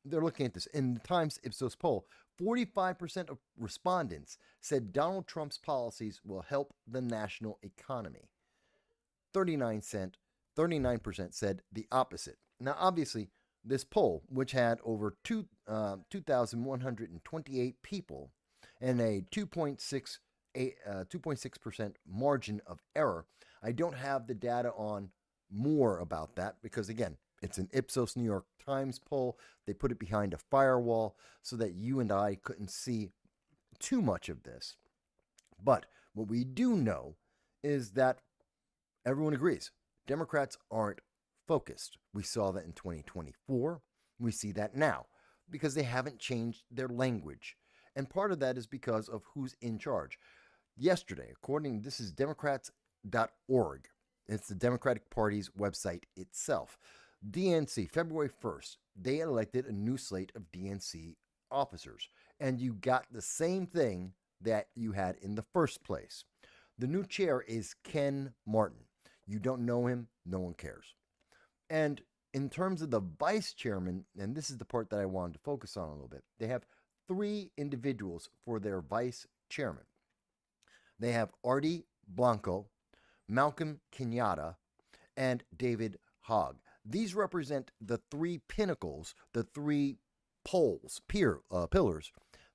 They're looking at this. In the Times Ipsos poll, 45% of respondents said Donald Trump's policies will help the national economy. 39% said the opposite. Now, obviously, this poll, which had over 2,128 people, and a 2.6% margin of error. I don't have the data on more about that because, again, it's an Ipsos New York Times poll. They put it behind a firewall so that you and I couldn't see too much of this. But what we do know is that everyone agrees Democrats aren't focused. We saw that in 2024. We see that now because they haven't changed their language. And part of that is because of who's in charge. Yesterday, this is Democrats.org. It's the Democratic Party's website itself. DNC, February 1st, they elected a new slate of DNC officers. And you got the same thing that you had in the first place. The new chair is Ken Martin. You don't know him, no one cares. And in terms of the vice chairman, and this is the part that I wanted to focus on a little bit, they have 3 individuals for their vice chairman. They have Artie Blanco, Malcolm Kenyatta, and David Hogg. These represent the 3 pinnacles, the 3 pillars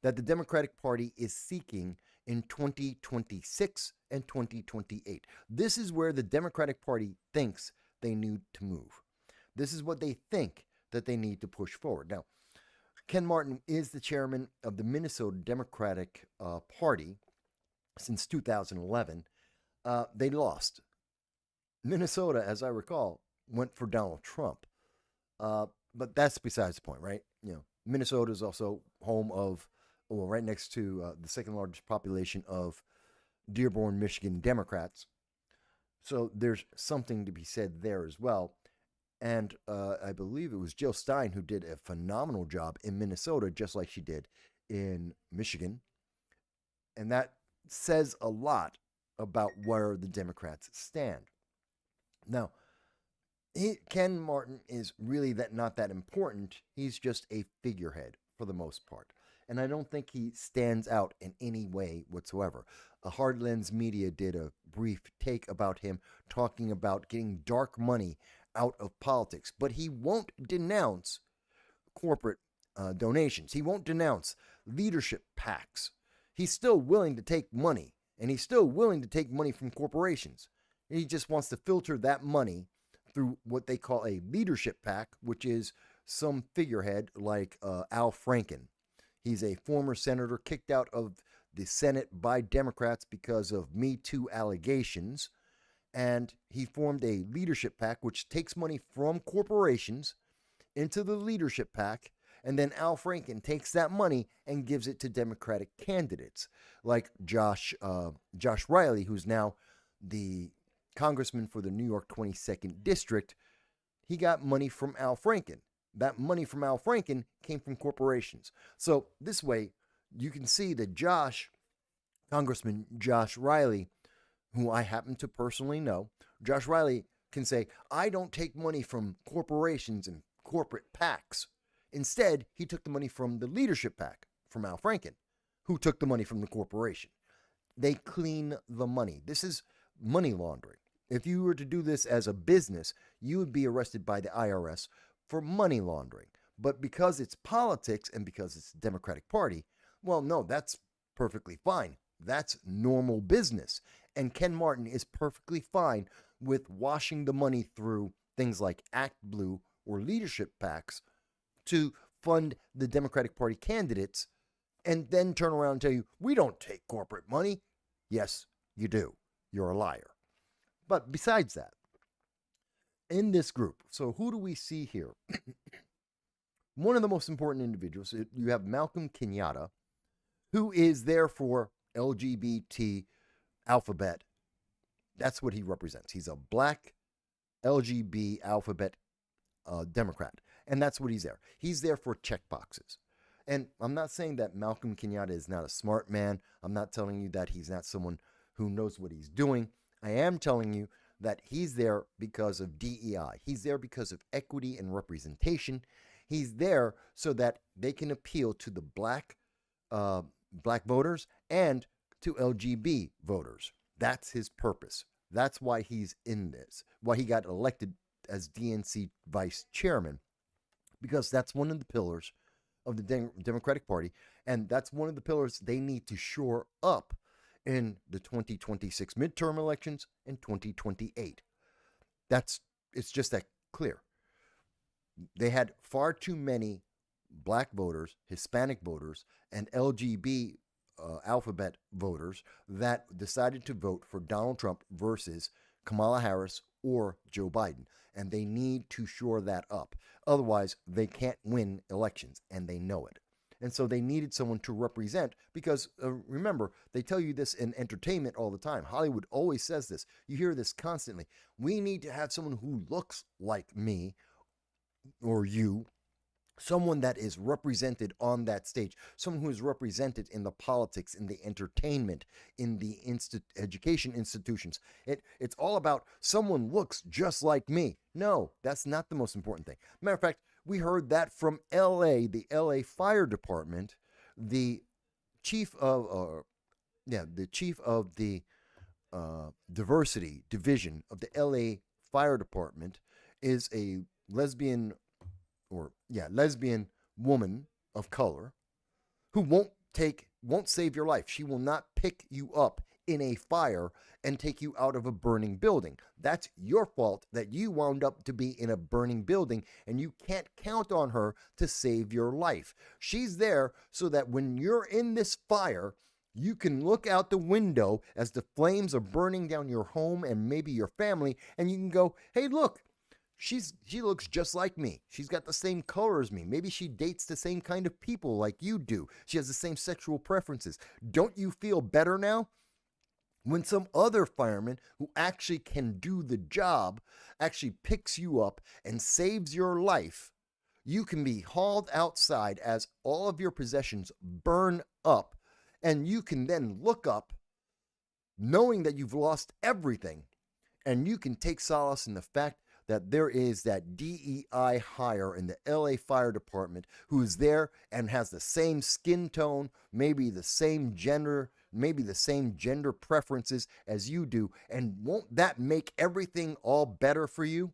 that the Democratic Party is seeking in 2026 and 2028. This is where the Democratic Party thinks they need to move. This is what they think that they need to push forward. Now, Ken Martin is the chairman of the Minnesota Democratic Party since 2011. They lost. Minnesota, as I recall, went for Donald Trump. But that's besides the point, right? Minnesota is also home of, right next to the second largest population of Dearborn, Michigan Democrats. So there's something to be said there as well. And I believe it was Jill Stein who did a phenomenal job in Minnesota, just like she did in Michigan. And that says a lot about where the Democrats stand. Now, Ken Martin is really not that important. He's just a figurehead for the most part. And I don't think he stands out in any way whatsoever. Hard Lens Media did a brief take about him, talking about getting dark money out of politics. But he won't denounce corporate donations. He won't denounce leadership PACs. He's still willing to take money, and he's still willing to take money from corporations. He just wants to filter that money through what they call a leadership PAC, which is some figurehead like Al Franken. He's a former senator kicked out of the Senate by Democrats because of Me Too allegations. And he formed a leadership PAC, which takes money from corporations into the leadership PAC. And then Al Franken takes that money and gives it to Democratic candidates like Josh Riley, who's now the congressman for the New York 22nd District. He got money from Al Franken. That money from Al Franken came from corporations. So this way, you can see that Congressman Josh Riley, who I happen to personally know, Josh Riley can say, I don't take money from corporations and corporate PACs. Instead, he took the money from the leadership PAC, from Al Franken, who took the money from the corporation. They clean the money. This is money laundering. If you were to do this as a business, you would be arrested by the IRS for money laundering. But because it's politics and because it's the Democratic Party, well, no, that's perfectly fine. That's normal business. And Ken Martin is perfectly fine with washing the money through things like Act Blue or leadership PACs to fund the Democratic Party candidates and then turn around and tell you, we don't take corporate money. Yes, you do. You're a liar. But besides that, in this group, so who do we see here? One of the most important individuals, you have Malcolm Kenyatta, who is there for LGBT alphabet. That's what he represents. He's a black LGBT alphabet Democrat. And that's what he's there. He's there for check boxes. And I'm not saying that Malcolm Kenyatta is not a smart man. I'm not telling you that he's not someone who knows what he's doing. I am telling you that he's there because of DEI. He's there because of equity and representation. He's there so that they can appeal to the black voters and to LGBT voters. That's his purpose. That's why he's in this, why he got elected as DNC vice chairman, because that's one of the pillars of the Democratic Party. And that's one of the pillars they need to shore up in the 2026 midterm elections and 2028. It's just that clear. They had far too many black voters, Hispanic voters, and LGBT alphabet voters that decided to vote for Donald Trump versus Kamala Harris or Joe Biden. And they need to shore that up. Otherwise, they can't win elections, and they know it. And so they needed someone to represent because remember, they tell you this in entertainment all the time. Hollywood always says this. You hear this constantly. We need to have someone who looks like me or you, someone that is represented on that stage, someone who is represented in the politics, in the entertainment, in the education institutions. It's all about someone looks just like me. No, that's not the most important thing. Matter of fact, we heard that from LA, the LA Fire Department, the chief of the diversity division of the LA Fire Department is a lesbian woman of color who won't save your life. She will not pick you up in a fire and take you out of a burning building. That's your fault that you wound up to be in a burning building, and you can't count on her to save your life. She's there so that when you're in this fire, you can look out the window as the flames are burning down your home and maybe your family, and you can go, hey, look, she looks just like me. She's got the same color as me. Maybe she dates the same kind of people like you do. She has the same sexual preferences. Don't you feel better now? When some other fireman who actually can do the job actually picks you up and saves your life, you can be hauled outside as all of your possessions burn up, and you can then look up knowing that you've lost everything, and you can take solace in the fact that there is that DEI hire in the LA Fire Department who is there and has the same skin tone, maybe the same gender preferences as you do. And won't that make everything all better for you?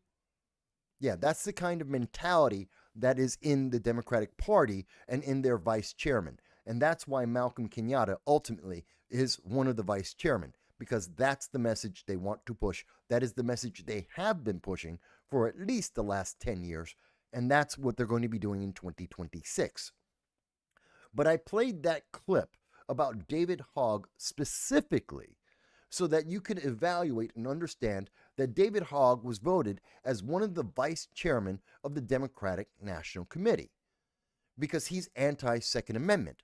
Yeah, that's the kind of mentality that is in the Democratic Party and in their vice chairman. And that's why Malcolm Kenyatta ultimately is one of the vice chairmen, because that's the message they want to push. That is the message they have been pushing for at least the last 10 years, and that's what they're going to be doing in 2026. But I played that clip about David Hogg specifically so that you could evaluate and understand that David Hogg was voted as one of the vice chairmen of the Democratic National Committee because he's anti-Second Amendment.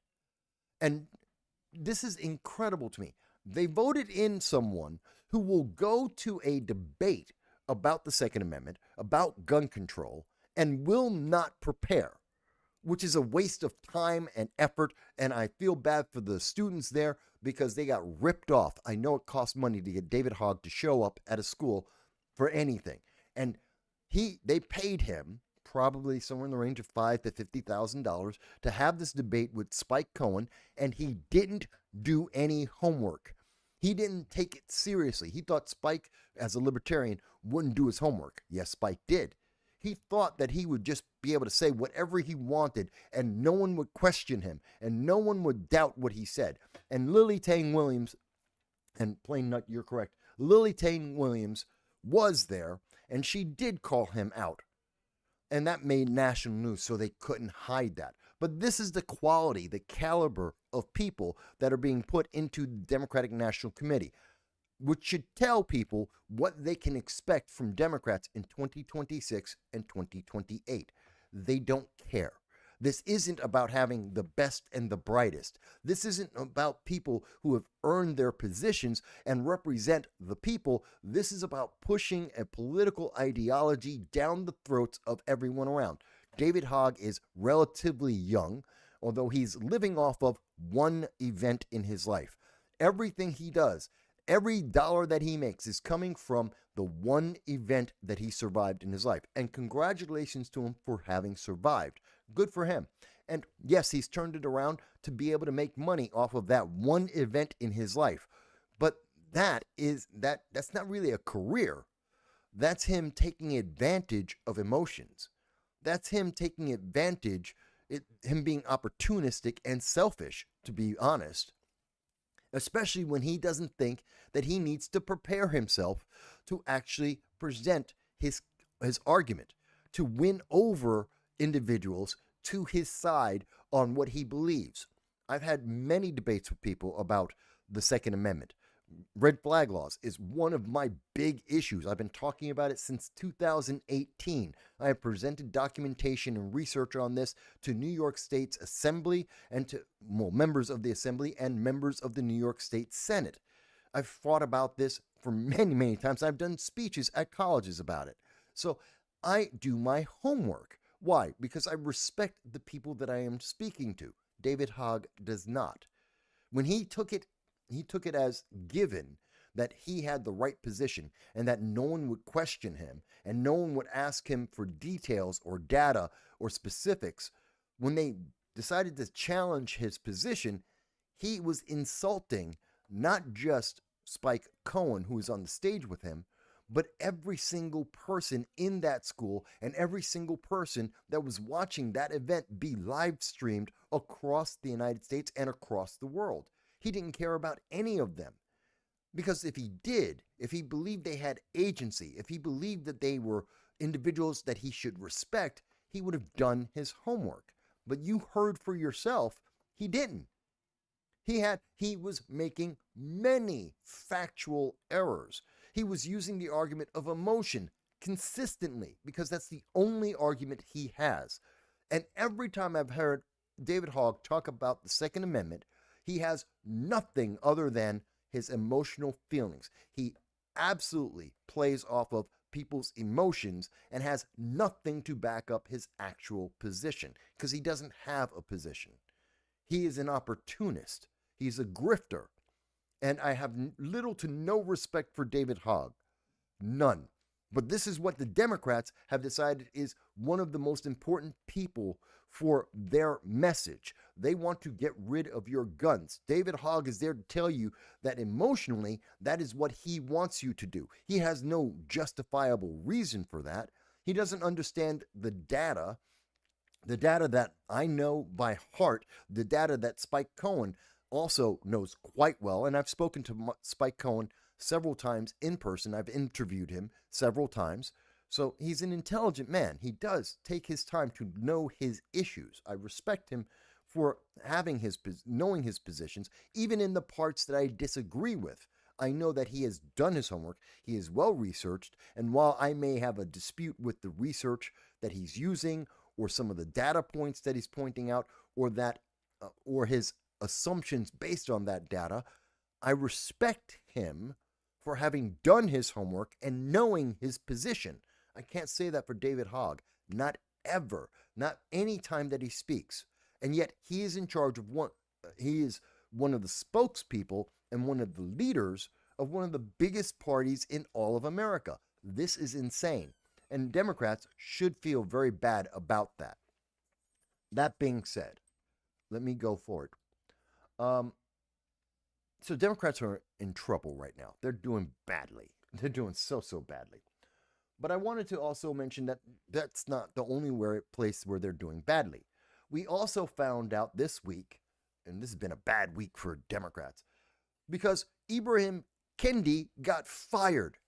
And this is incredible to me. They voted in someone who will go to a debate about the Second Amendment, about gun control, and will not prepare, which is a waste of time and effort. And I feel bad for the students there because they got ripped off. I know it costs money to get David Hogg to show up at a school for anything. And they paid him probably somewhere in the range of $5,000 to $50,000 to have this debate with Spike Cohen, and he didn't do any homework. He didn't take it seriously. He thought Spike, as a libertarian, wouldn't do his homework. Yes, Spike did. He thought that he would just be able to say whatever he wanted and no one would question him and no one would doubt what he said. And Lily Tang Williams, and plain nut, you're correct, Lily Tang Williams was there and she did call him out. And that made national news, so they couldn't hide that. But this is the quality, the caliber of people that are being put into the Democratic National Committee, which should tell people what they can expect from Democrats in 2026 and 2028. They don't care. This isn't about having the best and the brightest. This isn't about people who have earned their positions and represent the people. This is about pushing a political ideology down the throats of everyone around. David Hogg is relatively young, although he's living off of one event in his life. Everything he does, every dollar that he makes is coming from the one event that he survived in his life. And congratulations to him for having survived. Good for him. And yes, he's turned it around to be able to make money off of that one event in his life. But that's not really a career. That's him taking advantage of emotions. That's him taking advantage him being opportunistic and selfish, to be honest, especially when he doesn't think that he needs to prepare himself to actually present his argument, to win over individuals to his side on what he believes. I've had many debates with people about the Second Amendment. Red flag laws is one of my big issues. I've been talking about it since 2018. I have presented documentation and research on this to New York State's Assembly and to members of the Assembly and members of the New York State Senate. I've fought about this for many, many times. I've done speeches at colleges about it. So I do my homework. Why? Because I respect the people that I am speaking to. David Hogg does not. When he took it as given that he had the right position and that no one would question him and no one would ask him for details or data or specifics. When they decided to challenge his position, he was insulting not just Spike Cohen, who was on the stage with him, but every single person in that school and every single person that was watching that event be live streamed across the United States and across the world. He didn't care about any of them. Because if he did, if he believed they had agency, if he believed that they were individuals that he should respect, he would have done his homework. But you heard for yourself, he didn't. He was making many factual errors. He was using the argument of emotion consistently because that's the only argument he has. And every time I've heard David Hogg talk about the Second Amendment, he has nothing other than his emotional feelings. He absolutely plays off of people's emotions and has nothing to back up his actual position because he doesn't have a position. He is an opportunist. He's a grifter. And I have little to no respect for David Hogg. None. But this is what the Democrats have decided is one of the most important people for their message. They want to get rid of your guns. David Hogg is there to tell you that emotionally, that is what he wants you to do. He has no justifiable reason for that. He doesn't understand the data that I know by heart, the data that Spike Cohen also knows quite well. And I've spoken to Spike Cohen several times in person. I've interviewed him several times. So he's an intelligent man. He does take his time to know his issues. I respect him for knowing his positions, even in the parts that I disagree with. I know that he has done his homework. He is well researched. And while I may have a dispute with the research that he's using, or some of the data points that he's pointing out, or his assumptions based on that data, I respect him for having done his homework and knowing his position. I can't say that for David Hogg. Not ever. Not any time that he speaks. And yet he is in charge of he is one of the spokespeople and one of the leaders of one of the biggest parties in all of America. This is insane. And Democrats should feel very bad about that. That being said, let me go forward. So Democrats are in trouble right now. They're doing badly. They're doing so badly. But I wanted to also mention that that's not the only place where they're doing badly. We also found out this week, and this has been a bad week for Democrats, because Ibrahim Kendi got fired.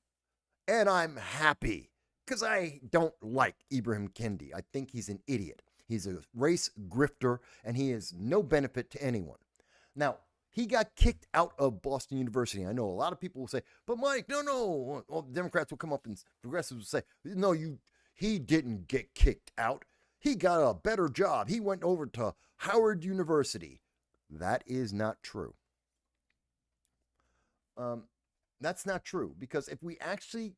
And I'm happy, because I don't like Ibrahim Kendi. I think he's an idiot. He's a race grifter, and he is no benefit to anyone. Now, he got kicked out of Boston University. I know a lot of people will say, but Mike, no. All the Democrats will come up and progressives will say, no, he didn't get kicked out. He got a better job. He went over to Howard University. That is not true. That's not true, because if we actually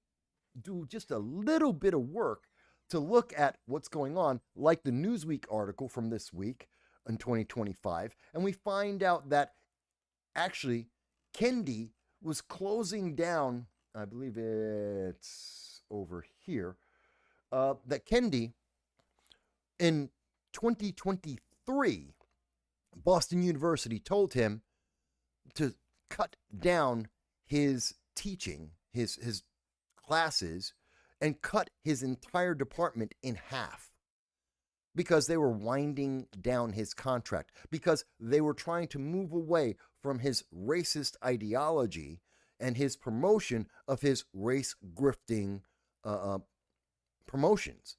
do just a little bit of work to look at what's going on, like the Newsweek article from this week in 2025, and we find out that actually Kendi was closing down, I believe it's over here, that Kendi in 2023, Boston University told him to cut down his teaching, his classes, and cut his entire department in half. because they were winding down his contract, because they were trying to move away from his racist ideology and his promotion of his race grifting promotions.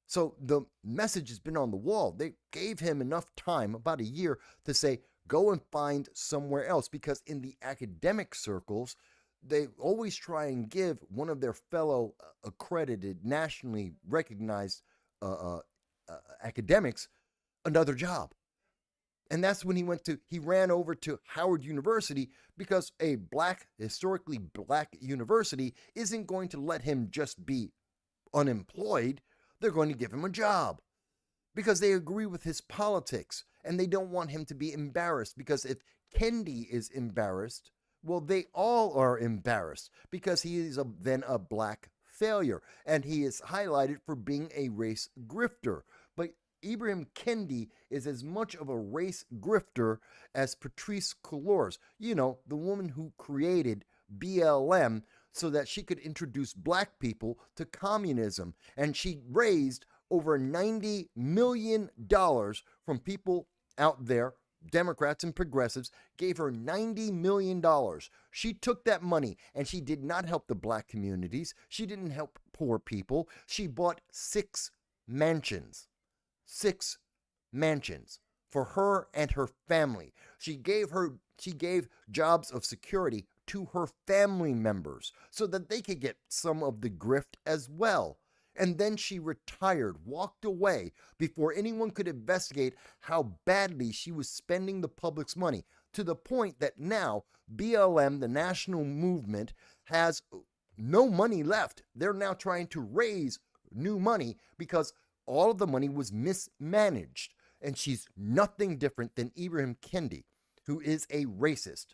So the message has been on the wall. They gave him enough time, about a year, to say, go and find somewhere else, because in the academic circles, they always try and give one of their fellow accredited, nationally recognized academics another job. And that's when he ran over to Howard University, because a historically black university isn't going to let him just be unemployed. They're going to give him a job because they agree with his politics, and they don't want him to be embarrassed, because if Kendi is embarrassed, well, they all are embarrassed, because he is then a black failure, and he is highlighted for being a race grifter. But Ibram Kendi is as much of a race grifter as Patrisse Cullors, the woman who created BLM so that she could introduce black people to communism. And she raised over $90 million from people out there. Democrats and progressives gave her $90 million. She took that money and she did not help the black communities. She didn't help poor people. She bought 6 mansions. 6 mansions for her and her family. She gave jobs of security to her family members so that they could get some of the grift as well. And then she retired, walked away before anyone could investigate how badly she was spending the public's money, to the point that now BLM, the national movement, has no money left. They're now trying to raise new money because all of the money was mismanaged. And she's nothing different than Ibram Kendi, who is a racist.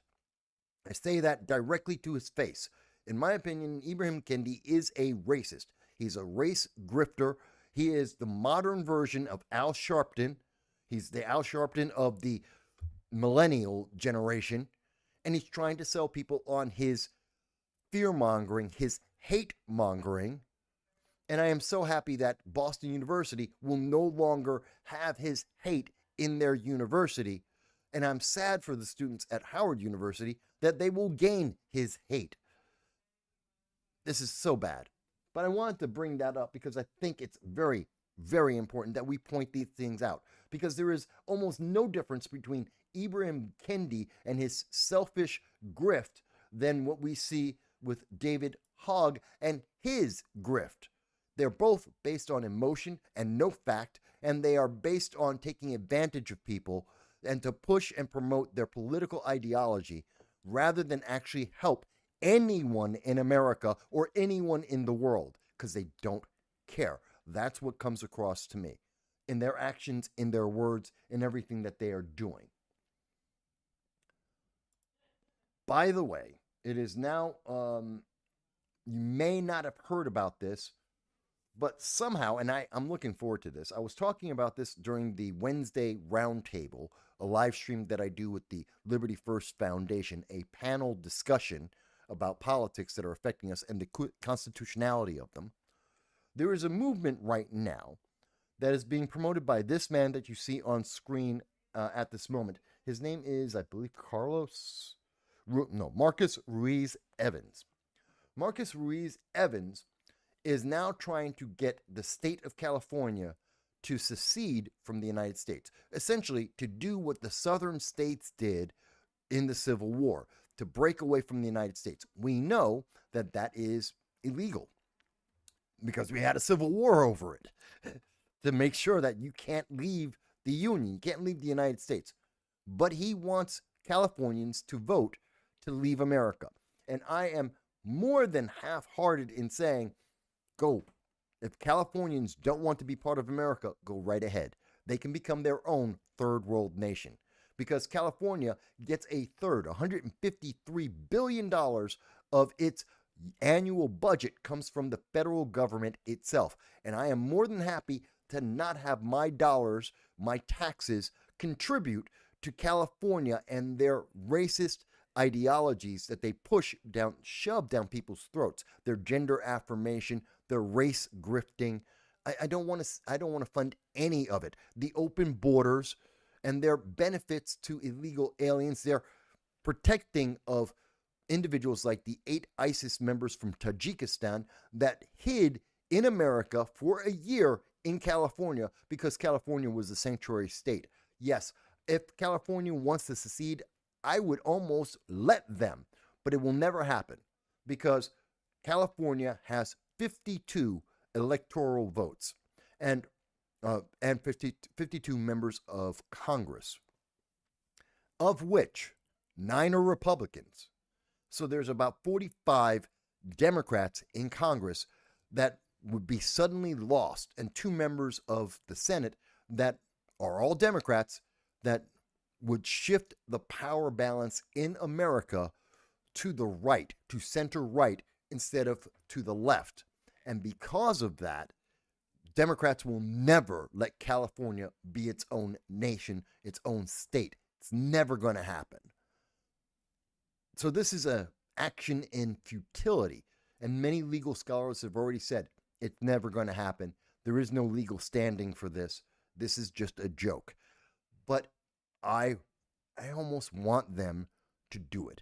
I say that directly to his face. In my opinion, Ibram Kendi is a racist. He's a race grifter. He is the modern version of Al Sharpton. He's the Al Sharpton of the millennial generation. And he's trying to sell people on his fear-mongering, his hate-mongering. And I am so happy that Boston University will no longer have his hate in their university. And I'm sad for the students at Howard University that they will gain his hate. This is so bad. But I wanted to bring that up because I think it's very, very important that we point these things out, because there is almost no difference between Ibram Kendi and his selfish grift than what we see with David Hogg and his grift. They're both based on emotion and no fact, and they are based on taking advantage of people and to push and promote their political ideology rather than actually help anyone in America or anyone in the world, because they don't care. That's what comes across to me in their actions, in their words, in everything that they are doing. By the way, it is now, you may not have heard about this, but somehow, and I'm looking forward to this, I was talking about this during the Wednesday Roundtable, a live stream that I do with the Liberty First Foundation, a panel discussion about politics that are affecting us and the constitutionality of them. There is a movement right now that is being promoted by this man that you see on screen at this moment. His name is, I believe, Marcus Ruiz Evans. Marcus Ruiz Evans is now trying to get the state of California to secede from the United States, essentially to do what the southern states did in the Civil War, to break away from the United States. We know that that is illegal because we had a civil war over it to make sure that you can't leave the Union, you can't leave the United States. But he wants Californians to vote to leave America. And I am more than half-hearted in saying, go. If Californians don't want to be part of America, go right ahead. They can become their own third world nation, because California gets a third, $153 billion of its annual budget comes from the federal government itself. And I am more than happy to not have my dollars, my taxes, contribute to California and their racist ideologies that they shove down people's throats, their gender affirmation, their race grifting I don't want to fund any of it. The open borders and their benefits to illegal aliens, their protecting of individuals like the 8 ISIS members from Tajikistan that hid in America for a year in California because California was a sanctuary state. Yes, if California wants to secede, I would almost let them, but it will never happen because California has 52 electoral votes and 52 members of Congress, of which 9 are Republicans. So there's about 45 Democrats in Congress that would be suddenly lost, and 2 members of the Senate that are all Democrats that would shift the power balance in America to the right, to center right, instead of to the left. And because of that, Democrats will never let California be its own nation, its own state. It's never going to happen. So this is an action in futility. And many legal scholars have already said it's never going to happen. There is no legal standing for this. This is just a joke. But I almost want them to do it,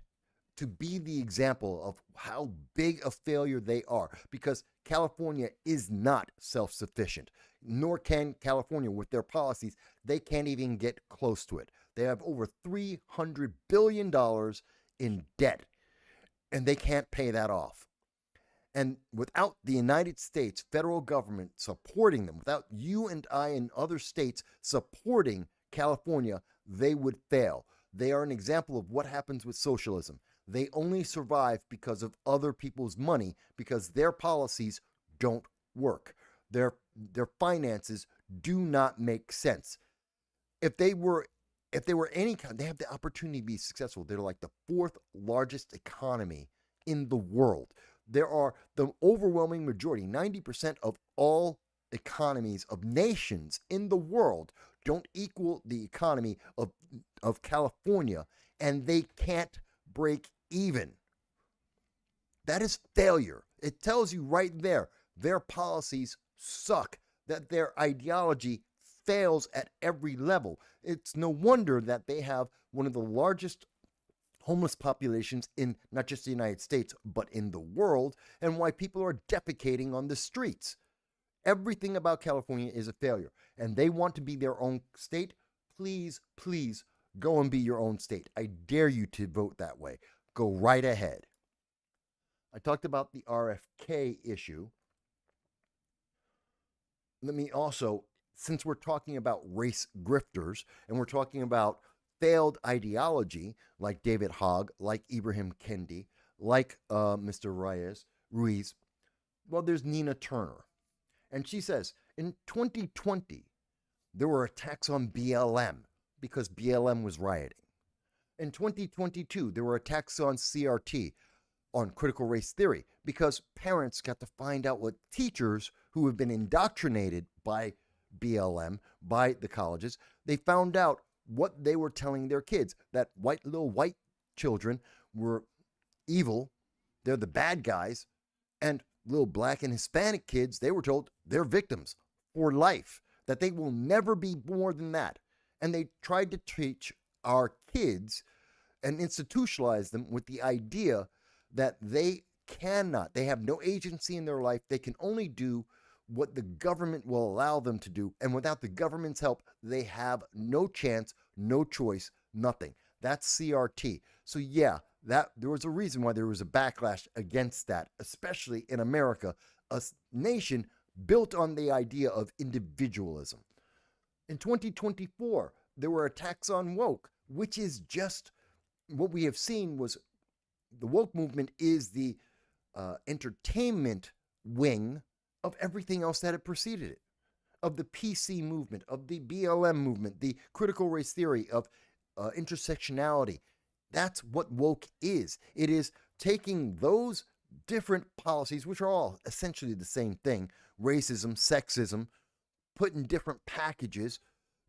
to be the example of how big a failure they are, because California is not self-sufficient, nor can California with their policies. They can't even get close to it. They have over $300 billion in debt, and they can't pay that off. And without the United States federal government supporting them, without you and I and other states supporting California, they would fail. They are an example of what happens with socialism. They only survive because of other people's money, because their policies don't work. Their finances do not make sense. If they were any kind, they have the opportunity to be successful. They're like the 4th largest economy in the world. There are the overwhelming majority, 90% of all economies of nations in the world don't equal the economy of California, and they can't break even. That is failure. It tells you right there, their policies suck, that their ideology fails at every level. It's no wonder that they have one of the largest homeless populations in not just the United States, but in the world, and why people are defecating on the streets. Everything about California is a failure, and they want to be their own state. Please, please go and be your own state. I dare you to vote that way. Go right ahead. I talked about the RFK issue. Let me also, since we're talking about race grifters and we're talking about failed ideology like David Hogg, like Ibrahim Kendi, like Mr. Ruiz, well, there's Nina Turner. And she says, in 2020, there were attacks on BLM because BLM was rioting. In 2022, there were attacks on CRT, on critical race theory, because parents got to find out what teachers who have been indoctrinated by BLM, by the colleges, they found out what they were telling their kids, that little white children were evil, they're the bad guys, and little black and Hispanic kids, they were told they're victims for life, that they will never be more than that. And they tried to teach our kids and institutionalize them with the idea that they have no agency in their life. They can only do what the government will allow them to do. And without the government's help, they have no chance, no choice, nothing. That's CRT. So yeah, there was a reason why there was a backlash against that, especially in America, a nation built on the idea of individualism. In 2024, there were attacks on woke, which is just what we have seen. Was the woke movement is the entertainment wing of everything else that had preceded it, of the PC movement, of the BLM movement, the critical race theory, of intersectionality. That's what woke is. It is taking those different policies, which are all essentially the same thing, racism, sexism, put in different packages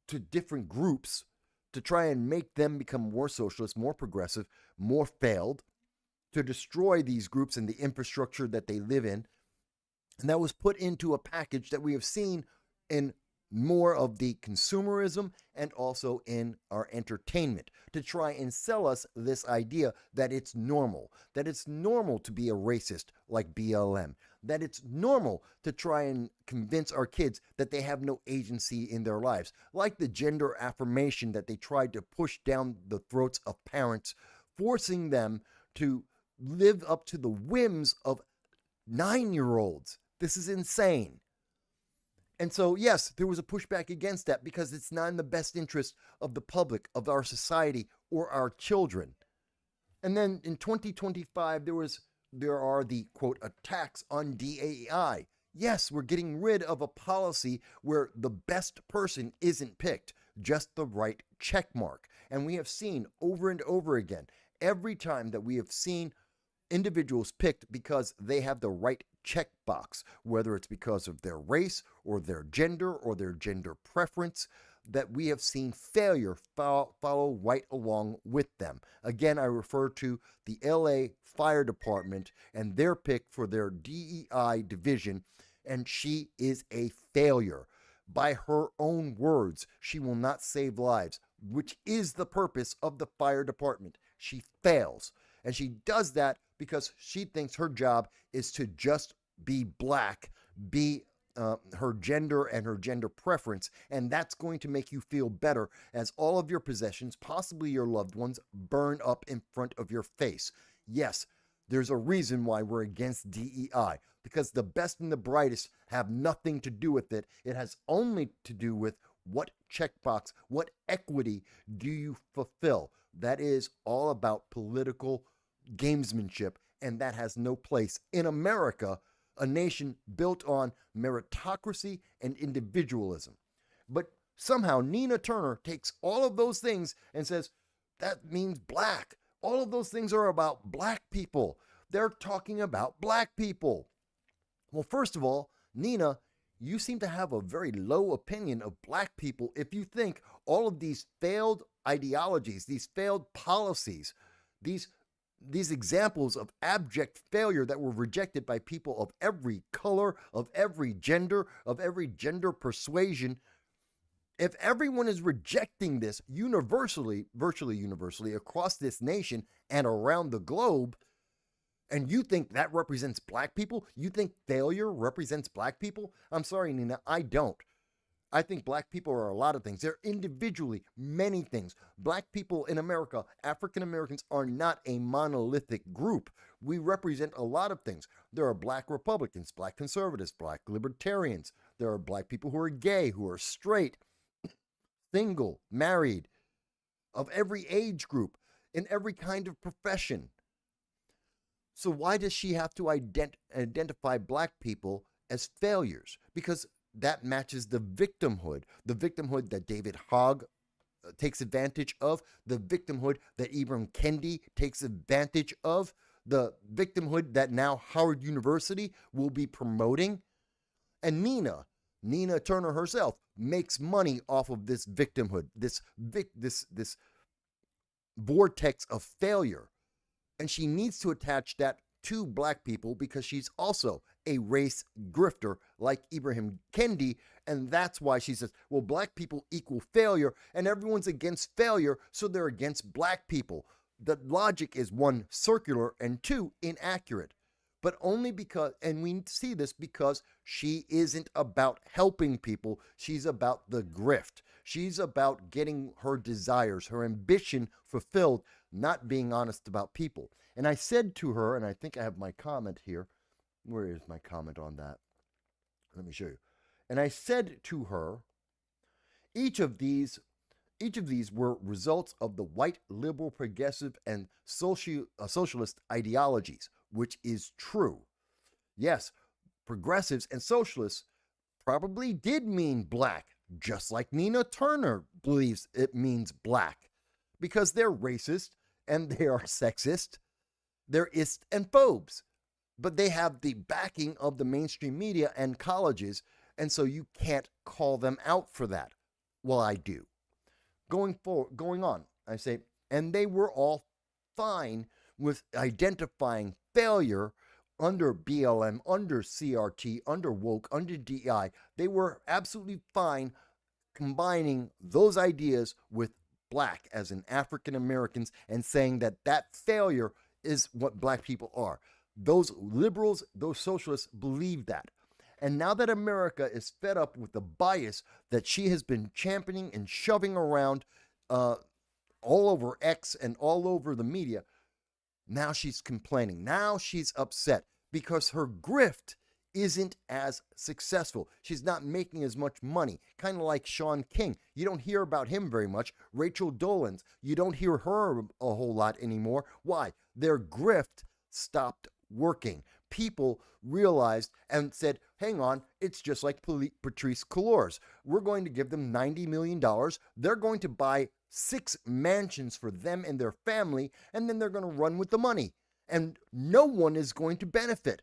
to different groups to try and make them become more socialist, more progressive, more failed, to destroy these groups and the infrastructure that they live in, And that was put into a package that we have seen in more of the consumerism and also in our entertainment to try and sell us this idea that it's normal to be a racist like BLM, that it's normal to try and convince our kids that they have no agency in their lives, like the gender affirmation that they tried to push down the throats of parents, forcing them to live up to the whims of 9-year-olds. This is insane. And so, yes, there was a pushback against that because it's not in the best interest of the public, of our society, or our children. And then in 2025, there are the, quote, attacks on DAI. Yes, we're getting rid of a policy where the best person isn't picked, just the right check mark. And we have seen over and over again, every time that we have seen individuals picked because they have the right checkbox, whether it's because of their race or their gender preference, that we have seen failure follow right along with them. Again, I refer to the LA Fire Department and their pick for their DEI division, and she is a failure. By her own words, she will not save lives, which is the purpose of the fire department. She fails. And she does that because she thinks her job is to just be black, be her gender and her gender preference, and that's going to make you feel better as all of your possessions, possibly your loved ones, burn up in front of your face. Yes, there's a reason why we're against DEI, because the best and the brightest have nothing to do with it. It has only to do with what checkbox, what equity do you fulfill. That is all about political gamesmanship, and that has no place in America, a nation built on meritocracy and individualism. But somehow Nina Turner takes all of those things and says, that means black. All of those things are about black people. They're talking about black people. Well, first of all, Nina, you seem to have a very low opinion of black people if you think all of these failed ideologies, these failed policies, these examples of abject failure that were rejected by people of every color, of every gender persuasion, if everyone is rejecting this universally, virtually universally, across this nation and around the globe, and you think that represents black people, you think failure represents black people? I'm sorry, Nina, I don't. I think black people are a lot of things. They're individually many things. Black people in America, African Americans, are not a monolithic group. We represent a lot of things. There are black Republicans, black conservatives, black libertarians. There are black people who are gay, who are straight, single, married, of every age group, in every kind of profession. So why does she have to identify black people as failures? Because that matches the victimhood that David Hogg takes advantage of, the victimhood that Ibram Kendi takes advantage of, the victimhood that now Howard University will be promoting. And Nina Turner herself makes money off of this victimhood, this vortex of failure. And she needs to attach that to black people because she's also a race grifter like Ibrahim Kendi, and that's why she says, well, black people equal failure, and everyone's against failure, so they're against black people. The logic is, one, circular, and two, inaccurate. But only because, and we see this because she isn't about helping people, she's about the grift. She's about getting her desires, her ambition fulfilled, not being honest about people. And I said to her, and I think I have my comment here. Where is my comment on that? Let me show you. And I said to her, each of these were results of the white liberal progressive and socialist ideologies, which is true. Yes, progressives and socialists probably did mean black, just like Nina Turner believes it means black, because they're racist and they are sexist, they're ist and phobes. But they have the backing of the mainstream media and colleges, and so you can't call them out for that. Well, I do. Going on, I say, and they were all fine with identifying failure under BLM, under CRT, under woke, under DEI, they were absolutely fine combining those ideas with black, as in African Americans, and saying that that failure is what black people are. Those liberals, those socialists believe that. And now that America is fed up with the bias that she has been championing and shoving around all over X and all over the media, now she's complaining. Now she's upset because her grift isn't as successful. She's not making as much money. Kind of like Sean King. You don't hear about him very much. Rachel Dolans, you don't hear her a whole lot anymore. Why? Their grift stopped working. People realized and said, hang on, it's just like Patrice Cullors. We're going to give them $90 million. They're going to buy 6 mansions for them and their family, and then they're going to run with the money. And no one is going to benefit.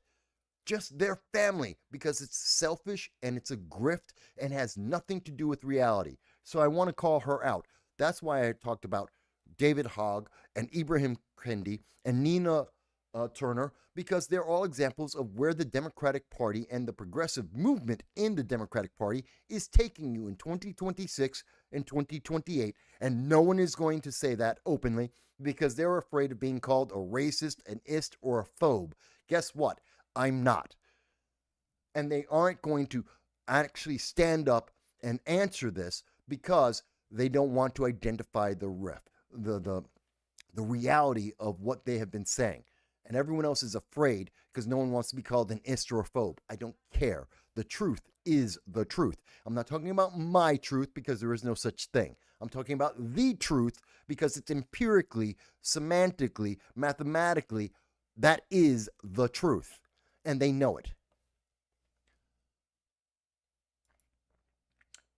Just their family, because it's selfish and it's a grift and has nothing to do with reality. So I want to call her out. That's why I talked about David Hogg and Ibrahim Kendi and Nina Turner, because they're all examples of where the Democratic Party and the progressive movement in the Democratic Party is taking you in 2026 and 2028. And no one is going to say that openly because they're afraid of being called a racist, an ist, or a phobe. Guess what? I'm not. And they aren't going to actually stand up and answer this because they don't want to identify the reality of what they have been saying. And everyone else is afraid because no one wants to be called an ist or a phobe. I don't care. The truth is the truth. I'm not talking about my truth because there is no such thing. I'm talking about the truth because it's empirically, semantically, mathematically, that is the truth. And they know it.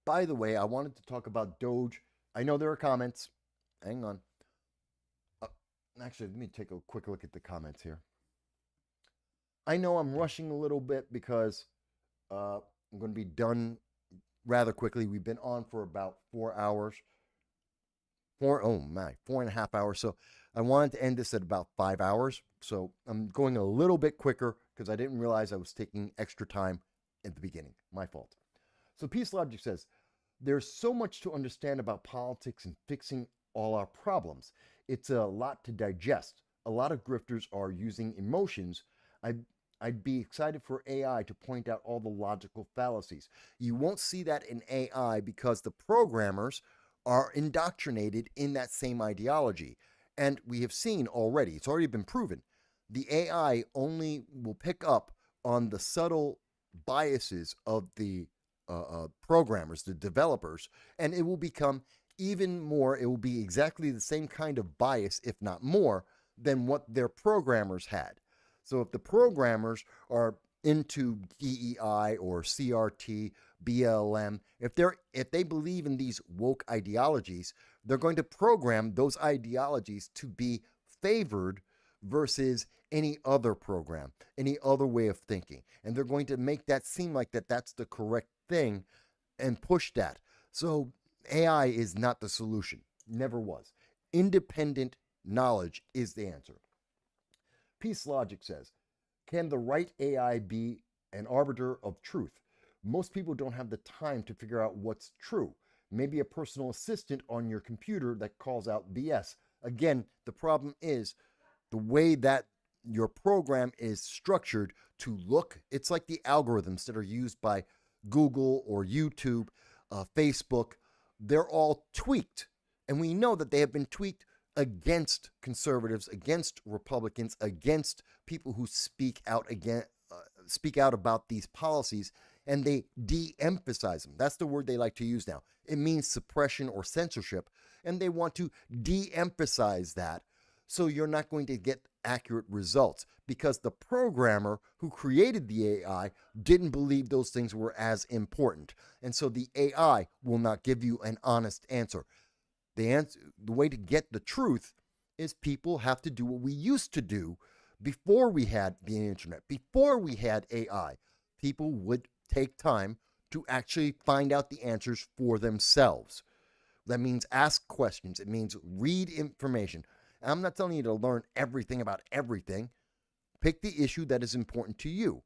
By the way, I wanted to talk about Doge. I know there are comments. Hang on. Actually, let me take a quick look at the comments here. I know I'm rushing a little bit because I'm going to be done rather quickly. We've been on for about 4 hours. 4.5 hours. So I wanted to end this at about 5 hours. So I'm going a little bit quicker because I didn't realize I was taking extra time at the beginning. My fault. So Peace Logic says, there's so much to understand about politics and fixing all our problems. It's a lot to digest. A lot of grifters are using emotions. I'd be excited for AI to point out all the logical fallacies. You won't see that in AI because the programmers are indoctrinated in that same ideology. And we have seen already, it's already been proven, the AI only will pick up on the subtle biases of the programmers, the developers, and it will become even more, it will be exactly the same kind of bias, if not more, than what their programmers had. So if the programmers are into DEI or CRT, BLM, if they believe in these woke ideologies, they're going to program those ideologies to be favored versus any other program, any other way of thinking. And they're going to make that seem like that's the correct thing and push that. So AI is not the solution. Never was. Independent knowledge is the answer. Peace Logic says, can the right AI be an arbiter of truth? Most people don't have the time to figure out what's true. Maybe a personal assistant on your computer that calls out BS. Again, the problem is the way that your program is structured to look. It's like the algorithms that are used by Google or YouTube, Facebook. They're all tweaked. And we know that they have been tweaked against conservatives, against Republicans, against people who speak out about these policies, and they de-emphasize them. That's the word they like to use now. It means suppression or censorship, and they want to de-emphasize that so you're not going to get accurate results because the programmer who created the AI didn't believe those things were as important. And so the AI will not give you an honest answer. The way to get the truth is people have to do what we used to do before we had the internet, before we had AI. People would take time to actually find out the answers for themselves. That means ask questions. It means read information. I'm not telling you to learn everything about everything. Pick the issue that is important to you.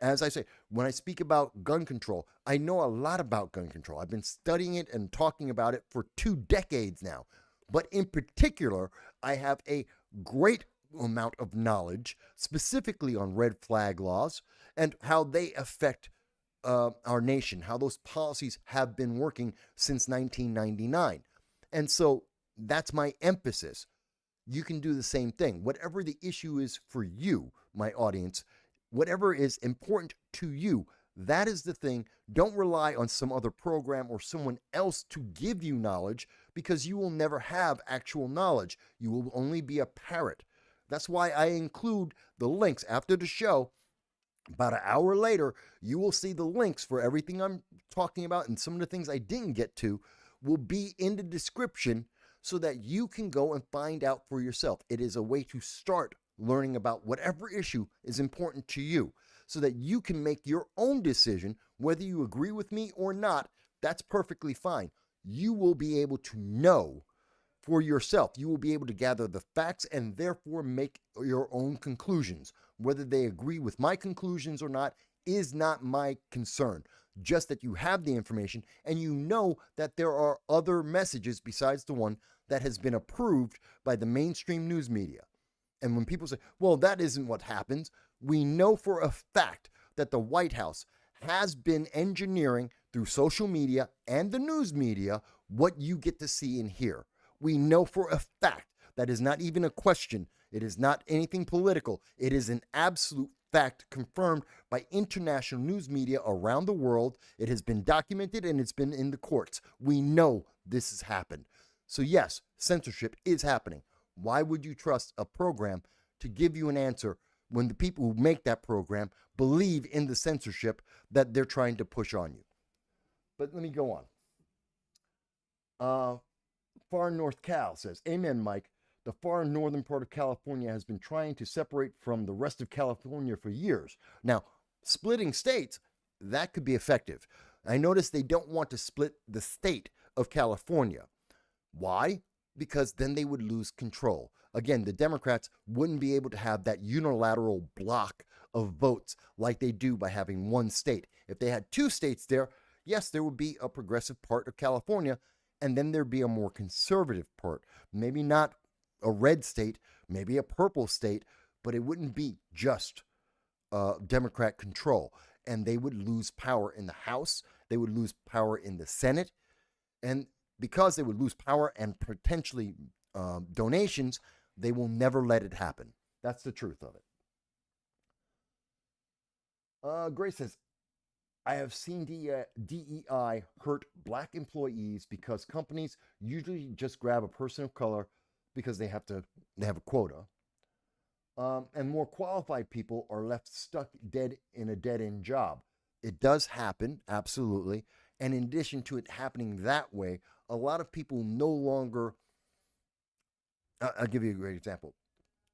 As I say, when I speak about gun control, I know a lot about gun control. I've been studying it and talking about it for 2 decades now. But in particular, I have a great amount of knowledge specifically on red flag laws and how they affect our nation, how those policies have been working since 1999. And so that's my emphasis. You can do the same thing. Whatever the issue is for you, my audience, whatever is important to you, that is the thing. Don't rely on some other program or someone else to give you knowledge, because you will never have actual knowledge. You will only be a parrot. That's why I include the links after the show. About an hour later, you will see the links for everything I'm talking about, and some of the things I didn't get to will be in the description so that you can go and find out for yourself. It is a way to start learning about whatever issue is important to you so that you can make your own decision, whether you agree with me or not. That's perfectly fine. You will be able to know for yourself. You will be able to gather the facts and therefore make your own conclusions. Whether they agree with my conclusions or not is not my concern. Just that you have the information and you know that there are other messages besides the one that has been approved by the mainstream news media. And when people say, well, that isn't what happens, we know for a fact that the White House has been engineering through social media and the news media what you get to see and hear. We know for a fact. That is not even a question. It is not anything political. It is an absolute fact confirmed by international news media around the world. It has been documented and it's been in the courts. We know this has happened. So yes, censorship is happening. Why would you trust a program to give you an answer when the people who make that program believe in the censorship that they're trying to push on you? But let me go on. Far North Cal says, amen, Mike. The far northern part of California has been trying to separate from the rest of California for years. Now, splitting states, that could be effective. I notice they don't want to split the state of California. Why? Because then they would lose control. Again, the Democrats wouldn't be able to have that unilateral block of votes like they do by having one state. If they had 2 states there, yes, there would be a progressive part of California, and then there'd be a more conservative part. Maybe not a red state, maybe a purple state, but it wouldn't be just Democrat control. And they would lose power in the House. They would lose power in the Senate. And because they would lose power and potentially donations, they will never let it happen. That's the truth of it. Grace says, I have seen DEI hurt black employees because companies usually just grab a person of color because they have a quota. And more qualified people are left stuck dead in a dead-end job. It does happen, absolutely. And in addition to it happening that way, a lot of people no longer, I'll give you a great example.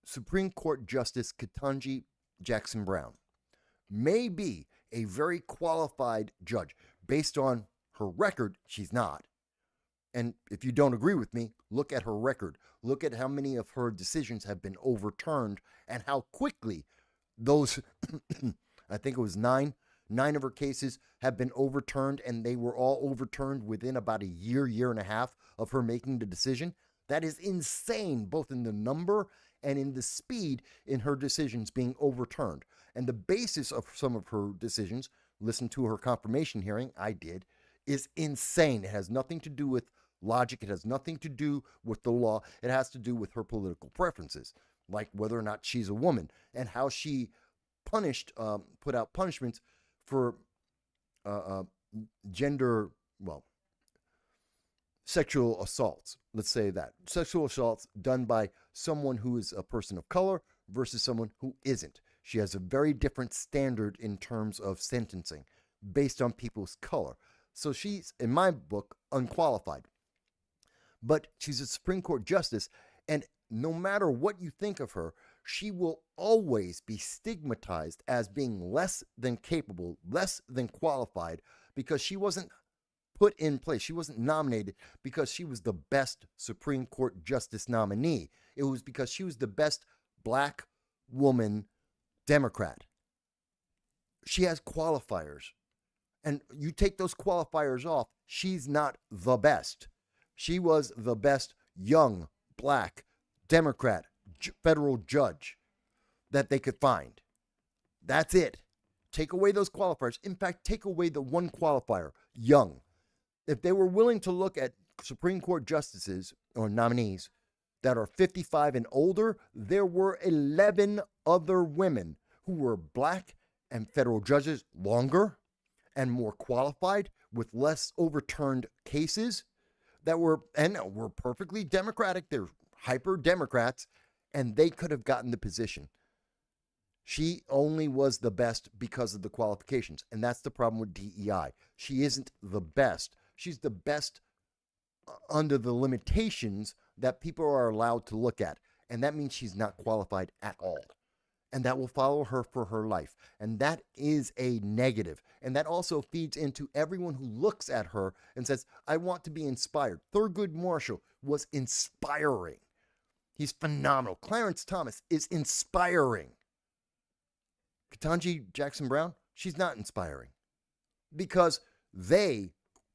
Supreme Court Justice Ketanji Jackson Brown may be a very qualified judge. Based on her record, she's not. And if you don't agree with me, look at her record. Look at how many of her decisions have been overturned and how quickly those, I think it was nine of her cases have been overturned, and they were all overturned within about a year and a half of her making the decision. That is insane, both in the number and in the speed in her decisions being overturned. And the basis of some of her decisions, listen to her confirmation hearing, I did, is insane. It has nothing to do with logic. It has nothing to do with the law. It has to do with her political preferences, like whether or not she's a woman and how she put out punishments for sexual assaults. Let's say that. Sexual assaults done by someone who is a person of color versus someone who isn't. She has a very different standard in terms of sentencing based on people's color. So she's, in my book, unqualified. But she's a Supreme Court justice, and no matter what you think of her, she will always be stigmatized as being less than capable, less than qualified, because she wasn't put in place. She wasn't nominated because she was the best Supreme Court justice nominee. It was because she was the best black woman Democrat. She has qualifiers. And you take those qualifiers off, she's not the best. She was the best young, black, Democrat, federal judge that they could find. That's it. Take away those qualifiers. In fact, take away the one qualifier, young. If they were willing to look at Supreme Court justices or nominees that are 55 and older, there were 11 other women who were black and federal judges longer and more qualified with less overturned cases that were perfectly Democratic. They're hyper Democrats, and they could have gotten the position. She only was the best because of the qualifications, and that's the problem with DEI. She isn't the best. She's the best under the limitations that people are allowed to look at, and that means she's not qualified at all. And that will follow her for her life. And that is a negative. And that also feeds into everyone who looks at her and says, I want to be inspired. Thurgood Marshall was inspiring. He's phenomenal. Clarence Thomas is inspiring. Ketanji Jackson Brown, she's not inspiring. Because they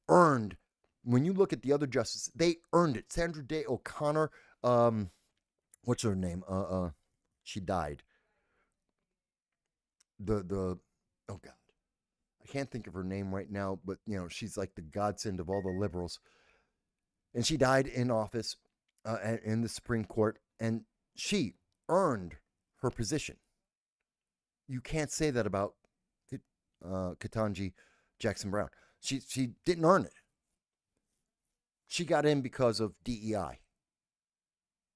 earned, when you look at the other justices, they earned it. Sandra Day O'Connor, what's her name? She died. Oh God, I can't think of her name right now, but she's like the godsend of all the liberals, and she died in office in the Supreme Court, and she earned her position. You can't say that about Ketanji Jackson Brown. She didn't earn it. She got in because of DEI.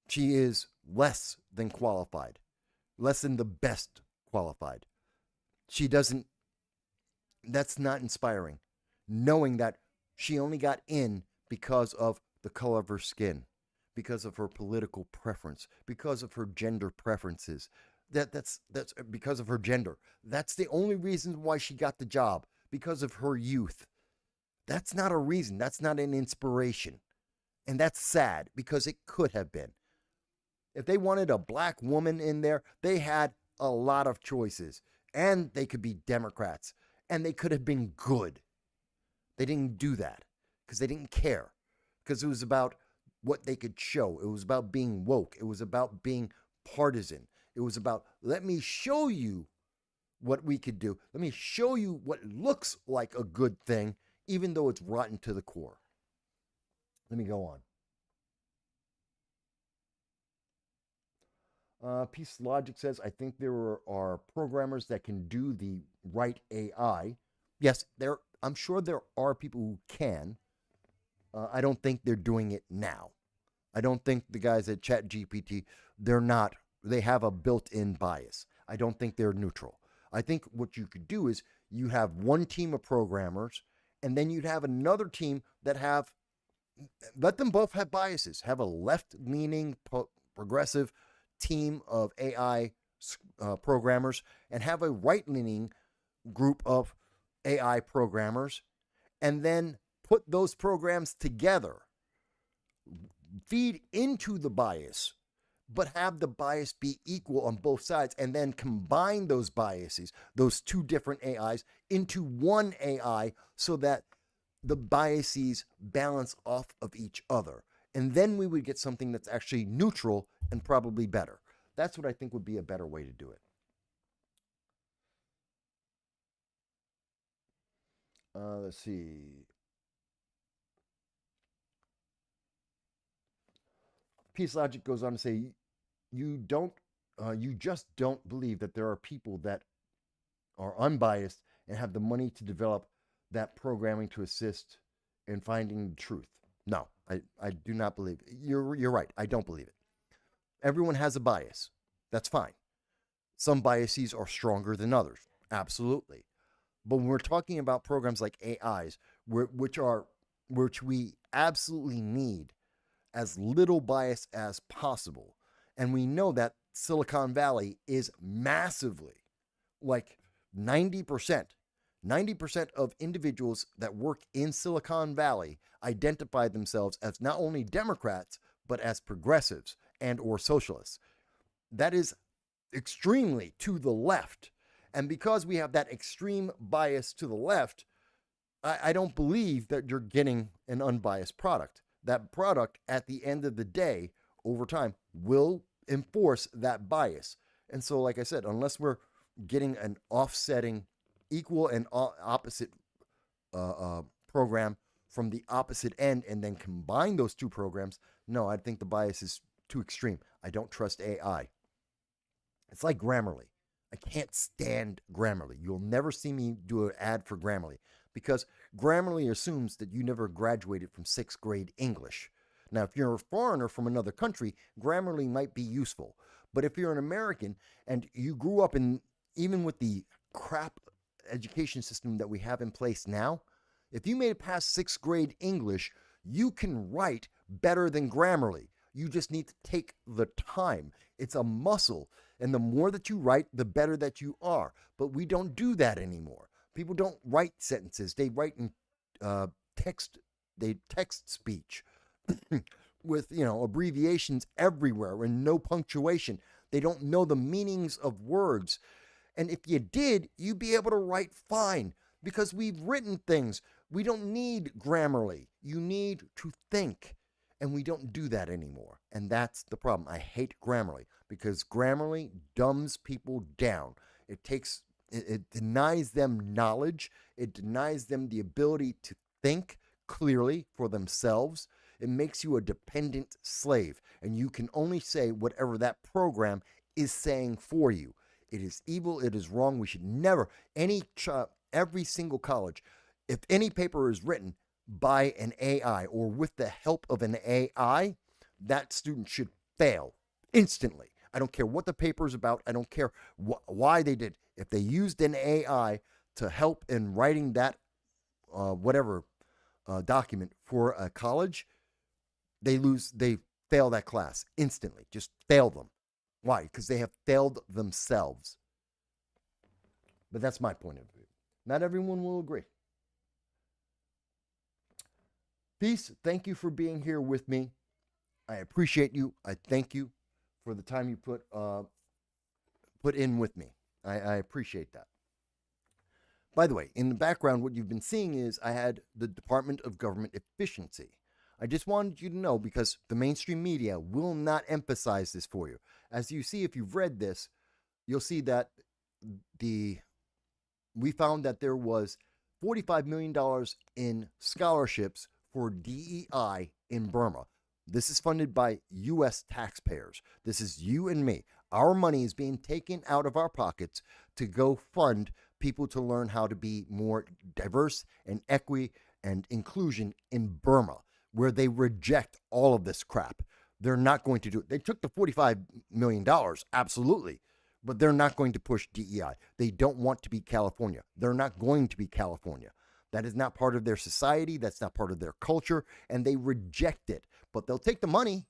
She is less than qualified, less than the best qualified. She doesn't, that's not inspiring. Knowing that she only got in because of the color of her skin, because of her political preference, because of her gender preferences. That's because of her gender. That's the only reason why she got the job, because of her youth. That's not a reason. That's not an inspiration. And that's sad because it could have been. If they wanted a black woman in there, they had a lot of choices. And they could be Democrats. And they could have been good. They didn't do that because they didn't care. Because it was about what they could show. It was about being woke. It was about being partisan. It was about, let me show you what we could do. Let me show you what looks like a good thing, even though it's rotten to the core. Let me go on. Peace Logic says, I think there are programmers that can do the right AI. Yes, I'm sure there are people who can. I don't think they're doing it now. I don't think the guys at ChatGPT, they have a built-in bias. I don't think they're neutral. I think what you could do is you have one team of programmers, and then you'd have another team that let them both have biases. Have a left-leaning, progressive team of AI programmers, and have a right-leaning group of AI programmers, and then put those programs together, feed into the bias, but have the bias be equal on both sides, and then combine those biases, those two different AIs, into one AI so that the biases balance off of each other. And then we would get something that's actually neutral and probably better. That's what I think would be a better way to do it. Let's see. Peace Logic goes on to say, you just don't believe that there are people that are unbiased and have the money to develop that programming to assist in finding the truth. No, I do not believe it. You're right. I don't believe it. Everyone has a bias. That's fine. Some biases are stronger than others. Absolutely. But when we're talking about programs like AIs, which we absolutely need as little bias as possible, and we know that Silicon Valley is massively, like 90% of individuals that work in Silicon Valley identify themselves as not only Democrats, but as progressives and or socialists. That is extremely to the left. And because we have that extreme bias to the left, I don't believe that you're getting an unbiased product. That product, at the end of the day, over time, will enforce that bias. And so, like I said, unless we're getting an offsetting, equal and opposite program from the opposite end and then combine those two programs, no, I think the bias is too extreme. I don't trust AI. It's like Grammarly. I can't stand Grammarly. You'll never see me do an ad for Grammarly because Grammarly assumes that you never graduated from 6th grade English. Now, if you're a foreigner from another country, Grammarly might be useful. But if you're an American and you grew up in, even with the crap education system that we have in place now, if you made it past 6th grade English, you can write better than Grammarly. You just need to take the time. It's a muscle. And the more that you write, the better that you are. But we don't do that anymore. People don't write sentences. They write in text. They text speech with, abbreviations everywhere and no punctuation. They don't know the meanings of words. And if you did, you'd be able to write fine because we've written things. We don't need Grammarly. You need to think. And we don't do that anymore. And that's the problem. I hate Grammarly because Grammarly dumbs people down. It denies them knowledge. It denies them the ability to think clearly for themselves. It makes you a dependent slave. And you can only say whatever that program is saying for you. It is evil. It is wrong. We should never, every single college, if any paper is written by an AI or with the help of an AI, that student should fail instantly. I don't care what the paper is about. I don't care why they did. If they used an AI to help in writing that document for a college, they fail that class instantly. Just fail them. Why? Because they have failed themselves. But that's my point of view. Not everyone will agree. Peace. Thank you for being here with me. I appreciate you. I thank you for the time you put in with me. I appreciate that. By the way, in the background, what you've been seeing is I had the Department of Government Efficiency. I just wanted you to know because the mainstream media will not emphasize this for you. As you see, if you've read this, you'll see that we found that there was $45 million in scholarships for DEI in Burma. This is funded by U.S. taxpayers. This is you and me. Our money is being taken out of our pockets to go fund people to learn how to be more diverse and equity and inclusion in Burma, where they reject all of this crap. They're not going to do it. They took the $45 million, absolutely, but they're not going to push DEI. They don't want to be California. They're not going to be California. That is not part of their society. That's not part of their culture, and they reject it. But they'll take the money,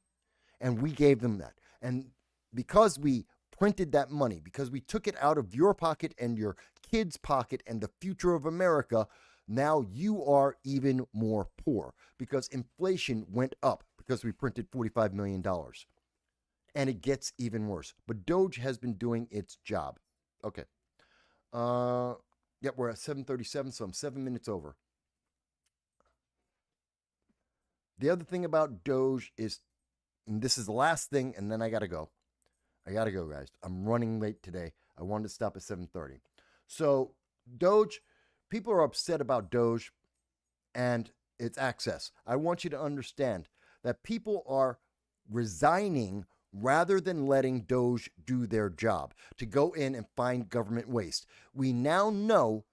and we gave them that. And because we printed that money, because we took it out of your pocket and your kids' pocket and the future of America, now you are even more poor because inflation went up because we printed $45 million. And it gets even worse. But Doge has been doing its job. Okay. Yep, we're at 7:37, so I'm 7 minutes over. The other thing about Doge is, and this is the last thing, and then I got to go. I got to go, guys. I'm running late today. I wanted to stop at 7:30. So Doge, people are upset about Doge and its access. I want you to understand that people are resigning rather than letting Doge do their job to go in and find government waste. We now know,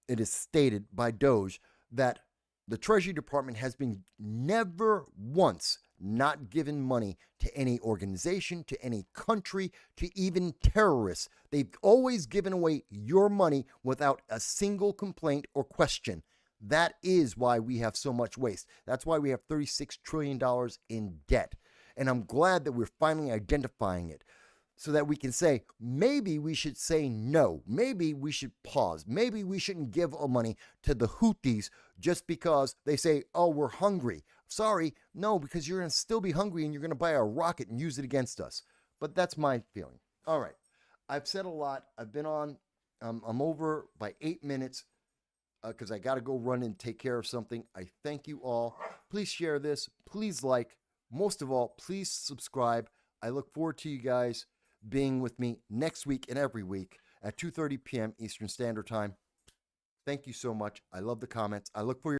it is stated by Doge, that the Treasury Department has been never once not given money to any organization, to any country, to even terrorists. They've always given away your money without a single complaint or question. That is why we have so much waste. That's why we have $36 trillion in debt. And I'm glad that we're finally identifying it so that we can say, maybe we should say no. Maybe we should pause. Maybe we shouldn't give our money to the Houthis just because they say, oh, we're hungry. Sorry. No, because you're going to still be hungry and you're going to buy a rocket and use it against us. But that's my feeling. All right. I've said a lot. I've been on. I'm over by 8 minutes because I got to go run and take care of something. I thank you all. Please share this. Please like. Most of all, please subscribe. I look forward to you guys being with me next week and every week at 2:30 p.m. Eastern Standard Time. Thank you so much. I love the comments. I look for your